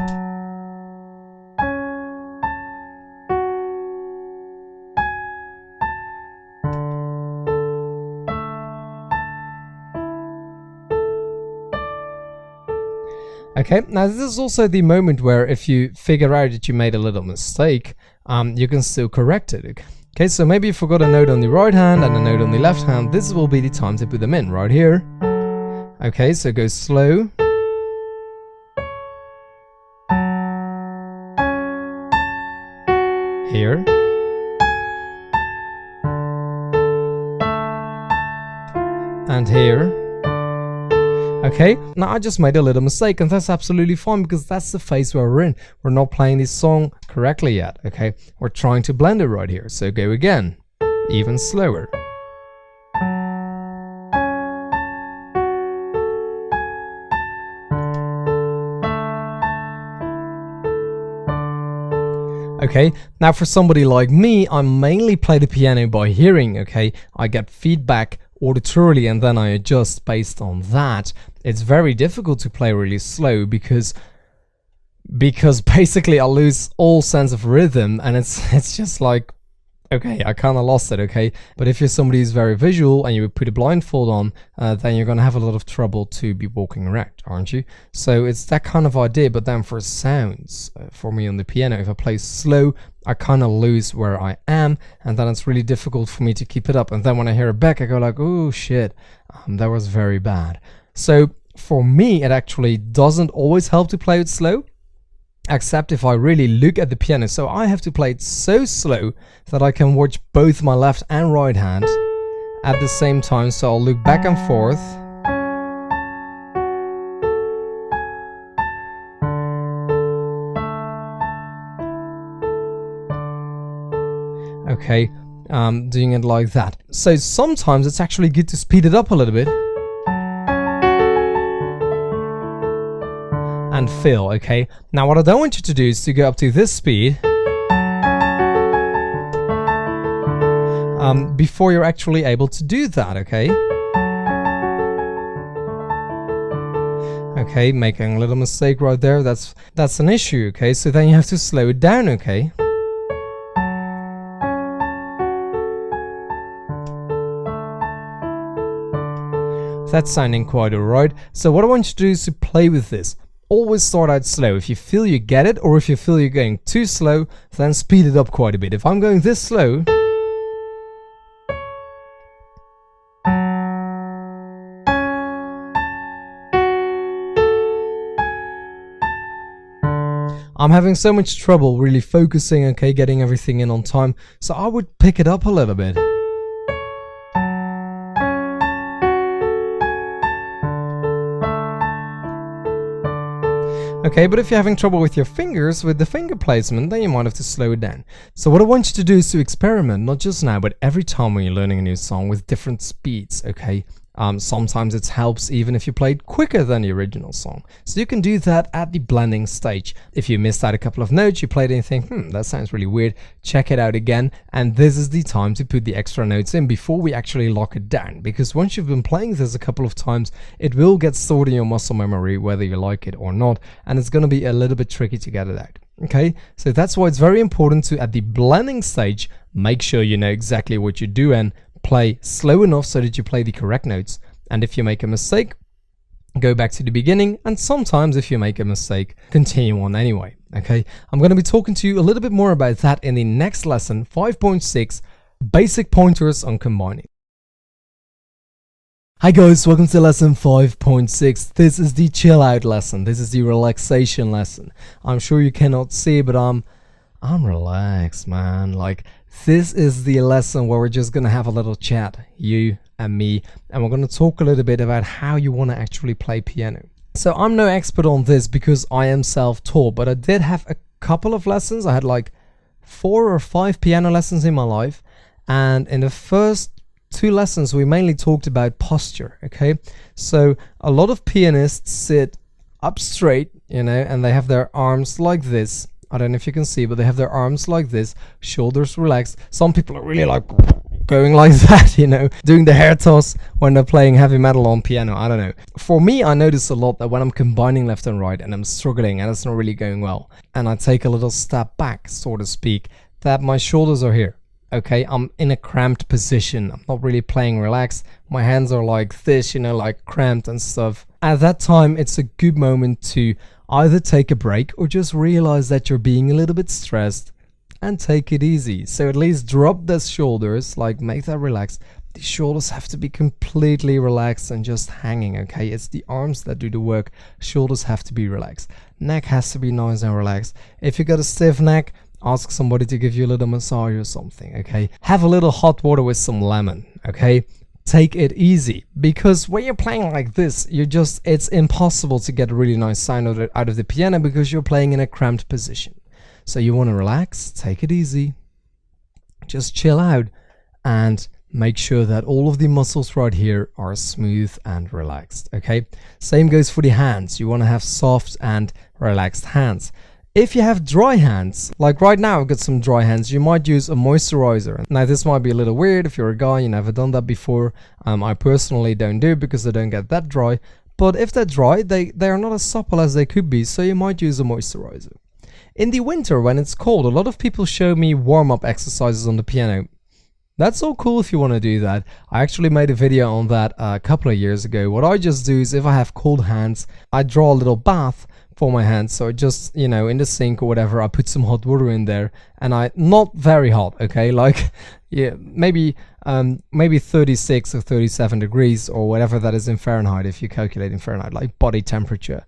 Speaker 1: okay, now this is also the moment where if you figure out that you made a little mistake, you can still correct it. Okay, so maybe you forgot a note on the right hand and a note on the left hand. This will be the time to put them in right here. Okay, so go slow. Here. And here. Okay, now I just made a little mistake, and that's absolutely fine because that's the phase where we're in. We're not playing this song correctly yet, okay? We're trying to blend it right here, so go again, even slower. Okay, now for somebody like me, I mainly play the piano by hearing, okay? I get feedback auditorily and then I adjust based on that. It's very difficult to play really slow because basically I lose all sense of rhythm, and it's just like, okay, I kind of lost it, okay? But if you're somebody who's very visual and you put a blindfold on, then you're gonna have a lot of trouble to be walking erect, aren't you? So it's that kind of idea. But then for sounds, for me on the piano, if I play slow, I kind of lose where I am, and then it's really difficult for me to keep it up. And then when I hear it back, I go like, oh shit, that was very bad. So for me, it actually doesn't always help to play it slow, except if I really look at the piano. So I have to play it so slow that I can watch both my left and right hand at the same time. So I'll look back and forth. Okay, doing it like that. So sometimes it's actually good to speed it up a little bit and fill. Okay, now what I don't want you to do is to go up to this speed before you're actually able to do that. Okay, okay, making a little mistake right there, that's an issue. Okay, so then you have to slow it down. Okay, that's sounding quite alright. So what I want you to do is to play with this. Always start out slow. If you feel you get it, or if you feel you're going too slow, then speed it up quite a bit. If I'm going this slow, I'm having so much trouble really focusing, okay, getting everything in on time, so I would pick it up a little bit. Okay, but if you're having trouble with your fingers, with the finger placement, then you might have to slow it down. So what I want you to do is to experiment, not just now, but every time when you're learning a new song with different speeds, okay? Sometimes it helps even if you played quicker than the original song. So you can do that at the blending stage. If you missed out a couple of notes, you played anything, that sounds really weird, check it out again. And this is the time to put the extra notes in before we actually lock it down. Because once you've been playing this a couple of times, it will get stored in your muscle memory, whether you like it or not. And it's going to be a little bit tricky to get it out. Okay, so that's why it's very important to, at the blending stage, make sure you know exactly what you're doing. Play slow enough so that you play the correct notes, and if you make a mistake, go back to the beginning, and sometimes if you make a mistake, continue on anyway. Okay, I'm going to be talking to you a little bit more about that in the next lesson, 5.6, basic pointers on combining. Hi guys, welcome to lesson 5.6. This is the chill out lesson. This is the relaxation lesson. I'm sure you cannot see, but I'm relaxed, man. Like, this is the lesson where we're just gonna have a little chat, you and me, and we're gonna talk a little bit about how you want to actually play piano. So I'm no expert on this because I am self-taught, but I did have a couple of lessons. I had like 4 or 5 piano lessons in my life, and in the first 2 lessons we mainly talked about posture. Okay, so a lot of pianists sit up straight, you know, and they have their arms like this. I don't know if you can see, but they have their arms like this, shoulders relaxed. Some people are really like going like that, you know, doing the hair toss when they're playing heavy metal on piano. I don't know. For me, I notice a lot that when I'm combining left and right and I'm struggling and it's not really going well, and I take a little step back, so to speak, that my shoulders are here. Okay, I'm in a cramped position. I'm not really playing relaxed. My hands are like this, you know, like cramped and stuff. At that time, it's a good moment to either take a break or just realize that you're being a little bit stressed and take it easy. So at least drop the shoulders, like make that relaxed. The shoulders have to be completely relaxed and just hanging, okay? It's the arms that do the work. Shoulders have to be relaxed. Neck has to be nice and relaxed. If you got a stiff neck, ask somebody to give you a little massage or something, okay? Have a little hot water with some lemon, okay? Take it easy, because when you're playing like this, it's impossible to get a really nice sound out of the piano because you're playing in a cramped position. So you want to relax, take it easy, just chill out, and make sure that all of the muscles right here are smooth and relaxed, okay? Same goes for the hands. You want to have soft and relaxed hands. If you have dry hands, like right now I've got some dry hands, you might use a moisturizer. Now this might be a little weird if you're a guy, you never done that before. I personally don't do it because they don't get that dry. But if they're dry, they are not as supple as they could be, so you might use a moisturizer. In the winter when it's cold, a lot of people show me warm-up exercises on the piano. That's all cool if you want to do that. I actually made a video on that a couple of years ago. What I just do is if I have cold hands, I draw a little bath for my hands. So I just, you know, in the sink or whatever, I put some hot water in there, and not very hot, okay, like yeah, maybe 36 or 37 degrees or whatever that is in Fahrenheit, if you calculate in Fahrenheit, like body temperature.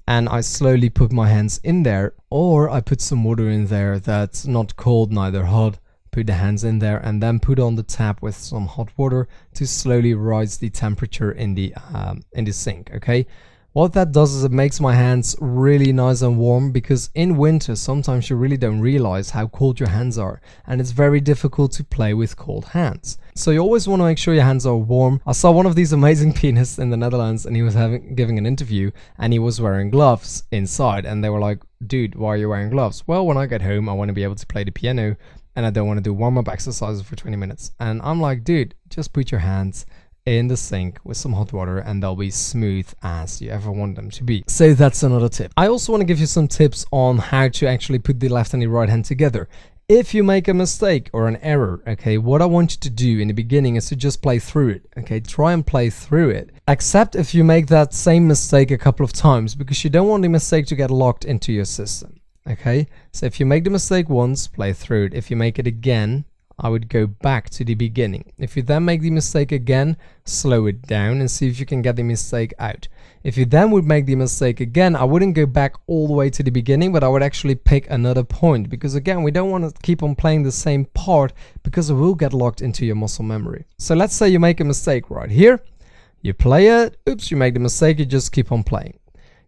Speaker 1: And I slowly put my hands in there, or I put some water in there that's not cold, neither hot. Put the hands in there and then put on the tap with some hot water to slowly rise the temperature in the sink, okay? What that does is it makes my hands really nice and warm, because in winter sometimes you really don't realize how cold your hands are, and it's very difficult to play with cold hands. So you always want to make sure your hands are warm. I saw one of these amazing pianists in the Netherlands, and he was giving an interview, and he was wearing gloves inside, and they were like, dude, why are you wearing gloves? Well, when I get home I want to be able to play the piano, and I don't want to do warm-up exercises for 20 minutes. And I'm like, dude, just put your hands in the sink with some hot water and they'll be smooth as you ever want them to be. So that's another tip. I also want to give you some tips on how to actually put the left and the right hand together. If you make a mistake or an error, okay, what I want you to do in the beginning is to just play through it, okay? Try and play through it. Except if you make that same mistake a couple of times, because you don't want the mistake to get locked into your system, okay? So if you make the mistake once, play through it. If you make it again, I would go back to the beginning. If you then make the mistake again, slow it down and see if you can get the mistake out. If you then would make the mistake again, I wouldn't go back all the way to the beginning, but I would actually pick another point, because again, we don't want to keep on playing the same part because it will get locked into your muscle memory. So let's say you make a mistake right here, you play it, oops, you make the mistake, you just keep on playing.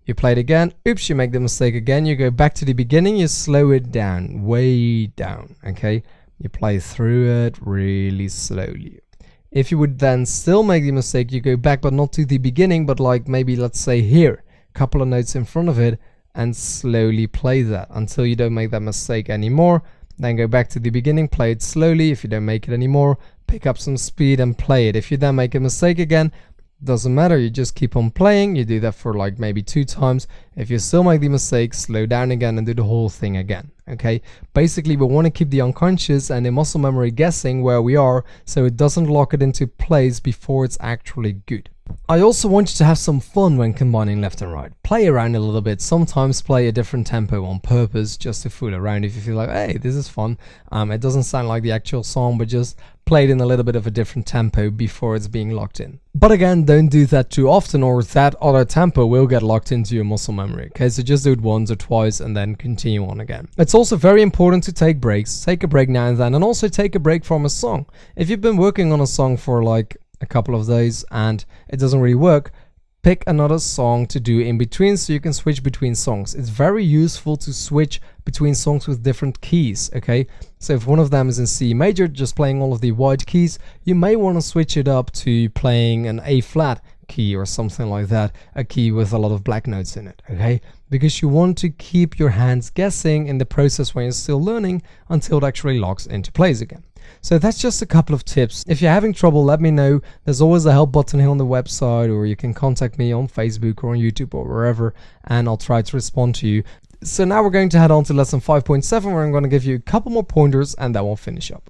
Speaker 1: You play it again, oops, you make the mistake again, you go back to the beginning, you slow it down, way down, okay? You play through it really slowly. If you would then still make the mistake, you go back, but not to the beginning, but like maybe let's say here, a couple of notes in front of it, and slowly play that until you don't make that mistake anymore. Then go back to the beginning, play it slowly. If you don't make it anymore, pick up some speed and play it. If you then make a mistake again, doesn't matter, you just keep on playing. You do that for like maybe 2 times. If you still make the mistake, slow down again and do the whole thing again. Okay, basically we want to keep the unconscious and the muscle memory guessing where we are, so it doesn't lock it into place before it's actually good. I also want you to have some fun when combining left and right. Play around a little bit, sometimes play a different tempo on purpose just to fool around if you feel like, hey, this is fun. It doesn't sound like the actual song, but just play it in a little bit of a different tempo before it's being locked in. But again, don't do that too often, or that other tempo will get locked into your muscle memory. Okay, so just do it once or twice and then continue on again. It's also very important to take breaks. Take a break now and then, and also take a break from a song. If you've been working on a song for like a couple of days and it doesn't really work, pick another song to do in between so you can switch between songs. It's very useful to switch between songs with different keys, okay? So if one of them is in C major, just playing all of the white keys, you may want to switch it up to playing an A flat key or something like that, a key with a lot of black notes in it, okay? Because you want to keep your hands guessing in the process when you're still learning until it actually locks into place again. So that's just a couple of tips. If you're having trouble, let me know. There's always a help button here on the website, or you can contact me on Facebook or on YouTube or wherever, and I'll try to respond to you. So now we're going to head on to lesson 5.7, where I'm going to give you a couple more pointers and then we'll finish up.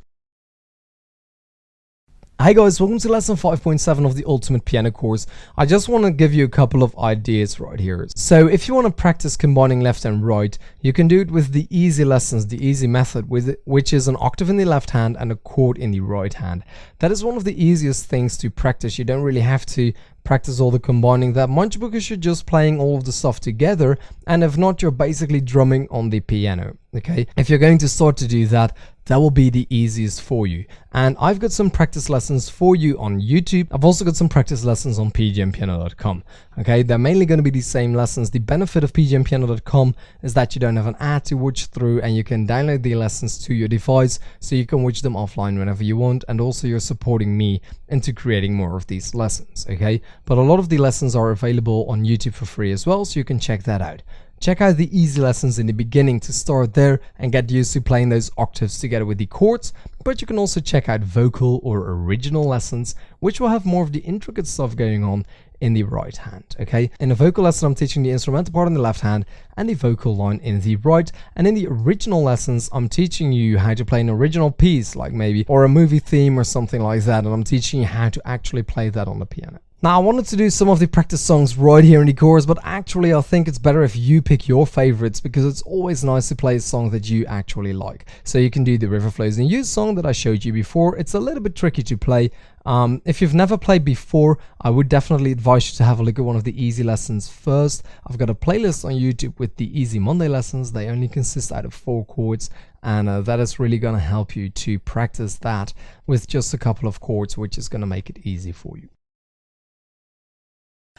Speaker 1: Hi guys, welcome to lesson 5.7 of the Ultimate Piano course. I just want to give you a couple of ideas right here. So if you want to practice combining left and right, you can do it with the easy lessons, the easy method, which is an octave in the left hand and a chord in the right hand. That is one of the easiest things to practice. You don't really have to practice all the combining that much because you're just playing all of the stuff together, and if not, you're basically drumming on the piano. Okay, if you're going to start to do that, that will be the easiest for you. And I've got some practice lessons for you on YouTube. I've also got some practice lessons on pgmpiano.com. Okay, they're mainly going to be the same lessons. The benefit of pgmpiano.com is that you don't have an ad to watch through, and you can download the lessons to your device so you can watch them offline whenever you want, and also you're supporting me into creating more of these lessons. Okay, but a lot of the lessons are available on YouTube for free as well, so you can check that out. Check out the easy lessons in the beginning to start there and get used to playing those octaves together with the chords, but you can also check out vocal or original lessons, which will have more of the intricate stuff going on in the right hand. Okay, in a vocal lesson I'm teaching the instrumental part in the left hand and the vocal line in the right, and in the original lessons I'm teaching you how to play an original piece, like maybe or a movie theme or something like that, and I'm teaching you how to actually play that on the piano. Now, I wanted to do some of the practice songs right here in the course, but actually I think it's better if you pick your favorites, because it's always nice to play a song that you actually like. So you can do the River Flows in You song that I showed you before. It's a little bit tricky to play. If you've never played before, I would definitely advise you to have a look at one of the easy lessons first. I've got a playlist on YouTube with the Easy Monday lessons. They only consist out of 4 chords, and that is really going to help you to practice that with just a couple of chords, which is going to make it easy for you.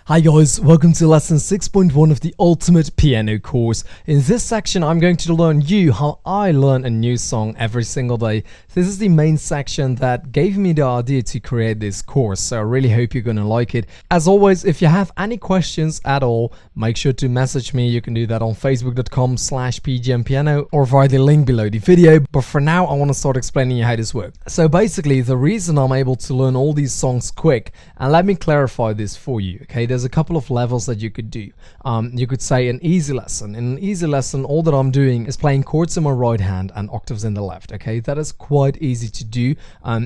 Speaker 1: Hi guys, welcome to lesson 6.1 of the Ultimate Piano course. In this section I'm going to learn you how I learn a new song every single day. This is the main section that gave me the idea to create this course, so I really hope you're gonna like it. As always, if you have any questions at all, make sure to message me. You can do that on facebook.com/pgmpiano or via the link below the video, but for now I want to start explaining you how this works. So basically the reason I'm able to learn all these songs quick, and let me clarify this for you, okay? There's a couple of levels that you could do. You could say an easy lesson. In an easy lesson, all that I'm doing is playing chords in my right hand and octaves in the left. Okay, that is quite easy to do.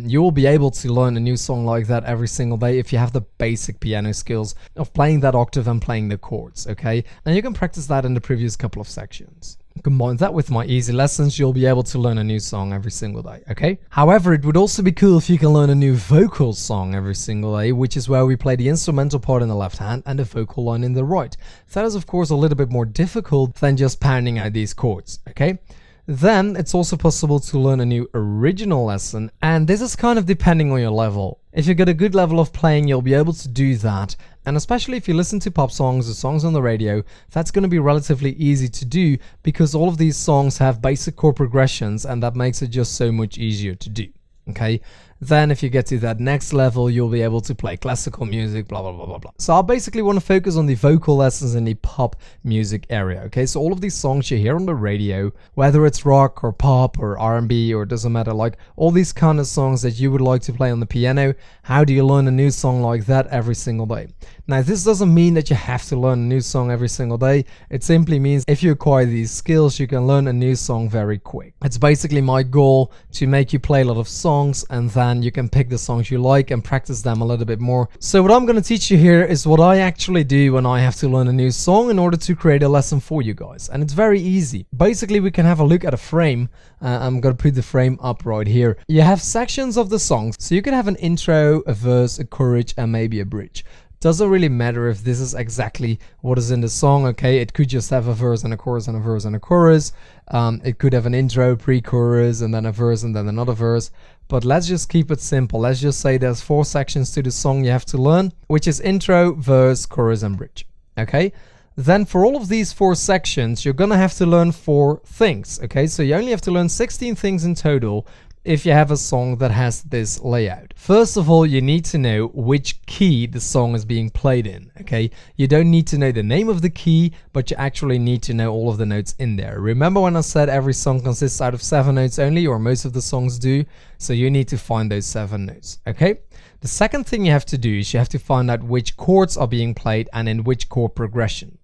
Speaker 1: You will be able to learn a new song like that every single day if you have the basic piano skills of playing that octave and playing the chords. Okay, and you can practice that in the previous couple of sections. Combine that with my easy lessons, you'll be able to learn a new song every single day, okay? However, it would also be cool if you can learn a new vocal song every single day, which is where we play the instrumental part in the left hand and the vocal line in the right. That is, of course, a little bit more difficult than just pounding out these chords, okay? Then it's also possible to learn a new original lesson, and this is kind of depending on your level. If you get a good level of playing, you'll be able to do that, and especially if you listen to pop songs or songs on the radio, that's going to be relatively easy to do because all of these songs have basic chord progressions, and that makes it just so much easier to do, okay? Then if you get to that next level, you'll be able to play classical music, blah, blah, blah, blah, blah. So I basically want to focus on the vocal lessons in the pop music area, okay? So all of these songs you hear on the radio, whether it's rock or pop or R&B or it doesn't matter, like all these kind of songs that you would like to play on the piano, how do you learn a new song like that every single day? Now, this doesn't mean that you have to learn a new song every single day. It simply means if you acquire these skills, you can learn a new song very quick. It's basically my goal to make you play a lot of songs, and then you can pick the songs you like and practice them a little bit more. So what I'm going to teach you here is what I actually do when I have to learn a new song in order to create a lesson for you guys. And it's very easy. Basically, we can have a look at a frame. I'm going to put the frame up right here. You have sections of the songs. So you can have an intro, a verse, a chorus, and maybe a bridge. Doesn't really matter if this is exactly what is in the song, okay? It could just have a verse and a chorus and a verse and a chorus. It could have an intro, pre-chorus, and then a verse and then another verse. But let's just keep it simple. Let's just say there's 4 sections to the song you have to learn, which is intro, verse, chorus, and bridge, okay? Then for all of these 4 sections, you're gonna have to learn 4 things, okay? So you only have to learn 16 things in total if you have a song that has this layout. First of all, you need to know which key the song is being played in, okay? You don't need to know the name of the key, but you actually need to know all of the notes in there. Remember when I said every song consists out of 7 notes only, or most of the songs do? So you need to find those 7 notes, okay? The second thing you have to do is you have to find out which chords are being played and in which chord progression.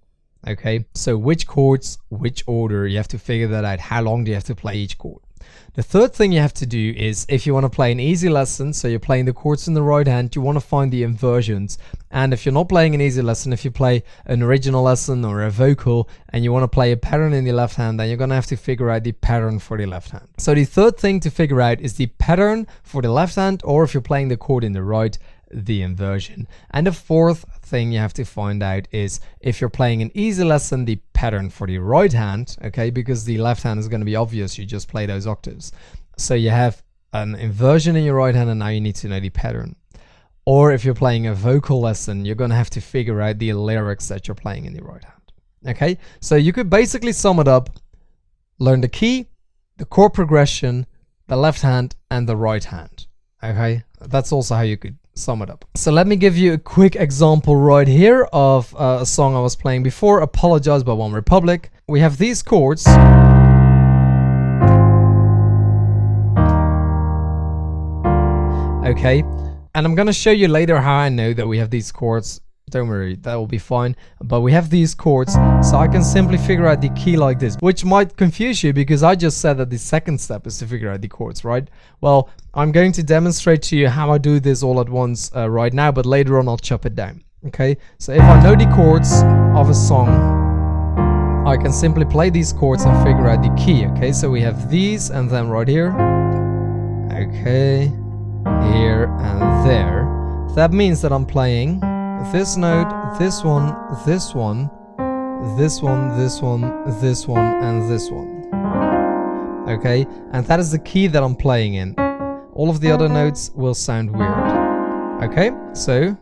Speaker 1: Okay, so which chords, which order, you have to figure that out. How long do you have to play each chord? The third thing you have to do is, if you want to play an easy lesson, so you're playing the chords in the right hand, you want to find the inversions. And if you're not playing an easy lesson, if you play an original lesson or a vocal and you want to play a pattern in the left hand, then you're going to have to figure out the pattern for the left hand. So the third thing to figure out is the pattern for the left hand, or if you're playing the chord in the right, the inversion. And the fourth thing you have to find out is, if you're playing an easy lesson, the pattern for the right hand, okay, because the left hand is going to be obvious, you just play those octaves. So you have an inversion in your right hand and now you need to know the pattern. Or if you're playing a vocal lesson, you're going to have to figure out the lyrics that you're playing in the right hand. Okay, so you could basically sum it up: learn the key, the chord progression, the left hand, and the right hand. Okay, that's also how you could sum it up. So let me give you a quick example right here of a song I was playing before, Apologize by One Republic. We have these chords. Okay, and I'm gonna show you later how I know that we have these chords. Don't worry, that will be fine. But we have these chords, so I can simply figure out the key like this, which might confuse you because I just said that the second step is to figure out the chords, right? Well, I'm going to demonstrate to you how I do this all at once right now, but later on I'll chop it down. Okay, so if I know the chords of a song, I can simply play these chords and figure out the key. Okay, so we have these and then right here. Okay, here and there. That means that I'm playing this note, this one, this one, this one, this one, this one, and this one. Okay, and that is the key that I'm playing in. All of the other notes will sound weird. Okay, so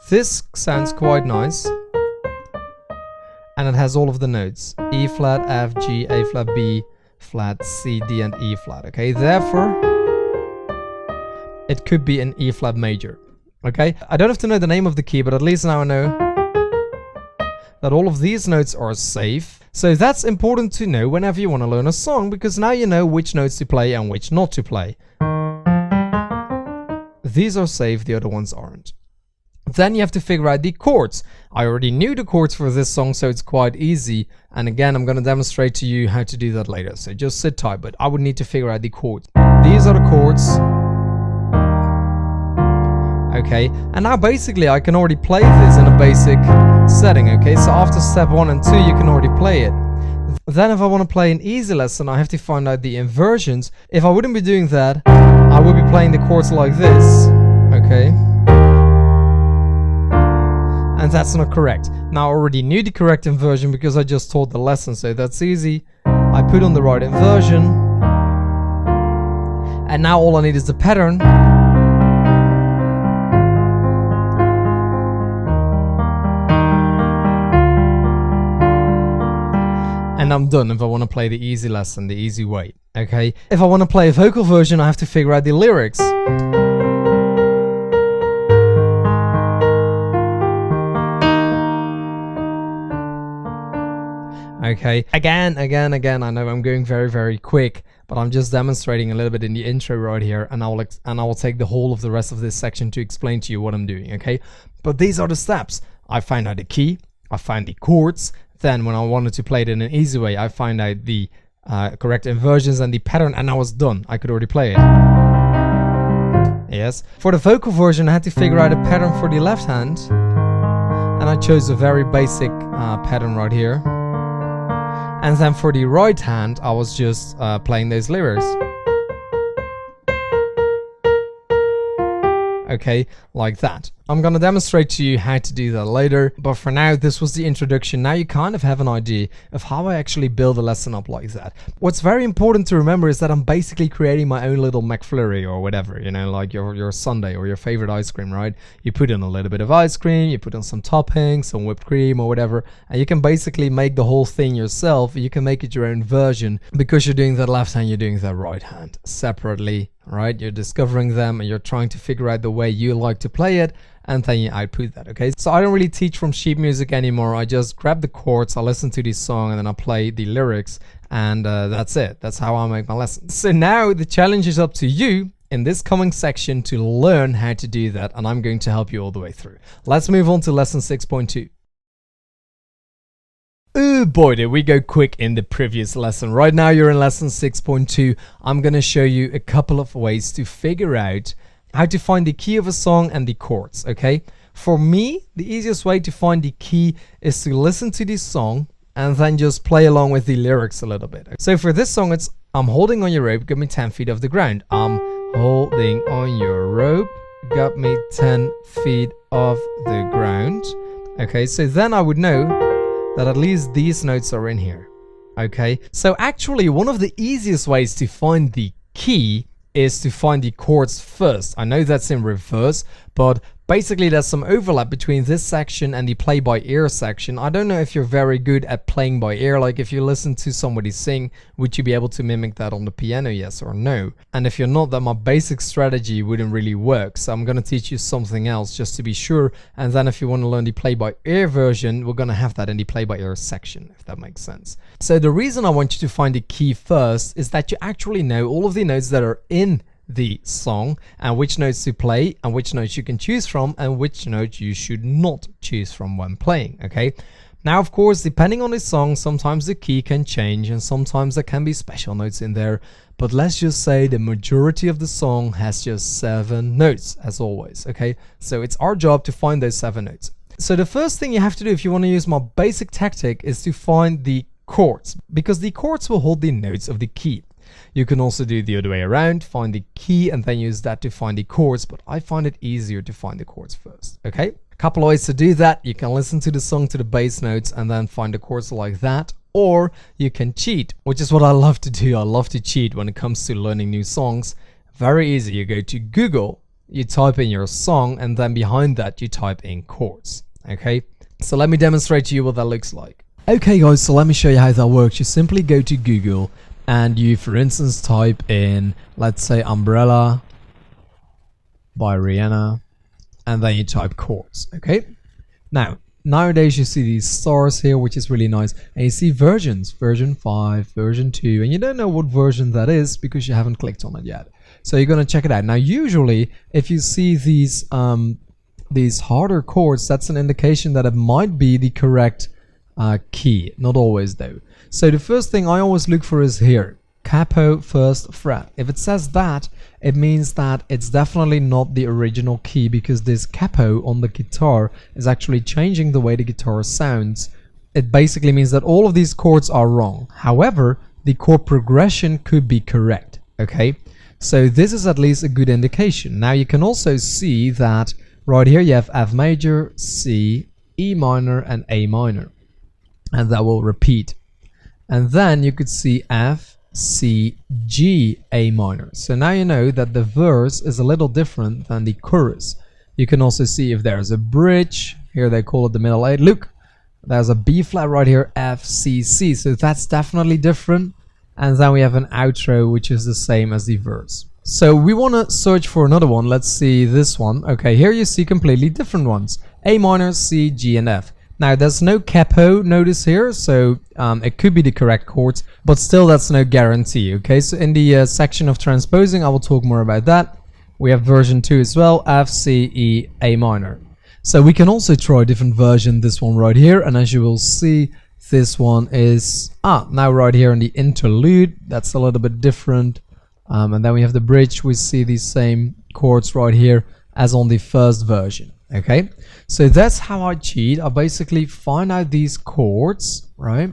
Speaker 1: this sounds quite nice, and it has all of the notes: E flat, F, G, A flat, B flat, C, D, and E flat. Okay, therefore it could be an E flat major. Okay, I don't have to know the name of the key, but at least now I know that all of these notes are safe. So that's important to know whenever you want to learn a song, because now you know which notes to play and which not to play. These are safe, the other ones aren't. Then you have to figure out the chords. I already knew the chords for this song, so it's quite easy. And again, I'm going to demonstrate to you how to do that later. So just sit tight, but I would need to figure out the chords. These are the chords. Okay, and now basically I can already play this in a basic setting. Okay, so after step 1 and 2 you can already play it. Then if I want to play an easy lesson, I have to find out the inversions. If I wouldn't be doing that, I would be playing the chords like this. Okay, and that's not correct. Now I already knew the correct inversion because I just taught the lesson, so that's easy. I put on the right inversion, and now all I need is the pattern. And I'm done if I want to play the easy lesson, the easy way. Okay, if I want to play a vocal version, I have to figure out the lyrics. Okay, again, I know I'm going very quick, but I'm just demonstrating a little bit in the intro right here, and I will take the whole of the rest of this section to explain to you what I'm doing. Okay, but these are the steps. I find out the key, I find the chords. Then when I wanted to play it in an easy way, I find out the correct inversions and the pattern, and I was done. I could already play it. Yes. For the vocal version, I had to figure out a pattern for the left hand, and I chose a very basic pattern right here. And then for the right hand, I was just playing those lyrics. Okay, like that. I'm gonna demonstrate to you how to do that later, but for now this was the introduction. Now you kind of have an idea of how I actually build a lesson up like that. What's very important to remember is that I'm basically creating my own little McFlurry or whatever, you know, like your sundae or your favorite ice cream, right? You put in a little bit of ice cream, you put in some toppings, some whipped cream or whatever, and you can basically make the whole thing yourself. You can make it your own version. Because you're doing that left hand, you're doing that right hand separately, right? You're discovering them and you're trying to figure out the way you like to play it, and then you output that. Okay, so I don't really teach from sheet music anymore. I just grab the chords, I listen to this song, and then I play the lyrics, and that's it. That's how I make my lessons. So now the challenge is up to you in this coming section to learn how to do that, and I'm going to help you all the way through. Let's move on to lesson 6.2. Oh boy, did we go quick in the previous lesson. Right now you're in lesson 6.2. I'm going to show you a couple of ways to figure out how to find the key of a song and the chords. Okay, for me the easiest way to find the key is to listen to this song and then just play along with the lyrics a little bit. So for this song, it's I'm holding on your rope, got me 10 feet off the ground. I'm holding on your rope, got me 10 feet off the ground. Okay, so then I would know that at least these notes are in here. Okay, so actually one of the easiest ways to find the key is to find the chords first. I know that's in reverse, but basically there's some overlap between this section and the play by ear section. I don't know if you're very good at playing by ear. Like if you listen to somebody sing, would you be able to mimic that on the piano, yes or no? And if you're not, then my basic strategy wouldn't really work. So I'm going to teach you something else just to be sure. And then if you want to learn the play by ear version, we're going to have that in the play by ear section, if that makes sense. So the reason I want you to find the key first is that you actually know all of the notes that are in the song and which notes to play and which notes you can choose from and which notes you should not choose from when playing. Okay, now of course depending on the song, sometimes the key can change and sometimes there can be special notes in there, but let's just say the majority of the song has just 7 notes as always. Okay, so it's our job to find those 7 notes. So the first thing you have to do if you want to use my basic tactic is to find the chords, because the chords will hold the notes of the key. You can also do the other way around, find the key and then use that to find the chords, but I find it easier to find the chords first. Okay, a couple of ways to do that. You can listen to the song to the bass notes and then find the chords like that, or you can cheat, which is what I love to do. I love to cheat when it comes to learning new songs. Very easy. You go to Google, you type in your song, and then behind that you type in chords. Okay, so let me demonstrate to you what that looks like. Okay guys, so let me show you how that works. You simply go to Google and you, for instance, type in, let's say, Umbrella by Rihanna, and then you type chords. Okay, now nowadays you see these stars here, which is really nice, and you see versions, version 5, version 2, and you don't know what version that is because you haven't clicked on it yet. So you're going to check it out. Now usually if you see these harder chords, that's an indication that it might be the correct key. Not always though. So the first thing I always look for is here. capo first fret. If it says that, it means that it's definitely not the original key, because this capo on the guitar is actually changing the way the guitar sounds. It basically means that all of these chords are wrong. However, the chord progression could be correct. Okay, so this is at least a good indication. Now you can also see that right here you have F major, C, E minor, and A minor, and that will repeat. And then you could see F, C, G, A minor. So now you know that the verse is a little different than the chorus. You can also see if there's a bridge. Here they call it the middle eight. Look, there's a B flat right here, F, C, C. So that's definitely different. And then we have an outro, which is the same as the verse. So we want to search for another one. Let's see this one. Okay, here you see completely different ones. A minor, C, G, and F. Now there's no capo notice here, so it could be the correct chords, but still that's no guarantee. Okay, so in the section of transposing I will talk more about that. We have version 2 as well, F, C, E, A minor. So we can also try a different version, this one right here, and as you will see, this one is now right here in the interlude. That's a little bit different, and then we have the bridge. We see these same chords right here as on the first version. Okay, so that's how I cheat. I basically find out these chords, right,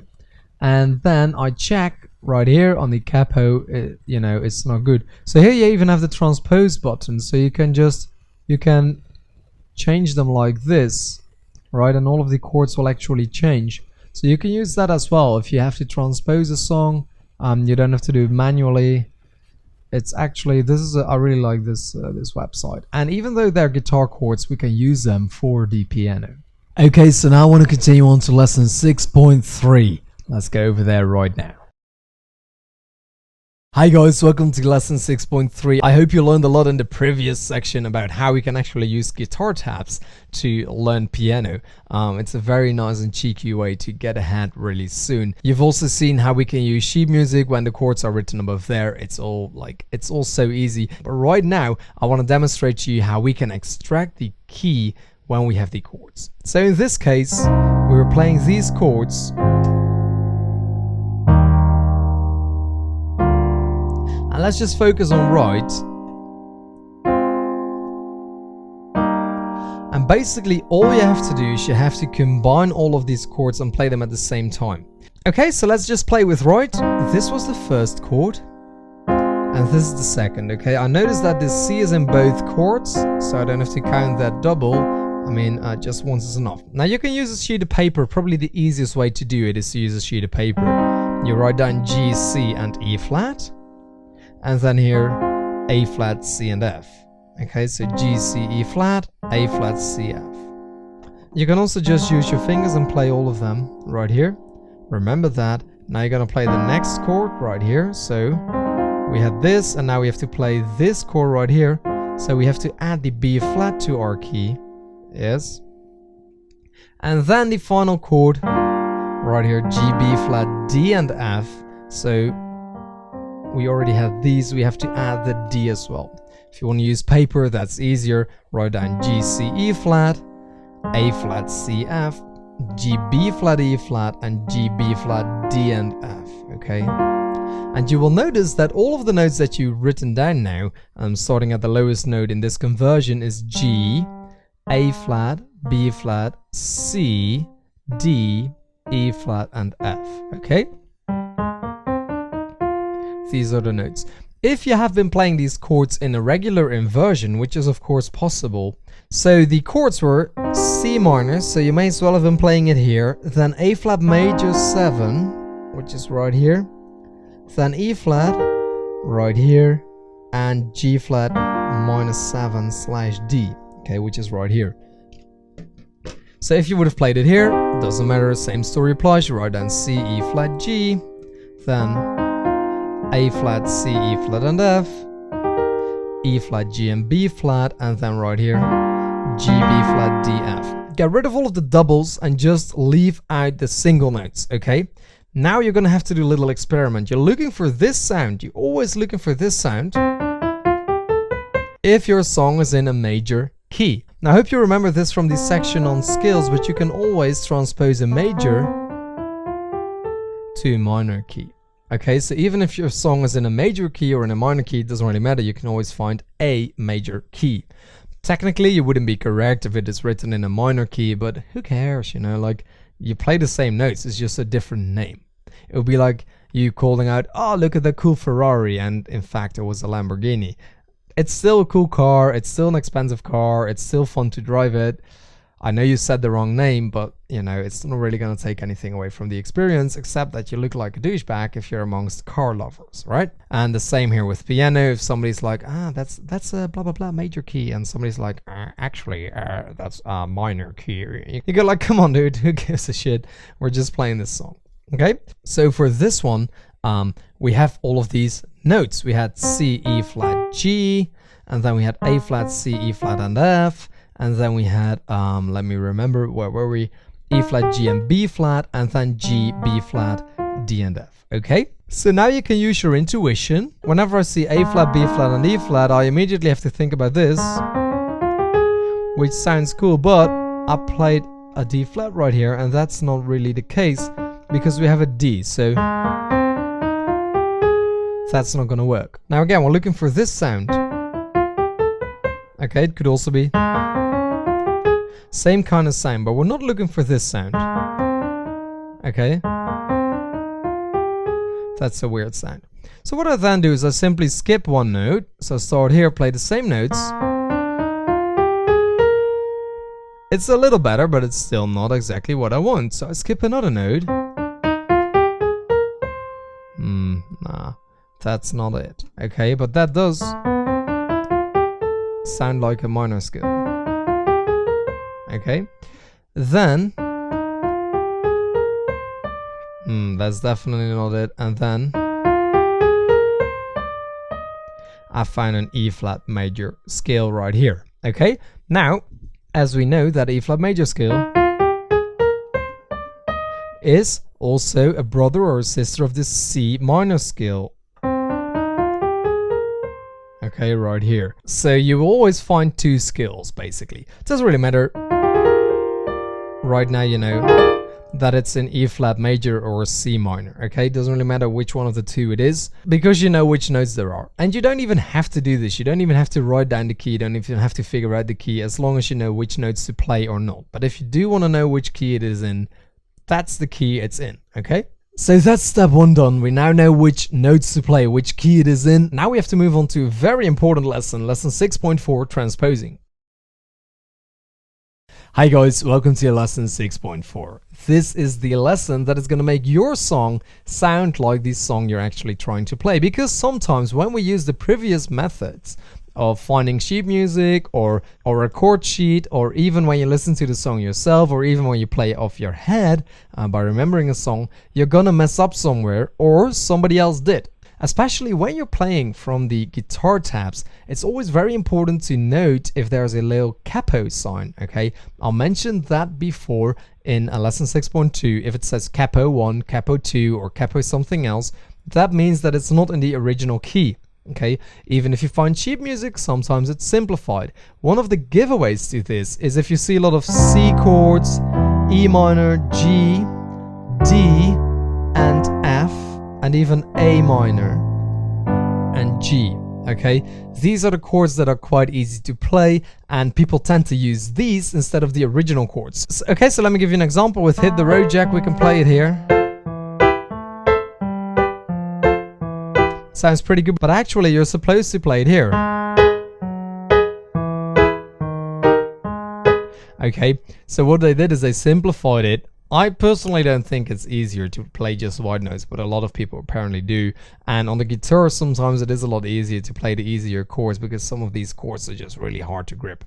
Speaker 1: and then I check right here on the capo. You know, it's not good. So here you even have the transpose button, so you can change them like this, right, and all of the chords will actually change. So you can use that as well if you have to transpose a song. You don't have to do it manually. It's actually, I really like this this website, and even though they're guitar chords, we can use them for the piano. Okay, so now I want to continue on to lesson 6.3. Let's go over there right now. Hi guys, welcome to lesson 6.3. I hope you learned a lot in the previous section about how we can actually use guitar tabs to learn piano. It's a very nice and cheeky way to get ahead really soon. You've also seen how we can use sheet music when the chords are written above there. It's all so easy. But right now, I want to demonstrate to you how we can extract the key when we have the chords. So in this case, we were playing these chords. And let's just focus on right. And basically all you have to do is you have to combine all of these chords and play them at the same time. Okay, so let's just play with right. This was the first chord, and this is the second. Okay, I noticed that this C is in both chords, so I don't have to count that double. I mean, just once is enough. Now you can use a sheet of paper. Probably the easiest way to do it is to use a sheet of paper. You write down G, C, and E flat. And then here, A flat, C, and F. Okay, so G, C, E flat, A flat, C, F. You can also just use your fingers and play all of them right here. Remember that. Now you're gonna play the next chord right here. So we had this, and now we have to play this chord right here. So we have to add the B flat to our key. Yes. And then the final chord right here, G, B flat, D, and F. So we already have these, we have to add the D as well. If you want to use paper, that's easier. Write down G, C, E flat, A flat, C, F, G, B flat, E flat, and G, B flat, D, and F. Okay? And you will notice that all of the notes that you've written down now, starting at the lowest note in this conversion, is G, A flat, B flat, C, D, E flat, and F. Okay? These are the notes. If you have been playing these chords in a regular inversion, which is of course possible, so the chords were C minor, so you may as well have been playing it here, then A flat major 7, which is right here, then E flat right here, and G flat minus 7/D, okay, which is right here. So if you would have played it here, doesn't matter, same story applies. You write down C, E flat, G, then A flat, C, E flat, and F, E flat, G, and B flat, and then right here, G, B flat, D, F. Get rid of all of the doubles and just leave out the single notes, okay? Now you're gonna have to do a little experiment. You're looking for this sound. You're always looking for this sound if your song is in a major key. Now I hope you remember this from the section on scales, but you can always transpose a major to a minor key. Okay, so even if your song is in a major key or in a minor key, it doesn't really matter. You can always find a major key. Technically, you wouldn't be correct if it is written in a minor key, but who cares, you know, like you play the same notes, it's just a different name. It would be like you calling out, oh, look at the cool Ferrari, and in fact it was a Lamborghini. It's still a cool car, it's still an expensive car, it's still fun to drive it. I know you said the wrong name, but you know, it's not really going to take anything away from the experience, except that you look like a douchebag if you're amongst car lovers, right? And the same here with piano. If somebody's like, that's a blah blah blah major key, and somebody's like, actually, that's a minor key, you go like, come on, dude, who gives a shit? We're just playing this song. Okay, so for this one, we have all of these notes. We had C, E flat, G, and then we had A flat, C, E flat, and F. And then we had, let me remember, where were we? E flat, G, and B flat, and then G, B flat, D, and F. Okay? So now you can use your intuition. Whenever I see A flat, B flat, and E flat, I immediately have to think about this, which sounds cool, but I played a D flat right here, and that's not really the case because we have a D, so that's not gonna work. Now again, we're looking for this sound. Okay, it could also be same kind of sound, but we're not looking for this sound. Okay, that's a weird sound. So what I then do is I simply skip one note. So start here, play the same notes. It's a little better, but it's still not exactly what I want. So I skip another note. Nah, that's not it. Okay, but that does sound like a minor scale. Okay, then that's definitely not it. And then I find an E flat major scale right here. Okay, now as we know that E flat major scale is also a brother or a sister of the C minor scale. Okay, right here. So you always find two scales basically. It doesn't really matter. Right now you know that it's in E flat major or C minor. Okay, it doesn't really matter which one of the two it is, because you know which notes there are. And you don't even have to do this. You don't even have to write down the key. You don't even have to figure out the key, as long as you know which notes to play or not. But if you do want to know which key it is in, that's the key it's in. Okay, so that's step one done. We now know which notes to play, which key it is in. Now we have to move on to a very important lesson, lesson 6.4, transposing. Hi guys, welcome to lesson 6.4. This is the lesson that is going to make your song sound like the song you're actually trying to play. Because sometimes when we use the previous methods of finding sheet music or a chord sheet, or even when you listen to the song yourself, or even when you play it off your head by remembering a song, you're gonna mess up somewhere, or somebody else did. Especially when you're playing from the guitar tabs, it's always very important to note if there's a little capo sign. Okay, I mentioned that before in a lesson 6.2. If it says capo 1, capo 2, or capo something else, that means that it's not in the original key. Okay, even if you find sheet music, sometimes it's simplified. One of the giveaways to this is if you see a lot of C chords, E minor, G, D, and F, and even A minor and G. Okay, these are the chords that are quite easy to play, and people tend to use these instead of the original chords. Okay, so let me give you an example with Hit the Road Jack. We can play it here. Sounds pretty good, but actually you're supposed to play it here. Okay, so what they did is they simplified it. I personally don't think it's easier to play just wide notes, but a lot of people apparently do. And on the guitar, sometimes it is a lot easier to play the easier chords, because some of these chords are just really hard to grip.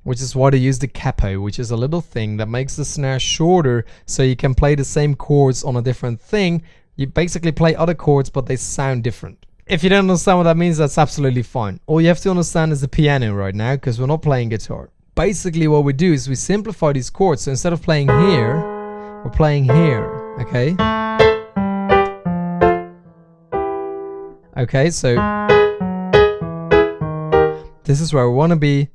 Speaker 1: Which is why they use the capo, which is a little thing that makes the snare shorter, so you can play the same chords on a different thing. You basically play other chords, but they sound different. If you don't understand what that means, that's absolutely fine. All you have to understand is the piano right now, because we're not playing guitar. Basically what we do is we simplify these chords. So instead of playing here, we're playing here. Okay? Okay, so this is where we want to be.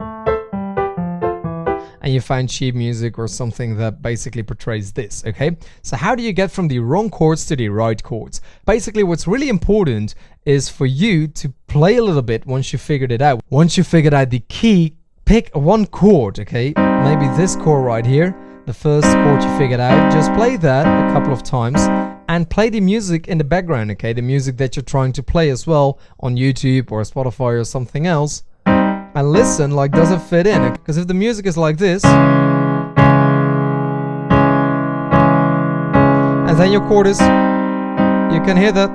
Speaker 1: and you find sheet music or something that basically portrays this, okay? So how do you get from the wrong chords to the right chords? Basically, what's really important is for you to play a little bit once you figured it out. Once you figured out the key, pick one chord, okay? Maybe this chord right here, the first chord you figured out, just play that a couple of times and play the music in the background, okay? The music that you're trying to play as well on YouTube or Spotify or something else. And listen, like, does it fit in? Because if the music is like this, and then your chord is, you can hear that.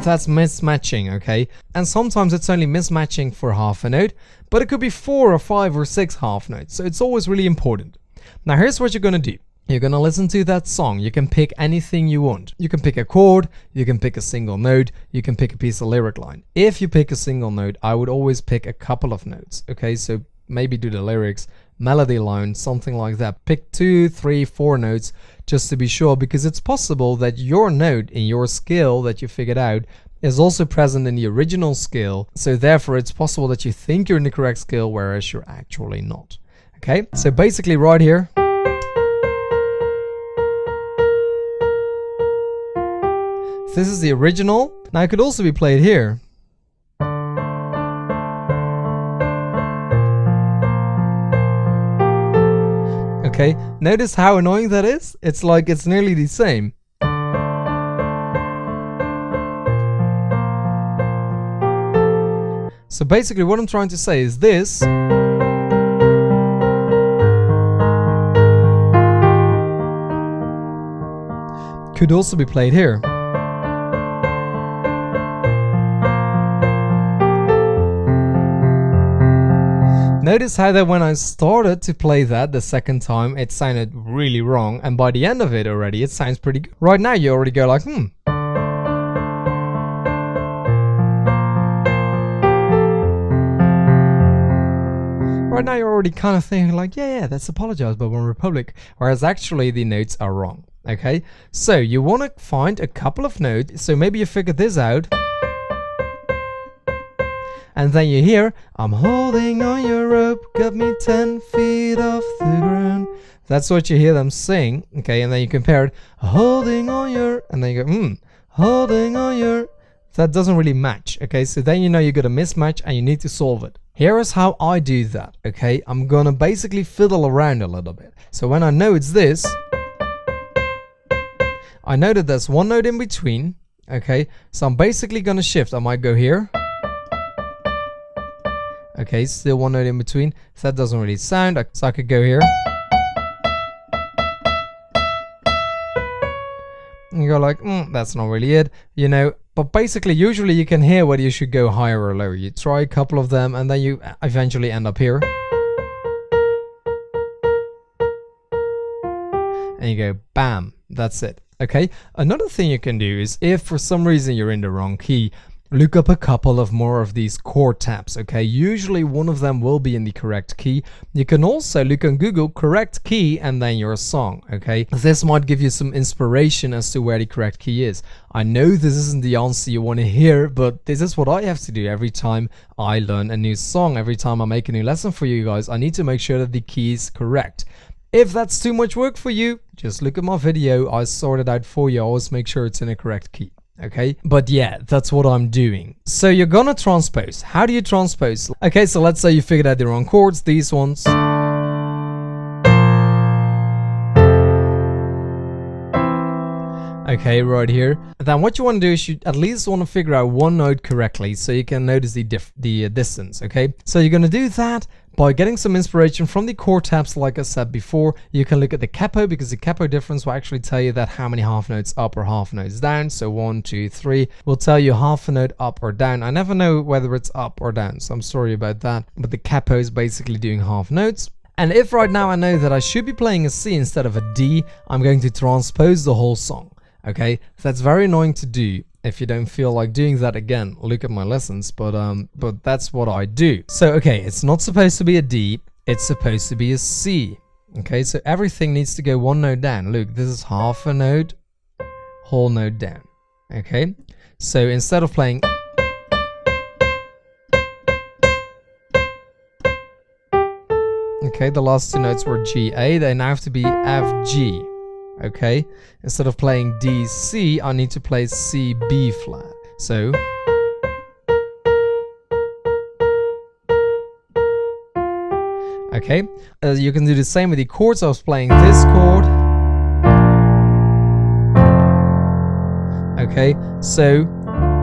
Speaker 1: That's mismatching, okay? And sometimes it's only mismatching for half a note, but it could be 4 or 5 or 6 half notes. So it's always really important. Now here's what you're gonna do. You're gonna listen to that song. You can pick anything you want. You can pick a chord, you can pick a single note, you can pick a piece of lyric line. If you pick a single note, I would always pick a couple of notes, okay? So maybe do the lyrics, melody line, something like that. Pick 2, 3, 4 notes just to be sure, because it's possible that your note in your scale that you figured out is also present in the original scale. So therefore it's possible that you think you're in the correct scale, whereas you're actually not, okay? So basically right here, this is the original. Now it could also be played here. Okay, notice how annoying that is? It's like it's nearly the same. So basically what I'm trying to say is this. Could also be played here. Notice how that when I started to play that the second time, it sounded really wrong, and by the end of it already, it sounds pretty good. Right now you already go like, Right now you're already kind of thinking like, yeah, that's Apologize by One Republic, whereas actually the notes are wrong, okay? So you want to find a couple of notes, so maybe you figured this out. And then you hear, I'm holding on your rope, got me 10 feet off the ground. That's what you hear them sing, okay? And then you compare it, holding on your, and then you go, holding on your. That doesn't really match, okay? So then you know you got a mismatch and you need to solve it. Here is how I do that, okay? I'm gonna basically fiddle around a little bit. So when I know it's this, I know that there's one note in between, okay? So I'm basically gonna shift. I might go here. Okay, still one note in between. So that doesn't really sound. So I could go here. And you go like, that's not really it, you know. But basically, usually you can hear whether you should go higher or lower. You try a couple of them and then you eventually end up here. And you go, bam, that's it. Okay, another thing you can do is if for some reason you're in the wrong key, look up a couple of more of these chord tabs, okay? Usually one of them will be in the correct key. You can also look on Google correct key and then your song, okay? This might give you some inspiration as to where the correct key is. I know this isn't the answer you want to hear, but this is what I have to do every time I learn a new song. Every time I make a new lesson for you guys, I need to make sure that the key is correct. If that's too much work for you, just look at my video. I sort it out for you. I always make sure it's in a correct key. Okay, but yeah, that's what I'm doing. So you're gonna transpose. How do you transpose? Okay, so let's say you figured out the wrong chords, these ones. Okay, right here. Then what you want to do is you at least want to figure out one note correctly so you can notice the distance, okay? So you're going to do that by getting some inspiration from the chord tabs. Like I said before, you can look at the capo because the capo difference will actually tell you that how many half notes up or half notes down. So 1, 2, 3 will tell you half a note up or down. I never know whether it's up or down, so I'm sorry about that. But the capo is basically doing half notes. And if right now I know that I should be playing a C instead of a D, I'm going to transpose the whole song. Okay, that's very annoying to do. If you don't feel like doing that again, look at my lessons, but that's what I do. So okay, it's not supposed to be a D, it's supposed to be a C. Okay, so everything needs to go one note down. Look, this is half a note, whole note down. Okay, so instead of playing, Okay, the last two notes were G, A. They now have to be F, G. Okay, instead of playing D, C, I need to play C, B flat. So, okay, you can do the same with the chords. I was playing this chord. Okay, so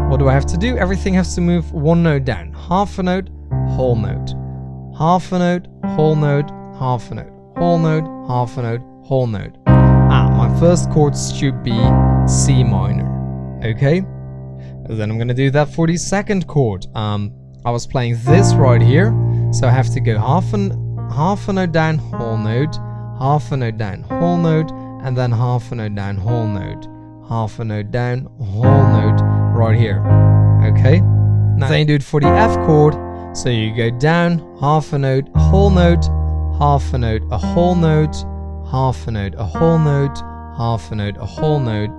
Speaker 1: what do I have to do? Everything has to move one note down. Half a note, whole note. Half a note, whole note, half a note. Whole note, half a note, whole note. My first chord should be C minor. Okay? Then I'm going to do that for the second chord. I was playing this right here. So I have to go half a note down, whole note, half a note down, whole note, and then half a note down, whole note, half a note down, whole note, right here. Okay? Now then you do it for the F chord. So you go down, half a note, whole note, half a note, a whole note, half a note, a whole note, half a note, a whole note.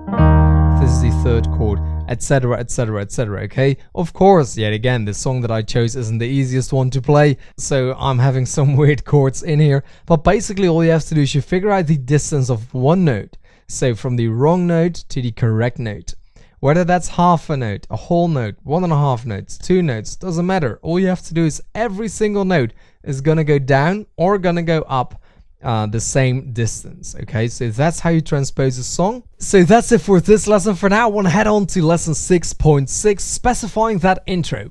Speaker 1: This is the third chord, etc, etc, etc. Okay, of course, yet again, the song that I chose isn't the easiest one to play, so I'm having some weird chords in here. But basically all you have to do is you figure out the distance of one note, so from the wrong note to the correct note. Whether that's half a note, a whole note, 1.5 notes, 2 notes, doesn't matter. All you have to do is every single note is gonna go down or gonna go up the same distance. Okay, so that's how you transpose a song. So that's it for this lesson. For now, I want to head on to lesson 6.6, specifying that intro.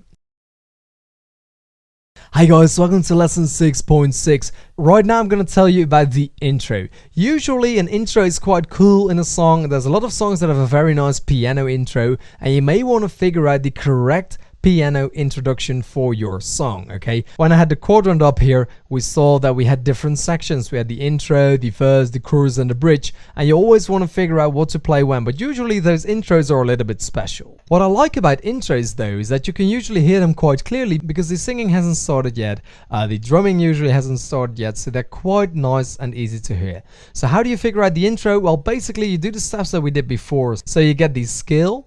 Speaker 1: Hi guys, welcome to lesson 6.6. Right now I'm going to tell you about the intro. Usually an intro is quite cool in a song. There's a lot of songs that have a very nice piano intro, and you may want to figure out the correct piano introduction for your song. Okay, when I had the quadrant up here, we saw that we had different sections. We had the intro, the verse, the chorus, and the bridge, and you always want to figure out what to play when, but usually those intros are a little bit special. What I like about intros though is that you can usually hear them quite clearly because the singing hasn't started yet, the drumming usually hasn't started yet, so they're quite nice and easy to hear. So how do you figure out the intro? Well, basically you do the steps that we did before. So you get the scale,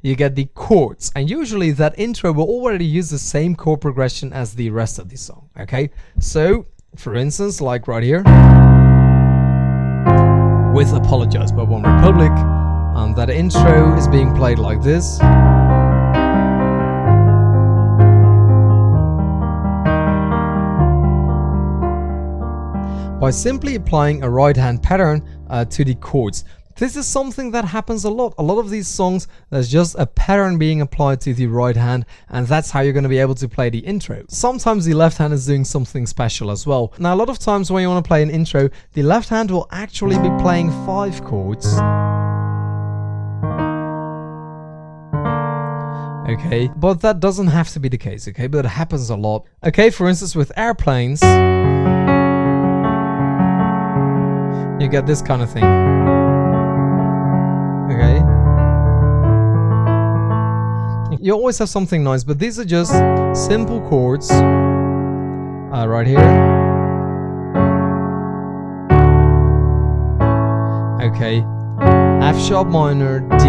Speaker 1: you get the chords, and usually that intro will already use the same chord progression as the rest of the song. Okay, so for instance, like right here with Apologize by One Republic, that intro is being played like this. By simply applying a right hand pattern to the chords. This is something that happens a lot. A lot of these songs, there's just a pattern being applied to the right hand, and that's how you're going to be able to play the intro. Sometimes the left hand is doing something special as well. Now, a lot of times when you want to play an intro, the left hand will actually be playing 5 chords. Okay, but that doesn't have to be the case, okay? But it happens a lot. Okay, for instance, with Airplanes, you get this kind of thing. Okay, you always have something nice, but these are just simple chords right here. Okay, F sharp minor, D,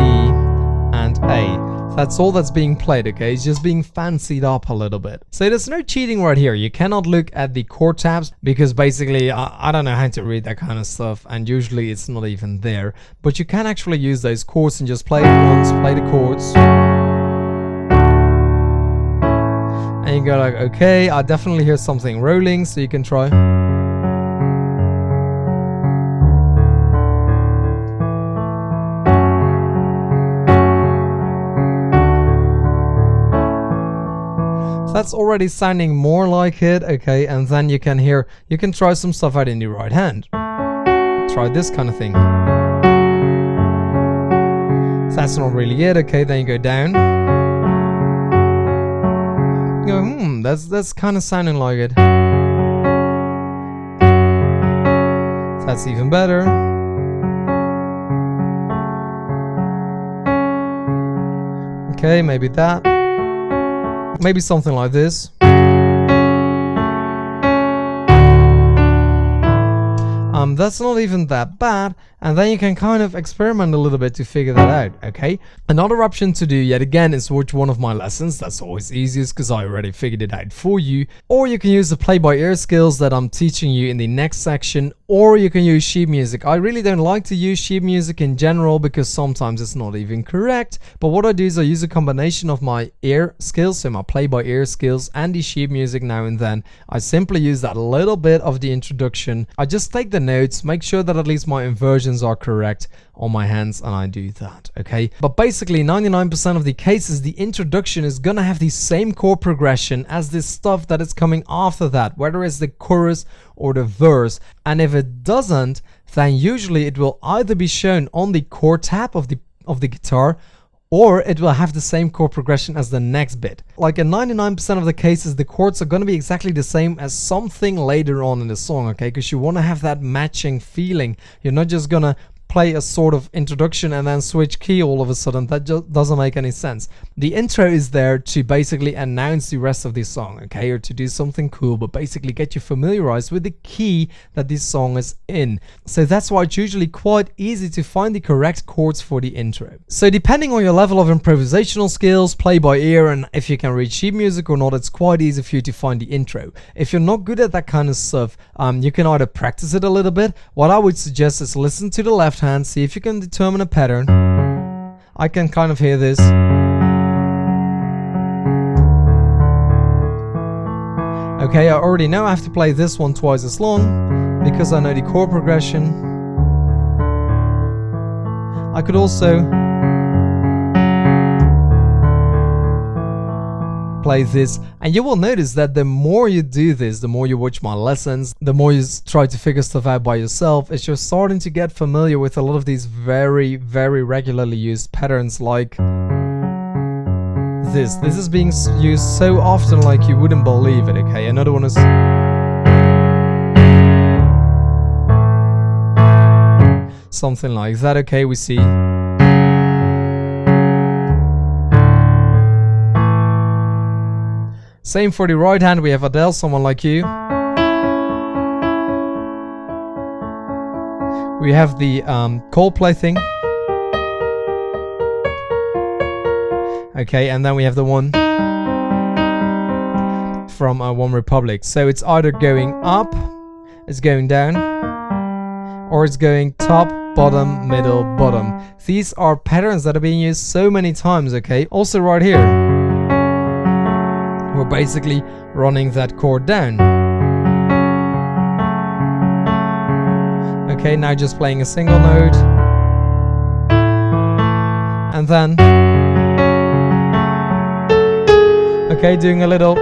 Speaker 1: and A. That's all that's being played, okay? It's just being fancied up a little bit. So there's no cheating right here. You cannot look at the chord tabs because basically I don't know how to read that kind of stuff, and usually it's not even there. But you can actually use those chords and just play it once, play the chords. And you go like, okay, I definitely hear something rolling, so you can try. That's already sounding more like it, okay, and then you can hear, you can try some stuff out in the right hand. Try this kind of thing. So that's not really it, okay, then you go down. You go, that's kind of sounding like it. So that's even better. Okay, maybe that. Maybe something like this. That's not even that bad, and then you can kind of experiment a little bit to figure that out, okay? Another option to do, yet again, is watch one of my lessons. That's always easiest because I already figured it out for you. Or you can use the play-by-ear skills that I'm teaching you in the next section, or you can use sheet music. I really don't like to use sheet music in general because sometimes it's not even correct, but what I do is I use a combination of my ear skills, so my play-by-ear skills, and the sheet music now and then. I simply use that little bit of the introduction. I just take the notes, make sure that at least my inversions are correct on my hands, and I do that, okay? But basically 99% of the cases, the introduction is gonna have the same chord progression as this stuff that is coming after that, whether it's the chorus or the verse. And if it doesn't, then usually it will either be shown on the chord tab of the guitar, or it will have the same chord progression as the next bit. Like in 99% of the cases, the chords are going to be exactly the same as something later on in the song, okay? Because you want to have that matching feeling. You're not just going to play a sort of introduction and then switch key all of a sudden. That just doesn't make any sense. The intro is there to basically announce the rest of the song, okay, or to do something cool, but basically get you familiarized with the key that this song is in. So that's why it's usually quite easy to find the correct chords for the intro. So depending on your level of improvisational skills, play by ear, and if you can read sheet music or not, it's quite easy for you to find the intro. If you're not good at that kind of stuff, you can either practice it a little bit. What I would suggest is listen to the left hand, see if you can determine a pattern. I can kind of hear this. Okay, I already know I have to play this one twice as long because I know the chord progression. I could also play this, and you will notice that the more you do this, the more you watch my lessons, the more you try to figure stuff out by yourself, is you're starting to get familiar with a lot of these very, very regularly used patterns like this. This is being used so often like you wouldn't believe it, okay? Another one is something like that, okay? We see same for the right hand, we have Adele, Someone Like You. We have the Coldplay thing. Okay, and then we have the one from One Republic. So it's either going up, it's going down, or it's going top, bottom, middle, bottom. These are patterns that are being used so many times, okay? Also right here, we're basically running that chord down. Okay, now just playing a single note. And then, okay, doing a little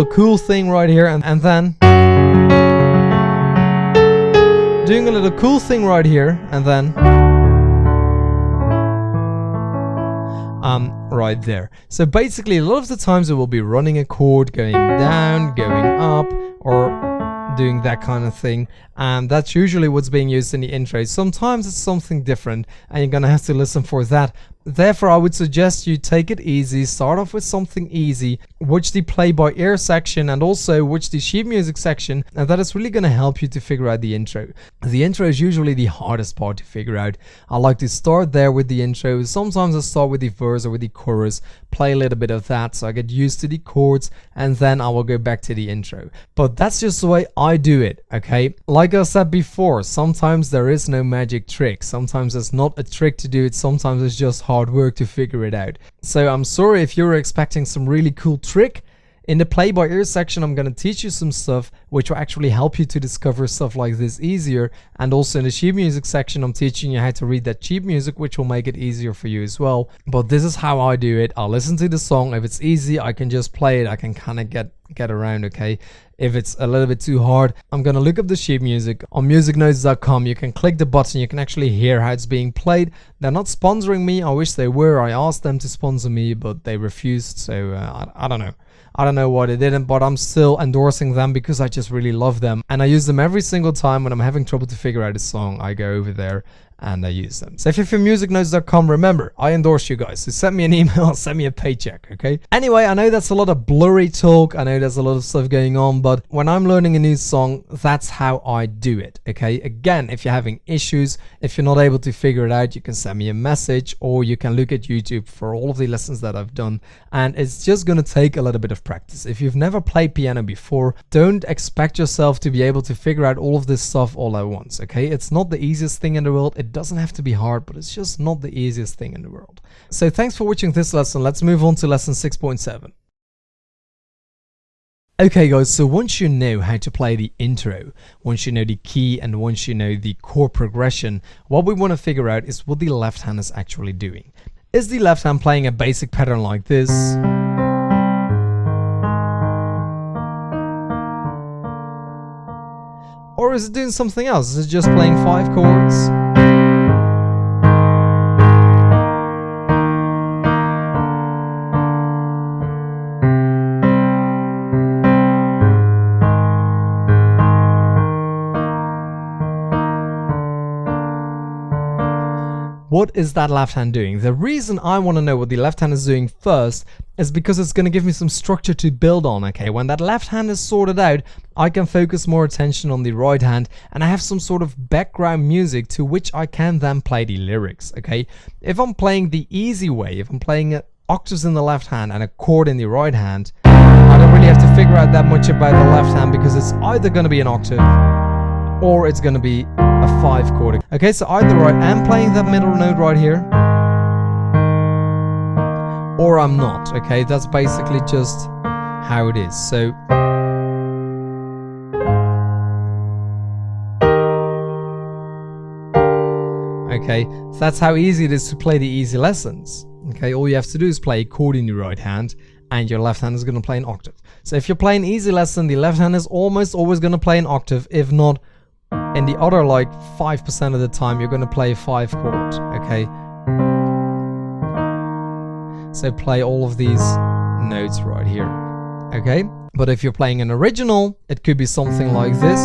Speaker 1: cool thing right here, and then doing a little cool thing right here, and then right there. So basically a lot of the times it will be running a chord, going down, going up, or doing that kind of thing, and that's usually what's being used in the intro. Sometimes it's something different and you're gonna have to listen for that. Therefore, I would suggest you take it easy, start off with something easy, watch the play by ear section and also watch the sheet music section, and that is really going to help you to figure out the intro. The intro is usually the hardest part to figure out. I like to start there with the intro. Sometimes I start with the verse or with the chorus, play a little bit of that so I get used to the chords, and then I will go back to the intro. But that's just the way I do it, okay? Like I said before, sometimes there is no magic trick. Sometimes there's not a trick to do it. Sometimes it's just hard work to figure it out. So I'm sorry if you're expecting some really cool trick. In the play by ear section, I'm going to teach you some stuff which will actually help you to discover stuff like this easier, and also in the sheet music section I'm teaching you how to read that sheet music, which will make it easier for you as well. But this is how I do it. I'll listen to the song. If it's easy, I can just play it. I can kind of get around, okay? If it's a little bit too hard, I'm gonna look up the sheet music on musicnotes.com. You can click the button, you can actually hear how it's being played. They're not sponsoring me. I wish they were. I asked them to sponsor me, but they refused, so I don't know. I don't know why they didn't, but I'm still endorsing them because I just really love them, and I use them every single time when I'm having trouble to figure out a song. I go over there and I use them. So if you're from musicnotes.com, remember, I endorse you guys. So send me an email, send me a paycheck, okay? Anyway, I know that's a lot of blurry talk. I know there's a lot of stuff going on, but when I'm learning a new song, that's how I do it, okay? Again, if you're having issues, if you're not able to figure it out, you can send me a message, or you can look at YouTube for all of the lessons that I've done. And it's just gonna take a little bit of practice. If you've never played piano before, don't expect yourself to be able to figure out all of this stuff all at once, okay? It's not the easiest thing in the world. It doesn't have to be hard, but it's just not the easiest thing in the world. So thanks for watching this lesson. Let's move on to lesson 6.7. Okay guys, so once you know how to play the intro, once you know the key, and once you know the chord progression, what we want to figure out is what the left hand is actually doing. Is the left hand playing a basic pattern like this? Or is it doing something else? Is it just playing 5 chords? What is that left hand doing? The reason I want to know what the left hand is doing first is because it's going to give me some structure to build on, okay? When that left hand is sorted out, I can focus more attention on the right hand, and I have some sort of background music to which I can then play the lyrics, okay? If I'm playing the easy way, if I'm playing octaves in the left hand and a chord in the right hand, I don't really have to figure out that much about the left hand, because it's either going to be an octave or it's going to be a 5 chord. Okay, so either I am playing that middle note right here, or I'm not, okay? That's basically just how it is. So okay, that's how easy it is to play the easy lessons. Okay, all you have to do is play a chord in your right hand, and your left hand is going to play an octave. So if you're playing easy lesson, the left hand is almost always going to play an octave. If not, in the other like 5% of the time, you're going to play a 5 chord, okay? So play all of these notes right here, okay? But if you're playing an original, it could be something like this.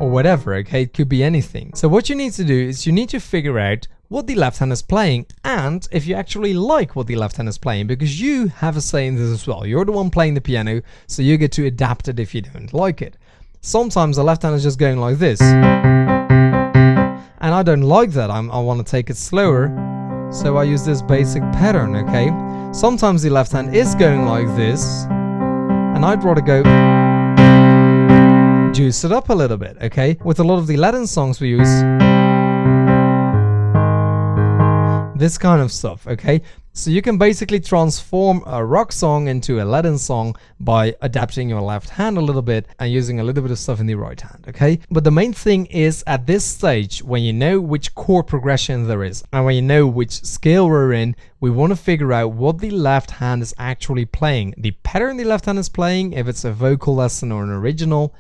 Speaker 1: Or whatever, okay? It could be anything. So what you need to do is you need to figure out what the left hand is playing, and if you actually like what the left hand is playing, because you have a say in this as well. You're the one playing the piano, so you get to adapt it if you don't like it. Sometimes the left hand is just going like this, and I don't like that. I want to take it slower, so I use this basic pattern, okay? Sometimes the left hand is going like this, and I'd rather go juice it up a little bit, okay? With a lot of the Latin songs we use this kind of stuff, okay? So you can basically transform a rock song into a Latin song by adapting your left hand a little bit and using a little bit of stuff in the right hand, okay? But the main thing is, at this stage, when you know which chord progression there is and when you know which scale we're in, we want to figure out what the left hand is actually playing. The pattern the left hand is playing, if it's a vocal lesson or an original,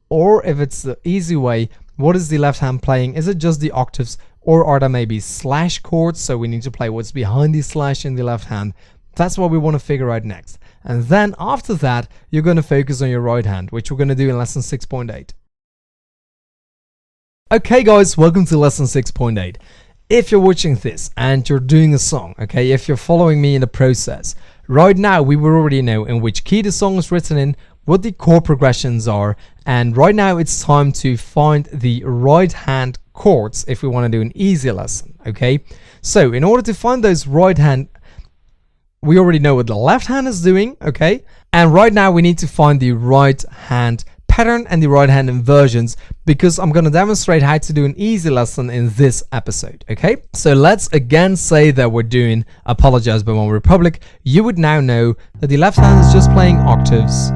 Speaker 1: or if it's the easy way, what is the left hand playing? Is it just the octaves, or are there maybe slash chords? So we need to play what's behind the slash in the left hand. That's what we want to figure out next. And then after that, you're going to focus on your right hand, which we're going to do in lesson 6.8. Okay guys, welcome to lesson 6.8. If you're watching this and you're doing a song, okay, if you're following me in the process, right now we will already know in which key the song is written in, what the chord progressions are, and right now it's time to find the right hand chords if we want to do an easy lesson, okay? So in order to find those right hand, we already know what the left hand is doing, okay? And right now we need to find the right hand pattern and the right hand inversions, because I'm going to demonstrate how to do an easy lesson in this episode, okay? So let's again say that we're doing Apologize by One Republic. You would now know that the left hand is just playing octaves,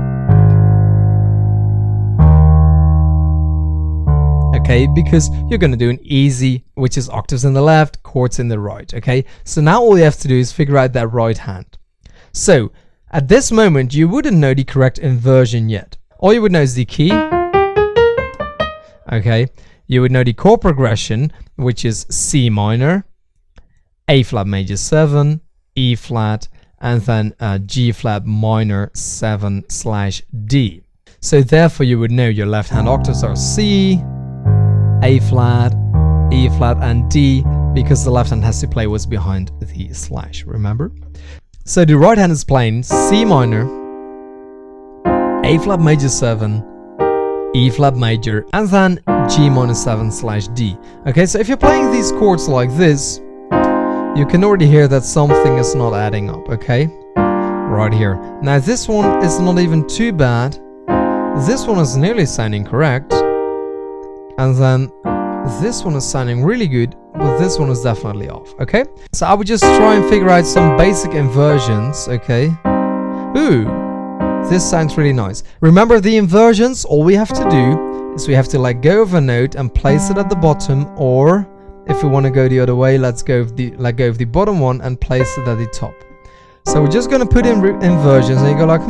Speaker 1: okay, because you're going to do an easy, which is octaves in the left, chords in the right, okay? So now all you have to do is figure out that right hand. So at this moment, you wouldn't know the correct inversion yet. All you would know is the key, okay? You would know the chord progression, which is C minor, A flat major 7, E flat, and then G flat minor 7/D. So therefore you would know your left hand octaves are C, A flat, E flat and D, because the left hand has to play what's behind the slash, remember? So the right hand is playing C minor, A flat major 7, E flat major, and then G minor 7 slash D. Okay, so if you're playing these chords like this, you can already hear that something is not adding up, okay? Right here. Now this one is not even too bad. This one is nearly sounding correct. And then this one is sounding really good, but this one is definitely off, okay? So I would just try and figure out some basic inversions, okay? Ooh, this sounds really nice. Remember the inversions, all we have to do is we have to let go of a note and place it at the bottom, or if we want to go the other way, let go of the bottom one and place it at the top. So we're just going to put in inversions and you go like,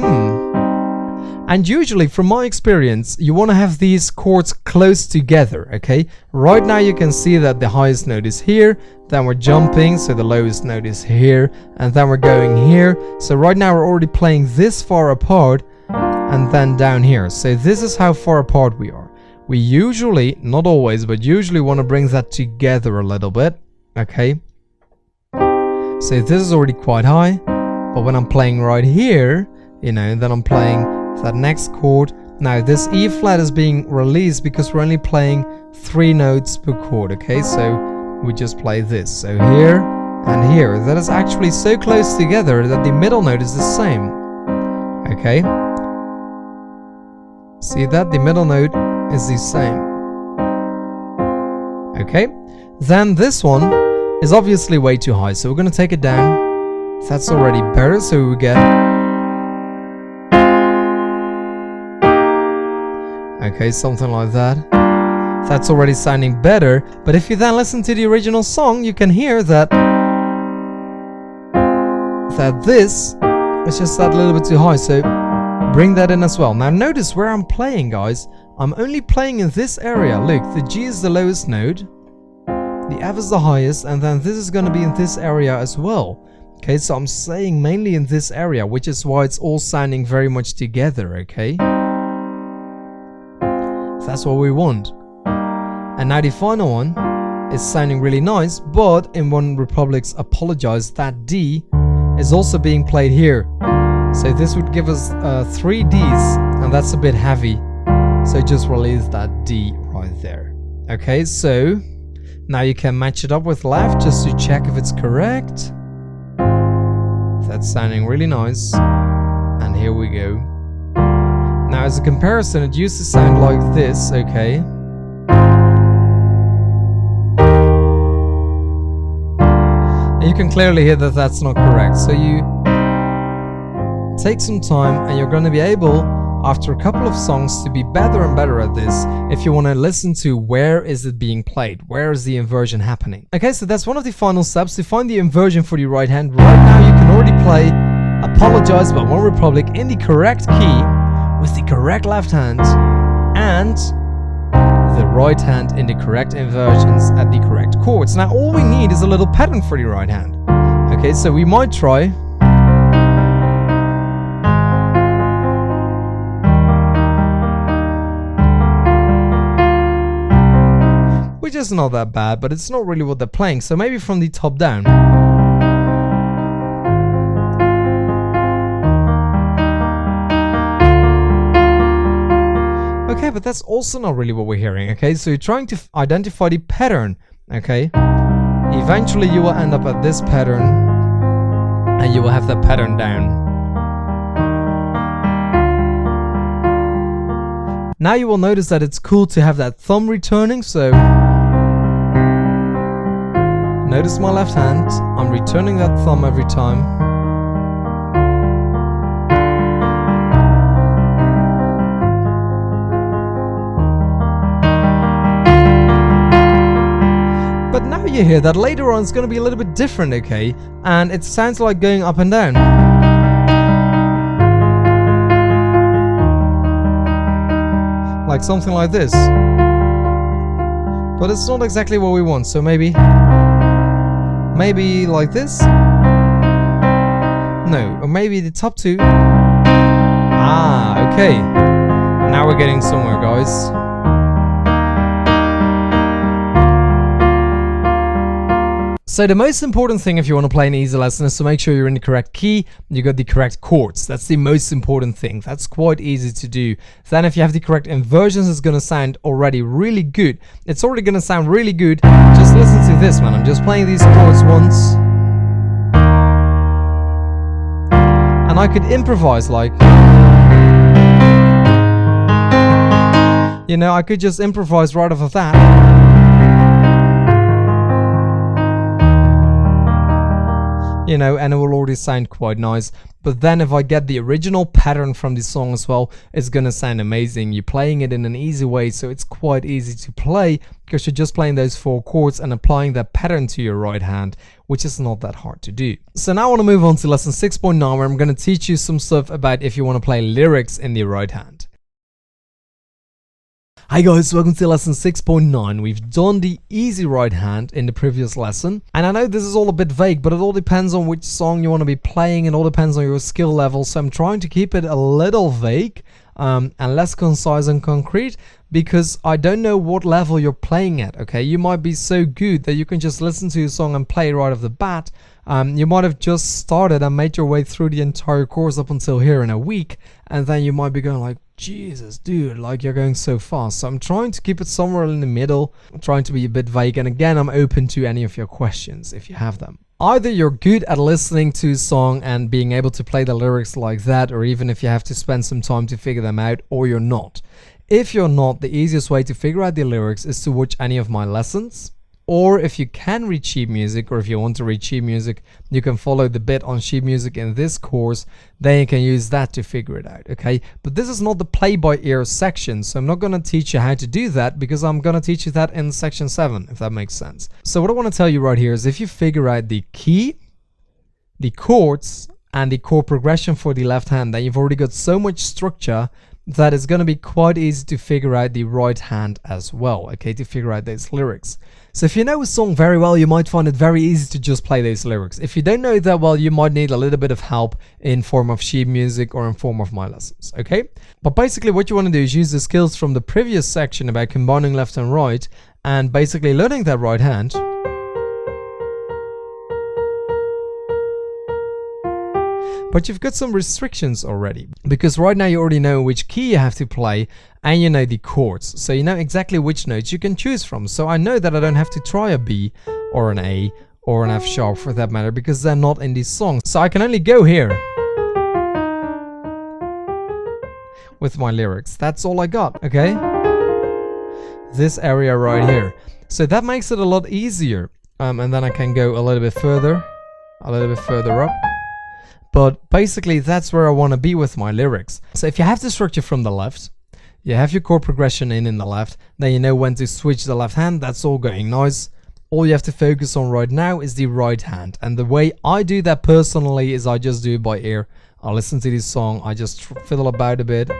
Speaker 1: And usually, from my experience, you want to have these chords close together, okay? Right now you can see that the highest note is here, then we're jumping, so the lowest note is here, and then we're going here. So right now we're already playing this far apart, and then down here. So this is how far apart we are. We usually, not always, but usually want to bring that together a little bit, okay? So this is already quite high, but when I'm playing right here, you know, then I'm playing that next chord. Now this E flat is being released because we're only playing 3 notes per chord, okay? So we just play this. So here and here. That is actually so close together that the middle note is the same. Okay? See that? The middle note is the same. Okay? Then this one is obviously way too high, so we're going to take it down. That's already better, so we get... Okay, something like that. That's already sounding better, but if you then listen to the original song, you can hear that this is just that little bit too high, so bring that in as well. Now notice where I'm playing, guys. I'm only playing in this area. Look, the G is the lowest note, the F is the highest, and then this is going to be in this area as well. Okay, so I'm saying mainly in this area, which is why it's all sounding very much together, okay? That's what we want. And now the final one is sounding really nice, but in One Republic's Apologize, that D is also being played here. So this would give us 3 Ds, and that's a bit heavy. So just release that D right there. Okay, so now you can match it up with left just to check if it's correct. That's sounding really nice. And here we go. Now as a comparison, it used to sound like this, okay? And you can clearly hear that that's not correct. So you take some time and you're going to be able, after a couple of songs, to be better and better at this if you want to listen to where is it being played, where is the inversion happening. Okay, so that's one of the final steps. To find the inversion for the right hand, right now you can already play Apologize by One Republic in the correct key, with the correct left hand, and the right hand in the correct inversions at the correct chords. Now all we need is a little pattern for the right hand. Okay, so we might try. Which is not that bad, but it's not really what they're playing, so maybe from the top down. Okay, but that's also not really what we're hearing, okay? So you're trying to identify the pattern, okay? Eventually you will end up at this pattern, and you will have that pattern down. Now you will notice that it's cool to have that thumb returning, so... Notice my left hand, I'm returning that thumb every time. But now you hear that later on it's going to be a little bit different, okay? And it sounds like going up and down. Like something like this. But it's not exactly what we want, so maybe like this? No, or maybe the top two. Ah, okay. Now we're getting somewhere, guys. So the most important thing if you want to play an easy lesson is to make sure you're in the correct key, you got the correct chords. That's the most important thing. That's quite easy to do. Then if you have the correct inversions, it's going to sound already really good. It's already going to sound really good. Just listen to this, man. I'm just playing these chords once. And I could improvise, like, you know, I could just improvise right off of that. You know, and it will already sound quite nice. But then if I get the original pattern from the song as well, it's gonna sound amazing. You're playing it in an easy way, so it's quite easy to play because you're just playing those 4 chords and applying that pattern to your right hand, which is not that hard to do. So now I want to move on to lesson 6.9, where I'm going to teach you some stuff about if you want to play lyrics in the right hand. Hi guys, welcome to lesson 6.9. We've done the easy right hand in the previous lesson, and I know this is all a bit vague, but it all depends on which song you want to be playing. It all depends on your skill level, so I'm trying to keep it a little vague and less concise and concrete, because I don't know what level you're playing at. Okay, you might be so good that you can just listen to a song and play right off the bat. You might have just started and made your way through the entire course up until here in a week, and then you might be going like, Jesus, dude, like you're going so fast. So I'm trying to keep it somewhere in the middle. I'm trying to be a bit vague, and again, I'm open to any of your questions if you have them. Either you're good at listening to a song and being able to play the lyrics like that, or even if you have to spend some time to figure them out, or you're not. If you're not, the easiest way to figure out the lyrics is to watch any of my lessons. Or if you can read sheet music, or if you want to read sheet music, you can follow the bit on sheet music in this course. Then you can use that to figure it out, okay? But this is not the play by ear section, so I'm not going to teach you how to do that, because I'm going to teach you that in section 7, if that makes sense. So what I want to tell you right here is if you figure out the key, the chords, and the chord progression for the left hand, then you've already got so much structure that it's going to be quite easy to figure out the right hand as well, okay, to figure out those lyrics. So if you know a song very well, you might find it very easy to just play those lyrics. If you don't know it that well, you might need a little bit of help in form of sheet music or in form of my lessons, okay? But basically what you want to do is use the skills from the previous section about combining left and right, and basically learning that right hand. But you've got some restrictions already, because right now you already know which key you have to play, and you know the chords, so you know exactly which notes you can choose from. So I know that I don't have to try a B or an A or an F sharp for that matter, because they're not in these songs. So I can only go here with my lyrics. That's all I got, okay? This area right here. So that makes it a lot easier, and then I can go a little bit further up. But basically that's where I want to be with my lyrics. So if you have the structure from the left, you have your chord progression in the left, then you know when to switch the left hand. That's all going nice. All you have to focus on right now is the right hand. And the way I do that personally is I just do it by ear. I listen to this song, I just fiddle about a bit,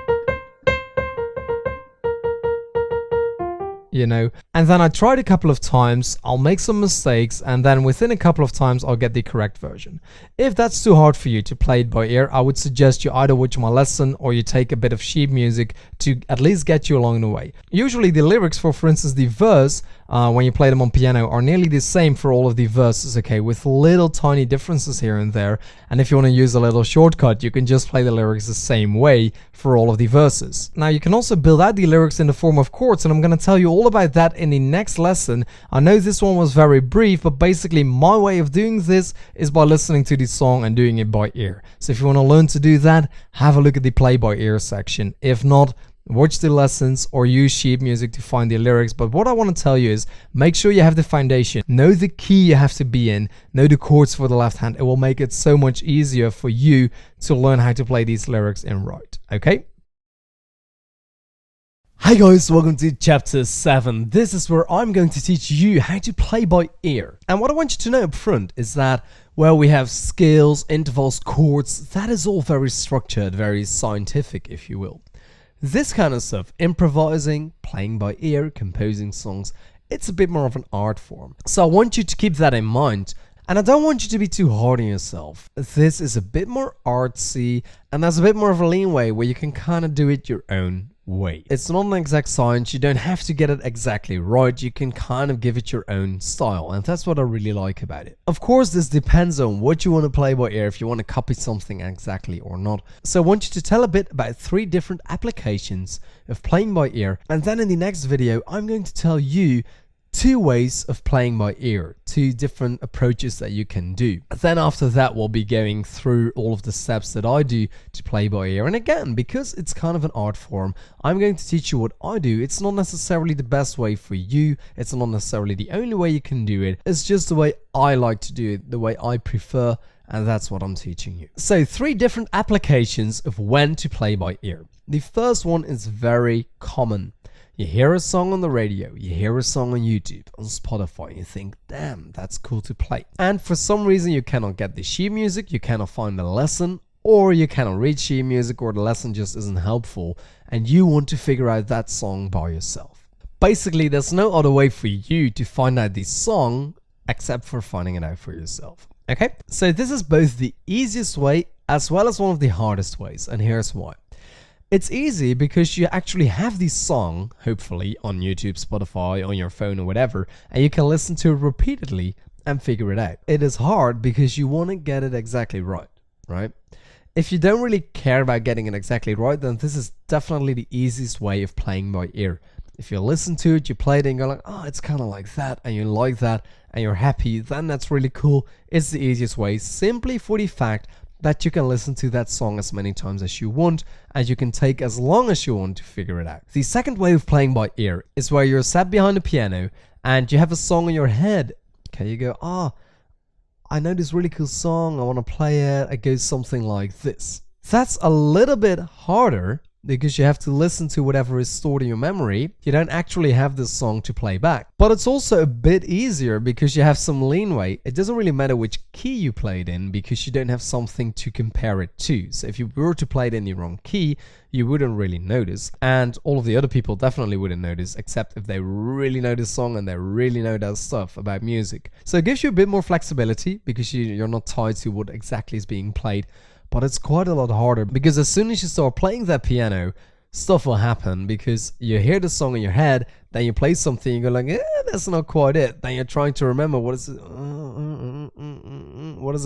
Speaker 1: you know, and then I try it a couple of times, I'll make some mistakes, and then within a couple of times I'll get the correct version. If that's too hard for you to play it by ear, I would suggest you either watch my lesson or you take a bit of sheet music to at least get you along the way. Usually the lyrics for instance the verse, when you play them on piano, are nearly the same for all of the verses, okay, with little tiny differences here and there. And if you want to use a little shortcut, you can just play the lyrics the same way for all of the verses. Now you can also build out the lyrics in the form of chords, and I'm going to tell you all about that in the next lesson. I know this one was very brief, but basically my way of doing this is by listening to the song and doing it by ear. So if you want to learn to do that, have a look at the play by ear section. If not, watch the lessons or use sheet music to find the lyrics. But what I want to tell you is make sure you have the foundation, know the key you have to be in, know the chords for the left hand. It will make it so much easier for you to learn how to play these lyrics in right, okay? Hi guys, welcome to chapter 7. This is where I'm going to teach you how to play by ear. And what I want you to know up front is that, well, we have scales, intervals, chords. That is all very structured, very scientific, if you will. This kind of stuff, improvising, playing by ear, composing songs, it's a bit more of an art form. So I want you to keep that in mind. And I don't want you to be too hard on yourself. This is a bit more artsy, and there's a bit more of a leeway where you can kind of do it your own way. It's not an exact science, you don't have to get it exactly right, you can kind of give it your own style, and that's what I really like about it. Of course, this depends on what you want to play by ear, if you want to copy something exactly or not. So I want you to tell a bit about 3 different applications of playing by ear, and then in the next video I'm going to tell you 2 ways of playing by ear, 2 different approaches that you can do. Then after that we'll be going through all of the steps that I do to play by ear, and again, because it's kind of an art form, I'm going to teach you what I do. It's not necessarily the best way for you, it's not necessarily the only way you can do it, it's just the way I like to do it, the way I prefer, and that's what I'm teaching you. So 3 different applications of when to play by ear. The first one is very common. You hear a song on the radio, you hear a song on YouTube, on Spotify, and you think, damn, that's cool to play. And for some reason you cannot get the sheet music, you cannot find the lesson, or you cannot read sheet music, or the lesson just isn't helpful, and you want to figure out that song by yourself. Basically, there's no other way for you to find out this song except for finding it out for yourself. Okay, so this is both the easiest way as well as one of the hardest ways, and here's why. It's easy because you actually have this song, hopefully, on YouTube, Spotify, on your phone or whatever, and you can listen to it repeatedly and figure it out. It is hard because you want to get it exactly right? If you don't really care about getting it exactly right, then this is definitely the easiest way of playing by ear. If you listen to it, you play it and you're like, oh, it's kind of like that, and you like that, and you're happy, then that's really cool. It's the easiest way, simply for the fact that you can listen to that song as many times as you want, and you can take as long as you want to figure it out. The second way of playing by ear is where you're sat behind a piano and you have a song in your head. Okay, you go, I know this really cool song, I want to play it. It goes something like this. That's a little bit harder because you have to listen to whatever is stored in your memory. You don't actually have this song to play back. But it's also a bit easier because you have some leeway. It doesn't really matter which key you play it in because you don't have something to compare it to. So if you were to play it in the wrong key, you wouldn't really notice. And all of the other people definitely wouldn't notice, except if they really know this song and they really know that stuff about music. So it gives you a bit more flexibility because you're not tied to what exactly is being played. But it's quite a lot harder because as soon as you start playing that piano, stuff will happen because you hear the song in your head, then you play something, you go like, that's not quite it. Then you're trying to remember what is it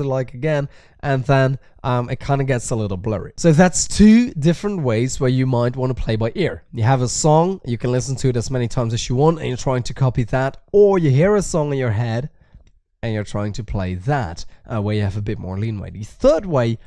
Speaker 1: like again, and then it kind of gets a little blurry. So that's 2 different ways where you might want to play by ear. You have a song, you can listen to it as many times as you want, and you're trying to copy that, or you hear a song in your head and you're trying to play that, where you have a bit more leeway. The third way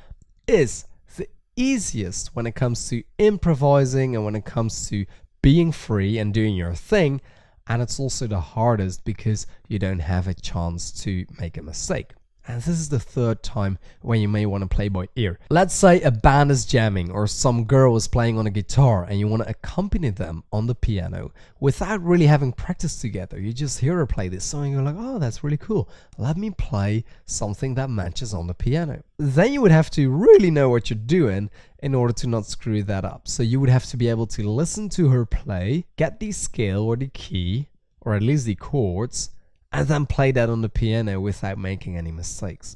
Speaker 1: is the easiest when it comes to improvising and when it comes to being free and doing your thing, and it's also the hardest because you don't have a chance to make a mistake. And this is the third time when you may want to play by ear. Let's say a band is jamming or some girl is playing on a guitar and you want to accompany them on the piano without really having practiced together. You just hear her play this song and you're like, oh, that's really cool. Let me play something that matches on the piano. Then you would have to really know what you're doing in order to not screw that up. So you would have to be able to listen to her play, get the scale or the key, or at least the chords, and then play that on the piano without making any mistakes.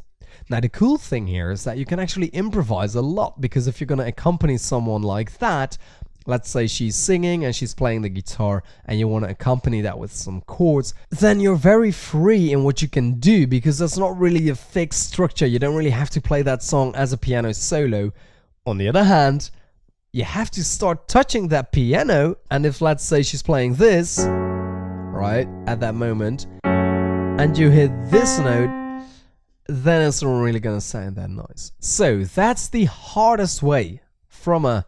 Speaker 1: Now the cool thing here is that you can actually improvise a lot, because if you're going to accompany someone like that, let's say she's singing and she's playing the guitar and you want to accompany that with some chords, then you're very free in what you can do because there's not really a fixed structure. You don't really have to play that song as a piano solo. On the other hand, you have to start touching that piano, and if let's say she's playing this, right, at that moment, and you hit this note, then it's not really gonna sound that nice. So that's the hardest way from a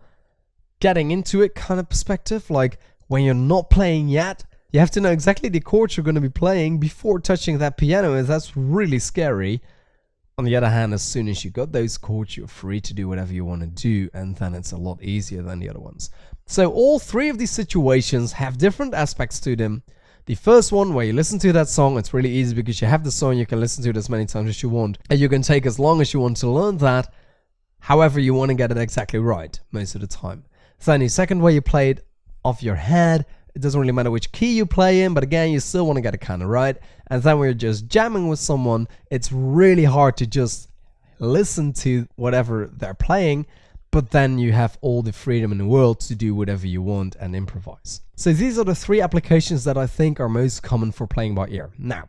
Speaker 1: getting into it kind of perspective. Like when you're not playing yet, you have to know exactly the chords you're gonna be playing before touching that piano, and that's really scary. On the other hand, as soon as you got those chords, you're free to do whatever you want to do, and then it's a lot easier than the other ones. So all 3 of these situations have different aspects to them. The first one, where you listen to that song, it's really easy because you have the song, you can listen to it as many times as you want, and you can take as long as you want to learn that. However, you want to get it exactly right most of the time. Then the second way, you play it off your head. It doesn't really matter which key you play in, but again, you still want to get it kind of right. And then when you're just jamming with someone, it's really hard to just listen to whatever they're playing, but then you have all the freedom in the world to do whatever you want and improvise. So these are the 3 applications that I think are most common for playing by ear. Now,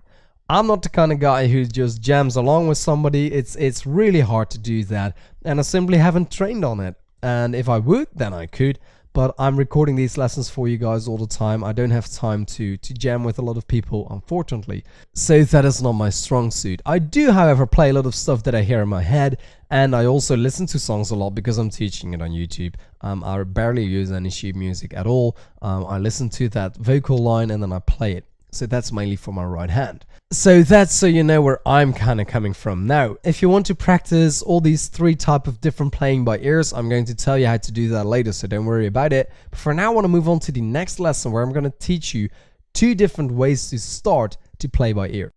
Speaker 1: I'm not the kind of guy who just jams along with somebody. It's really hard to do that, and I simply haven't trained on it. And if I would, then I could. But I'm recording these lessons for you guys all the time. I don't have time to jam with a lot of people, unfortunately. So that is not my strong suit. I do, however, play a lot of stuff that I hear in my head, and I also listen to songs a lot because I'm teaching it on YouTube. I barely use any sheet music at all. I listen to that vocal line and then I play it. So that's mainly for my right hand. So that's so you know where I'm kind of coming from. Now, if you want to practice all these 3 type of different playing by ears, I'm going to tell you how to do that later, so don't worry about it. But for now, I want to move on to the next lesson where I'm going to teach you 2 different ways to start to play by ear.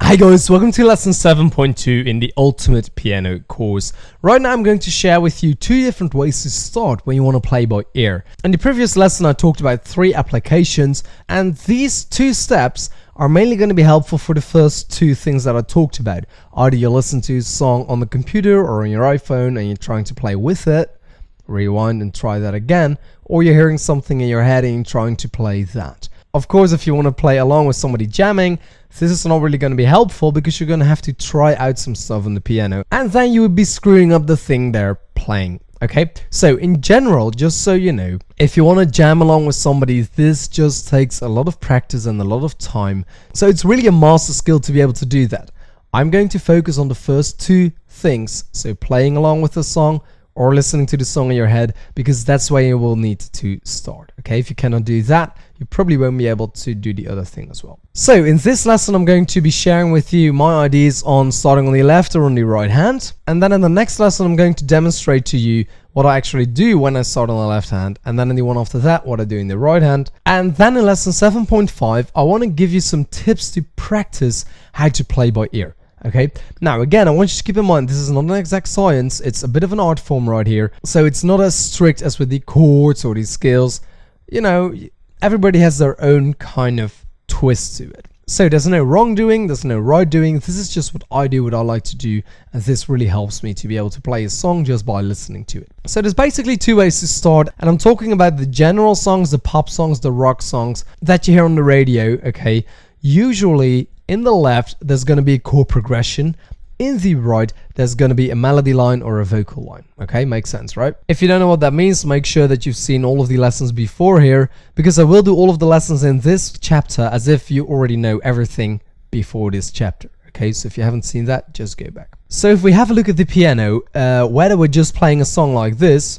Speaker 1: Hi guys, welcome to lesson 7.2 in the Ultimate Piano course. Right now I'm going to share with you 2 different ways to start when you want to play by ear. In the previous lesson I talked about 3 applications, and these 2 steps are mainly going to be helpful for the first 2 things that I talked about. Either you listen to a song on the computer or on your iPhone and you're trying to play with it, rewind and try that again, or you're hearing something in your head and you're trying to play that. Of course, if you want to play along with somebody jamming, this is not really going to be helpful because you're going to have to try out some stuff on the piano and then you would be screwing up the thing they're playing. Okay, so in general, just so you know, if you want to jam along with somebody, this just takes a lot of practice and a lot of time. So it's really a master skill to be able to do that. I'm going to focus on the first 2 things, so playing along with a song or listening to the song in your head, because that's where you will need to start. Okay, if you cannot do that, you probably won't be able to do the other thing as well. So in this lesson, I'm going to be sharing with you my ideas on starting on the left or on the right hand. And then in the next lesson, I'm going to demonstrate to you what I actually do when I start on the left hand. And then in the one after that, what I do in the right hand. And then in lesson 7.5, I want to give you some tips to practice how to play by ear. Okay, now again, I want you to keep in mind, this is not an exact science, it's a bit of an art form right here. So it's not as strict as with the chords or the scales. You know, everybody has their own kind of twist to it. So there's no wrongdoing, there's no right doing. This is just what I do, what I like to do. And this really helps me to be able to play a song just by listening to it. So there's basically 2 ways to start. And I'm talking about the general songs, the pop songs, the rock songs that you hear on the radio, okay? Usually in the left, there's going to be a chord progression. In the right, there's going to be a melody line or a vocal line. Okay, makes sense, right? If you don't know what that means, make sure that you've seen all of the lessons before here, because I will do all of the lessons in this chapter as if you already know everything before this chapter. Okay, so if you haven't seen that, just go back. So if we have a look at the piano, whether we're just playing a song like this,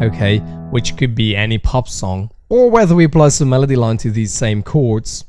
Speaker 1: okay, which could be any pop song, or whether we apply some melody line to these same chords.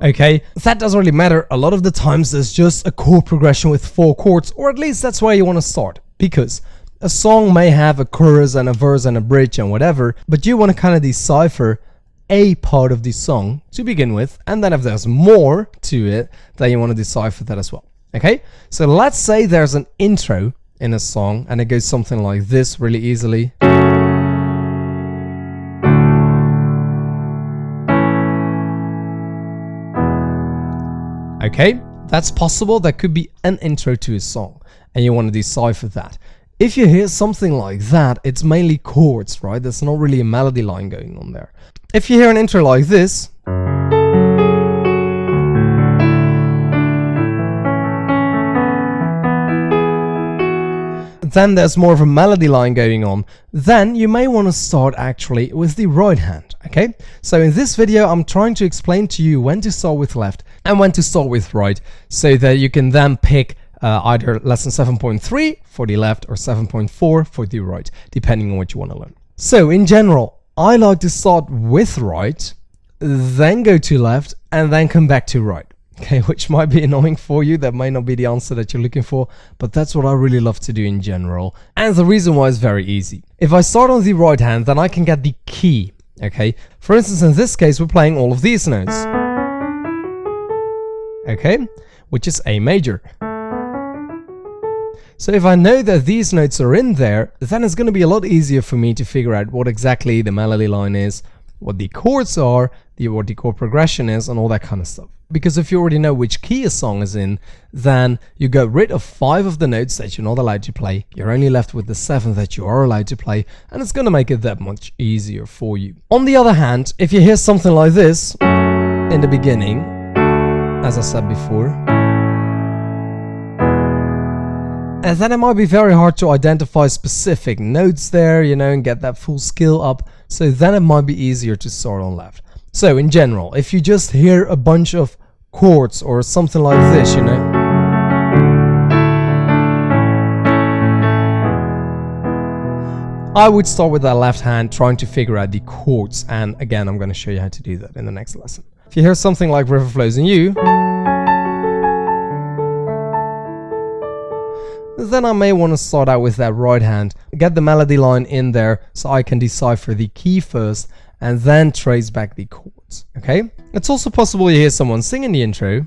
Speaker 1: Okay, that doesn't really matter. A lot of the times there's just a chord progression with 4 chords, or at least that's where you want to start, because a song may have a chorus and a verse and a bridge and whatever, but you want to kind of decipher a part of the song to begin with, and then if there's more to it, then you want to decipher that as well. Okay, so let's say there's an intro in a song and it goes something like this really easily. Okay, that's possible. That could be an intro to a song and you want to decipher that. If you hear something like that, it's mainly chords, right? There's not really a melody line going on there. If you hear an intro like this, then there's more of a melody line going on. Then you may want to start actually with the right hand. Okay, so in this video I'm trying to explain to you when to start with left and when to start with right, so that you can then pick either lesson 7.3 for the left or 7.4 for the right, depending on what you want to learn. So in general, I like to start with right, then go to left, and then come back to right. Okay, which might be annoying for you. That might not be the answer that you're looking for, but that's what I really love to do in general. And the reason why is very easy. If I start on the right hand, then I can get the key. Okay, for instance, in this case, we're playing all of these notes. Okay, which is A major. So if I know that these notes are in there, then it's going to be a lot easier for me to figure out what exactly the melody line is, what the chords are, what the chord progression is, and all that kind of stuff. Because if you already know which key a song is in, then you get rid of 5 of the notes that you're not allowed to play. You're only left with the 7 that you are allowed to play, and it's going to make it that much easier for you. On the other hand, if you hear something like this in the beginning, as I said before, and then it might be very hard to identify specific notes there, you know, and get that full skill up. So then it might be easier to start on left. So in general, if you just hear a bunch of chords or something like this, you know, I would start with that left hand trying to figure out the chords. And again, I'm going to show you how to do that in the next lesson. If you hear something like River Flows in You, then I may want to start out with that right hand, get the melody line in there so I can decipher the key first and then trace back the chords, okay? It's also possible you hear someone sing in the intro.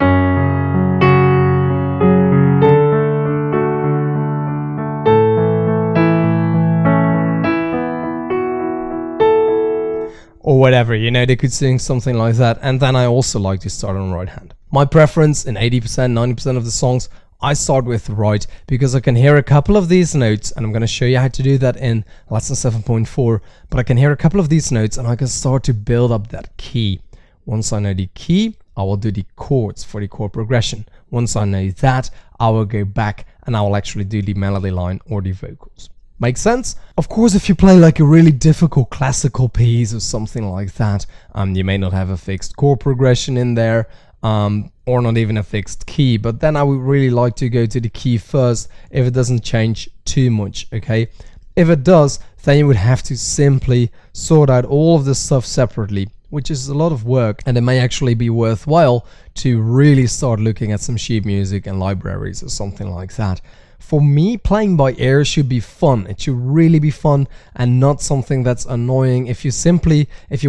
Speaker 1: Or whatever, you know, they could sing something like that, and then I also like to start on right hand. My preference in 80%, 90% of the songs, I start with right because I can hear a couple of these notes, and I'm going to show you how to do that in lesson 7.4, but I can hear a couple of these notes and I can start to build up that key. Once I know the key, I will do the chords for the chord progression. Once I know that, I will go back and I will actually do the melody line or the vocals. Make sense? Of course, if you play like a really difficult classical piece or something like that, you may not have a fixed chord progression in there, or not even a fixed key, but then I would really like to go to the key first if it doesn't change too much, okay? If it does, then you would have to simply sort out all of this stuff separately, which is a lot of work, and it may actually be worthwhile to really start looking at some sheet music and libraries or something like that. For me, playing by ear should be fun. It should really be fun and not something that's annoying. If you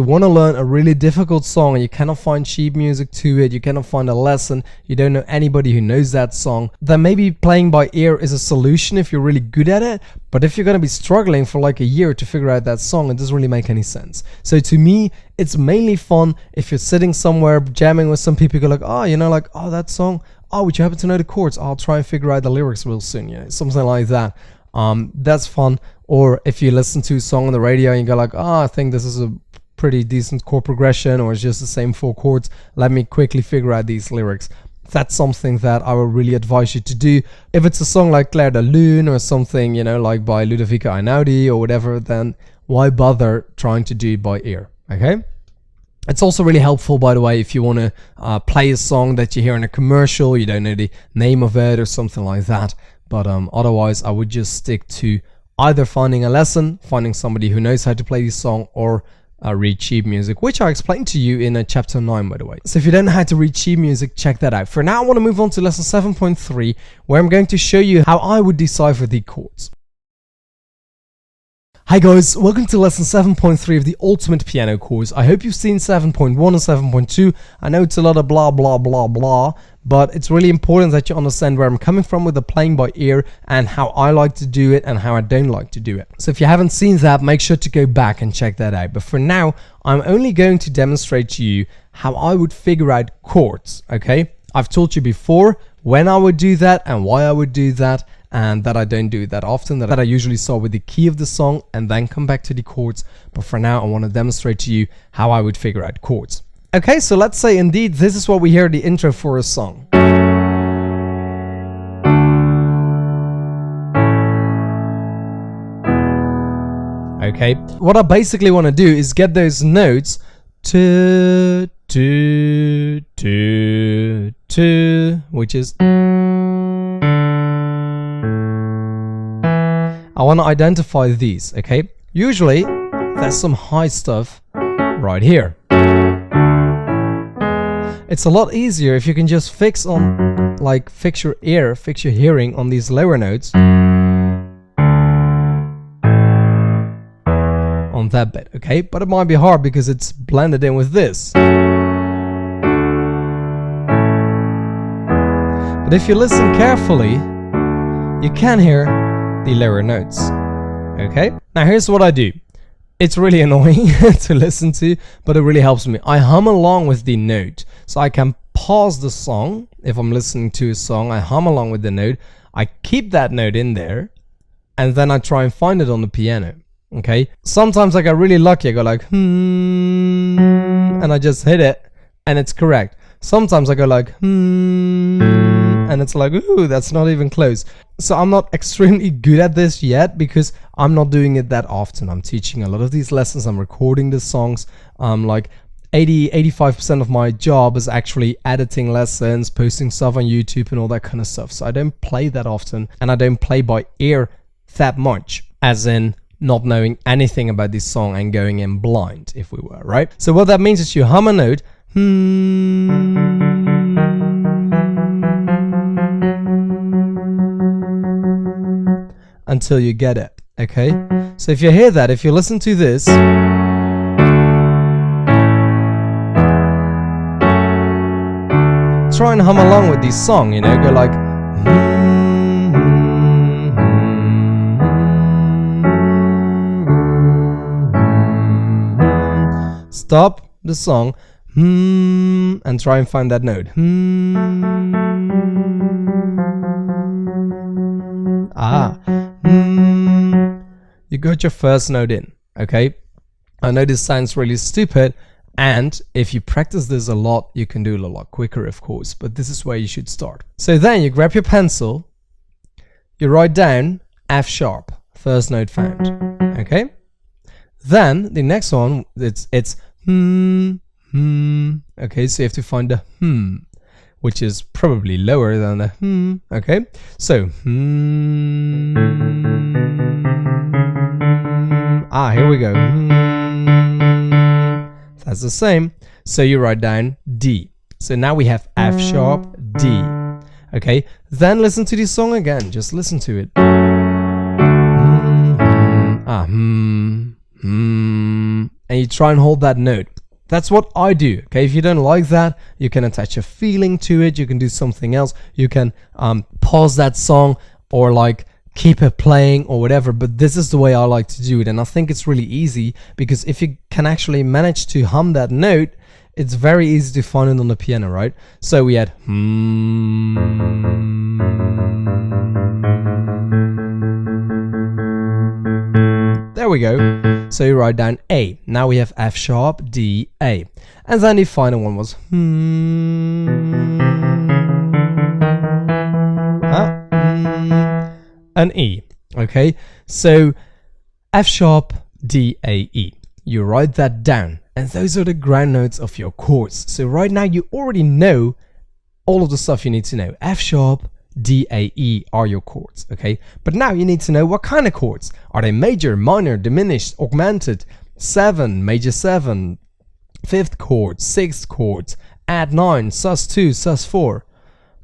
Speaker 1: want to learn a really difficult song and you cannot find sheet music to it, you cannot find a lesson, you don't know anybody who knows that song, then maybe playing by ear is a solution if you're really good at it. But if you're going to be struggling for like a year to figure out that song, it doesn't really make any sense. So to me, it's mainly fun if you're sitting somewhere jamming with some people, you go like, oh, you know, like, oh, that song, oh, would you happen to know the chords? I'll try and figure out the lyrics real soon, you know, something like that. That's fun. Or if you listen to a song on the radio and you go like, oh, I think this is a pretty decent chord progression, or it's just the same 4 chords, let me quickly figure out these lyrics. That's something that I would really advise you to do. If it's a song like Clair de Lune or something, you know, like by Ludovico Einaudi or whatever, then why bother trying to do it by ear, okay? It's also really helpful, by the way, if you want to play a song that you hear in a commercial, you don't know the name of it or something like that. But otherwise, I would just stick to either finding a lesson, finding somebody who knows how to play this song, or read sheet music, which I explained to you in chapter 9, by the way. So if you don't know how to read sheet music, check that out. For now, I want to move on to lesson 7.3, where I'm going to show you how I would decipher the chords. Hi guys, welcome to lesson 7.3 of the Ultimate Piano course. I hope you've seen 7.1 and 7.2. I know it's a lot of blah blah blah blah, but it's really important that you understand where I'm coming from with the playing by ear and how I like to do it and how I don't like to do it. So if you haven't seen that, make sure to go back and check that out. But for now, I'm only going to demonstrate to you how I would figure out chords, okay? I've told you before when I would do that and why I would do that, and that I don't do that often, that I usually start with the key of the song and then come back to the chords. But for now, I want to demonstrate to you how I would figure out chords. Okay, so let's say indeed this is what we hear the intro for a song. Okay, what I basically want to do is get those notes to, which is, I want to identify these, okay? Usually, there's some high stuff right here. It's a lot easier if you can just fix your ear, fix your hearing on these lower notes. On that bit, okay? But it might be hard because it's blended in with this. But if you listen carefully, you can hear the lower notes. Okay, now here's what I do. It's really annoying to listen to, but it really helps me. I hum along with the note, so I can pause the song. If I'm listening to a song, I hum along with the note. I keep that note in there, and then I try and find it on the piano. Okay, sometimes I get really lucky. I go like and I just hit it and it's correct. Sometimes I go like and it's like, ooh, that's not even close. So I'm not extremely good at this yet because I'm not doing it that often. I'm teaching a lot of these lessons, I'm recording the songs. Like 85% of my job is actually editing lessons, posting stuff on YouTube and all that kind of stuff. So I don't play that often, and I don't play by ear that much, as in not knowing anything about this song and going in blind, if we were, right? So what that means is you hum a note, until you get it, okay? So if you hear that, if you listen to this, try and hum along with this song, you know, go like stop the song and try and find that note. You got your first note in, okay? I know this sounds really stupid, and if you practice this a lot, you can do it a lot quicker, of course, but this is where you should start. So then you grab your pencil, you write down F sharp, first note found, okay? Then the next one, it's okay, so you have to find the which is probably lower than the okay? So here we go. That's the same. So you write down D. So now we have F sharp, D. Okay, then listen to this song again. Just listen to it. And you try and hold that note. That's what I do. Okay, if you don't like that, you can attach a feeling to it. You can do something else. You can pause that song or like keep it playing or whatever. But this is the way I like to do it, and I think it's really easy because if you can actually manage to hum that note, it's very easy to find it on the piano, right? So we had there we go. So you write down A. Now we have F sharp, D, A. And then the final one was an E. Okay, so F sharp, D, A, E. You write that down, and those are the ground notes of your chords. So right now you already know all of the stuff you need to know. F sharp, D, A, E are your chords, okay? But now you need to know what kind of chords. Are they major, minor, diminished, augmented, 7, major 7, 5th chord, 6th chords, add 9, sus2, sus4.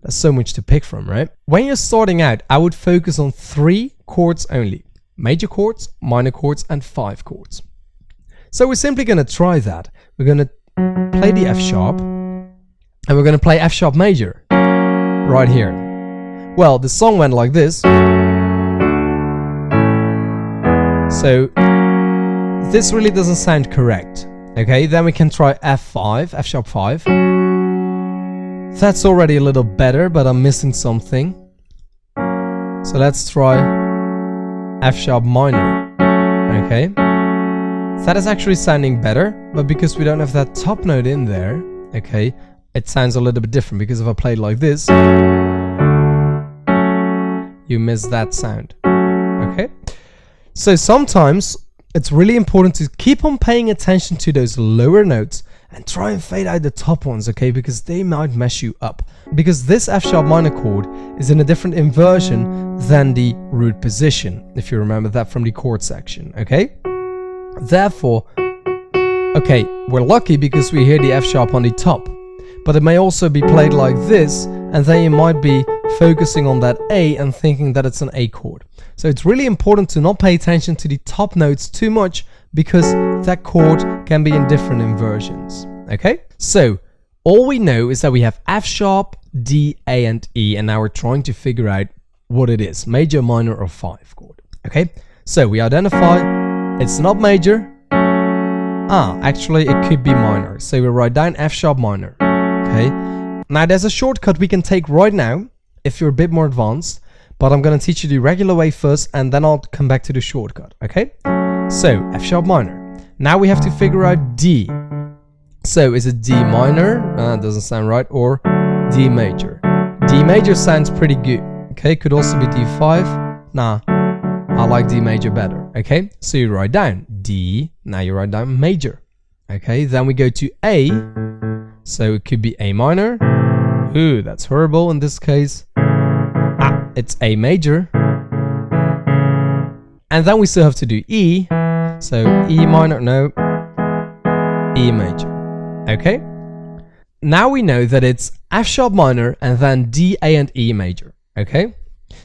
Speaker 1: There's so much to pick from, right? When you're starting out, I would focus on 3 chords only. Major chords, minor chords, and 5 chords. So we're simply going to try that. We're going to play the F sharp, and we're going to play F sharp major right here. Well, the song went like this. So this really doesn't sound correct. Okay, then we can try F5, F sharp 5. That's already a little better, but I'm missing something. So let's try F sharp minor. Okay, that is actually sounding better, but because we don't have that top note in there, okay, it sounds a little bit different, because if I play like this, you miss that sound. Okay, so sometimes it's really important to keep on paying attention to those lower notes and try and fade out the top ones, okay, because they might mess you up. Because this F sharp minor chord is in a different inversion than the root position, if you remember that from the chord section, okay? Therefore, okay, we're lucky because we hear the F sharp on the top, but it may also be played like this, and then you might be focusing on that A and thinking that it's an A chord. So it's really important to not pay attention to the top notes too much, because that chord can be in different inversions. Okay, so all we know is that we have F sharp, D, A, and E, and now we're trying to figure out what it is, major, minor, or 5 chord. Okay, so we identify it's not major. Actually it could be minor, so we write down F sharp minor. Okay, now there's a shortcut we can take right now if you're a bit more advanced, but I'm going to teach you the regular way first and then I'll come back to the shortcut. Okay, so F sharp minor. Now we have to figure out D. So is it D minor? Doesn't sound right. Or D major. D major sounds pretty good. Okay, could also be D5. Nah, I like D major better. Okay, so you write down D. Now you write down major. Okay, then we go to A. So it could be A minor. Ooh, that's horrible in this case. It's A major. And then we still have to do E. So E minor, no. E major. Okay, now we know that it's F sharp minor and then D, A, and E major. Okay,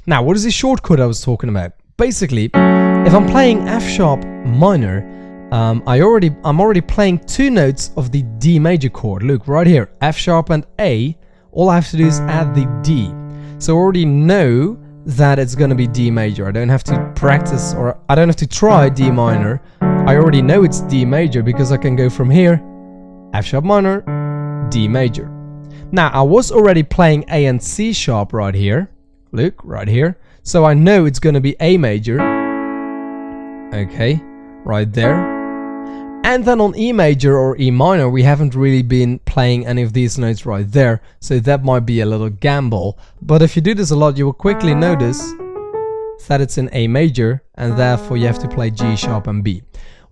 Speaker 1: now what is the shortcut I was talking about? Basically, if I'm playing F sharp minor, I'm already playing 2 notes of the D major chord. Look right here, F sharp and A. All I have to do is add the D. So I already know that it's going to be D major. I don't have to practice, or I don't have to try D minor. I already know it's D major because I can go from here. F sharp minor, D major. Now I was already playing A and C sharp right here. Look, right here. So I know it's going to be A major. Okay, right there. And then on E major or E minor, we haven't really been playing any of these notes right there. So that might be a little gamble. But if you do this a lot, you will quickly notice that it's in A major, and therefore you have to play G sharp and B.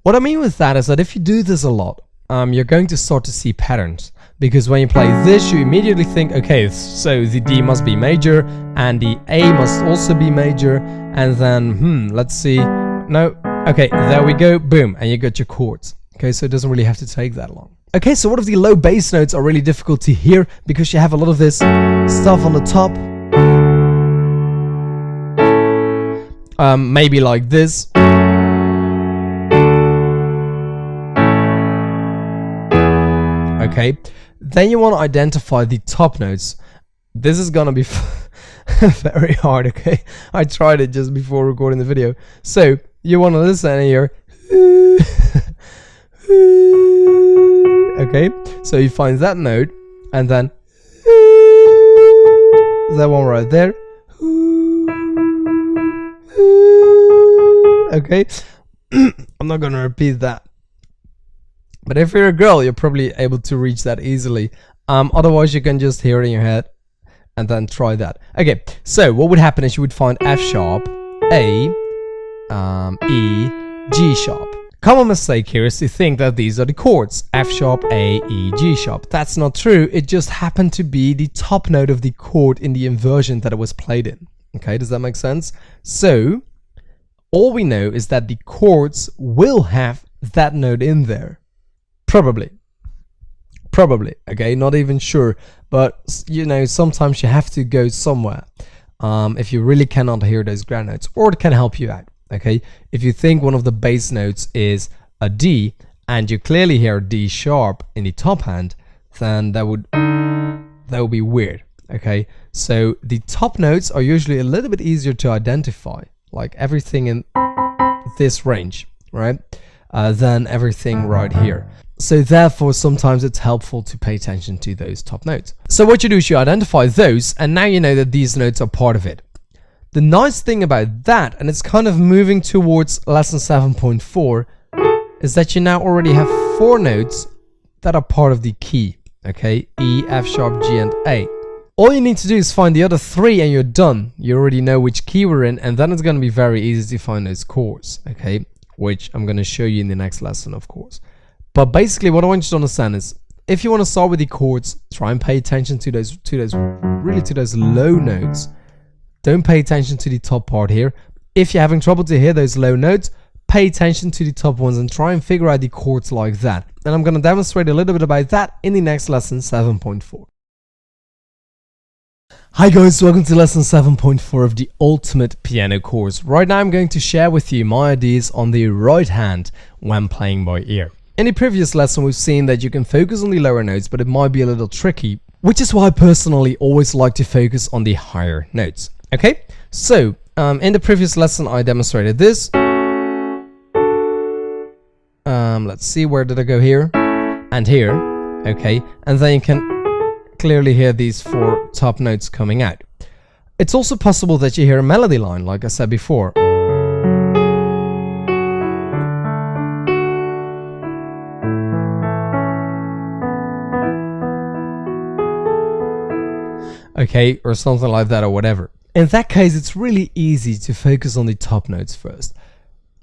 Speaker 1: What I mean with that is that if you do this a lot, you're going to start to see patterns, because when you play this, you immediately think, okay, so the D must be major and the A must also be major, and then let's see, no, okay, there we go, boom, and you got your chords. Okay, so it doesn't really have to take that long. Okay, so what if the low bass notes are really difficult to hear because you have a lot of this stuff on the top? Maybe like this. Okay, then you want to identify the top notes. This is gonna be very hard. Okay, I tried it just before recording the video. So you want to listen and hear. Okay, so you find that note and then that one right there. Okay, I'm not gonna repeat that. But if you're a girl, you're probably able to reach that easily. Otherwise, you can just hear it in your head and then try that. Okay, so what would happen is you would find F sharp, A, E, G sharp. Common mistake here is to think that these are the chords, F sharp, A, E, G sharp. That's not true. It just happened to be the top note of the chord in the inversion that it was played in. Okay, does that make sense? So all we know is that the chords will have that note in there. Probably, okay, not even sure, but you know, sometimes you have to go somewhere if you really cannot hear those ground notes, or it can help you out. Okay, if you think one of the bass notes is a D and you clearly hear D sharp in the top hand, then that would be weird. Okay, so the top notes are usually a little bit easier to identify, like everything in this range, right, than everything right here. So therefore, sometimes it's helpful to pay attention to those top notes. So what you do is you identify those, and now you know that these notes are part of it. The nice thing about that, and it's kind of moving towards lesson 7.4, is that you now already have 4 notes that are part of the key. Okay, E, F sharp, G, and A. All you need to do is find the other 3 and you're done. You already know which key we're in, and then it's going to be very easy to find those chords. Okay, which I'm going to show you in the next lesson, of course. But basically what I want you to understand is, if you want to start with the chords, try and pay attention to those low notes. Don't pay attention to the top part here. If you're having trouble to hear those low notes, pay attention to the top ones and try and figure out the chords like that. And I'm going to demonstrate a little bit about that in the next lesson 7.4. Hi guys, welcome to lesson 7.4 of the ultimate piano course. Right now I'm going to share with you my ideas on the right hand when playing by ear. In the previous lesson we've seen that you can focus on the lower notes, but it might be a little tricky, which is why I personally always like to focus on the higher notes. Okay, So in the previous lesson I demonstrated this. Let's see, where did I go? Here and here. Okay, and then you can clearly hear these 4 top notes coming out. It's also possible that you hear a melody line, like I said before. Okay, or something like that, or whatever. In that case, it's really easy to focus on the top notes first.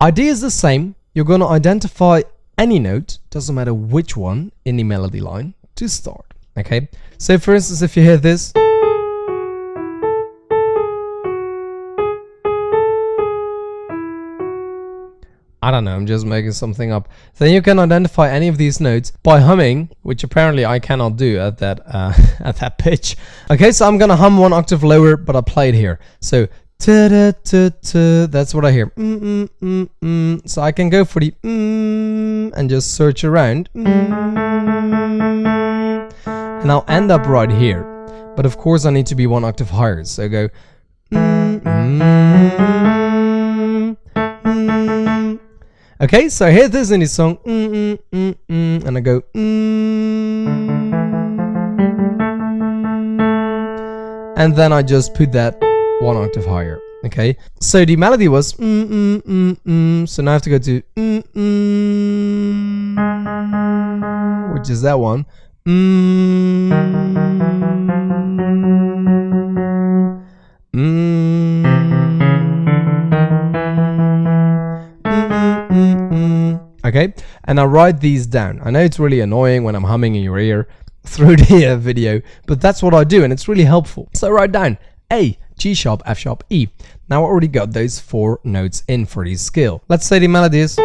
Speaker 1: Idea is the same. You're going to identify any note, doesn't matter which one, in the melody line to start. Okay, so for instance, if you hear this, I don't know, I'm just making something up. Then you can identify any of these notes by humming, which apparently I cannot do at that at that pitch. Okay, so I'm gonna hum 1 octave lower, but I play it here. So that's what I hear. So I can go for the and just search around, and I'll end up right here. But of course I need to be 1 octave higher. So I go. Okay, so I hear this in the song, and I go, and then I just put that 1 octave higher. Okay, so the melody was, so now I have to go to, which is that one. Okay, and I write these down. I know it's really annoying when I'm humming in your ear through the video, but that's what I do, and it's really helpful. So write down A, G sharp, F sharp, E. Now I already got those 4 notes in for this scale. Let's say the melody is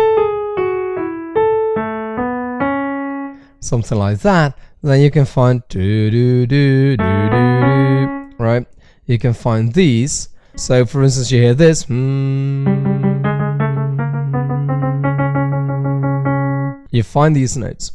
Speaker 1: something like that. Then you can find do do do do do do. Right? You can find these. So for instance, you hear this. You find these notes.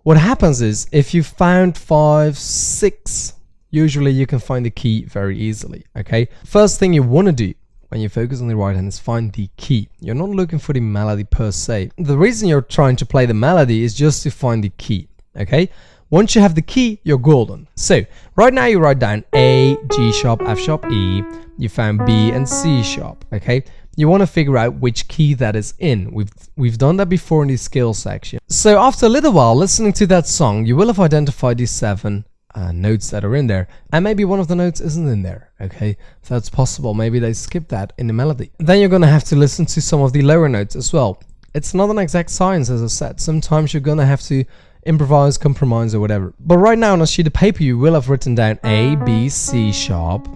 Speaker 1: What happens is, if you found 5, 6, usually you can find the key very easily. Okay, first thing you want to do when you focus on the right hand is find the key. You're not looking for the melody per se. The reason you're trying to play the melody is just to find the key. Okay, once you have the key, you're golden. So right now you write down A, G sharp, F sharp, E. You found B and C sharp. Okay, you want to figure out which key that is in. We've done that before in the scale section. So after a little while listening to that song, you will have identified these 7 notes that are in there, and maybe one of the notes isn't in there. Okay, so that's possible. Maybe they skipped that in the melody. Then you're going to have to listen to some of the lower notes as well. It's not an exact science, as I said. Sometimes you're going to have to improvise, compromise, or whatever. But right now on a sheet of paper, you will have written down A, B, C sharp,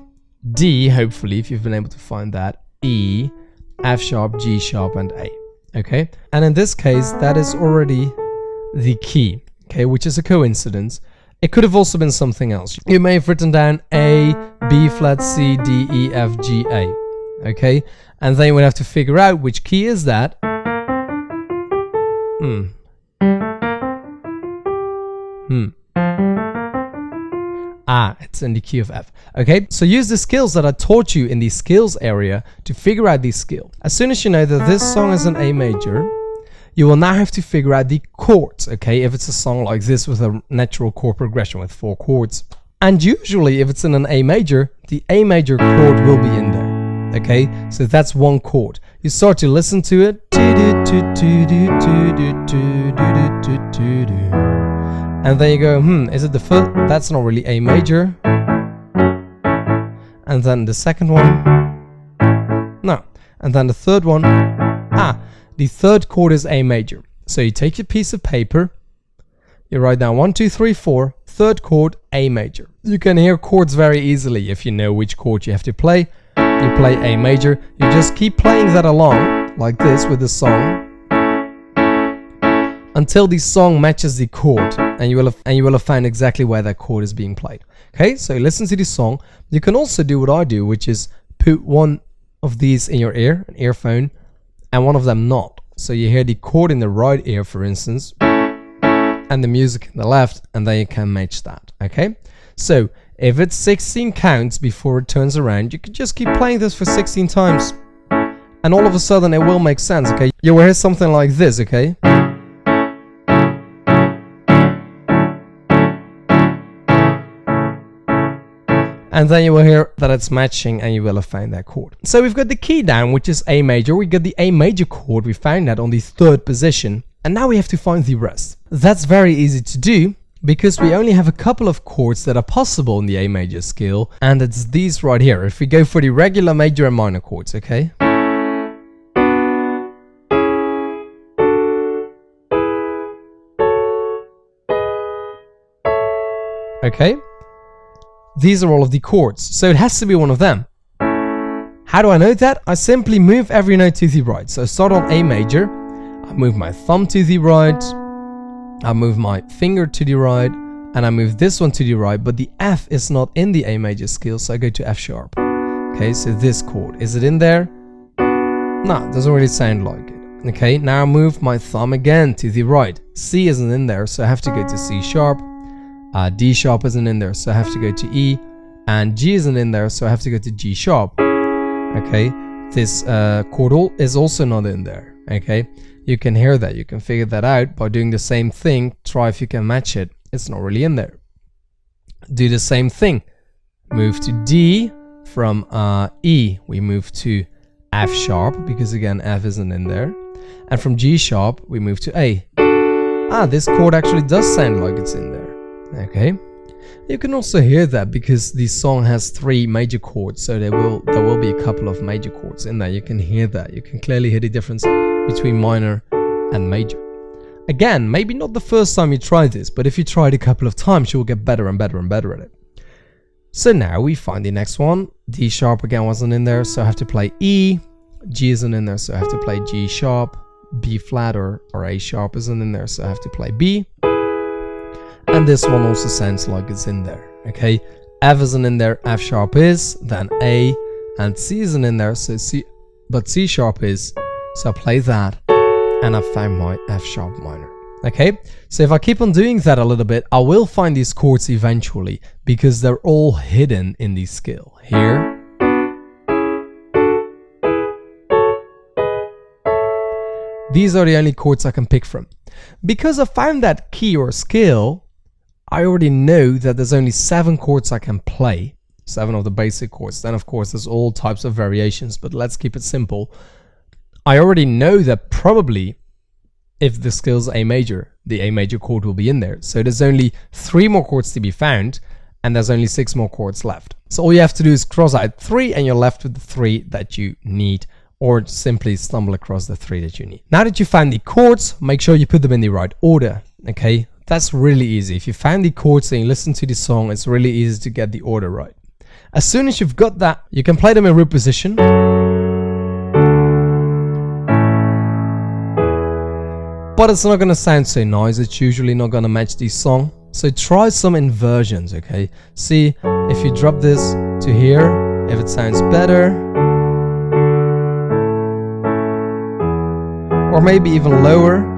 Speaker 1: D, hopefully, if you've been able to find that, E, F sharp, G sharp, and A. Okay, and in this case, that is already the key. Okay, which is a coincidence. It could have also been something else. You may have written down A, B flat, C, D, E, F, G, A. Okay, and then you would have to figure out which key is that. It's in the key of F. Okay, so use the skills that I taught you in the skills area to figure out these skills. As soon as you know that this song is an A major, you will now have to figure out the chords. Okay, if it's a song like this with a natural chord progression with 4 chords. And usually if it's in an A major, the A major chord will be in there. Okay, so that's 1 chord. You start to listen to it. And then you go, is it the first? That's not really A major. And then the second one, no. And then the third one, the third chord is A major. So you take your piece of paper, you write down 1, 2, 3, 4, third chord, A major. You can hear chords very easily if you know which chord you have to play. You play A major, you just keep playing that along, like this with the song, until the song matches the chord, and you will have found exactly where that chord is being played. Okay, so listen to the song. You can also do what I do, which is put one of these in your ear, an earphone, and one of them not. So you hear the chord in the right ear, for instance, and the music in the left, and then you can match that. Okay, so If it's 16 counts before it turns around, you can just keep playing this for 16 times. And all of a sudden it will make sense, okay? You will hear something like this, okay? And then you will hear that it's matching and you will have found that chord. So we've got the key down, which is A major. We got the A major chord. We found that on the 3rd position. And now we have to find the rest. That's very easy to do because we only have a couple of chords that are possible in the A major scale. And it's these right here. If we go for the regular major and minor chords, okay? Okay? These are all of the chords, so it has to be one of them. How do I know that? I simply move every note to the right. So I start on A major, I move my thumb to the right, I move my finger to the right, and I move this one to the right, but the F is not in the A major scale, so I go to F sharp. Okay, so this chord, is it in there? No, it doesn't really sound like it. Okay, now I move my thumb again to the right. C isn't in there, so I have to go to C sharp. D sharp isn't in there, so I have to go to E, and G isn't in there, so I have to go to G sharp. Okay, this chord is also not in there. Okay, you can hear that, you can figure that out by doing the same thing. Try if you can match it. It's not really in there. Do the same thing. Move to D. From E, we move to F sharp, because again F isn't in there, and from G sharp we move to A. This chord actually does sound like it's in there. Okay, you can also hear that because the song has 3 major chords, so there will be a couple of major chords in there. You can hear that. You can clearly hear the difference between minor and major. Again, maybe not the first time you try this, but if you try it a couple of times, you will get better and better and better at it. So now we find the next one. D sharp again wasn't in there, so I have to play E. G isn't in there, so I have to play G sharp. B flat or A sharp isn't in there, so I have to play B. And this one also sounds like it's in there. Okay, F isn't in there, F sharp is, then A, and C isn't in there, so C, but C sharp is, so I play that, and I found my F sharp minor. Okay, so if I keep on doing that a little bit, I will find these chords eventually, because they're all hidden in the scale. Here, these are the only chords I can pick from. Because I found that key or scale, I already know that there's only 7 chords I can play, 7 of the basic chords. Then of course there's all types of variations, but let's keep it simple. I already know that probably if the scale's A major, the A major chord will be in there. So there's only 3 more chords to be found, and there's only 6 more chords left. So all you have to do is cross out 3 and you're left with the 3 that you need, or simply stumble across the 3 that you need. Now that you found the chords, make sure you put them in the right order, okay? That's really easy. If you find the chords and you listen to the song, it's really easy to get the order right. As soon as you've got that, you can play them in root position. But it's not going to sound so nice. It's usually not going to match the song. So try some inversions, okay? See if you drop this to here, if it sounds better. Or maybe even lower.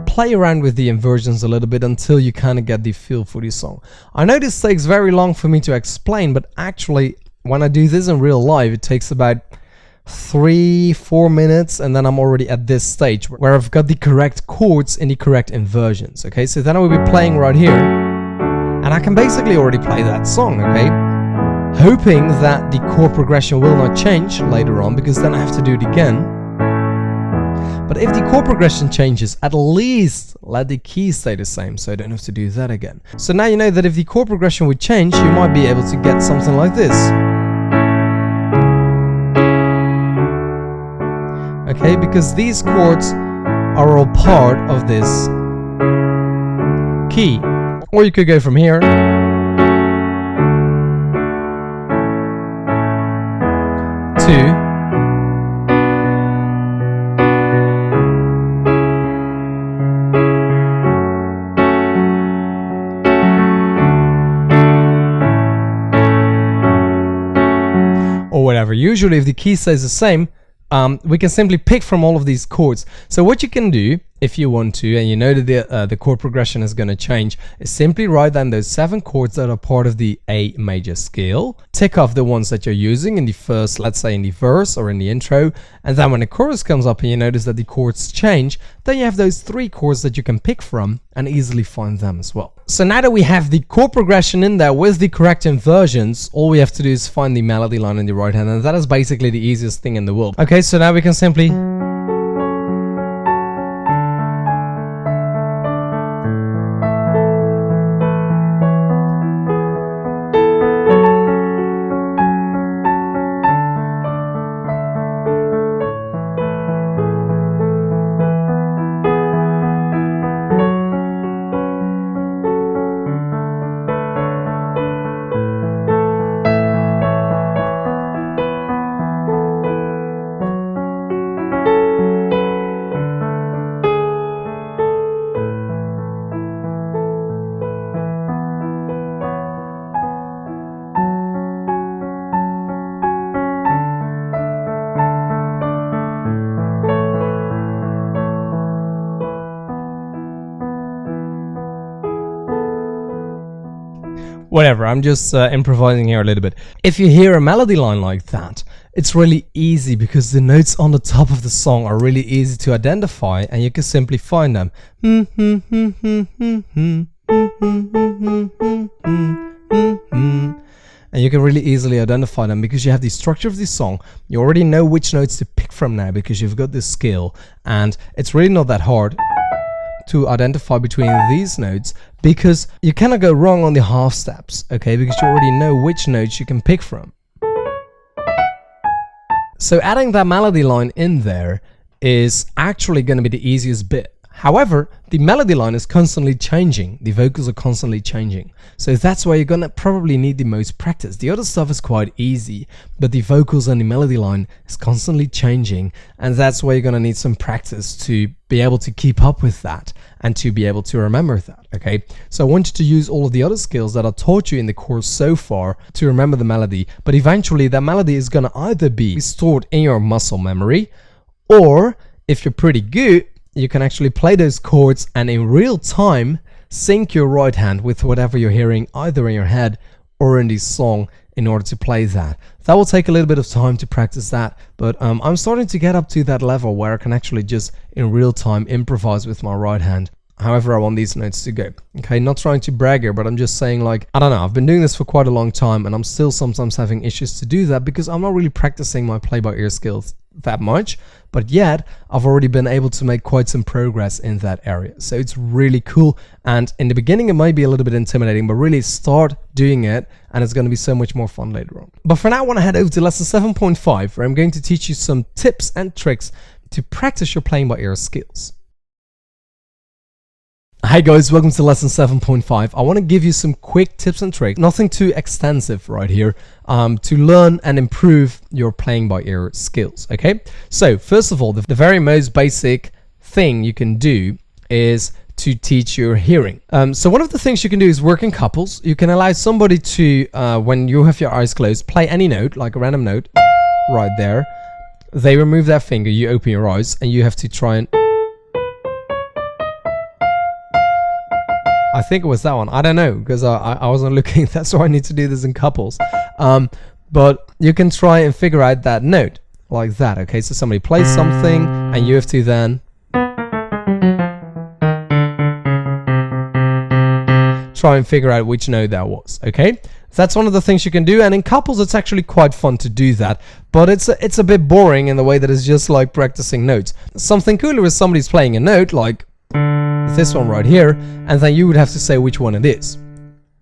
Speaker 1: Play around with the inversions a little bit until you kind of get the feel for the song. I know this takes very long for me to explain, but actually when I do this in real life, it takes about 3-4 minutes, and then I'm already at this stage where I've got the correct chords in the correct inversions. Okay, so then I will be playing right here, and I can basically already play that song, okay? Hoping that the chord progression will not change later on, because then I have to do it again. But if the chord progression changes, at least let the key stay the same, so I don't have to do that again. So now you know that if the chord progression would change, you might be able to get something like this. Okay, because these chords are all part of this key. Or you could go from here to or whatever. Usually if the key stays the same, we can simply pick from all of these chords. So what you can do if you want to, and you know that the chord progression is going to change, is simply write down those 7 chords that are part of the A major scale, tick off the ones that you're using in the first, let's say in the verse or in the intro, and then when the chorus comes up and you notice that the chords change, then you have those 3 chords that you can pick from and easily find them as well. So now that we have the chord progression in there with the correct inversions, all we have to do is find the melody line in the right hand, and that is basically the easiest thing in the world. Okay, so now we can simply whatever, I'm just improvising here a little bit. If you hear a melody line like that, it's really easy because the notes on the top of the song are really easy to identify and you can simply find them. And you can really easily identify them because you have the structure of the song. You already know which notes to pick from now because you've got this skill, and it's really not that hard to identify between these notes because you cannot go wrong on the half steps, okay, because you already know which notes you can pick from. So adding that melody line in there is actually going to be the easiest bit. However, the melody line is constantly changing, the vocals are constantly changing, so that's why you're gonna probably need the most practice. The other stuff is quite easy, but the vocals and the melody line is constantly changing, and that's why you're gonna need some practice to be able to keep up with that and to be able to remember that, okay? So I want you to use all of the other skills that I taught you in the course so far to remember the melody, but eventually that melody is gonna either be stored in your muscle memory, or if you're pretty good, you can actually play those chords and in real time sync your right hand with whatever you're hearing either in your head or in the song in order to play that. That will take a little bit of time to practice that, but I'm starting to get up to that level where I can actually just in real time improvise with my right hand however I want these notes to go. Okay, not trying to brag here, but I'm just saying, like, I don't know, I've been doing this for quite a long time and I'm still sometimes having issues to do that because I'm not really practicing my play-by-ear skills that much, but yet I've already been able to make quite some progress in that area. So it's really cool, and in the beginning it might be a little bit intimidating, but really start doing it and it's going to be so much more fun later on. But for now I want to head over to lesson 7.5 where I'm going to teach you some tips and tricks to practice your playing by ear skills. Hi guys, welcome to lesson 7.5. I want to give you some quick tips and tricks, nothing too extensive right here, to learn and improve your playing by ear skills, okay? So first of all, the very most basic thing you can do is to teach your hearing. So one of the things you can do is work in couples. You can allow somebody to, when you have your eyes closed, play any note, like a random note, right there. They remove their finger, you open your eyes, and you have to try and... I think it was that one. I don't know, because I wasn't looking. That's why I need to do this in couples. But you can try and figure out that note like that. Okay, so somebody plays something and you have to then try and figure out which note that was. Okay, that's one of the things you can do, and in couples it's actually quite fun to do that, but it's a bit boring in the way that it's just like practicing notes. Something cooler is somebody's playing a note like this one right here, and then you would have to say which one it is.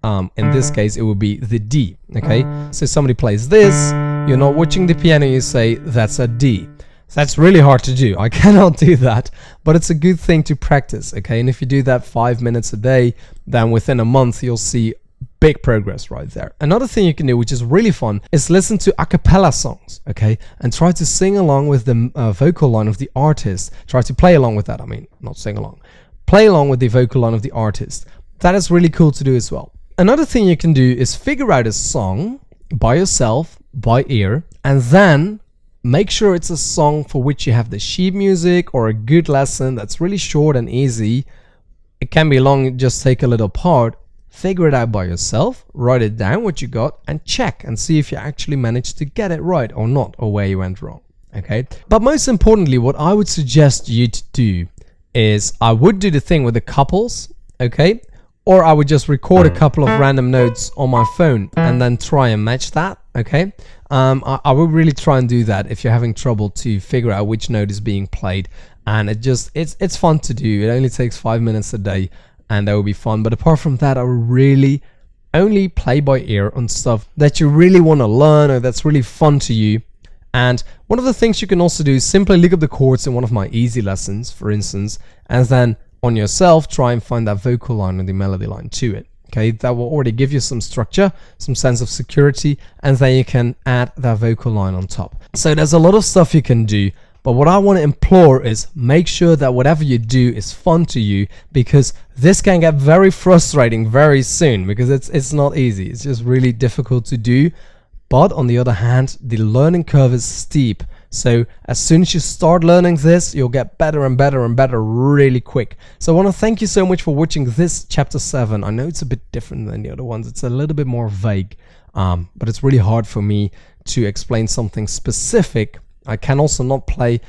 Speaker 1: In this case it would be the D. Okay, so somebody plays this, you're not watching the piano, you say that's a D. That's really hard to do. I cannot do that, but it's a good thing to practice. Okay, and if you do that 5 minutes a day, then within a month you'll see big progress right there. Another thing you can do, which is really fun, is listen to a cappella songs, okay, and try to sing along with the vocal line of the artist. Try to play along with that. I mean, not sing along. Play along with the vocal line of the artist. That is really cool to do as well. Another thing you can do is figure out a song by yourself, by ear, and then make sure it's a song for which you have the sheet music or a good lesson that's really short and easy. It can be long, just take a little part, figure it out by yourself, write it down what you got, and check and see if you actually managed to get it right or not, or where you went wrong. Okay, but most importantly, what I would suggest you to do is I would do the thing with the couples, okay, or I would just record a couple of random notes on my phone and then try and match that. Okay, I would really try and do that if you're having trouble to figure out which note is being played, and it's fun to do. It only takes 5 minutes a day, and that will be fun. But apart from that, I would really only play by ear on stuff that you really want to learn or that's really fun to you. And one of the things you can also do is simply look up the chords in one of my easy lessons, for instance, and then on yourself try and find that vocal line or the melody line to it. Okay, that will already give you some structure, some sense of security, and then you can add that vocal line on top. So there's a lot of stuff you can do, but what I want to implore is make sure that whatever you do is fun to you, because this can get very frustrating very soon, because it's not easy. It's just really difficult to do. But on the other hand, the learning curve is steep. So as soon as you start learning this, you'll get better and better and better really quick. So I want to thank you so much for watching this chapter 7. I know it's a bit different than the other ones. It's a little bit more vague, but it's really hard for me to explain something specific. I can also not play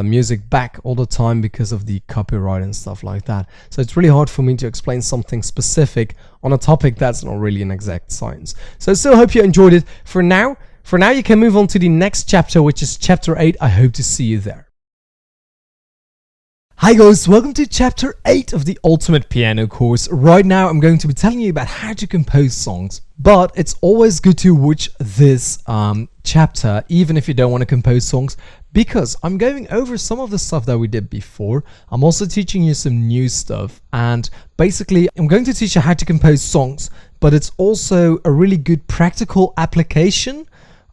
Speaker 1: music back all the time because of the copyright and stuff like that. So it's really hard for me to explain something specific on a topic that's not really an exact science. So I still hope you enjoyed it. For now, you can move on to the next chapter, which is chapter 8. I hope to see you there. Hi guys, welcome to chapter 8 of the Ultimate Piano course. Right now I'm going to be telling you about how to compose songs, but it's always good to watch this chapter even if you don't want to compose songs, because I'm going over some of the stuff that we did before. I'm also teaching you some new stuff, and basically I'm going to teach you how to compose songs, but it's also a really good practical application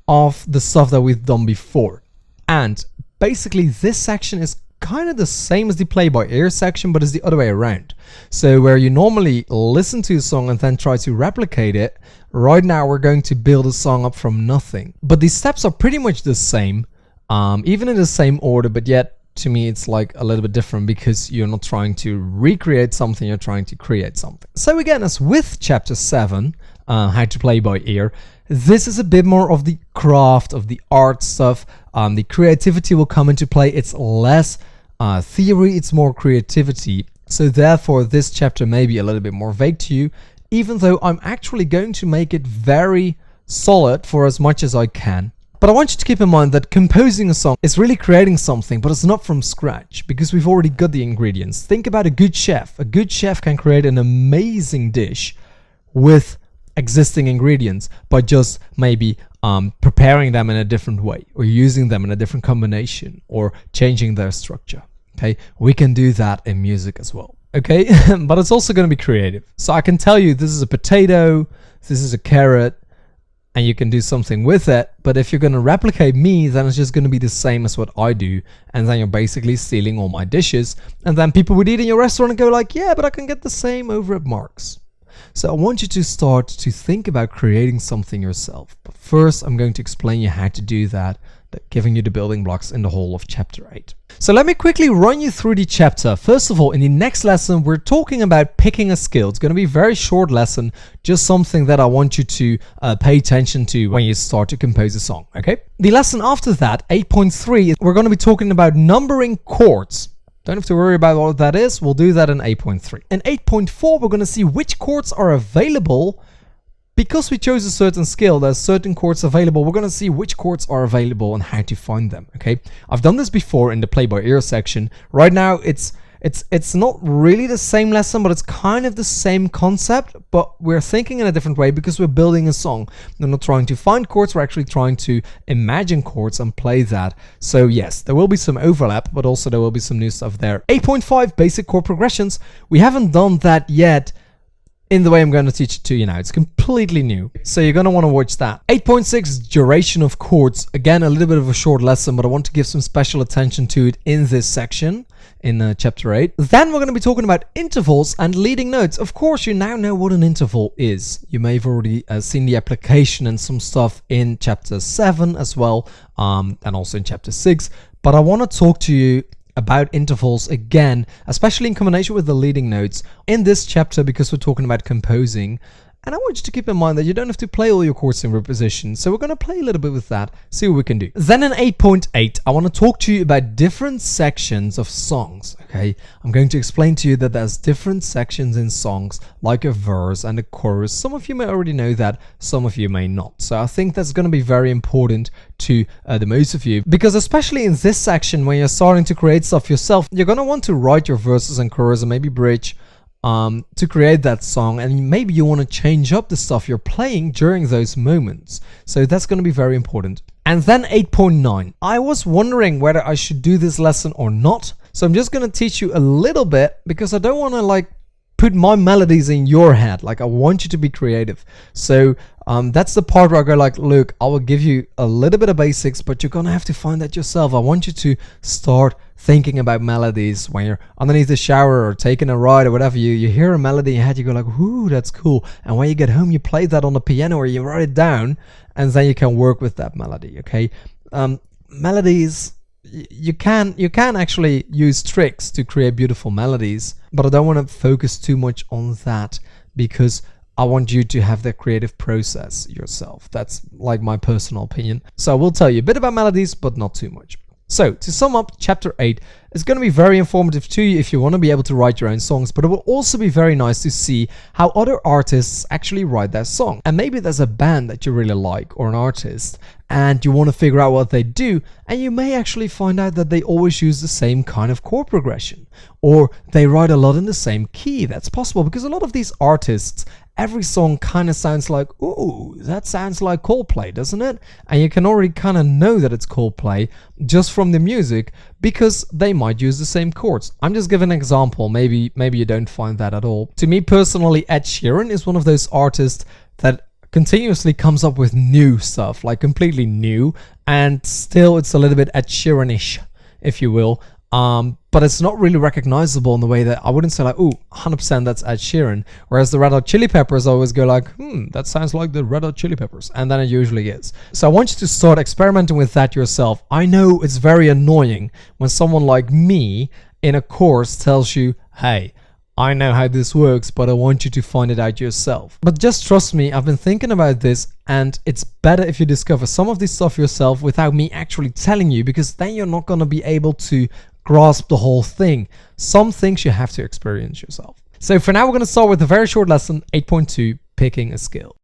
Speaker 1: of the stuff that we've done before. And basically this section is kind of the same as the play by ear section, but it's the other way around. So where you normally listen to a song and then try to replicate it, right now we're going to build a song up from nothing. But the steps are pretty much the same, even in the same order, but yet to me it's like a little bit different, because you're not trying to recreate something, you're trying to create something. So again, as with chapter 7, how to play by ear, this is a bit more of the craft, of the art stuff. The creativity will come into play. It's less theory, it's more creativity. So therefore this chapter may be a little bit more vague to you, even though I'm actually going to make it very solid for as much as I can. But I want you to keep in mind that composing a song is really creating something, but it's not from scratch, because we've already got the ingredients. Think about a good chef. A good chef can create an amazing dish with existing ingredients by just maybe preparing them in a different way, or using them in a different combination, or changing their structure. Okay, we can do that in music as well. Okay, but it's also going to be creative. So I can tell you this is a potato, this is a carrot, and you can do something with it. But if you're going to replicate me, then it's just going to be the same as what I do, and then you're basically stealing all my dishes, and then people would eat in your restaurant and go like, yeah, but I can get the same over at Mark's. So I want you to start to think about creating something yourself. But first, I'm going to explain you how to do that, giving you the building blocks in the whole of chapter 8. So let me quickly run you through the chapter. First of all, in the next lesson, we're talking about picking a scale. It's going to be a very short lesson, just something that I want you to pay attention to when you start to compose a song, okay? The lesson after that, 8.3, we're going to be talking about numbering chords. Don't have to worry about what that is. We'll do that in 8.3. In 8.4, we're going to see which chords are available. Because we chose a certain scale, there's certain chords available. We're going to see which chords are available and how to find them. Okay, I've done this before in the play by ear section. Right now, it's not really the same lesson, but it's kind of the same concept. But we're thinking in a different way because we're building a song. We're not trying to find chords. We're actually trying to imagine chords and play that. So yes, there will be some overlap, but also there will be some new stuff there. 8.5 basic chord progressions. We haven't done that yet in the way I'm going to teach it to you now. It's completely new, so you're going to want to watch that. 8.6 duration of chords. Again, a little bit of a short lesson, but I want to give some special attention to it in this section in chapter 8. Then we're going to be talking about intervals and leading notes. Of course, you now know what an interval is. You may have already seen the application and some stuff in chapter 7 as well, and also in chapter 6. But I want to talk to you about intervals again, especially in combination with the leading notes in this chapter, because we're talking about composing. And I want you to keep in mind that you don't have to play all your chords in reposition. So we're going to play a little bit with that, see what we can do. Then in 8.8, I want to talk to you about different sections of songs, okay? I'm going to explain to you that there's different sections in songs, like a verse and a chorus. Some of you may already know that, some of you may not. So I think that's going to be very important to the most of you, because especially in this section, when you're starting to create stuff yourself, you're going to want to write your verses and chorus and maybe bridge to create that song, and maybe you want to change up the stuff you're playing during those moments. So that's going to be very important. And then 8.9. I was wondering whether I should do this lesson or not. So I'm just going to teach you a little bit, because I don't want to like put my melodies in your head. Like, I want you to be creative. So that's the part where I go like, look, I will give you a little bit of basics, but you're gonna have to find that yourself. I want you to start thinking about melodies when you're underneath the shower or taking a ride or whatever. You hear a melody in your head, you go like, ooh, that's cool. And when you get home, you play that on the piano or you write it down, and then you can work with that melody, okay? Melodies, you can actually use tricks to create beautiful melodies, but I don't want to focus too much on that, because I want you to have the creative process yourself. That's like my personal opinion. So I will tell you a bit about melodies, but not too much. So to sum up, chapter 8 is going to be very informative to you if you want to be able to write your own songs, but it will also be very nice to see how other artists actually write their song. And maybe there's a band that you really like, or an artist, and you want to figure out what they do, and you may actually find out that they always use the same kind of chord progression, or they write a lot in the same key. That's possible, because a lot of these artists, every song kind of sounds like, ooh, that sounds like Coldplay, doesn't it? And you can already kind of know that it's Coldplay just from the music, because they might use the same chords. I'm just giving an example. Maybe you don't find that at all. To me personally, Ed Sheeran is one of those artists that continuously comes up with new stuff, like completely new, and still it's a little bit Ed Sheeran-ish, if you will. But it's not really recognizable in the way that I wouldn't say like, ooh, 100% that's Ed Sheeran. Whereas the Red Hot Chili Peppers, I always go like, that sounds like the Red Hot Chili Peppers. And then it usually is. So I want you to start experimenting with that yourself. I know it's very annoying when someone like me in a course tells you, hey, I know how this works, but I want you to find it out yourself. But just trust me, I've been thinking about this, and it's better if you discover some of this stuff yourself without me actually telling you, because then you're not going to be able to grasp the whole thing. Some things you have to experience yourself. So for now, we're going to start with a very short lesson, 8.2, picking a scale.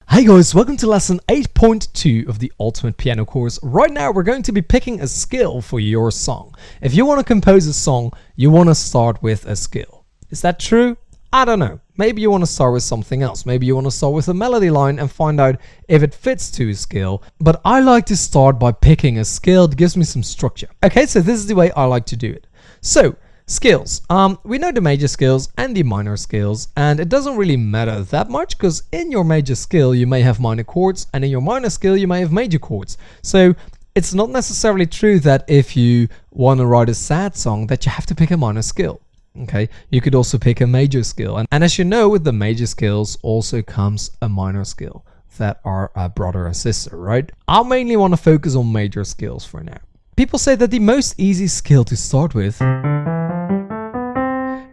Speaker 1: Hey guys, welcome to lesson 8.2 of the Ultimate Piano course. Right now, we're going to be picking a scale for your song. If you want to compose a song, you want to start with a scale. Is that true? I don't know. Maybe you want to start with something else. Maybe you want to start with a melody line and find out if it fits to a scale. But I like to start by picking a scale. It gives me some structure. Okay, so this is the way I like to do it. So, scales. We know the major scales and the minor scales, and it doesn't really matter that much, because in your major scale you may have minor chords, and in your minor scale you may have major chords. So it's not necessarily true that if you want to write a sad song that you have to pick a minor scale. Okay, you could also pick a major scale, and as you know, with the major scales also comes a minor scale that are a brother or sister, right? I mainly want to focus on major scales for now. People say that the most easy scale to start with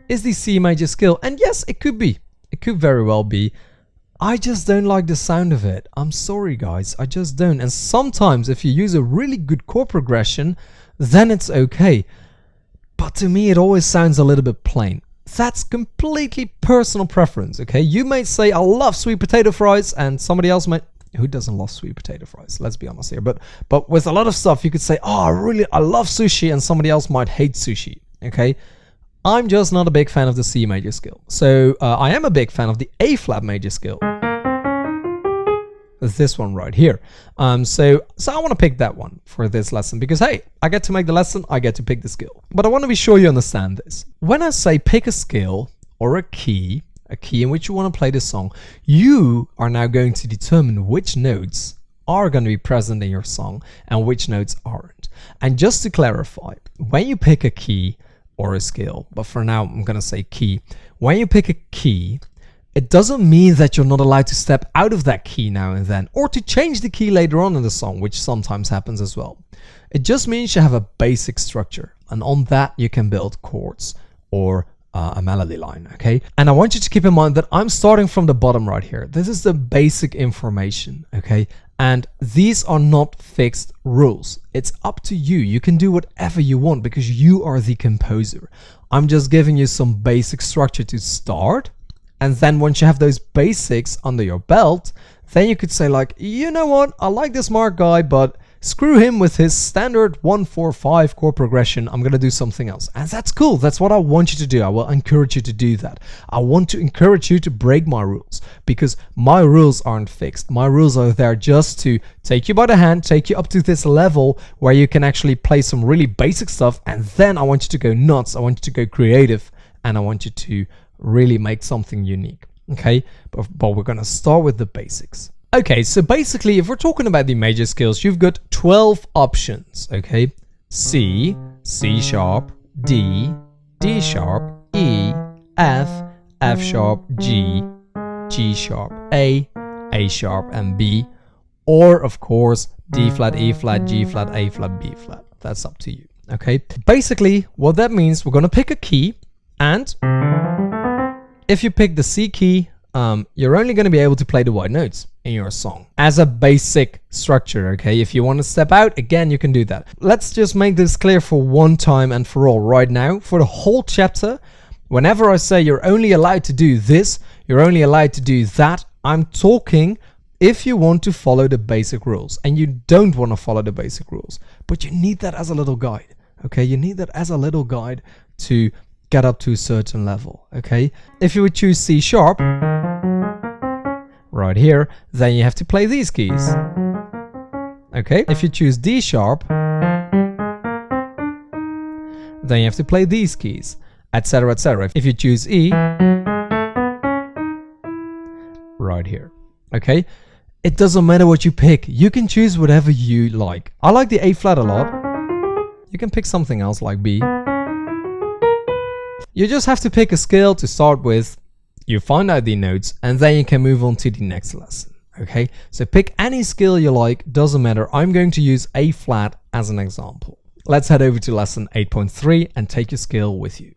Speaker 1: is the C major scale, and yes, it could be. It could very well be. I just don't like the sound of it. I'm sorry guys, I just don't. And sometimes if you use a really good chord progression, then it's okay. But to me, it always sounds a little bit plain. That's completely personal preference, okay? You may say, I love sweet potato fries, and somebody else might... Who doesn't love sweet potato fries? Let's be honest here. But with a lot of stuff, you could say, oh, I love sushi, and somebody else might hate sushi, okay? I'm just not a big fan of the C major scale. So I am a big fan of the A flat major scale. This one right here. So I want to pick that one for this lesson, because hey, I get to make the lesson, I get to pick the scale. But I want to be sure you understand this. When I say pick a scale, or a key in which you want to play the song, you are now going to determine which notes are going to be present in your song and which notes aren't. And just to clarify, when you pick a key or a scale, but for now I'm going to say key, when you pick a key, it doesn't mean that you're not allowed to step out of that key now and then, or to change the key later on in the song, which sometimes happens as well. It just means you have a basic structure, and on that you can build chords or a melody line, okay? And I want you to keep in mind that I'm starting from the bottom right here. This is the basic information, okay? And these are not fixed rules. It's up to you. You can do whatever you want because you are the composer. I'm just giving you some basic structure to start. And then once you have those basics under your belt, then you could say like, you know what? I like this Mark guy, but screw him with his standard 1-4-5 chord progression. I'm going to do something else. And that's cool. That's what I want you to do. I will encourage you to do that. I want to encourage you to break my rules because my rules aren't fixed. My rules are there just to take you by the hand, take you up to this level where you can actually play some really basic stuff. And then I want you to go nuts. I want you to go creative, and I want you to really make something unique. Okay, but we're going to start with the basics. Okay, so basically, if we're talking about the major scales, you've got 12 options, okay? C, C sharp, D, D sharp, E, F, F sharp, G, G sharp, A sharp, and B. Or, of course, D flat, E flat, G flat, A flat, B flat. That's up to you, okay? Basically, what that means, we're going to pick a key, and if you pick the C key, you're only going to be able to play the white notes in your song as a basic structure, okay? If you want to step out, again, you can do that. Let's just make this clear for one time and for all right now. For the whole chapter, whenever I say you're only allowed to do this, you're only allowed to do that, I'm talking if you want to follow the basic rules, and you don't want to follow the basic rules, but you need that as a little guide, okay? You need that as a little guide to get up to a certain level, okay? If you would choose C sharp right here, then you have to play these keys, okay? If you choose D sharp, then you have to play these keys, etc, etc. If you choose E right here, okay? It doesn't matter what you pick. You can choose whatever you like. I like the A flat a lot. You can pick something else like B. You just have to pick a scale to start with, you find out the notes, and then you can move on to the next lesson, okay? So pick any scale you like, doesn't matter. I'm going to use A flat as an example. Let's head over to lesson 8.3 and take your scale with you.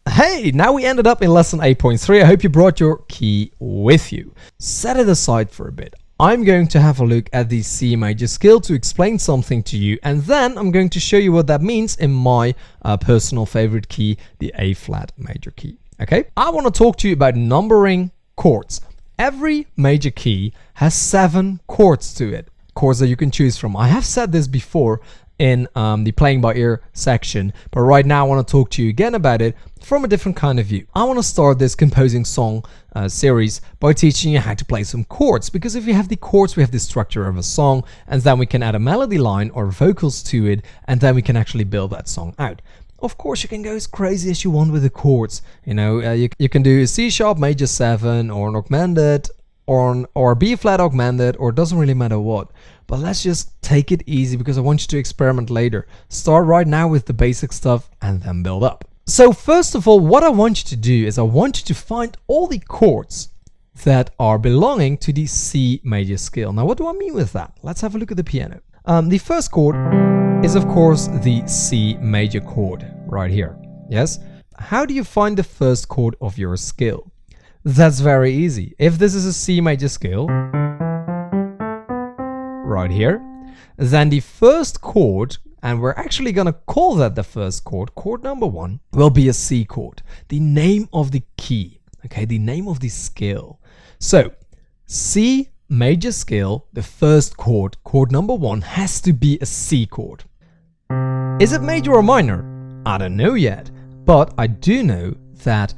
Speaker 1: Hey, now we ended up in lesson 8.3. I hope you brought your key with you. Set it aside for a bit. I'm going to have a look at the C major scale to explain something to you, and then I'm going to show you what that means in my personal favorite key, the A flat major key. Okay, I want to talk to you about numbering chords. Every major key has 7 chords to it, chords that you can choose from. I have said this before in the playing by ear section, but right now I want to talk to you again about it from a different kind of view. I want to start this composing song series by teaching you how to play some chords, because if you have the chords, we have the structure of a song, and then we can add a melody line or vocals to it, and then we can actually build that song out. Of course, you can go as crazy as you want with the chords. You know, you can do a C sharp major 7 or an augmented or B flat augmented, or it doesn't really matter what. But let's just take it easy because I want you to experiment later. Start right now with the basic stuff and then build up. So first of all, what I want you to do is I want you to find all the chords that are belonging to the C major scale. Now, what do I mean with that? Let's have a look at the piano. The first chord is, of course, the C major chord right here. Yes? How do you find the first chord of your scale? That's very easy. If this is a C major scale, right here, then the first chord, and we're actually going to call that the first chord, chord number 1, will be a C chord, the name of the key, okay, the name of the scale. So C major scale, the first chord, chord number 1, has to be a C chord. Is it major or minor? I don't know yet, but I do know that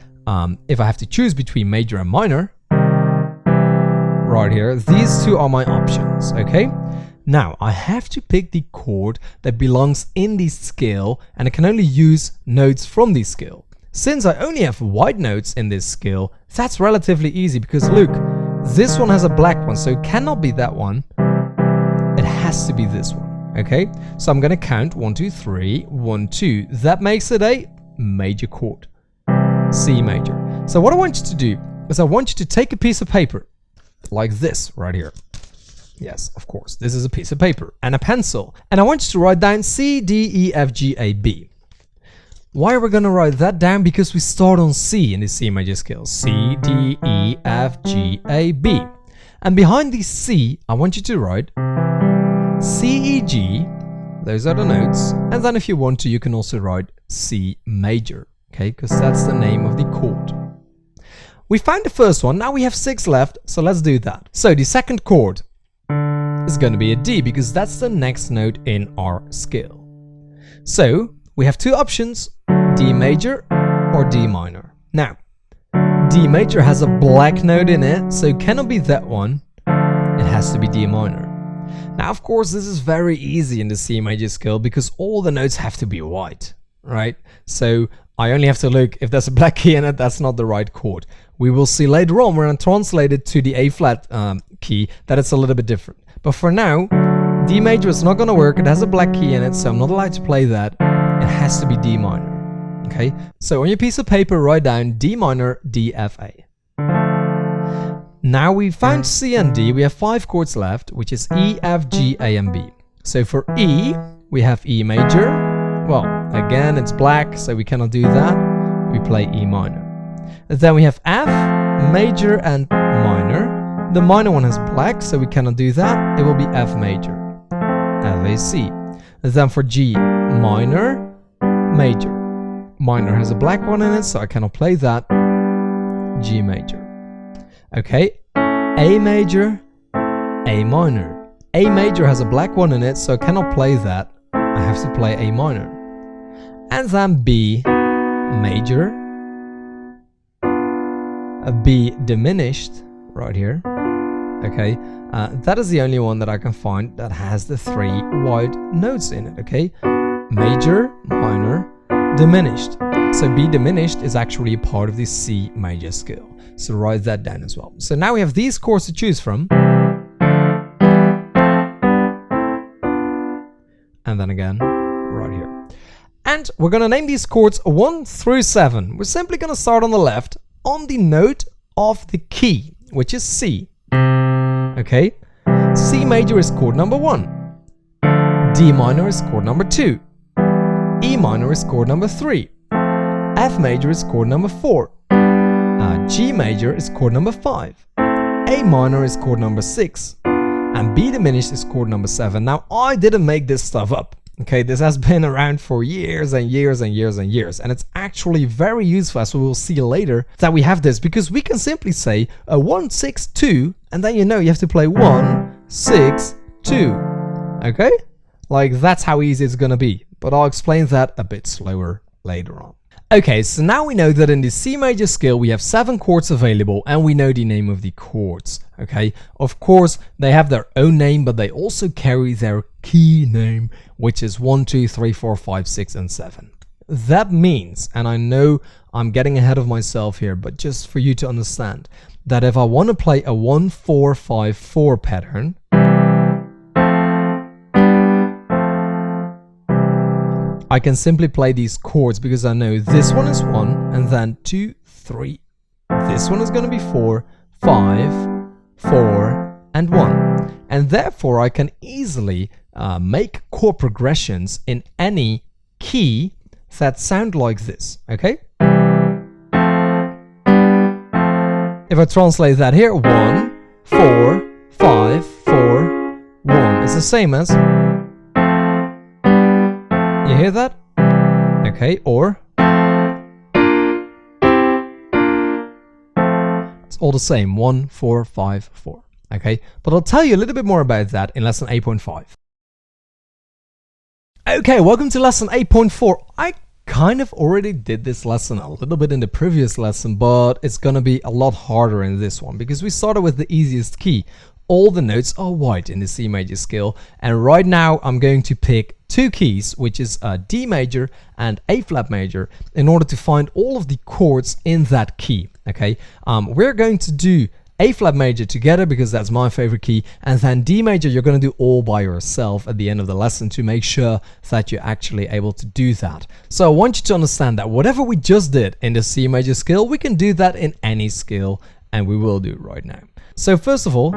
Speaker 1: if I have to choose between major and minor, right here, these two are my options, okay? Now, I have to pick the chord that belongs in the scale, and I can only use notes from the scale. Since I only have white notes in this scale, that's relatively easy because look, this one has a black one, so it cannot be that one. It has to be this one, okay? So I'm gonna count 1, 2, 3, 1, 2. That makes it a major chord, C major. So what I want you to do is I want you to take a piece of paper like this right here. Yes, of course, this is a piece of paper and a pencil. And I want you to write down C, D, E, F, G, A, B. Why are we going to write that down? Because we start on C in the C major scale. C, D, E, F, G, A, B. And behind the C, I want you to write C, E, G. Those are the notes. And then if you want to, you can also write C major. Okay, because that's the name of the chord. We found the first one. Now we have 6 left. So let's do that. So the second chord is going to be a D because that's the next note in our scale. So we have 2 options, D major or D minor. Now, D major has a black note in it, so it cannot be that one. It has to be D minor. Now, of course, this is very easy in the C major scale because all the notes have to be white, right? So I only have to look, if there's a black key in it, that's not the right chord. We will see later on when I translate it to the A flat key that it's a little bit different. But for now, D major is not going to work. It has a black key in it, so I'm not allowed to play that. It has to be D minor. Okay, so on your piece of paper, write down D minor, D, F, A. Now we found C and D. We have 5 chords left, which is E, F, G, A, and B. So for E, we have E major. Well, again, it's black, so we cannot do that. We play E minor. Then we have F, major, and minor. The minor one has black, so we cannot do that. It will be F major, F, A, C. Then for G minor, major. Minor has a black one in it, so I cannot play that. G major. Okay, A major, A minor. A major has a black one in it, so I cannot play that. I have to play A minor. And then B major, a B diminished right here. Okay, that is the only one that I can find that has the 3 white notes in it. Okay, major, minor, diminished. So B diminished is actually a part of the C major scale. So write that down as well. So now we have these chords to choose from. And then again, right here. And we're going to name these chords 1 through 7. We're simply going to start on the left on the note of the key, which is C. Okay, C major is chord number 1. D minor is chord number 2. E minor is chord number 3. F major is chord number 4. G major is chord number 5. A minor is chord number 6. And B diminished is chord number 7. Now, I didn't make this stuff up. Okay, this has been around for years and years and years and years. And it's actually very useful, as we will see later, that we have this. Because we can simply say a 1, 6, 2. And then you know you have to play 1, 6, 2. Okay? Like, that's how easy it's going to be. But I'll explain that a bit slower later on. Okay, so now we know that in the C major scale we have 7 chords available and we know the name of the chords. Okay, of course they have their own name, but they also carry their key name, which is 1, 2, 3, 4, 5, 6, and 7. That means, and I know I'm getting ahead of myself here, but just for you to understand, that if I want to play a 1, 4, 5, 4 pattern, I can simply play these chords because I know this one is 1 and then 2, 3. This one is going to be 4, 5, 4, and 1. And therefore I can easily make chord progressions in any key that sound like this. Okay? If I translate that here, 1, 4, 5, 4, 1. It's the same as... You hear that? Okay, or it's all the same, 1, 4, 5, 4. Okay, but I'll tell you a little bit more about that in lesson 8.5. Okay, welcome to lesson 8.4. I kind of already did this lesson a little bit in the previous lesson, but it's gonna be a lot harder in this one because we started with the easiest key. all the notes are white in the C major scale. And right now I'm going to pick two keys, which is D major and A flat major, in order to find all of the chords in that key. Okay, we're going to do A flat major together because that's my favorite key, and then D major you're going to do all by yourself at the end of the lesson to make sure that you're actually able to do that. So I want you to understand that whatever we just did in the C major scale, we can do that in any scale, and we will do it right now. So first of all,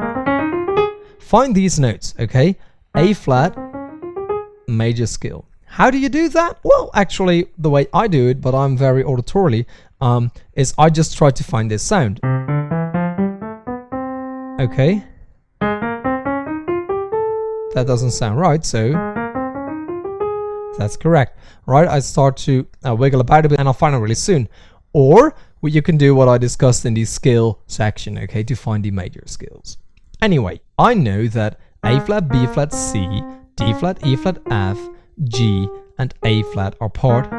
Speaker 1: find these notes, okay? A flat major scale. How do you do that? Well, actually, the way I do it, but I'm very auditorily, is I just try to find this sound. Okay. That doesn't sound right, so that's correct. Right, I start to wiggle about a bit and I'll find it really soon. Or you can do what I discussed in the scale section, okay, to find the major scales. Anyway, I know that A flat, B flat, C, D flat, E flat, F, G, and A flat are part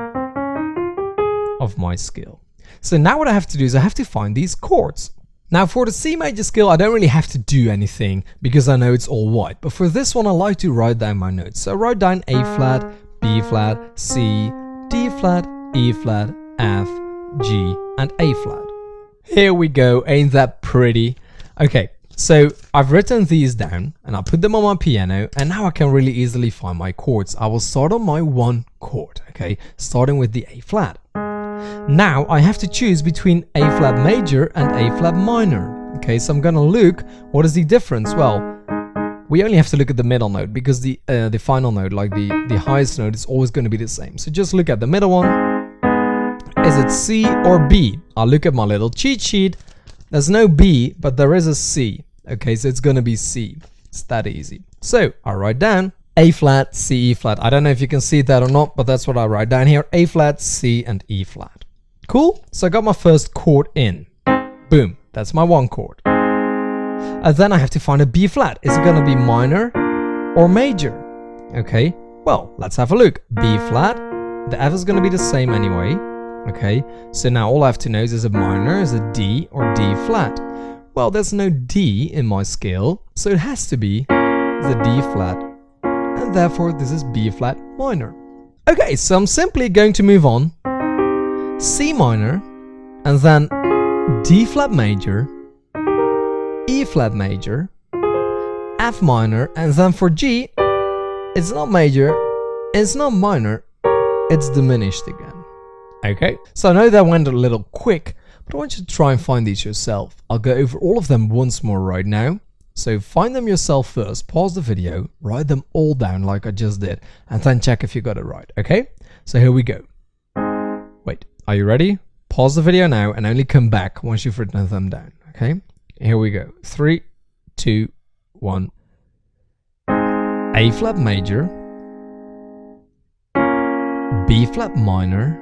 Speaker 1: of my scale. So now what I have to do is I have to find these chords. Now for the C major scale, I don't really have to do anything because I know it's all white. But for this one, I like to write down my notes. So I write down A flat, B flat, C, D flat, E flat, F, G, and A flat. Here we go, ain't that pretty? Okay, so I've written these down and I put them on my piano, and now I can really easily find my chords. I will start on my one chord, okay, starting with the A flat. Now I have to choose between A flat major and A flat minor. Okay, so I'm gonna look, what is the difference? Well, we only have to look at the middle note because the final note, like the highest note, is always going to be the same. So just look at the middle one. Is it C or B? I'll look at my little cheat sheet. There's no B, but there is a C. Okay, so it's going to be C. It's that easy. So I write down A flat, C, E flat. I don't know if you can see that or not, but that's what I write down here. A flat, C, and E flat. Cool. So I got my first chord in. Boom. That's my one chord. And then I have to find a B flat. Is it going to be minor or major? Okay. Well, let's have a look. B flat. The F is going to be the same anyway. Okay. So now all I have to know is it minor, is it D or D flat? Well, there's no D in my scale, so it has to be the D flat. And therefore this is B flat minor. Okay, so I'm simply going to move on. C minor, and then D flat major, E flat major, F minor, and then for G, it's not major, it's not minor, it's diminished again. Okay, so I know that went a little quick, but I want you to try and find these yourself. I'll go over all of them once more right now. So find them yourself first, pause the video, write them all down like I just did, and then check if you got it right, okay? So here we go. Wait, are you ready? Pause the video now and only come back once you've written them down, okay? Here we go. 3, 2, 1. A flat major, B flat minor,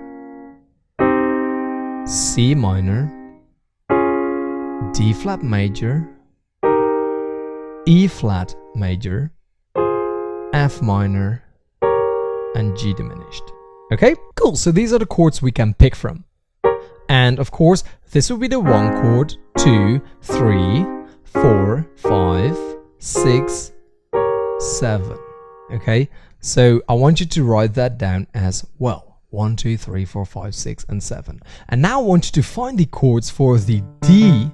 Speaker 1: C minor, D flat major, E flat major, F minor, and G diminished. Okay, cool. So these are the chords we can pick from. And of course, this will be the 1 chord, 2, 3, 4, 5, 6, 7. Okay, so I want you to write that down as well. 1, 2, 3, 4, 5, 6, and 7. And now I want you to find the chords for the D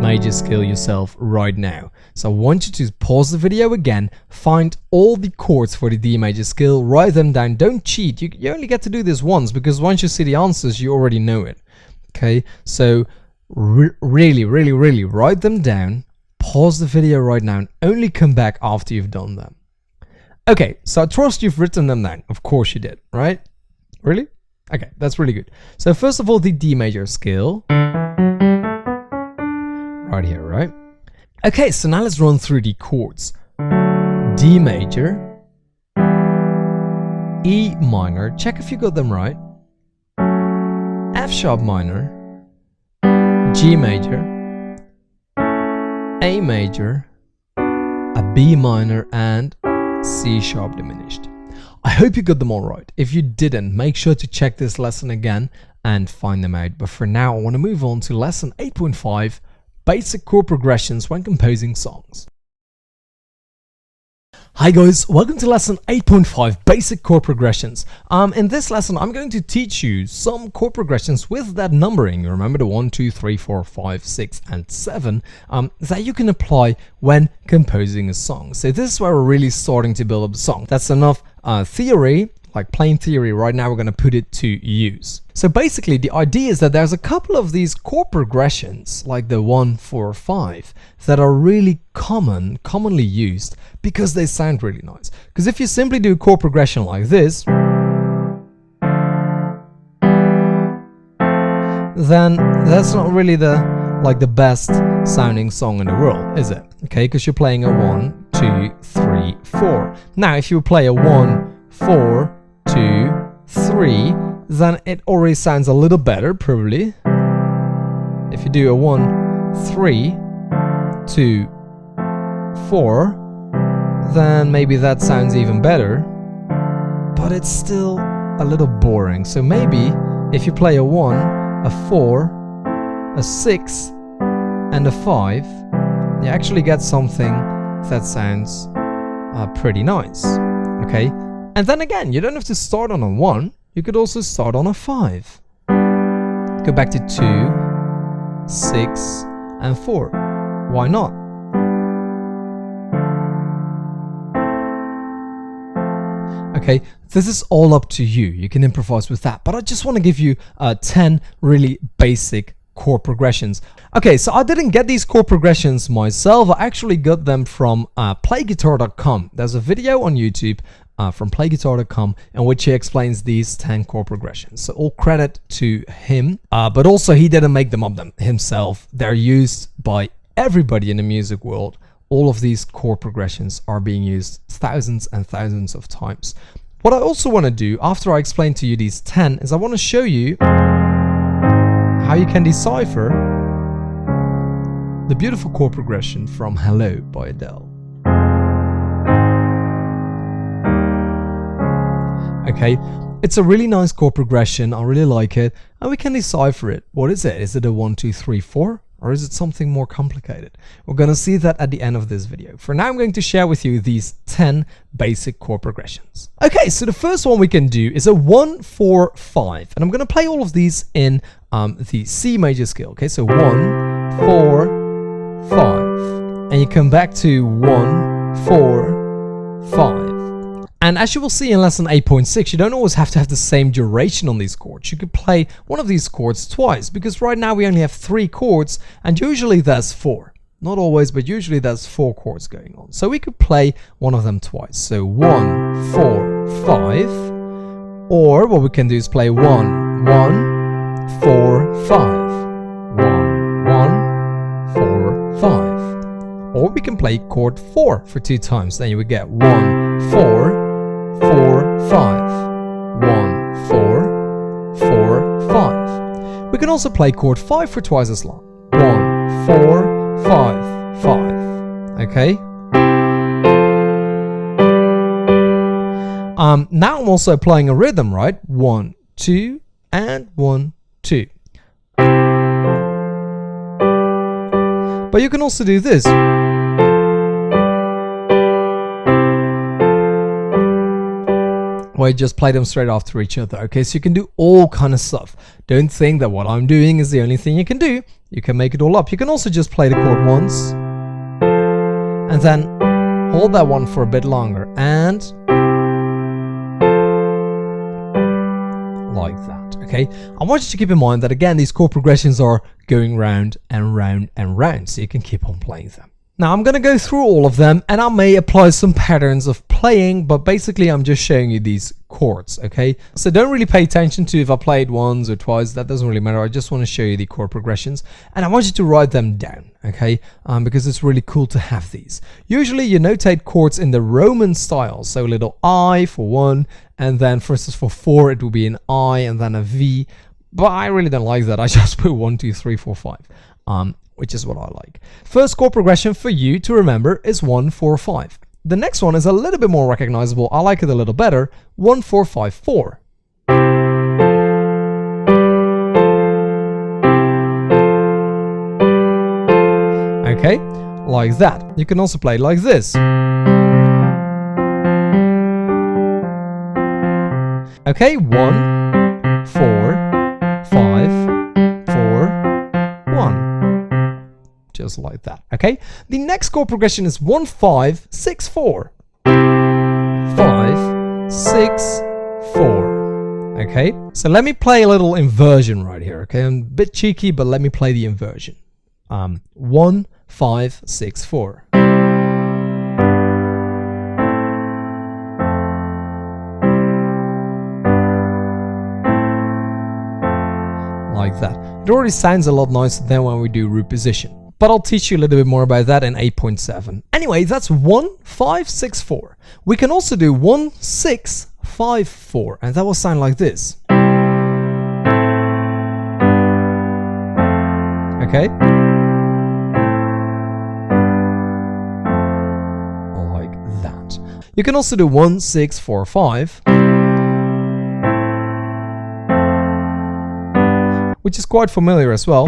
Speaker 1: major scale yourself right now. So I want you to pause the video again, find all the chords for the D major scale, write them down. Don't cheat. You only get to do this once, because once you see the answers, you already know it. Okay, so really write them down, pause the video right now, and only come back after you've done them. Okay, so I trust you've written them down. Of course you did, right? Really? Okay, that's really good. So first of all, the D major scale. Right here, right? Okay, so now let's run through the chords. D major, E minor, check if you got them right, F sharp minor, G major, A major, a B minor, and C sharp diminished. I hope you got them all right. If you didn't, make sure to check this lesson again and find them out. But for now, I want to move on to lesson 8.5, basic chord progressions when composing songs. Hi guys, welcome to lesson 8.5, basic chord progressions. In this lesson, I'm going to teach you some chord progressions with that numbering. You remember the 1, 2, 3, 4, 5, 6, and 7 that you can apply when composing a song. So this is where we're really starting to build up the song. That's enough theory, like plain theory. Right now we're going to put it to use. So basically the idea is that there's a couple of these chord progressions like the 1, 4, 5 that are really commonly used because they sound really nice. Because if you simply do a chord progression like this, then that's not really the best sounding song in the world, is it? Okay, because you're playing a 1, 2, 3, 4. Now if you play a 1, 4, 2, 3, then it already sounds a little better, probably. If you do a 1, 3, 2, 4, then maybe that sounds even better, but it's still a little boring. So maybe if you play a 1, a 4, a 6, and a 5, you actually get something that sounds pretty nice. Okay, and then again, you don't have to start on a 1. You could also start on a 5. Go back to 2, 6, and 4. Why not? Okay, this is all up to you. You can improvise with that. But I just want to give you 10 really basic chord progressions. Okay, so I didn't get these chord progressions myself. I actually got them from playguitar.com. There's a video on YouTube from playguitar.com in which he explains these 10 chord progressions. So all credit to him, but also he didn't make them up himself. They're used by everybody in the music world. All of these chord progressions are being used thousands and thousands of times. What I also want to do after I explain to you these 10 is I want to show you how you can decipher the beautiful chord progression from Hello by Adele. Okay, it's a really nice chord progression. I really like it, and we can decipher it. What is it? Is it a 1, 2, 3, 4? Or is it something more complicated? We're going to see that at the end of this video. For now, I'm going to share with you these 10 basic chord progressions. Okay, so the first one we can do is a 1, 4, 5. And I'm going to play all of these in the C major scale. Okay, so 1, 4, 5. And you come back to 1, 4, 5. And as you will see in lesson 8.6, you don't always have to have the same duration on these chords. You could play one of these chords twice, because right now we only have 3 chords, and usually there's 4. Not always, but usually there's 4 chords going on. So we could play one of them twice. So 1, 4, 5. Or what we can do is play 1, 1, 4, 5. 1, 1, 4, 5. Or we can play chord 4 for 2 times. Then you would get 1, 4, 4, 5. 1, 4, 4, 5. We can also play chord 5 for twice as long. 1, 4, 5, 5. Okay? Now I'm also applying a rhythm, right? 1, 2, and 1, 2. But you can also do this. Where you just play them straight after each other. Okay, so you can do all kind of stuff. Don't think that what I'm doing is the only thing you can do. You can make it all up. You can also just play the chord once and then hold that one for a bit longer and like that. Okay, I want you to keep in mind that again these chord progressions are going round and round and round, so you can keep on playing them. Now I'm going to go through all of them, and I may apply some patterns of playing, but basically I'm just showing you these chords, okay? So don't really pay attention to if I played once or twice, that doesn't really matter. I just want to show you the chord progressions, and I want you to write them down, okay? Because it's really cool to have these. Usually you notate chords in the Roman style, so little I for 1, and then for instance for 4 it will be an I and then a V, but I really don't like that. I just put 1, 2, 3, 4, 5. Which is what I like. First chord progression for you to remember is 1, 4, 5. The next one is a little bit more recognizable. I like it a little better. 1, 4, 5, 4. Okay, like that. You can also play it like this. Okay, 1, 4, 5, 4, 1. Just like that. Okay, the next chord progression is 1, 5, 6, 4. 5, 6, 4. Okay, so let me play a little inversion right here. Okay, I'm a bit cheeky, but let me play the inversion. 1, 5, 6, 4. Like that. It already sounds a lot nicer than when we do root position. But I'll teach you a little bit more about that in 8.7. Anyway, that's 1, 5, 6, 4. We can also do 1, 6, 5, 4, and that will sound like this. Okay? Like that. You can also do 1, 6, 4, 5. Which is quite familiar as well.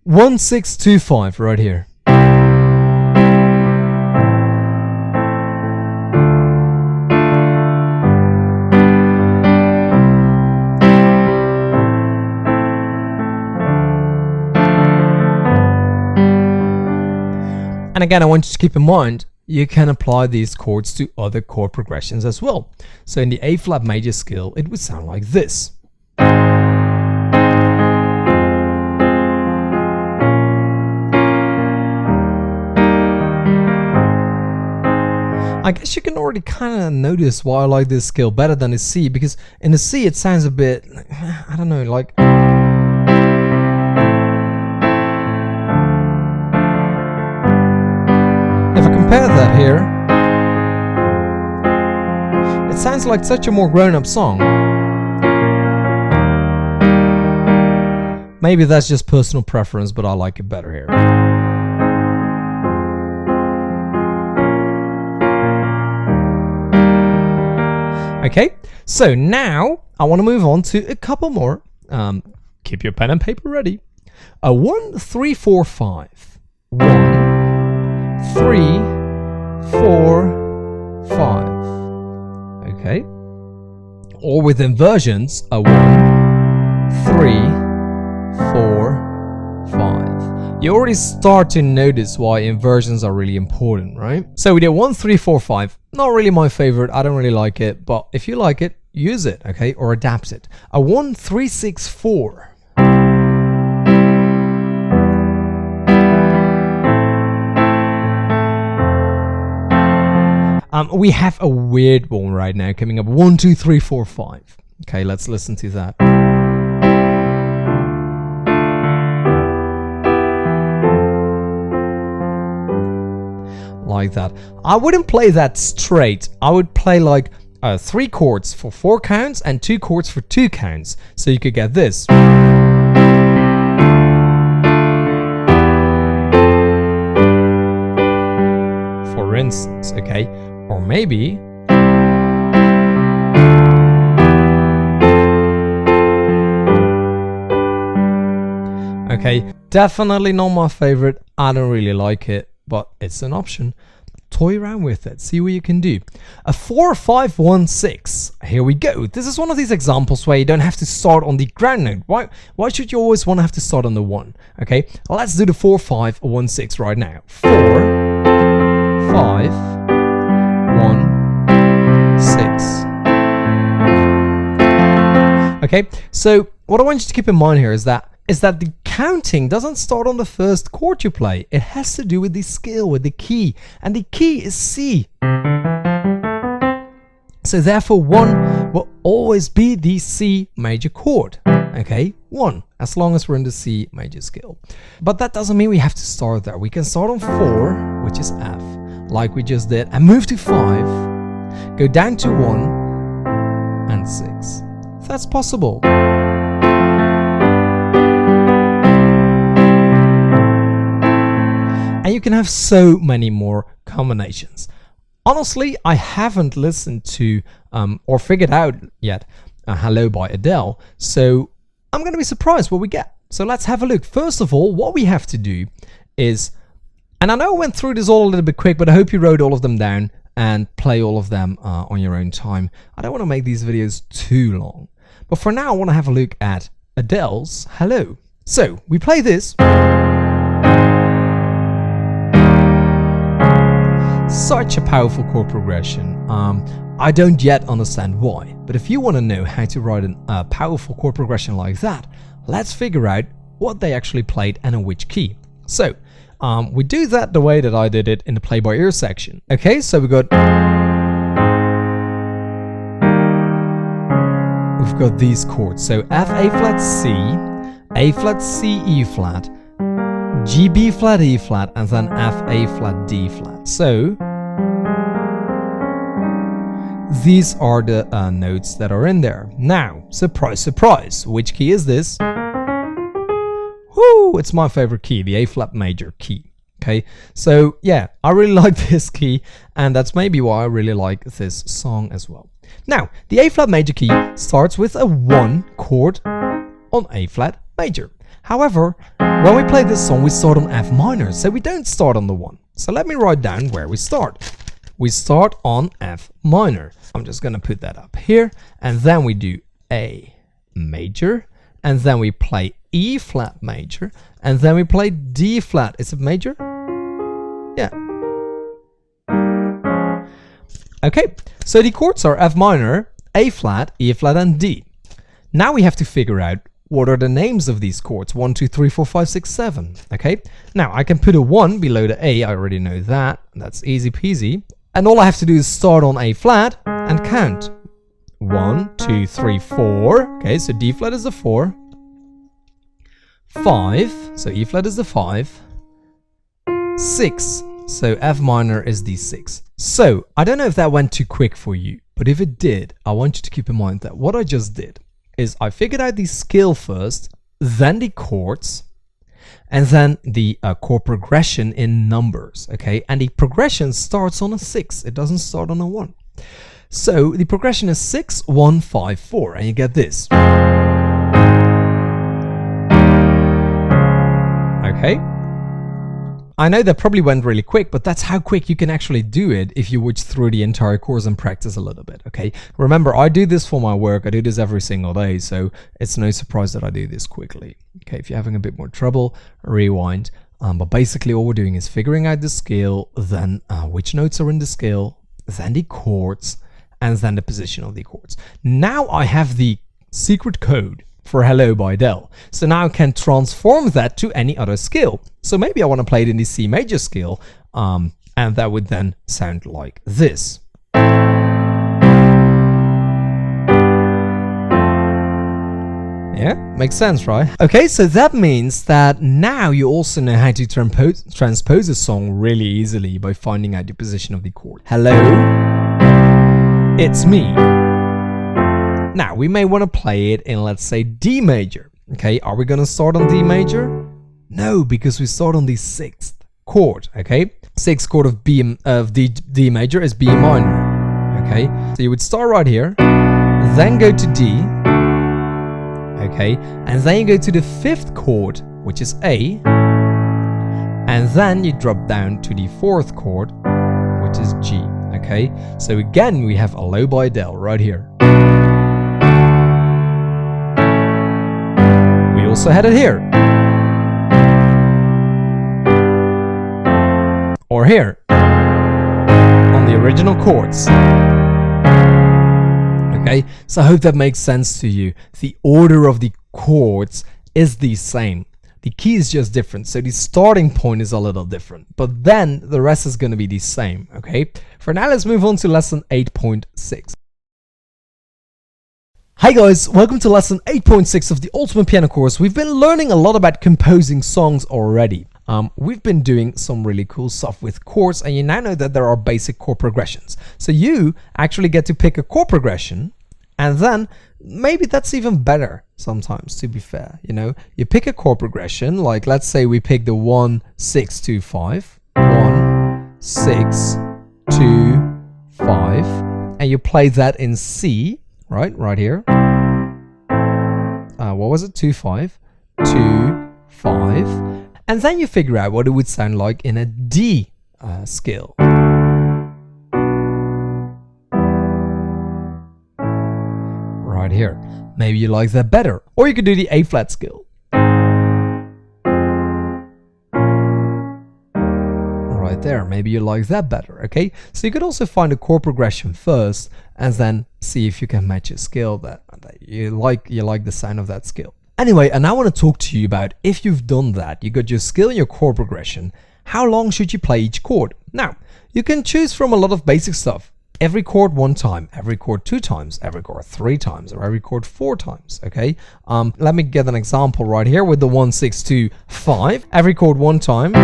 Speaker 1: One, 6, 2, 5 right here. And again, I want you to keep in mind, you can apply these chords to other chord progressions as well. So in the A flat major scale, it would sound like this. I guess you can already kind of notice why I like this scale better than a C, because in a C it sounds a bit, I don't know, like... If I compare that here, it sounds like such a more grown-up song. Maybe that's just personal preference, but I like it better here. Okay, so now I want to move on to a couple more. Keep your pen and paper ready. 1, 3, 4, 5. 1, 3, 4, 5. Okay. Or with inversions, 1, 3, 4, 5. You already start to notice why inversions are really important, right? So we did 1, 3, 4, 5. Not really my favorite. I don't really like it, but if you like it, use it, okay? Or adapt it. 1, 3, 6, 4. We have a weird one right now coming up. 1, 2, 3, 4, 5. Okay, let's listen to that. Like that. I wouldn't play that straight. I would play like 3 chords for 4 counts and 2 chords for 2 counts. So you could get this. For instance, okay? Or maybe... Okay, definitely not my favorite. I don't really like it, but it's an option. Toy around with it, see what you can do. 4, 5, 1, 6. Here we go. This is one of these examples where you don't have to start on the ground note. Why should you always want to have to start on the 1? Okay, well, let's do the 4, 5, 1, 6 right now. 4, 5, 1, 6. Okay, so what I want you to keep in mind here is that the counting doesn't start on the first chord you play. It has to do with the scale, with the key, and the key is C. So therefore 1 will always be the C major chord. Okay, 1, as long as we're in the C major scale. But that doesn't mean we have to start there. We can start on 4, which is F, like we just did, and move to 5, go down to 1, and 6. That's possible. And you can have so many more combinations. Honestly, I haven't listened to or figured out yet Hello by Adele. So I'm going to be surprised what we get. So let's have a look. First of all, what we have to do is, and I know I went through this all a little bit quick, but I hope you wrote all of them down and play all of them on your own time. I don't want to make these videos too long. But for now, I want to have a look at Adele's Hello. So we play this. Such a powerful chord progression. I don't yet understand why, but if you want to know how to write a powerful chord progression like that, let's figure out what they actually played and in which key. So we do that the way that I did it in the play by ear section. Okay, so we've got these chords. So F, A flat, C, A flat, C, E flat, G, B flat, E flat, and then F, A flat, D flat. So these are the notes that are in there. Now, surprise, surprise, which key is this? Woo, it's my favorite key, the A flat major key. Okay, so yeah, I really like this key, and that's maybe why I really like this song as well. Now, the A flat major key starts with a 1 chord on A flat major. However, when we play this song, we start on F minor, so we don't start on the 1. So let me write down where we start. We start on F minor. I'm just going to put that up here, and then we do A major, and then we play E flat major, and then we play D flat. Is it major? Yeah. Okay, so the chords are F minor, A flat, E flat, and D. Now we have to figure out what are the names of these chords. 1, 2, 3, 4, 5, 6, 7. Okay, now I can put a 1 below the A. I already know that. That's easy peasy. And all I have to do is start on A flat and count. 1, 2, 3, 4. Okay, so D flat is the 4. 5, so E flat is the 5. 6, so F minor is the 6. So I don't know if that went too quick for you, but if it did, I want you to keep in mind that what I just did is I figured out the scale first, then the chords, and then the chord progression in numbers, okay? And the progression starts on a 6. It doesn't start on a 1. So the progression is 6, 1, 5, 4, and you get this. Okay? I know that probably went really quick, but that's how quick you can actually do it if you watch through the entire course and practice a little bit, okay? Remember, I do this for my work. I do this every single day, so it's no surprise that I do this quickly. Okay, if you're having a bit more trouble, rewind. But basically all we're doing is figuring out the scale, then which notes are in the scale, then the chords, and then the position of the chords. Now I have the secret code for Hello by Adele. So now I can transform that to any other scale. So maybe I want to play it in the C major scale, and that would then sound like this. Yeah, makes sense, right? Okay, so that means that now you also know how to transpose a song really easily by finding out the position of the chord. Hello, it's me. Now, we may want to play it in, let's say, D major. Okay, are we going to start on D major? No, because we start on the 6th chord, okay? 6th chord of D major is B minor, okay? So you would start right here, then go to D, okay? And then you go to the 5th chord, which is A, and then you drop down to the 4th chord, which is G, okay? So again, we have Hello by Adele right here. We also had it here. Or here. On the original chords. Okay, so I hope that makes sense to you. The order of the chords is the same. The key is just different, so the starting point is a little different, but then the rest is going to be the same, okay? For now, let's move on to lesson 8.6. Hi guys, welcome to lesson 8.6 of the Ultimate Piano course. We've been learning a lot about composing songs already. We've been doing some really cool stuff with chords, and you now know that there are basic chord progressions. So you actually get to pick a chord progression, and then maybe that's even better sometimes, to be fair. You know, you pick a chord progression, like let's say we pick the 1, 6, 2, 5, 1, 6, 2, 5, and you play that in C, right here. what was it? 2 5, 2 5, and then you figure out what it would sound like in a D scale. Right here. Maybe you like that better, or you could do the A flat scale. Right there, maybe you like that better. Okay, so you could also find a chord progression first and then see if you can match a scale that you like the sound of that scale. Anyway, and I want to talk to you about, if you've done that, you got your scale and your chord progression, how long should you play each chord? Now, you can choose from a lot of basic stuff. Every chord 1 time, every chord 2 times, every chord 3 times, or every chord 4 times, okay? Let me get an example right here with the 1 6 2 5. Every chord 1 time,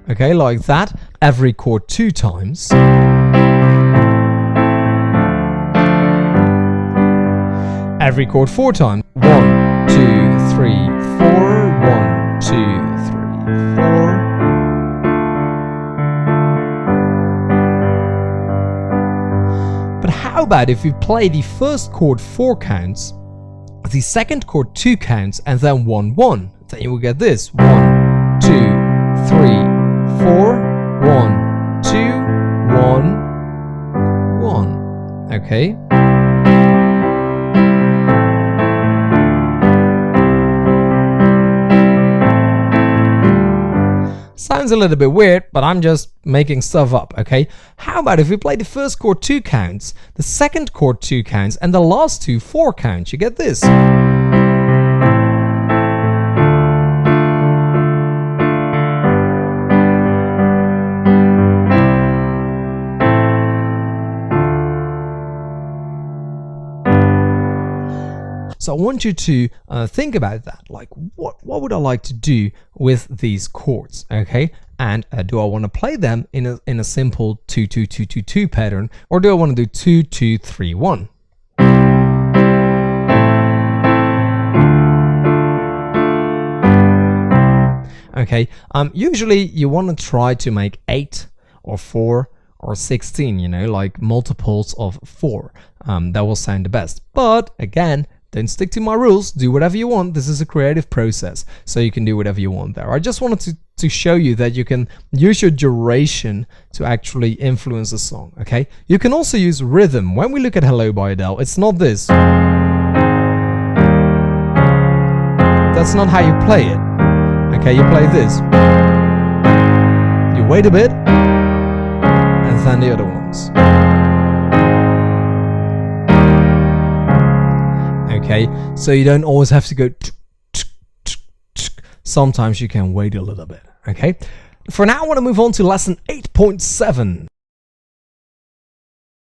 Speaker 1: okay, like that. Every chord 2 times. Every chord 4 times. 1 2 3 4. 1 2 3 4. But how about if we play the first chord 4 counts, the second chord 2 counts, and then 1 1? Then you will get this: 1 2 3 4, 1 2 1 1. Okay. Sounds a little bit weird, but I'm just making stuff up, okay? How about if we play the first chord 2 counts, the second chord 2 counts, and the last 2 4 counts? You get this. So I want you to think about that, like what would I like to do with these chords, okay? And do I want to play them in a simple 2 2 2 2 2 pattern, or do I want to do 2 2 3 1? Okay, usually you want to try to make 8 or 4 or 16, you know, like multiples of 4. That will sound the best. But again, don't stick to my rules. Do whatever you want. This is a creative process, so you can do whatever you want there. I just wanted to show you that you can use your duration to actually influence a song, okay? You can also use rhythm. When we look at Hello by Adele, it's not this. That's not how you play it, okay? You play this. You wait a bit, and then the other ones. Okay, so you don't always have to go. Sometimes you can wait a little bit. Okay, for now I want to move on to lesson 8.7.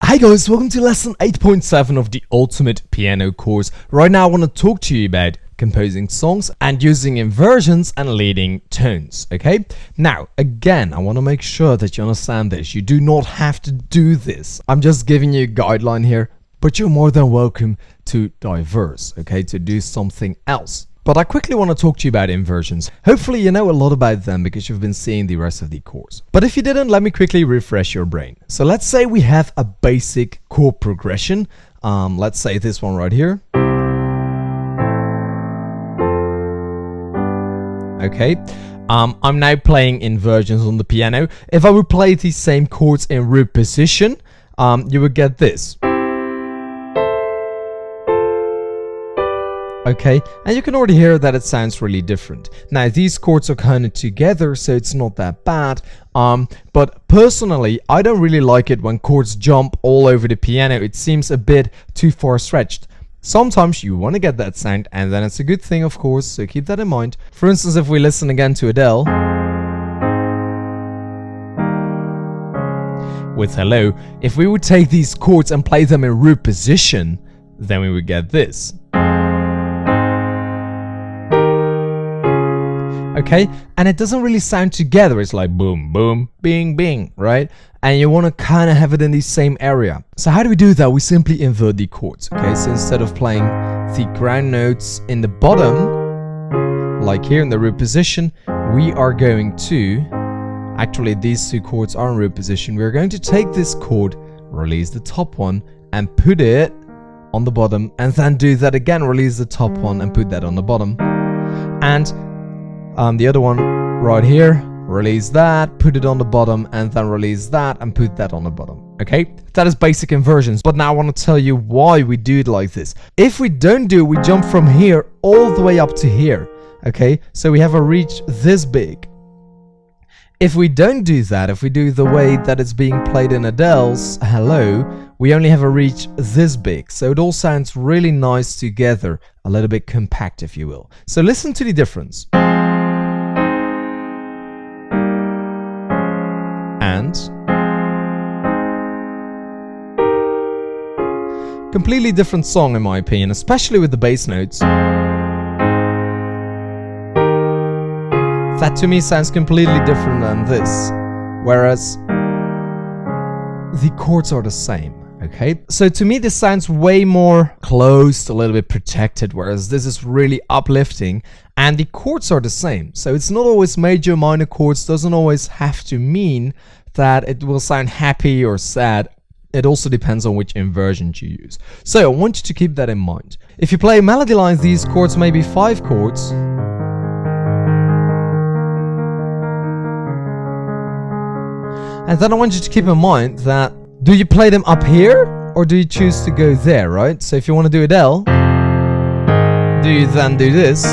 Speaker 1: Hi guys, welcome to lesson 8.7 of the Ultimate Piano course. Right now I want to talk to you about composing songs and using inversions and leading tones. Okay, now again I want to make sure that you understand this. You do not have to do this. I'm just giving you a guideline here, but you're more than welcome to diverse, okay, to do something else. But I quickly want to talk to you about inversions. Hopefully you know a lot about them because you've been seeing the rest of the course. But if you didn't, let me quickly refresh your brain. So let's say we have a basic chord progression. Let's say this one right here. Okay, I'm now playing inversions on the piano. If I would play these same chords in root position, you would get this. Okay, and you can already hear that it sounds really different. Now these chords are kind of together, so it's not that bad. But personally, I don't really like it when chords jump all over the piano. It seems a bit too far stretched. Sometimes you want to get that sound, and then it's a good thing, of course, so keep that in mind. For instance, if we listen again to Adele with Hello, if we would take these chords and play them in root position, then we would get this. Okay, and it doesn't really sound together. It's like boom, boom, bing, bing, right? And you want to kind of have it in the same area. So how do we do that? We simply invert the chords. Okay, so instead of playing the ground notes in the bottom, like here in the root position, we are going to, actually these two chords are in root position. We're going to take this chord, release the top one, and put it on the bottom, and then do that again, release the top one and put that on the bottom. And the other one right here, release that, put it on the bottom, and then release that and put that on the bottom. Okay, that is basic inversions. But now I want to tell you why we do it like this. If we don't do it, we jump from here all the way up to here. Okay, so we have a reach this big. If we don't do that, if we do the way that it's being played in Adele's Hello, we only have a reach this big. So it all sounds really nice together, a little bit compact, if you will. So listen to the difference. And completely different song in my opinion, especially with the bass notes. That to me sounds completely different than this, whereas the chords are the same. Okay, so to me this sounds way more closed, a little bit protected, whereas this is really uplifting, and the chords are the same. So it's not always major, minor chords, doesn't always have to mean that it will sound happy or sad. It also depends on which inversion you use. So I want you to keep that in mind. If you play melody lines, these chords may be 5 chords. And then I want you to keep in mind that, do you play them up here or do you choose to go there, right? So if you want to do Adele, do you then do this?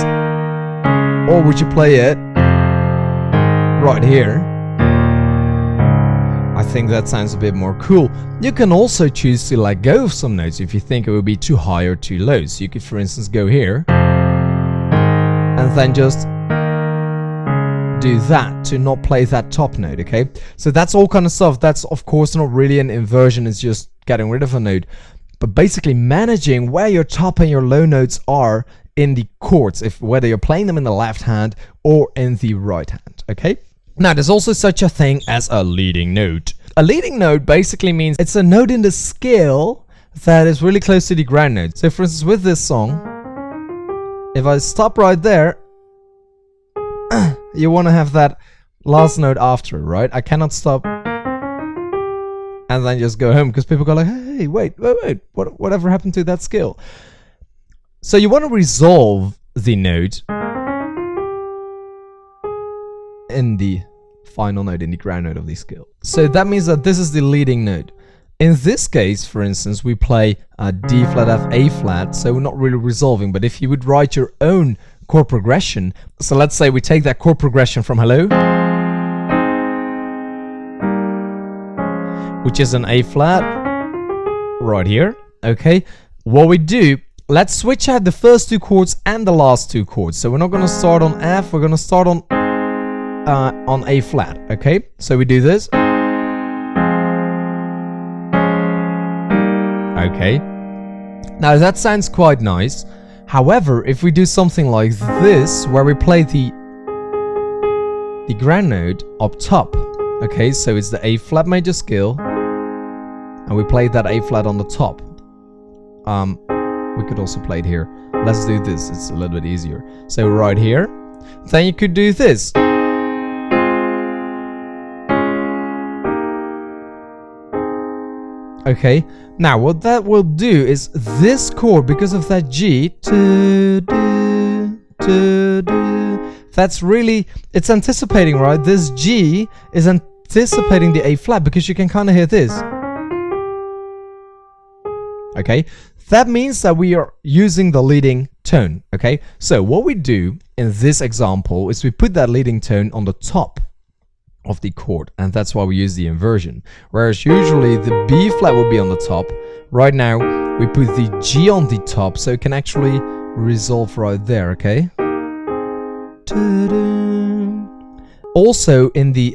Speaker 1: Or would you play it right here? I think that sounds a bit more cool. You can also choose to let go of some notes if you think it would be too high or too low. So you could, for instance, go here and then just do that to not play that top note. Okay, so that's all kind of stuff. That's of course not really an inversion, it's just getting rid of a note, but basically managing where your top and your low notes are in the chords, if whether you're playing them in the left hand or in the right hand. Okay, now there's also such a thing as a leading note. A leading note basically means it's a note in the scale that is really close to the ground note. So for instance, with this song, if I stop right there, you want to have that last note after, right? I cannot stop and then just go home, because people go like, hey, wait, whatever happened to that scale? So you want to resolve the note in the final note, in the ground note of the scale. So that means that this is the leading note. In this case, for instance, we play a D flat F A flat, so we're not really resolving. But if you would write your own chord progression, so let's say we take that chord progression from Hello, which is an A flat right here. Okay, what we do, let's switch out the first 2 chords and the last 2 chords. So we're not going to start on F, we're going to start on A flat. Okay, so we do this. Okay, now that sounds quite nice. However, if we do something like this, where we play the ground note up top, okay, so it's the A flat major scale, and we play that A flat on the top. We could also play it here. Let's do this, it's a little bit easier. So right here, then you could do this. Okay, now what that will do is this chord, because of that G, that's really, it's anticipating, right? This G is anticipating the A flat, because you can kind of hear this. Okay, that means that we are using the leading tone. Okay, so what we do in this example is we put that leading tone on the top of the chord, and that's why we use the inversion. Whereas usually the B flat would be on the top. Right now we put the G on the top, so it can actually resolve right there. Okay. Also in the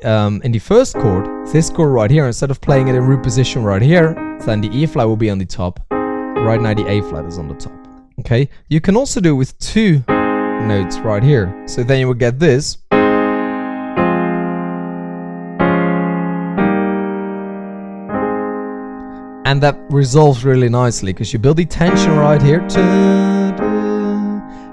Speaker 1: first chord, this chord right here, instead of playing it in root position right here, then the E flat will be on the top. Right now the A flat is on the top. Okay, you can also do it with 2 notes right here, so then you will get this. And that resolves really nicely, because you build the tension right here,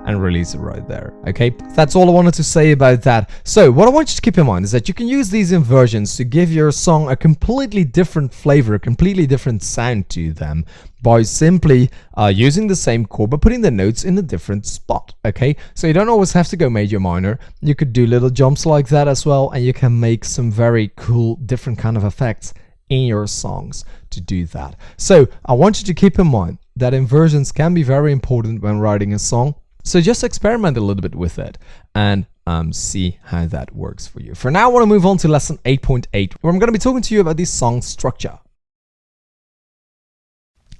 Speaker 1: and release it right there. Okay, that's all I wanted to say about that. So what I want you to keep in mind is that you can use these inversions to give your song a completely different flavor, a completely different sound to them, by simply using the same chord but putting the notes in a different spot. Okay, so you don't always have to go major minor. You could do little jumps like that as well, and you can make some very cool different kind of effects in your songs to do that. So I want you to keep in mind that inversions can be very important when writing a song. So just experiment a little bit with it and see how that works for you. For now, I want to move on to lesson 8.8, where I'm going to be talking to you about the song structure.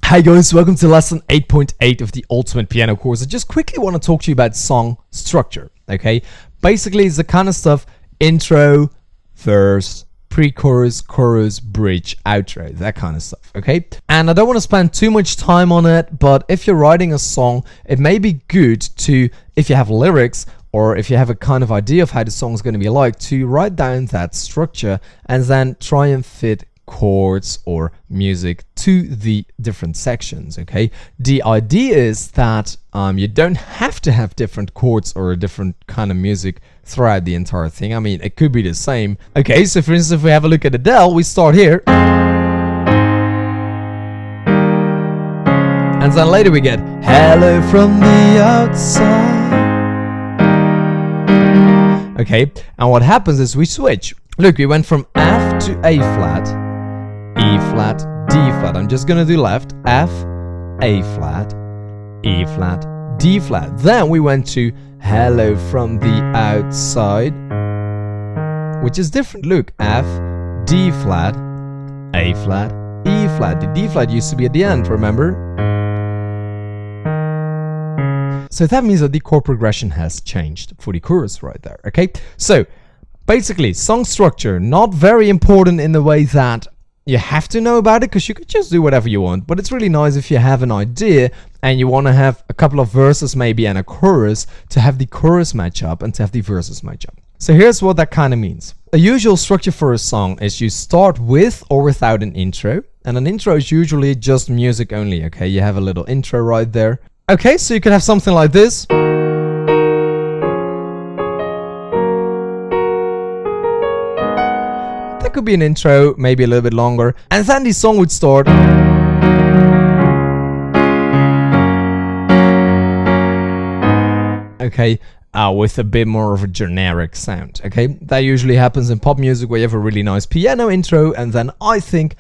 Speaker 1: Hi guys, welcome to lesson 8.8 of the Ultimate Piano course. I just quickly want to talk to you about song structure. Okay, basically it's the kind of stuff: intro, verse, pre-chorus, chorus, bridge, outro, that kind of stuff. Okay, and I don't want to spend too much time on it, but if you're writing a song, it may be good to, if you have lyrics or if you have a kind of idea of how the song is going to be like, to write down that structure and then try and fit chords or music to the different sections. Okay, the idea is that you don't have to have different chords or a different kind of music throughout the entire thing. I mean, it could be the same. Okay, so for instance, if we have a look at Adele, we start here, and then later we get hello from the outside. Okay, and what happens is we switch. Look, we went from F to A flat, E flat, D flat. I'm just gonna do left. F, A flat, E flat, D flat. Then we went to hello from the outside, which is different. Look, F, D flat, A flat, E flat. The D flat used to be at the end, remember? So that means that the chord progression has changed for the chorus right there. Okay, so basically song structure, not very important in the way that you have to know about it, because you could just do whatever you want, but it's really nice if you have an idea and you want to have a couple of verses maybe and a chorus, to have the chorus match up and to have the verses match up. So here's what that kind of means. A usual structure for a song is you start with or without an intro, and an intro is usually just music only. Okay, you have a little intro right there. Okay, so you could have something like this. That could be an intro, maybe a little bit longer, and then the song would start. Okay, with a bit more of a generic sound. Okay, that usually happens in pop music, where you have a really nice piano intro, and then I think,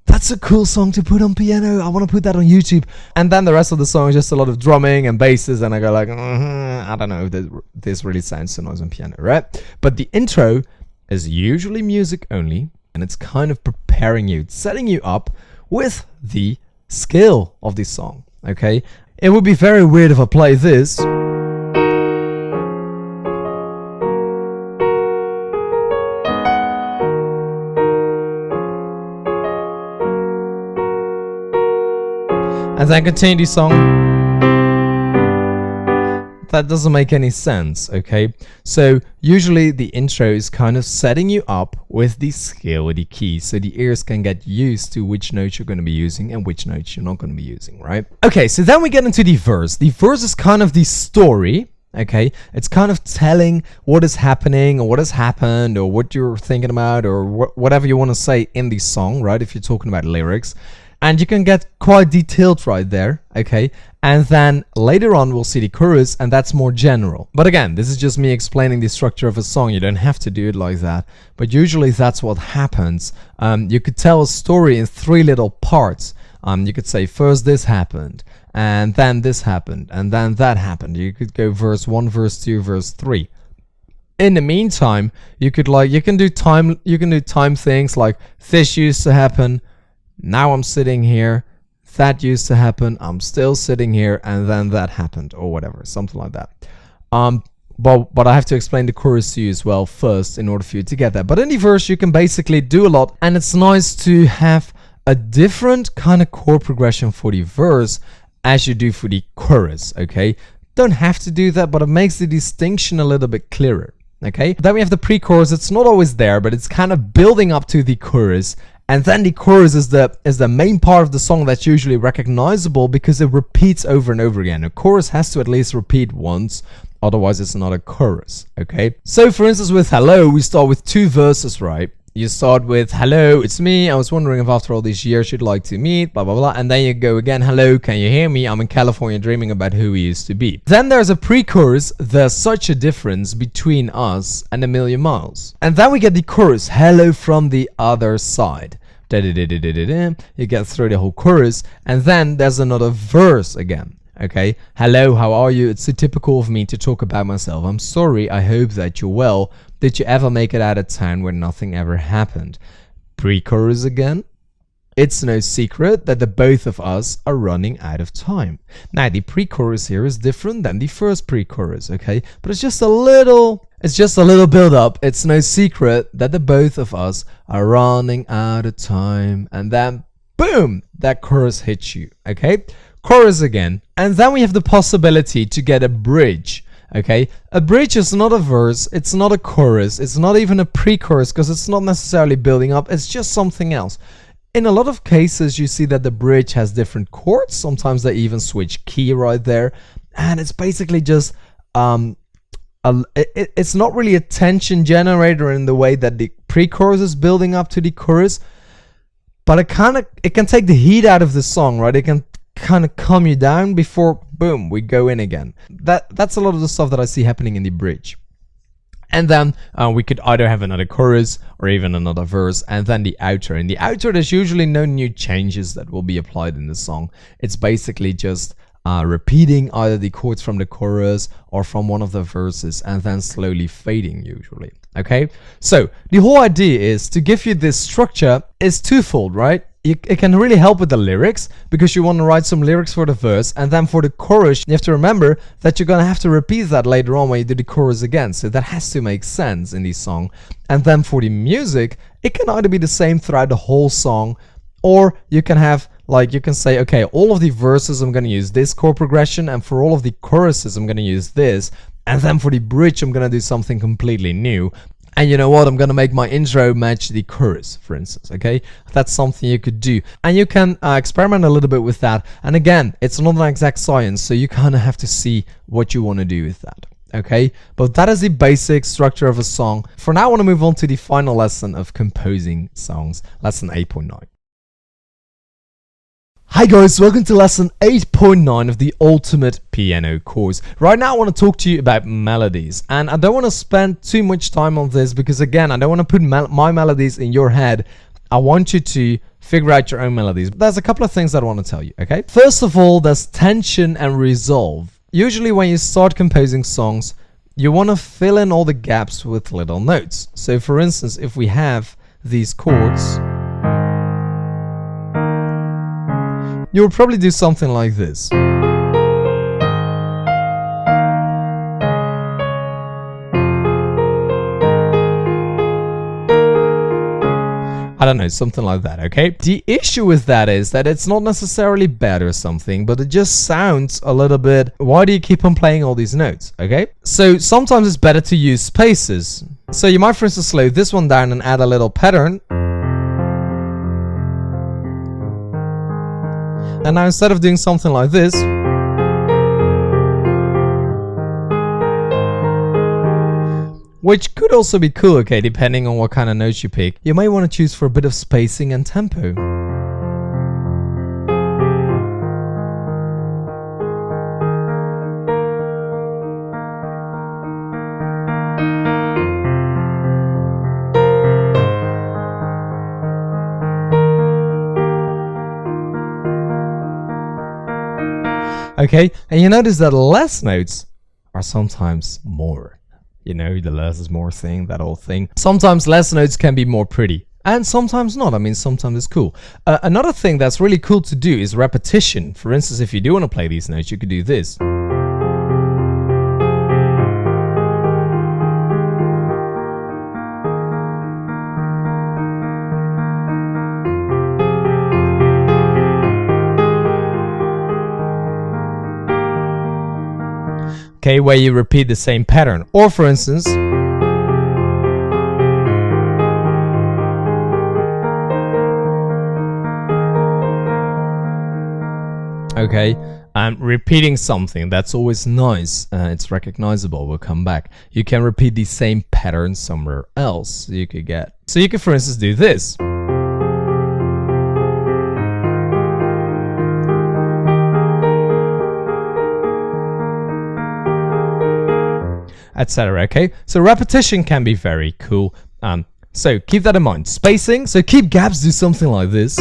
Speaker 1: that's a cool song to put on piano, I want to put that on YouTube. And then the rest of the song is just a lot of drumming and basses, and I go like, I don't know if this really sounds so nice on piano, right? But the intro is usually music only, and it's kind of preparing you, setting you up with the skill of the song. Okay, it would be very weird if I play this. And then continue the song. That doesn't make any sense, okay? So usually the intro is kind of setting you up with the scale, with the keys, so the ears can get used to which notes you're going to be using and which notes you're not going to be using, right? Okay, so then we get into the verse. The verse is kind of the story, okay? It's kind of telling what is happening or what has happened or what you're thinking about or whatever you want to say in the song, right? If you're talking about lyrics. And you can get quite detailed right there, okay? And then later on we'll see the chorus, and that's more general. But again, this is just me explaining the structure of a song. You don't have to do it like that, but usually that's what happens. You could tell a story in 3 little parts. You could say first this happened, and then this happened, and then that happened. You could go verse 1, verse 2, verse 3. In the meantime, you can do time things like this used to happen. Now I'm sitting here, that used to happen, I'm still sitting here, and then that happened, or whatever, something like that. But I have to explain the chorus to you as well first in order for you to get that. But in the verse you can basically do a lot, and it's nice to have a different kind of chord progression for the verse as you do for the chorus, okay? Don't have to do that, but it makes the distinction a little bit clearer, okay? Then we have the pre-chorus. It's not always there, but it's kind of building up to the chorus. And then the chorus is the main part of the song that's usually recognizable because it repeats over and over again. A chorus has to at least repeat once, otherwise it's not a chorus, okay? So for instance with hello, we start with 2 verses, right? You start with hello, it's me, I was wondering if after all these years you'd like to meet, blah blah blah, and then you go again, hello, can you hear me? I'm in California dreaming about who we used to be. Then there's a pre-chorus, there's such a difference between us and a million miles. And then we get the chorus, hello from the other side. You get through the whole chorus, and then there's another verse again. Okay, hello, how are you? It's so typical of me to talk about myself. I'm sorry, I hope that you're well. Did you ever make it out of town where nothing ever happened? Pre-chorus again. It's no secret that the both of us are running out of time. Now, the pre-chorus here is different than the first pre-chorus, okay? But it's just a little build up. It's no secret that the both of us are running out of time. And then, boom, that chorus hits you, okay? Chorus again, and then we have the possibility to get a bridge. Okay, a bridge is not a verse, it's not a chorus, it's not even a pre-chorus because it's not necessarily building up, it's just something else. In a lot of cases you see that the bridge has different chords, sometimes they even switch key right there, and it's basically just it's not really a tension generator in the way that the pre-chorus is building up to the chorus, but it can take the heat out of the song, right? It can kind of calm you down before boom we go in again. That's a lot of the stuff that I see happening in the bridge. And then we could either have another chorus or even another verse, and then the outro. In the outro there's usually no new changes that will be applied in the song. It's basically just repeating either the chords from the chorus or from one of the verses and then slowly fading usually. Okay, so the whole idea is to give you this structure is twofold, right? It can really help with the lyrics because you want to write some lyrics for the verse, and then for the chorus you have to remember that you're gonna have to repeat that later on when you do the chorus again, so that has to make sense in the song. And then for the music, it can either be the same throughout the whole song, or you can have, like, you can say, okay, all of the verses I'm gonna use this chord progression, and for all of the choruses I'm gonna use this, and then for the bridge I'm gonna do something completely new. And you know what, I'm gonna make my intro match the chorus, for instance, okay? That's something you could do. And you can experiment a little bit with that. And again, it's not an exact science, so you kind of have to see what you want to do with that, okay? But that is the basic structure of a song. For now, I want to move on to the final lesson of composing songs, lesson 8.9. Hi guys, welcome to lesson 8.9 of the ultimate piano course. Right now I want to talk to you about melodies, and I don't want to spend too much time on this because again I don't want to put my melodies in your head. I want you to figure out your own melodies. There's a couple of things that I want to tell you, okay? First of all, there's tension and resolve. Usually when you start composing songs, you want to fill in all the gaps with little notes. So for instance, if we have these chords, you'll probably do something like this. I don't know, something like that, okay? The issue with that is that it's not necessarily bad or something, but it just sounds a little bit, why do you keep on playing all these notes, okay? So sometimes it's better to use spaces. So you might, for instance, slow this one down and add a little pattern. And now instead of doing something like this, which could also be cool, okay, depending on what kind of notes you pick, you may want to choose for a bit of spacing and tempo. Okay, and you notice that less notes are sometimes more. You know, the less is more thing, that whole thing. Sometimes less notes can be more pretty, and sometimes not. I mean, sometimes it's cool. Another thing that's really cool to do is repetition. For instance, if you do want to play these notes, you could do this. Okay, where you repeat the same pattern. Or for instance, Okay, I'm repeating something. That's always nice. It's recognizable. We'll come back. You can repeat the same pattern somewhere else. So you could, for instance, do this. Etc. Okay, so repetition can be very cool. So keep that in mind. Spacing, so keep gaps, do something like this.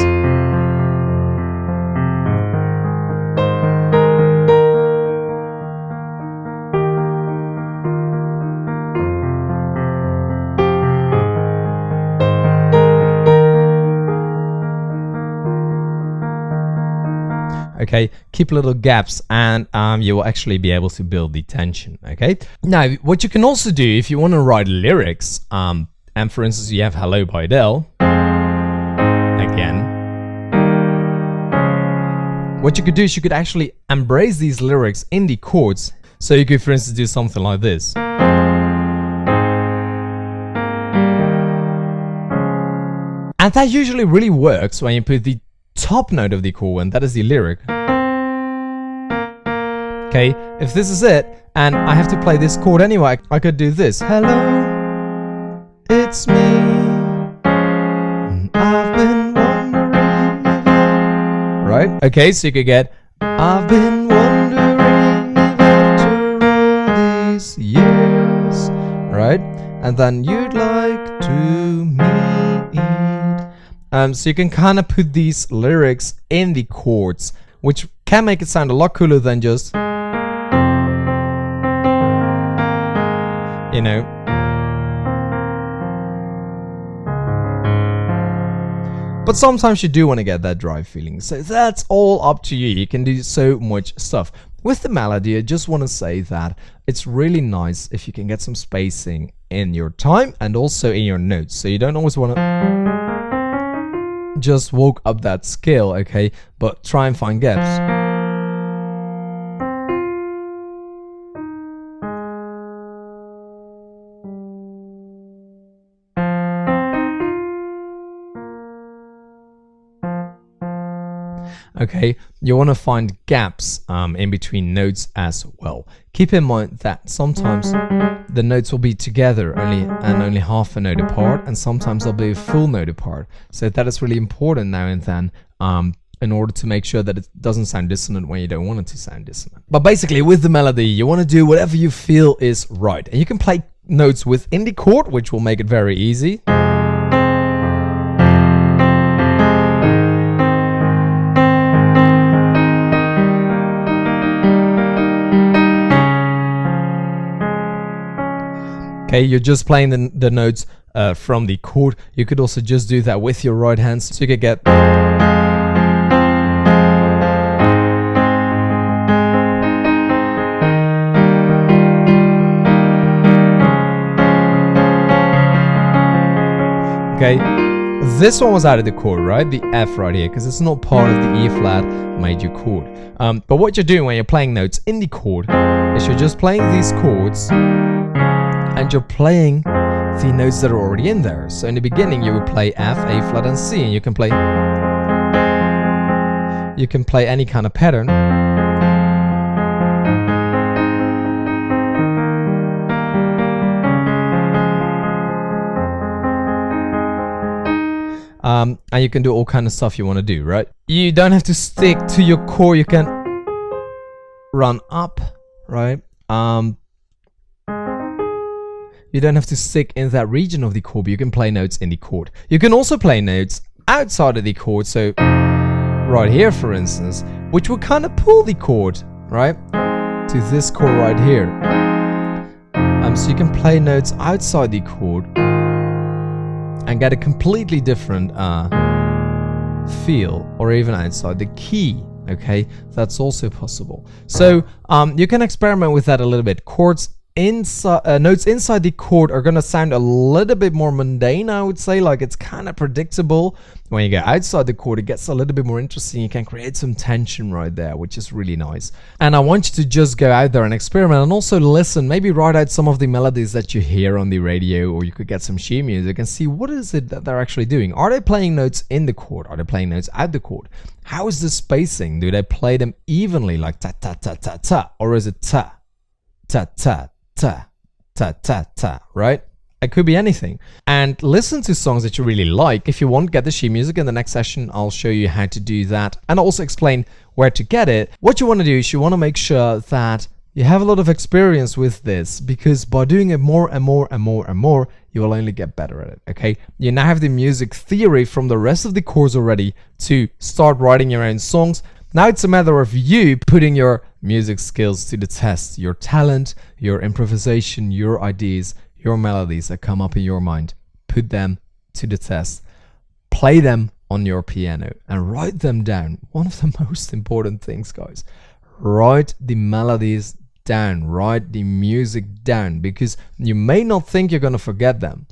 Speaker 1: Okay, keep little gaps, and you will actually be able to build the tension. Okay, now what you can also do if you want to write lyrics, and for instance you have Hello by Adele again, what you could do is you could actually embrace these lyrics in the chords. So you could, for instance, do something like this. And that usually really works when you put the top note of the chord, and that is the lyric. Okay, if this is it, and I have to play this chord anyway, I could do this. Hello, it's me, and I've been wondering if right? Okay, so you could get, I've been wondering if after all these years, right? And then you'd like to meet. So you can kind of put these lyrics in the chords, which can make it sound a lot cooler than just, you know. But sometimes you do want to get that drive feeling, so that's all up to you. You can do so much stuff. With the melody, I just want to say that it's really nice if you can get some spacing in your time and also in your notes, so you don't always want to just walk up that scale, okay, but try and find gaps. Okay, you want to find gaps in between notes as well. Keep in mind that sometimes the notes will be together only half a note apart, and sometimes they'll be a full note apart. So that is really important now and then in order to make sure that it doesn't sound dissonant when you don't want it to sound dissonant. But basically with the melody, you want to do whatever you feel is right. And you can play notes within the chord, which will make it very easy. Okay, you're just playing the notes from the chord. You could also just do that with your right hand, so you could get. Okay, this one was out of the chord, right? The F right here, because it's not part of the E flat major chord. But what you're doing when you're playing notes in the chord is you're just playing these chords. And you're playing the notes that are already in there. So in the beginning you would play F, A flat and C, and you can play any kind of pattern. And you can do all kind of stuff you want to do, right? You don't have to stick to your chord, you can run up, right? You don't have to stick in that region of the chord, but you can play notes in the chord. You can also play notes outside of the chord, so right here for instance, which will kind of pull the chord, right, to this chord right here. So you can play notes outside the chord and get a completely different feel, or even outside the key. Okay, that's also possible. So you can experiment with that a little bit. Chords notes inside the chord are gonna sound a little bit more mundane, I would say. Like, it's kind of predictable. When you go outside the chord, it gets a little bit more interesting. You can create some tension right there, which is really nice. And I want you to just go out there and experiment, and also listen. Maybe write out some of the melodies that you hear on the radio, or you could get some sheet music and see what is it that they're actually doing. Are they playing notes in the chord? Are they playing notes out the chord? How is the spacing? Do they play them evenly, like ta ta ta ta ta, or is it ta ta ta ta ta ta ta, right? It could be anything. And listen to songs that you really like. If you want, get the sheet music. In the next session, I'll show you how to do that and also explain where to get it. What you want to do is you want to make sure that you have a lot of experience with this, because by doing it more and more and more and more, you will only get better at it, okay? You now have the music theory from the rest of the chords already to start writing your own songs. Now it's a matter of you putting your music skills to the test, your talent, your improvisation, your ideas, your melodies that come up in your mind. Put them to the test. Play them on your piano and write them down. One of the most important things, guys. Write the melodies down. Write the music down, because you may not think you're going to forget them,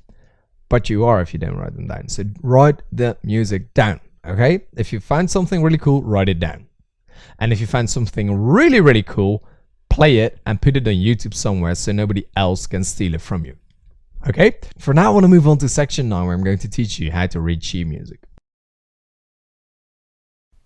Speaker 1: but you are if you don't write them down. So write the music down, okay? If you find something really cool, write it down. And if you find something really, really cool, play it and put it on YouTube somewhere so nobody else can steal it from you. Okay? For now, I want to move on to section 9, where I'm going to teach you how to read sheet music.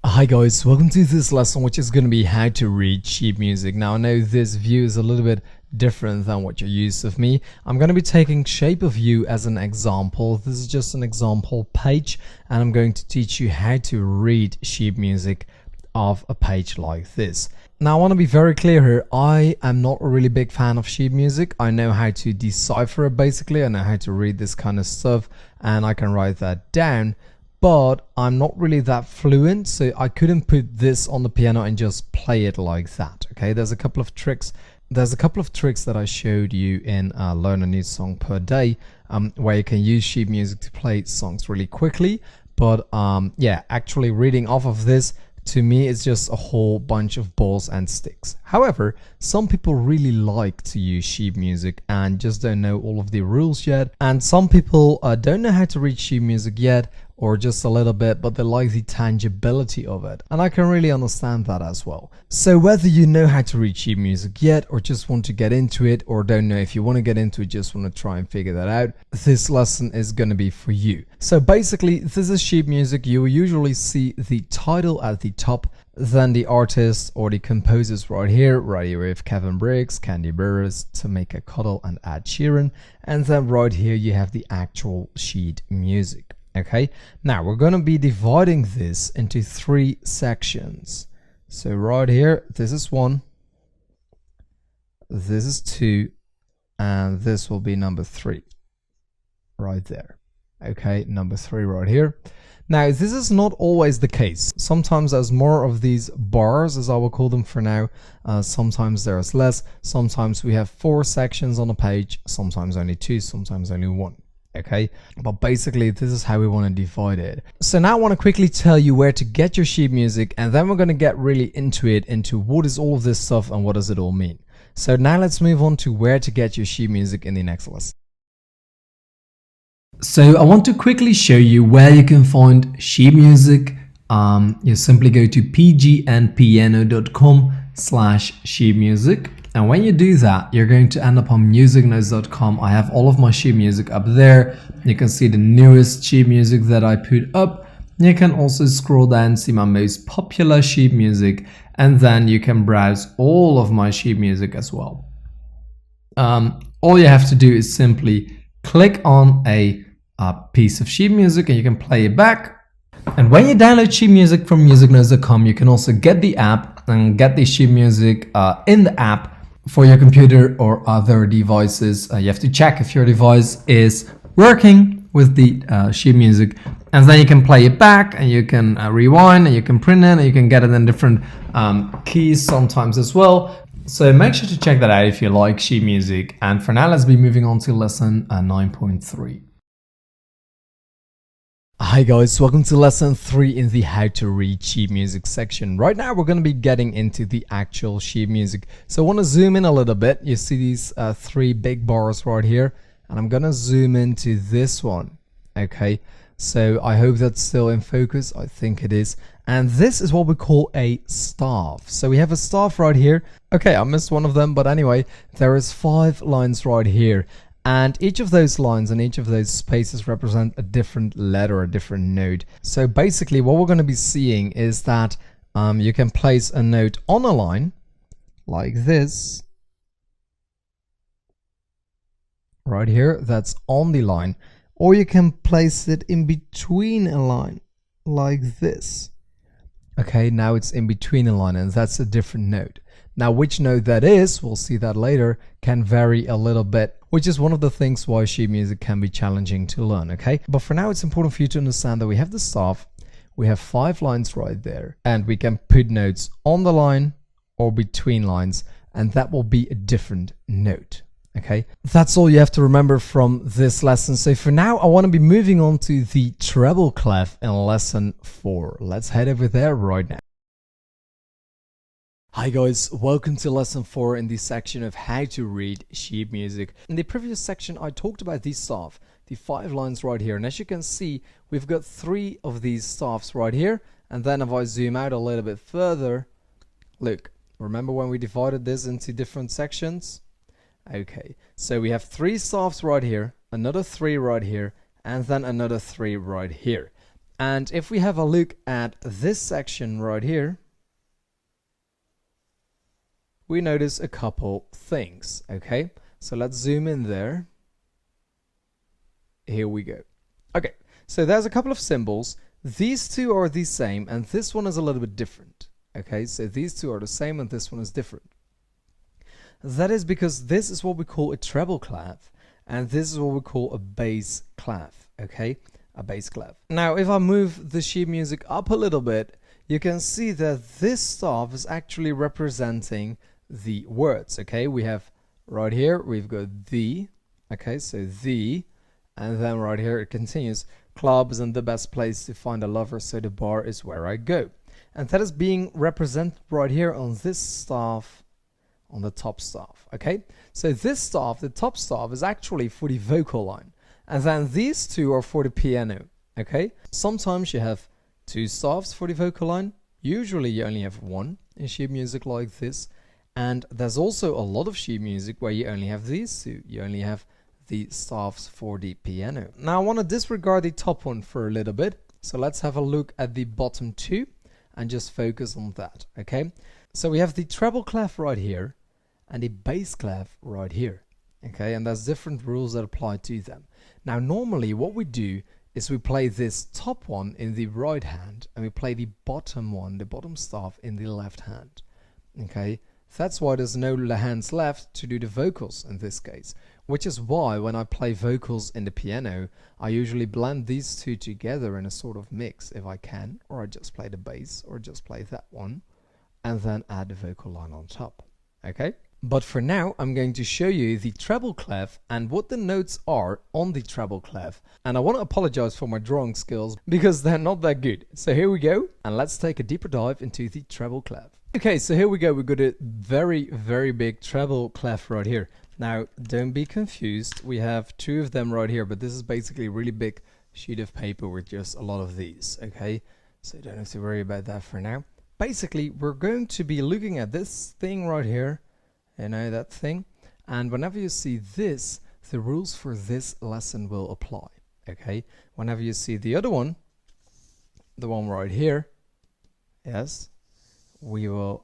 Speaker 1: Hi guys, welcome to this lesson, which is going to be how to read sheet music. Now, I know this view is a little bit different than what you're used to of me. I'm going to be taking Shape of You as an example. This is just an example page, and I'm going to teach you how to read sheet music of a page like this. Now, I want to be very clear here. I am not a really big fan of sheet music. I know how to decipher it basically. I know how to read this kind of stuff, and I can write that down, but I'm not really that fluent, so I couldn't put this on the piano and just play it like that. Okay, there's a couple of tricks. There's a couple of tricks that I showed you in Learn a New Song Per Day, where you can use sheet music to play songs really quickly. But yeah, actually reading off of this, to me, it's just a whole bunch of balls and sticks. However, some people really like to use sheet music and just don't know all of the rules yet. And some people don't know how to read sheet music yet, or just a little bit, but they like the tangibility of it. And I can really understand that as well. So whether you know how to read sheet music yet, or just want to get into it, or don't know if you want to get into it, just want to try and figure that out, this lesson is going to be for you. So basically, this is sheet music. You will usually see the title at the top, then the artist or the composers right here we have Kevin Briggs, Candy Burris, Tamika Cottle, and Ed Sheeran. And then right here you have the actual sheet music. Okay, now we're going to be dividing this into 3 sections. So right here, this is 1, this is 2, and this will be number 3 right there. Okay, number 3 right here. Now, this is not always the case. Sometimes there's more of these bars, as I will call them for now. Sometimes there's less. Sometimes we have 4 sections on a page, sometimes only 2, sometimes only 1. Okay, but basically this is how we want to divide it. So now I want to quickly tell you where to get your sheet music, and then we're going to get really into what is all of this stuff and what does it all mean. So now let's move on to where to get your sheet music in the next lesson. So I want to quickly show you where you can find sheet music. You simply go to pgnpiano.com/sheet music. And when you do that, you're going to end up on musicnotes.com. I have all of my sheet music up there. You can see the newest sheet music that I put up. You can also scroll down, see my most popular sheet music, and then you can browse all of my sheet music as well. All you have to do is simply click on a piece of sheet music and you can play it back. And when you download sheet music from musicnotes.com, you can also get the app and get the sheet music in the app for your computer or other devices. You have to check if your device is working with the sheet music, and then you can play it back and you can rewind and you can print it and you can get it in different keys sometimes as well. So make sure to check that out if you like sheet music. And for now, let's be moving on to lesson 9.3. Hi guys, welcome to lesson 3 in the how to read sheet music section. Right now we're going to be getting into the actual sheet music. So I want to zoom in a little bit. You see these 3 big bars right here, and I'm going to zoom into this one. Okay, so I hope that's still in focus. I think it is. And this is what we call a staff. So we have a staff right here. Okay, I missed one of them, but anyway, there is 5 lines right here. And each of those lines and each of those spaces represent a different letter, a different note. So basically what we're going to be seeing is that you can place a note on a line like this right here, that's on the line, or you can place it in between a line like this. Okay, now it's in between a line and that's a different note. Now which note that is, we'll see that later, can vary a little bit, which is one of the things why sheet music can be challenging to learn, okay? But for now it's important for you to understand that we have the staff, we have 5 lines right there, and we can put notes on the line or between lines, and that will be a different note, okay? That's all you have to remember from this lesson. So for now I want to be moving on to the treble clef in lesson 4. Let's head over there right now. Hi guys, welcome to lesson 4 in the section of how to read sheet music. In the previous section I talked about the staff, the 5 lines right here, and as you can see we've got 3 of these staffs right here, and then if I zoom out a little bit further, look, remember when we divided this into different sections? Okay, so we have 3 staffs right here, another 3 right here, and then another 3 right here. And if we have a look at this section right here, we notice a couple things, okay? So let's zoom in there. Here we go. Okay, so there's a couple of symbols. These 2 are the same, and this one is a little bit different. Okay, so these 2 are the same, and this one is different. That is because this is what we call a treble clef, and this is what we call a bass clef, okay? A bass clef. Now, if I move the sheet music up a little bit, you can see that this staff is actually representing the words, okay? We have right here, we've got the, okay, so the, and then right here it continues, club isn't the best place to find a lover, so the bar is where I go. And that is being represented right here on this staff, on the top staff, okay? So this staff, the top staff, is actually for the vocal line, and then these 2 are for the piano, okay? Sometimes you have 2 staffs for the vocal line, usually you only have 1 in sheet music like this. And there's also a lot of sheet music where you only have these 2. You only have the staffs for the piano. Now I want to disregard the top one for a little bit. So let's have a look at the bottom 2 and just focus on that, okay? So we have the treble clef right here and the bass clef right here, okay? And there's different rules that apply to them. Now normally what we do is we play this top one in the right hand and we play the bottom one, the bottom staff, in the left hand, okay? That's why there's no hands left to do the vocals in this case, which is why when I play vocals in the piano, I usually blend these 2 together in a sort of mix if I can, or I just play the bass or just play that one and then add the vocal line on top, okay? But for now, I'm going to show you the treble clef and what the notes are on the treble clef. And I want to apologize for my drawing skills because they're not that good. So here we go, and let's take a deeper dive into the treble clef. Okay, so here we go. We've got a very, very big treble clef right here. Now, don't be confused. We have 2 of them right here, but this is basically a really big sheet of paper with just a lot of these, okay? So you don't have to worry about that for now. Basically, we're going to be looking at this thing right here, you know, that thing. And whenever you see this, the rules for this lesson will apply, okay? Whenever you see the other one, the one right here, yes, we will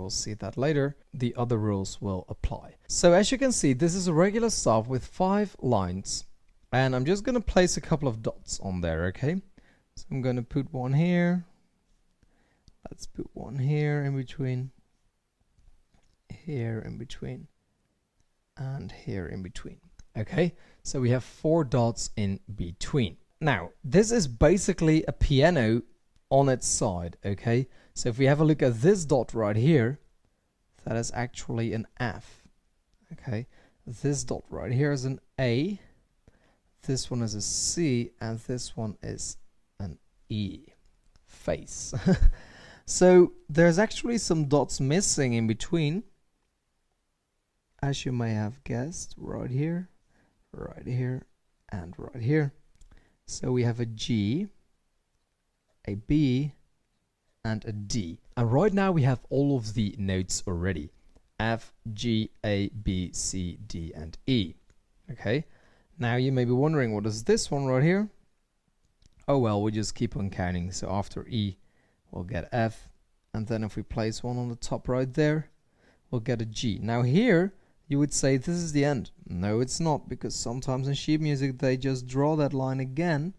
Speaker 1: see that later. The other rules will apply. So as you can see, this is a regular staff with 5 lines, and I'm just going to place a couple of dots on there, okay? So I'm going to put one here. Let's put one here in between, here in between, and here in between. Okay, so we have 4 dots in between. Now, this is basically a piano on its side, okay? So if we have a look at this dot right here, that is actually an F, okay? This dot right here is an A. this one is a C, and this one is an E. Face. So there's actually some dots missing in between, as you may have guessed, right here, and right here. So we have a G, a B, and a D. And right now we have all of the notes already. F, G, A, B, C, D, and E. Okay, now you may be wondering, what is this one right here? Oh well, we just keep on counting. So after E, we'll get F, and then if we place one on the top right there, we'll get a G. Now here, you would say this is the end. No, it's not, because sometimes in sheet music they just draw that line again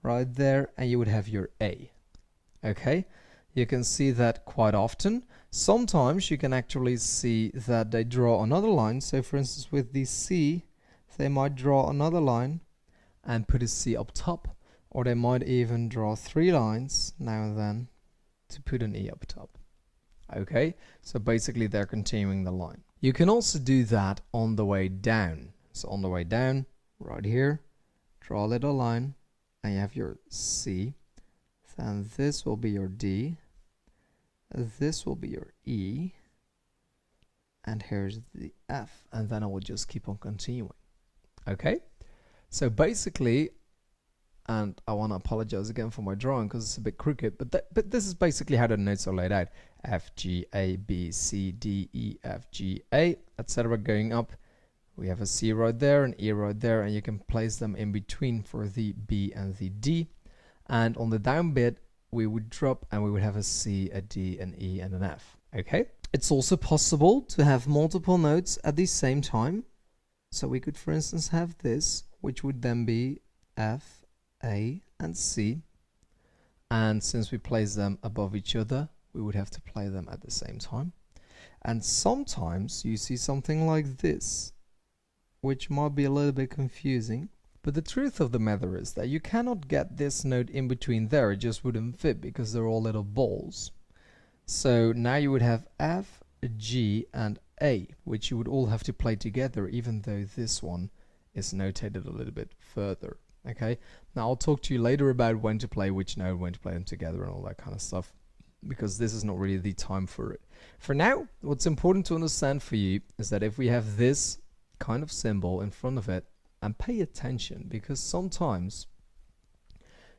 Speaker 1: right there, and you would have your A. Okay, you can see that quite often. Sometimes you can actually see that they draw another line. So for instance, with the C, they might draw another line and put a C up top, or they might even draw 3 lines now and then to put an E up top. Okay, so basically they're continuing the line. You can also do that on the way down. So on the way down, right here, draw a little line, and you have your C. Then this will be your D. This will be your E. And here's the F. And then I will just keep on continuing. Okay? So basically, and I want to apologize again for my drawing because it's a bit crooked, but this is basically how the notes are laid out. F, G, A, B, C, D, E, F, G, A, etc. going up. We have a C right there, an E right there, and you can place them in between for the B and the D. And on the down bit, we would drop and we would have a C, a D, an E, and an F. Okay? It's also possible to have multiple notes at the same time. So we could, for instance, have this, which would then be F, A, and C. And since we place them above each other, we would have to play them at the same time. And sometimes you see something like this, which might be a little bit confusing. But the truth of the matter is that you cannot get this note in between there. It just wouldn't fit because they're all little balls. So now you would have F, G, and A, which you would all have to play together, even though this one is notated a little bit further. Okay, now I'll talk to you later about when to play which note, when to play them together, and all that kind of stuff, because this is not really the time for it. For now, what's important to understand for you is that if we have this kind of symbol in front of it, and pay attention, because sometimes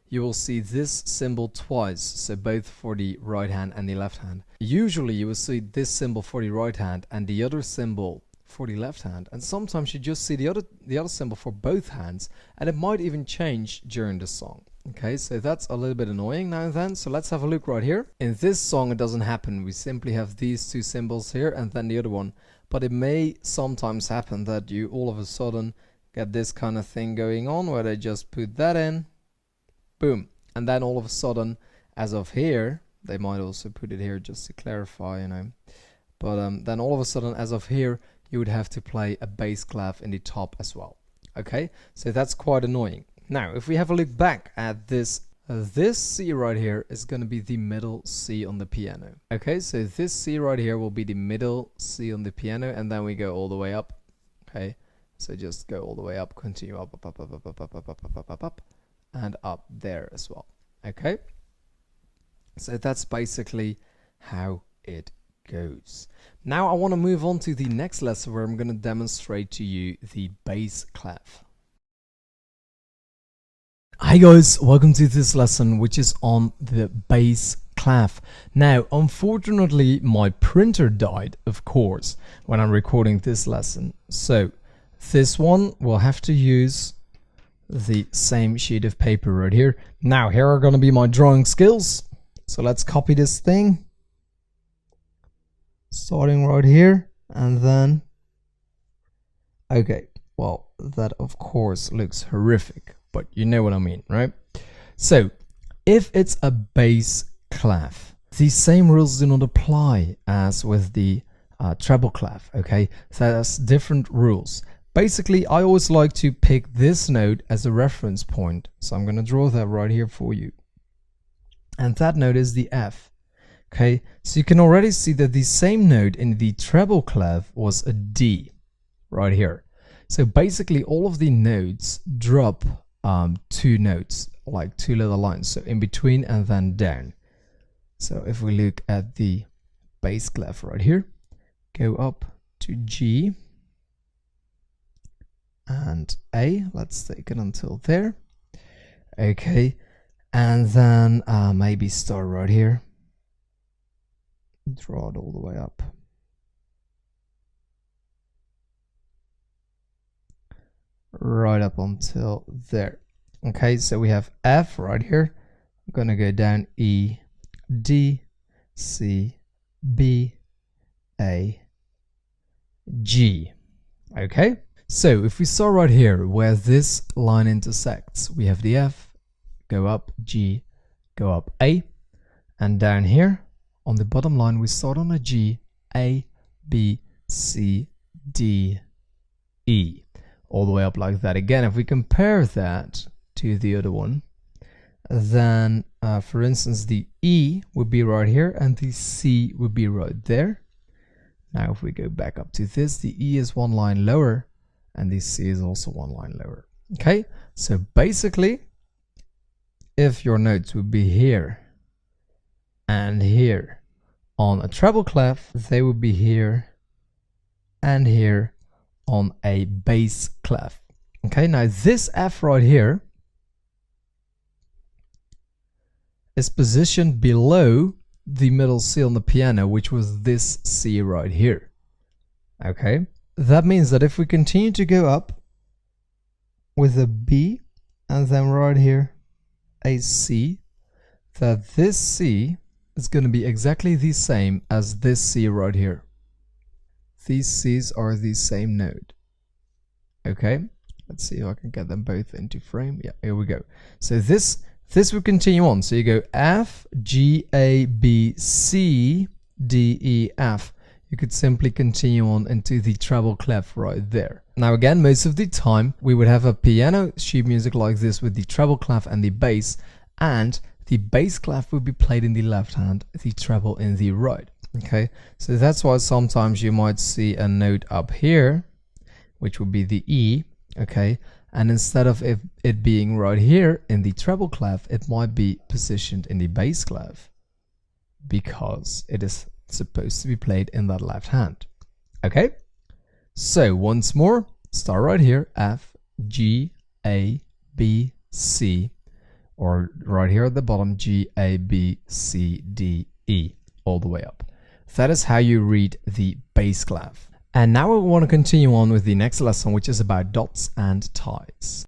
Speaker 1: you will see this symbol twice, so both for the right hand and the left hand. Usually you will see this symbol for the right hand and the other symbol for the left hand, and sometimes you just see the other symbol for both hands, and it might even change during the song. Okay, so that's a little bit annoying now and then. So let's have a look right here. In this song it doesn't happen. We simply have these two symbols here and then the other one, but it may sometimes happen that you all of a sudden get this kind of thing going on where they just put that in, boom, and then all of a sudden, as of here, they might also put it here just to clarify, you know, but then all of a sudden, as of here, you would have to play a bass clef in the top as well. Okay, so that's quite annoying. Now, if we have a look back at this, this C right here is going to be the middle C on the piano. Okay, so this C right here will be the middle C on the piano, and then we go all the way up. Okay, so just go all the way up, continue up, up, and up there as well. Okay, so that's basically how it goes. Now I want to move on to the next lesson where I'm going to demonstrate to you the bass clef. Hi guys, welcome to this lesson which is on the bass clef. Now unfortunately my printer died, of course, when I'm recording this lesson, so this one will have to use the same sheet of paper right here. Now here are going to be my drawing skills, so let's copy this thing, starting right here, and then okay, well that of course looks horrific, but you know what I mean, right? So if it's a bass clef, the same rules do not apply as with the treble clef. Okay, so that's different rules. Basically, I always like to pick this note as a reference point, so I'm going to draw that right here for you, and that note is the F. Okay, so you can already see that the same note in the treble clef was a D right here. So basically all of the notes drop 2 notes, like 2 little lines, so in between and then down. So if we look at the bass clef right here, go up to G and A, let's take it until there. Okay, and then maybe start right here, draw it all the way up. Right up until there. Okay, so we have F right here. I'm gonna go down E, D, C, B, A, G. Okay, so if we start right here where this line intersects, we have the F, go up G, go up A, and down here on the bottom line we start on a G, A, B, C, D, E, all the way up like that. Again, if we compare that to the other one, then for instance the E would be right here and the C would be right there. Now if we go back up to this, the E is 1 line lower and the C is also 1 line lower. Okay, so basically if your notes would be here and here on a treble clef, they would be here and here on a bass clef. Okay, now this F right here is positioned below the middle C on the piano, which was this C right here. Okay, that means that if we continue to go up with a B and then right here a C, that this C is going to be exactly the same as this C right here. These C's are the same note. Okay, let's see if I can get them both into frame. Yeah, here we go. So this will continue on. So you go F, G, A, B, C, D, E, F. You could simply continue on into the treble clef right there. Now again, most of the time we would have a piano sheet music like this with the treble clef and the bass, and the bass clef would be played in the left hand, the treble in the right. Okay, so that's why sometimes you might see a note up here, which would be the E, okay, and instead of it being right here in the treble clef, it might be positioned in the bass clef because it is supposed to be played in that left hand. Okay, so once more, start right here, F, G, A, B, C, or right here at the bottom, G, A, B, C, D, E, all the way up. That is how you read the bass clef. And now we want to continue on with the next lesson, which is about dots and ties.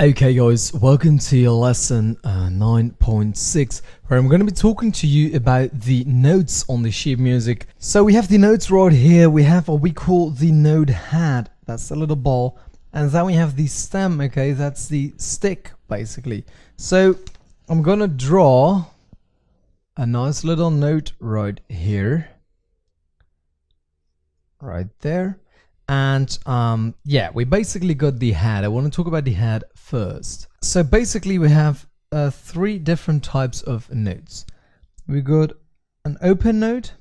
Speaker 1: Okay guys, welcome to your lesson 9.6, where I'm going to be talking to you about the notes on the sheet music. So we have the notes right here. We have what we call the note head, that's the little ball, and then we have the stem, okay, that's the stick basically. So I'm going to draw a nice little note right here, right there, and yeah, we basically got the head. I want to talk about the head first. So basically we have 3 different types of notes. We got an open note,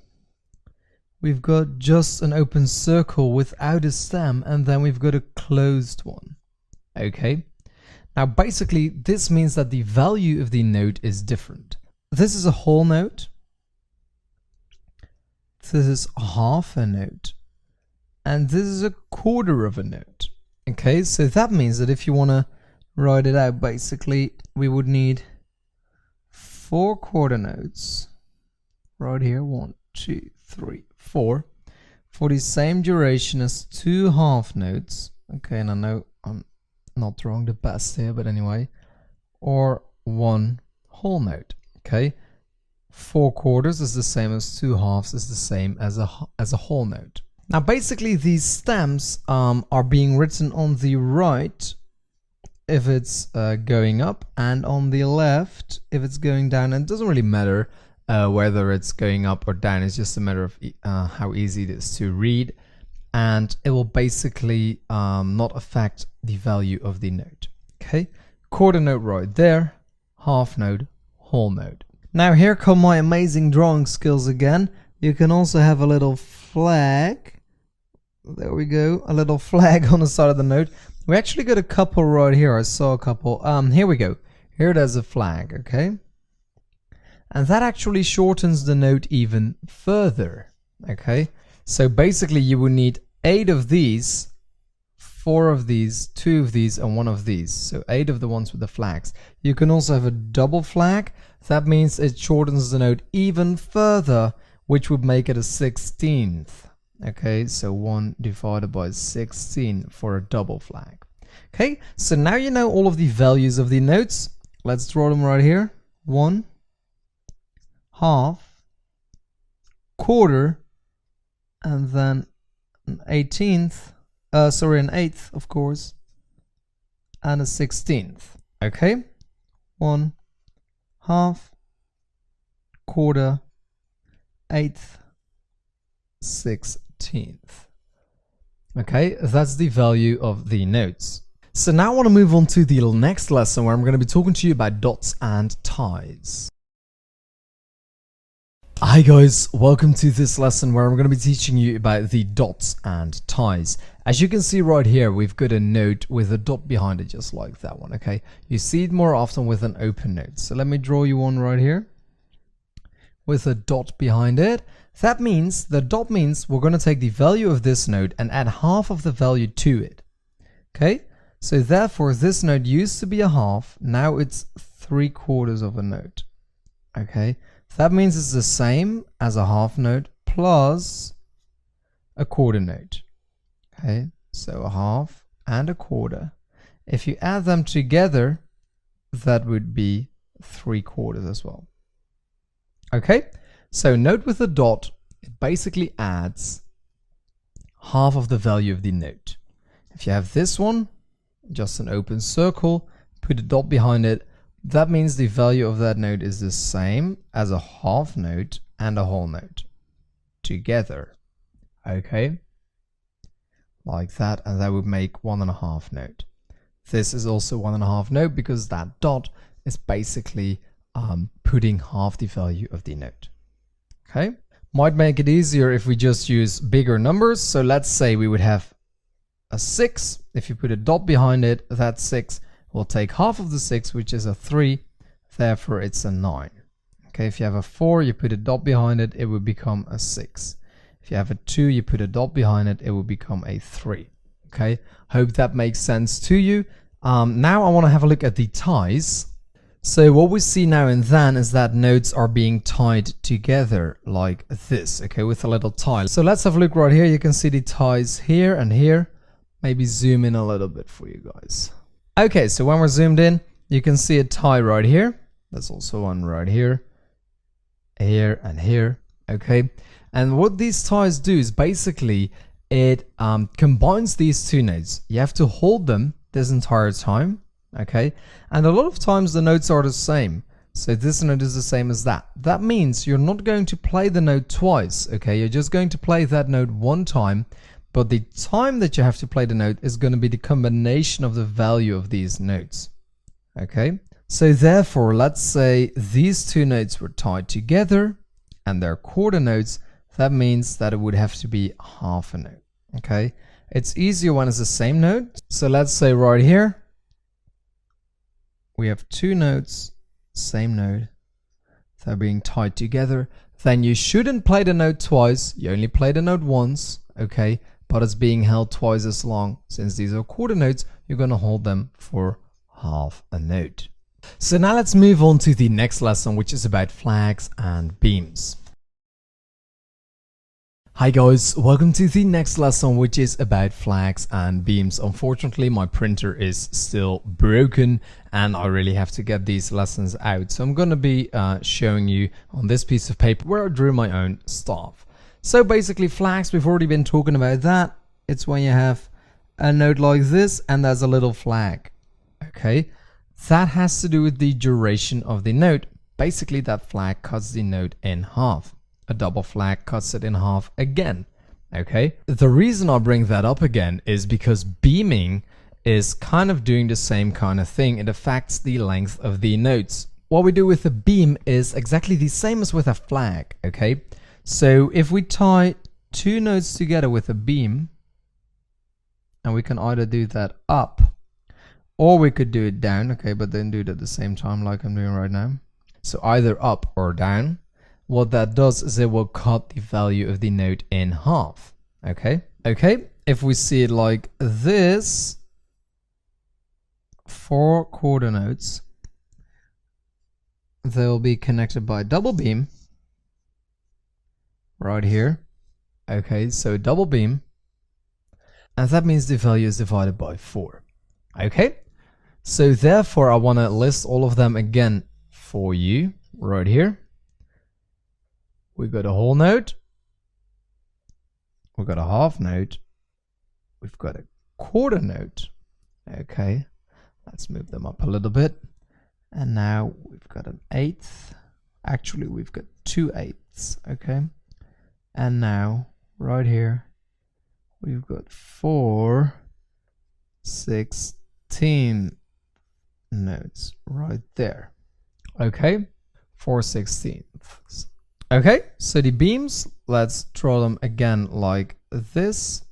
Speaker 1: we've got just an open circle without a stem, and then we've got a closed one. Okay, now basically this means that the value of the note is different. This is a whole note, this is half a note, and this is a quarter of a note. Okay, so that means that if you want to write it out, basically we would need 4 quarter notes right here, 1, 2, 3, 4, for the same duration as 2 half notes. Okay, and I know I'm not drawing the best here, but anyway, or 1 whole note. Okay, 4 quarters is the same as 2 halves is the same as a whole note. Now basically these stems are being written on the right if it's going up, and on the left if it's going down. And it doesn't really matter whether it's going up or down, it's just a matter of how easy it is to read, and it will basically not affect the value of the note. Okay, quarter note right there, half note, whole note. Now here come my amazing drawing skills again. You can also have a little flag There we go, a little flag on the side of the note. We actually got a couple right here. I saw a couple. Here we go. Here there's a flag, okay? And that actually shortens the note even further, okay? So basically you will need 8 of these, 4 of these, 2 of these, and 1 of these. So 8 of the ones with the flags. You can also have a double flag. That means it shortens the note even further, which would make it a 16th. Okay, so 1 divided by 16 for a double flag. Okay, so now you know all of the values of the notes. Let's draw them right here. 1, half, quarter, and then an 18th, an 8th, of course, and a 16th. Okay, 1, half, quarter, 8th, 16th. Okay, that's the value of the notes. So now I want to move on to the next lesson where I'm going to be talking to you about dots and ties. Hi guys, welcome to this lesson where I'm going to be teaching you about the dots and ties. As you can see right here, we've got a note with a dot behind it, just like that one, okay? You see it more often with an open note. So let me draw you one right here with a dot behind it. That means, the dot means we're going to take the value of this note and add half of the value to it. Okay, so therefore this note used to be a half, now it's 3/4 of a note. Okay, that means it's the same as a half note plus a quarter note. Okay, so a half and a quarter. If you add them together, that would be 3/4 as well. Okay, so note with a dot, it basically adds half of the value of the note. If you have this one, just an open circle, put a dot behind it, that means the value of that note is the same as a half note and a whole note together. Okay, like that, and that would make 1.5 note. This is also 1.5 note because that dot is basically putting half the value of the note. Okay, might make it easier if we just use bigger numbers. So let's say we would have a 6. If you put a dot behind it, that 6 will take half of the 6, which is a 3. Therefore, it's a 9. Okay, if you have a 4, you put a dot behind it, it would become a 6. If you have a 2, you put a dot behind it, it will become a 3. Okay, hope that makes sense to you. Now I want to have a look at the ties. So what we see now and then is that notes are being tied together like this, okay, with a little tie. So let's have a look right here. You can see the ties here and here. Maybe zoom in a little bit for you guys. Okay, so when we're zoomed in, you can see a tie right here. There's also one right here, here and here, okay? And what these ties do is basically it combines these two notes. You have to hold them this entire time. Okay, and a lot of times the notes are the same. So this note is the same as that. That means you're not going to play the note twice. Okay, you're just going to play that note one time, but the time that you have to play the note is going to be the combination of the value of these notes. Okay, so therefore, let's say these two notes were tied together and they're quarter notes. That means that it would have to be half a note. Okay, it's easier when it's the same note. So let's say right here, we have two notes, same note, they're being tied together. Then you shouldn't play the note twice, you only play the note once, okay? But it's being held twice as long. Since these are quarter notes, you're gonna hold them for half a note. So now let's move on to the next lesson, which is about flags and beams. Hi guys, welcome to the next lesson, which is about flags and beams. Unfortunately, my printer is still broken and I really have to get these lessons out. So I'm going to be showing you on this piece of paper where I drew my own stuff. So basically flags, we've already been talking about that. It's when you have a note like this and there's a little flag. Okay, that has to do with the duration of the note. Basically that flag cuts the note in half. A double flag cuts it in half again. Okay, the reason I bring that up again is because beaming is kind of doing the same kind of thing. It affects the length of the notes. What we do with a beam is exactly the same as with a flag. Okay, so if we tie two notes together with a beam, and we can either do that up or we could do it down, okay, but then do it at the same time like I'm doing right now. So either up or down. What that does is it will cut the value of the note in half, okay? Okay, if we see it like this, 4 quarter notes, they'll be connected by double beam right here. Okay, so double beam, and that means the value is divided by 4. Okay, so therefore I want to list all of them again for you right here. We've got a whole note, we've got a half note, we've got a quarter note. Okay, let's move them up a little bit. And now we've got an eighth. Actually, we've got 2 eighths. Okay, and now right here we've got 4/16 notes right there. Okay, 4/16. Okay, so the beams, let's draw them again like this.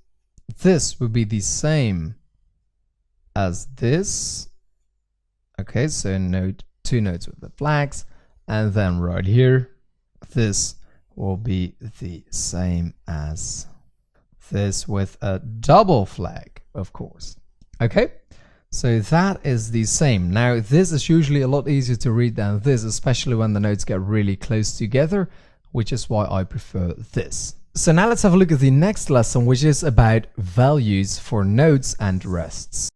Speaker 1: This would be the same as this. Okay, so note 2 notes with the flags, and then right here, this will be the same as this with a double flag, of course. Okay, so that is the same. Now, this is usually a lot easier to read than this, especially when the notes get really close together, which is why I prefer this. So now let's have a look at the next lesson, which is about values for notes and rests.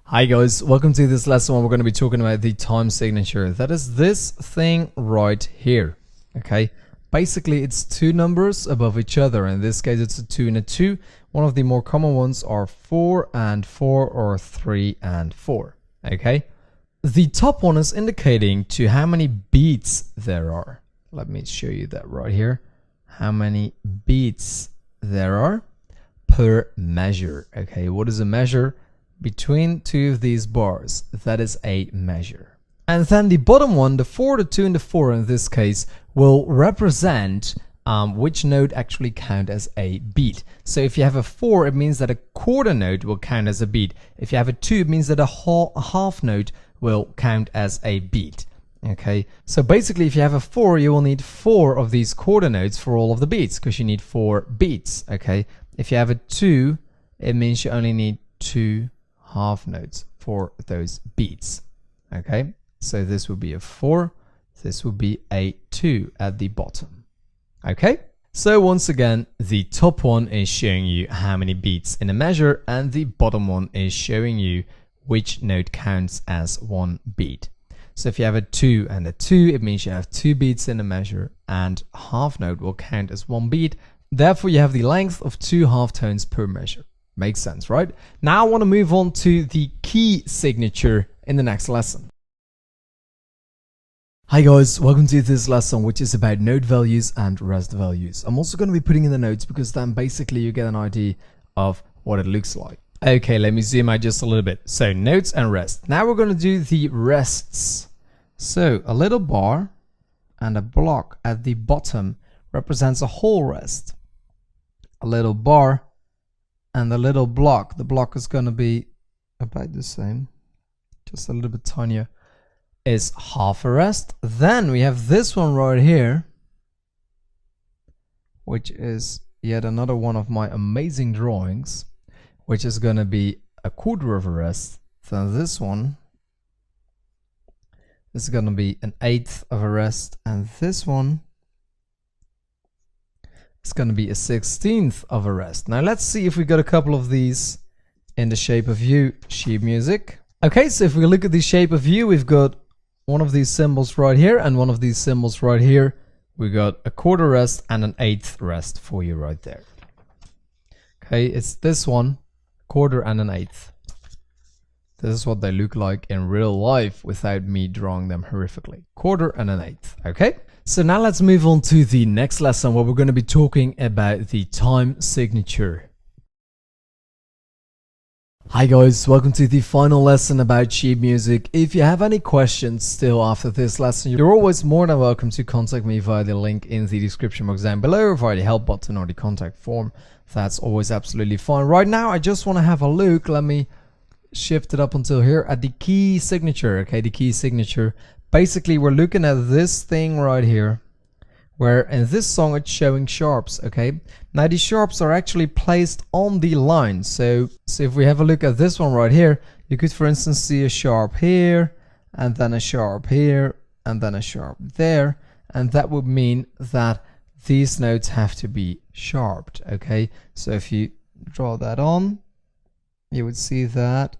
Speaker 1: Hi guys, welcome to this lesson where we're going to be talking about the time signature. That is this thing right here. Okay, basically it's 2 numbers above each other. In this case it's a 2 and a 2. One of the more common ones are 4 and 4 or 3 and 4. Okay, the top one is indicating to how many beats there are. Let me show you that right here. How many beats there are per measure. Okay, what is a measure? Between 2 of these bars, that is a measure. And then the bottom one, the 4, the 2 and the 4 in this case, will represent which note actually count as a beat. So if you have a 4, it means that a quarter note will count as a beat. If you have a 2, it means that a half note will count as a beat. Okay, so basically if you have a 4, you will need 4 of these quarter notes for all of the beats, because you need 4 beats. Okay, if you have a 2, it means you only need 2 half notes for those beats. Okay, so this would be a 4, this would be a 2 at the bottom. Okay, so once again, the top one is showing you how many beats in a measure, and the bottom one is showing you which note counts as 1 beat. So if you have a 2 and a 2, it means you have 2 beats in a measure, and half note will count as 1 beat. Therefore, you have the length of 2 half tones per measure. Makes sense, right? Now I want to move on to the key signature in the next lesson. Hi guys, welcome to this lesson, which is about note values and rest values. I'm also going to be putting in the notes because then basically you get an idea of what it looks like. Okay, let me zoom out just a little bit. So notes and rest. Now we're going to do the rests. So a little bar and a block at the bottom represents a whole rest. A little bar and the little block. The block is going to be about the same, just a little bit tinier, is half a rest. Then we have this one right here, which is yet another one of my amazing drawings, which is going to be a quarter of a rest. Then this one is going to be an eighth of a rest, and this one is going to be a 16th of a rest. Now let's see if we got a couple of these in the shape of U sheet music. Okay, so if we look at the shape of U, we've got one of these symbols right here and one of these symbols right here. We got a quarter rest and an eighth rest for you right there. Okay, it's this one, quarter and an eighth. This is what they look like in real life without me drawing them horrifically. Quarter and an eighth, okay? So now let's move on to the next lesson where we're going to be talking about the time signature.
Speaker 2: Hi guys, welcome to the final lesson about sheet music. If you have any questions still after this lesson, you're always more than welcome to contact me via the link in the description box down below or via the help button or the contact form. That's always absolutely fine. Right now, I just want to have a look. Let me shift it up until here at the key signature. Okay, the key signature. Basically, we're looking at this thing right here, where in this song it's showing sharps. Okay, now these sharps are actually placed on the line. So if we have a look at this one right here, you could for instance see a sharp here and then a sharp here and then a sharp there, and that would mean that these notes have to be sharped. Okay, so if you draw that on, you would see that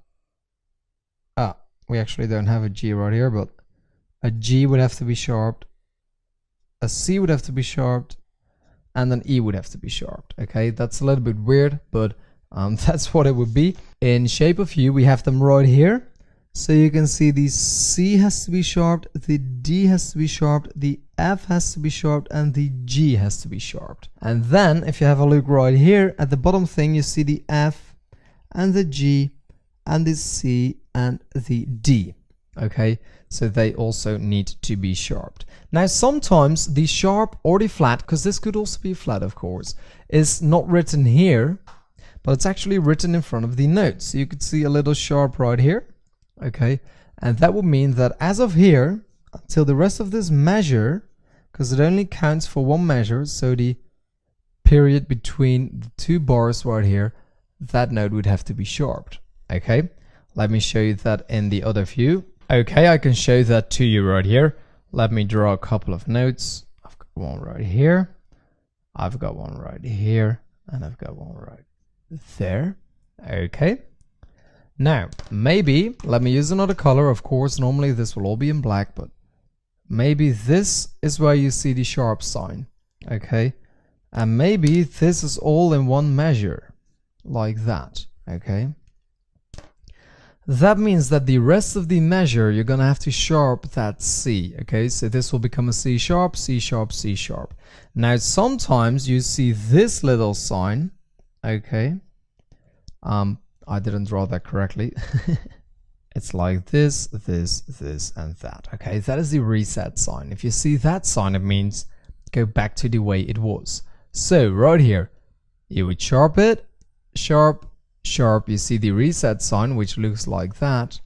Speaker 2: we actually don't have a G right here, but a G would have to be sharped, a C would have to be sharped, and an E would have to be sharped. Okay, that's a little bit weird, but that's what it would be. In shape of U, we have them right here. So you can see the C has to be sharped, the D has to be sharped, the F has to be sharped, and the G has to be sharped. And then if you have a look right here at the bottom thing, you see the F and the G and the C and the D. Okay, so they also need to be sharped. Now sometimes the sharp or the flat, because this could also be flat of course, is not written here, but it's actually written in front of the notes. So you could see a little sharp right here. Okay, and that would mean that as of here until the rest of this measure, because it only counts for one measure, so the period between the two bars right here, that note would have to be sharped. Okay, let me show you that in the other view. Okay, I can show that to you right here. Let me draw a couple of notes. I've got one right here, I've got one right here, and I've got one right there. Okay, now maybe let me use another color. Of course, normally this will all be in black, but maybe this is where you see the sharp sign. Okay, and maybe this is all in one measure like that. Okay, that means that the rest of the measure you're gonna have to sharp that C. Okay, so this will become a C sharp, C sharp, C sharp. Now sometimes you see this little sign. Okay, I didn't draw that correctly. It's like this, this, this, and that. Okay, that is the reset sign. If you see that sign, it means go back to the way it was. So right here, you would sharp it, sharp, sharp. You see the reset sign, which looks like that,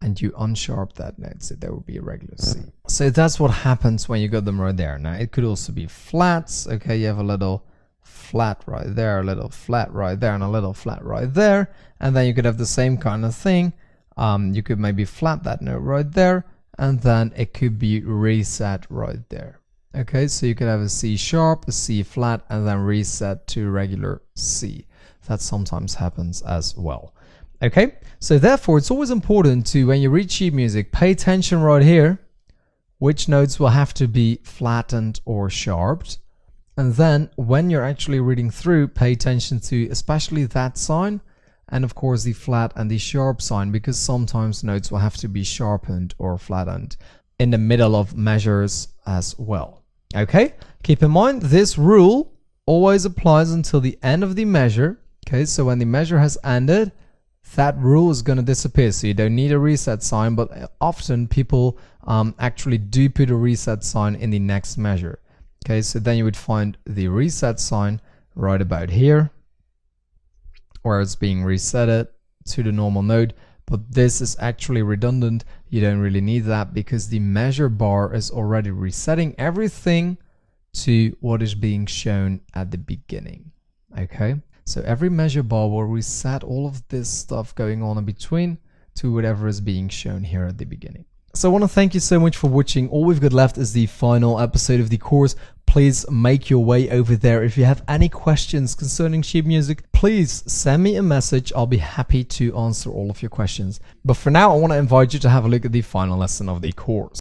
Speaker 2: and you unsharp that note, so there will be a regular C. So that's what happens when you got them right there. Now it could also be flats. Okay, you have a little flat right there, a little flat right there, and a little flat right there, and then you could have the same kind of thing. You could maybe flat that note right there, and then it could be reset right there. Okay, so you could have a C sharp, a C flat, and then reset to regular C. That sometimes happens as well. Okay, so therefore it's always important to, when you read sheet music, pay attention right here which notes will have to be flattened or sharped, and then when you're actually reading through, pay attention to especially that sign, and of course the flat and the sharp sign, because sometimes notes will have to be sharpened or flattened in the middle of measures as well. Okay, keep in mind this rule always applies until the end of the measure. Okay, so when the measure has ended, that rule is going to disappear, so you don't need a reset sign, but often people actually do put a reset sign in the next measure. Okay, so then you would find the reset sign right about here, where it's being resetted to the normal note, but this is actually redundant. You don't really need that because the measure bar is already resetting everything to what is being shown at the beginning. Okay, so every measure bar will reset all of this stuff going on in between to whatever is being shown here at the beginning. So I want to thank you so much for watching. All we've got left is the final episode of the course. Please make your way over there. If you have any questions concerning sheet music, please send me a message. I'll be happy to answer all of your questions. But for now, I want to invite you to have a look at the final lesson of the course.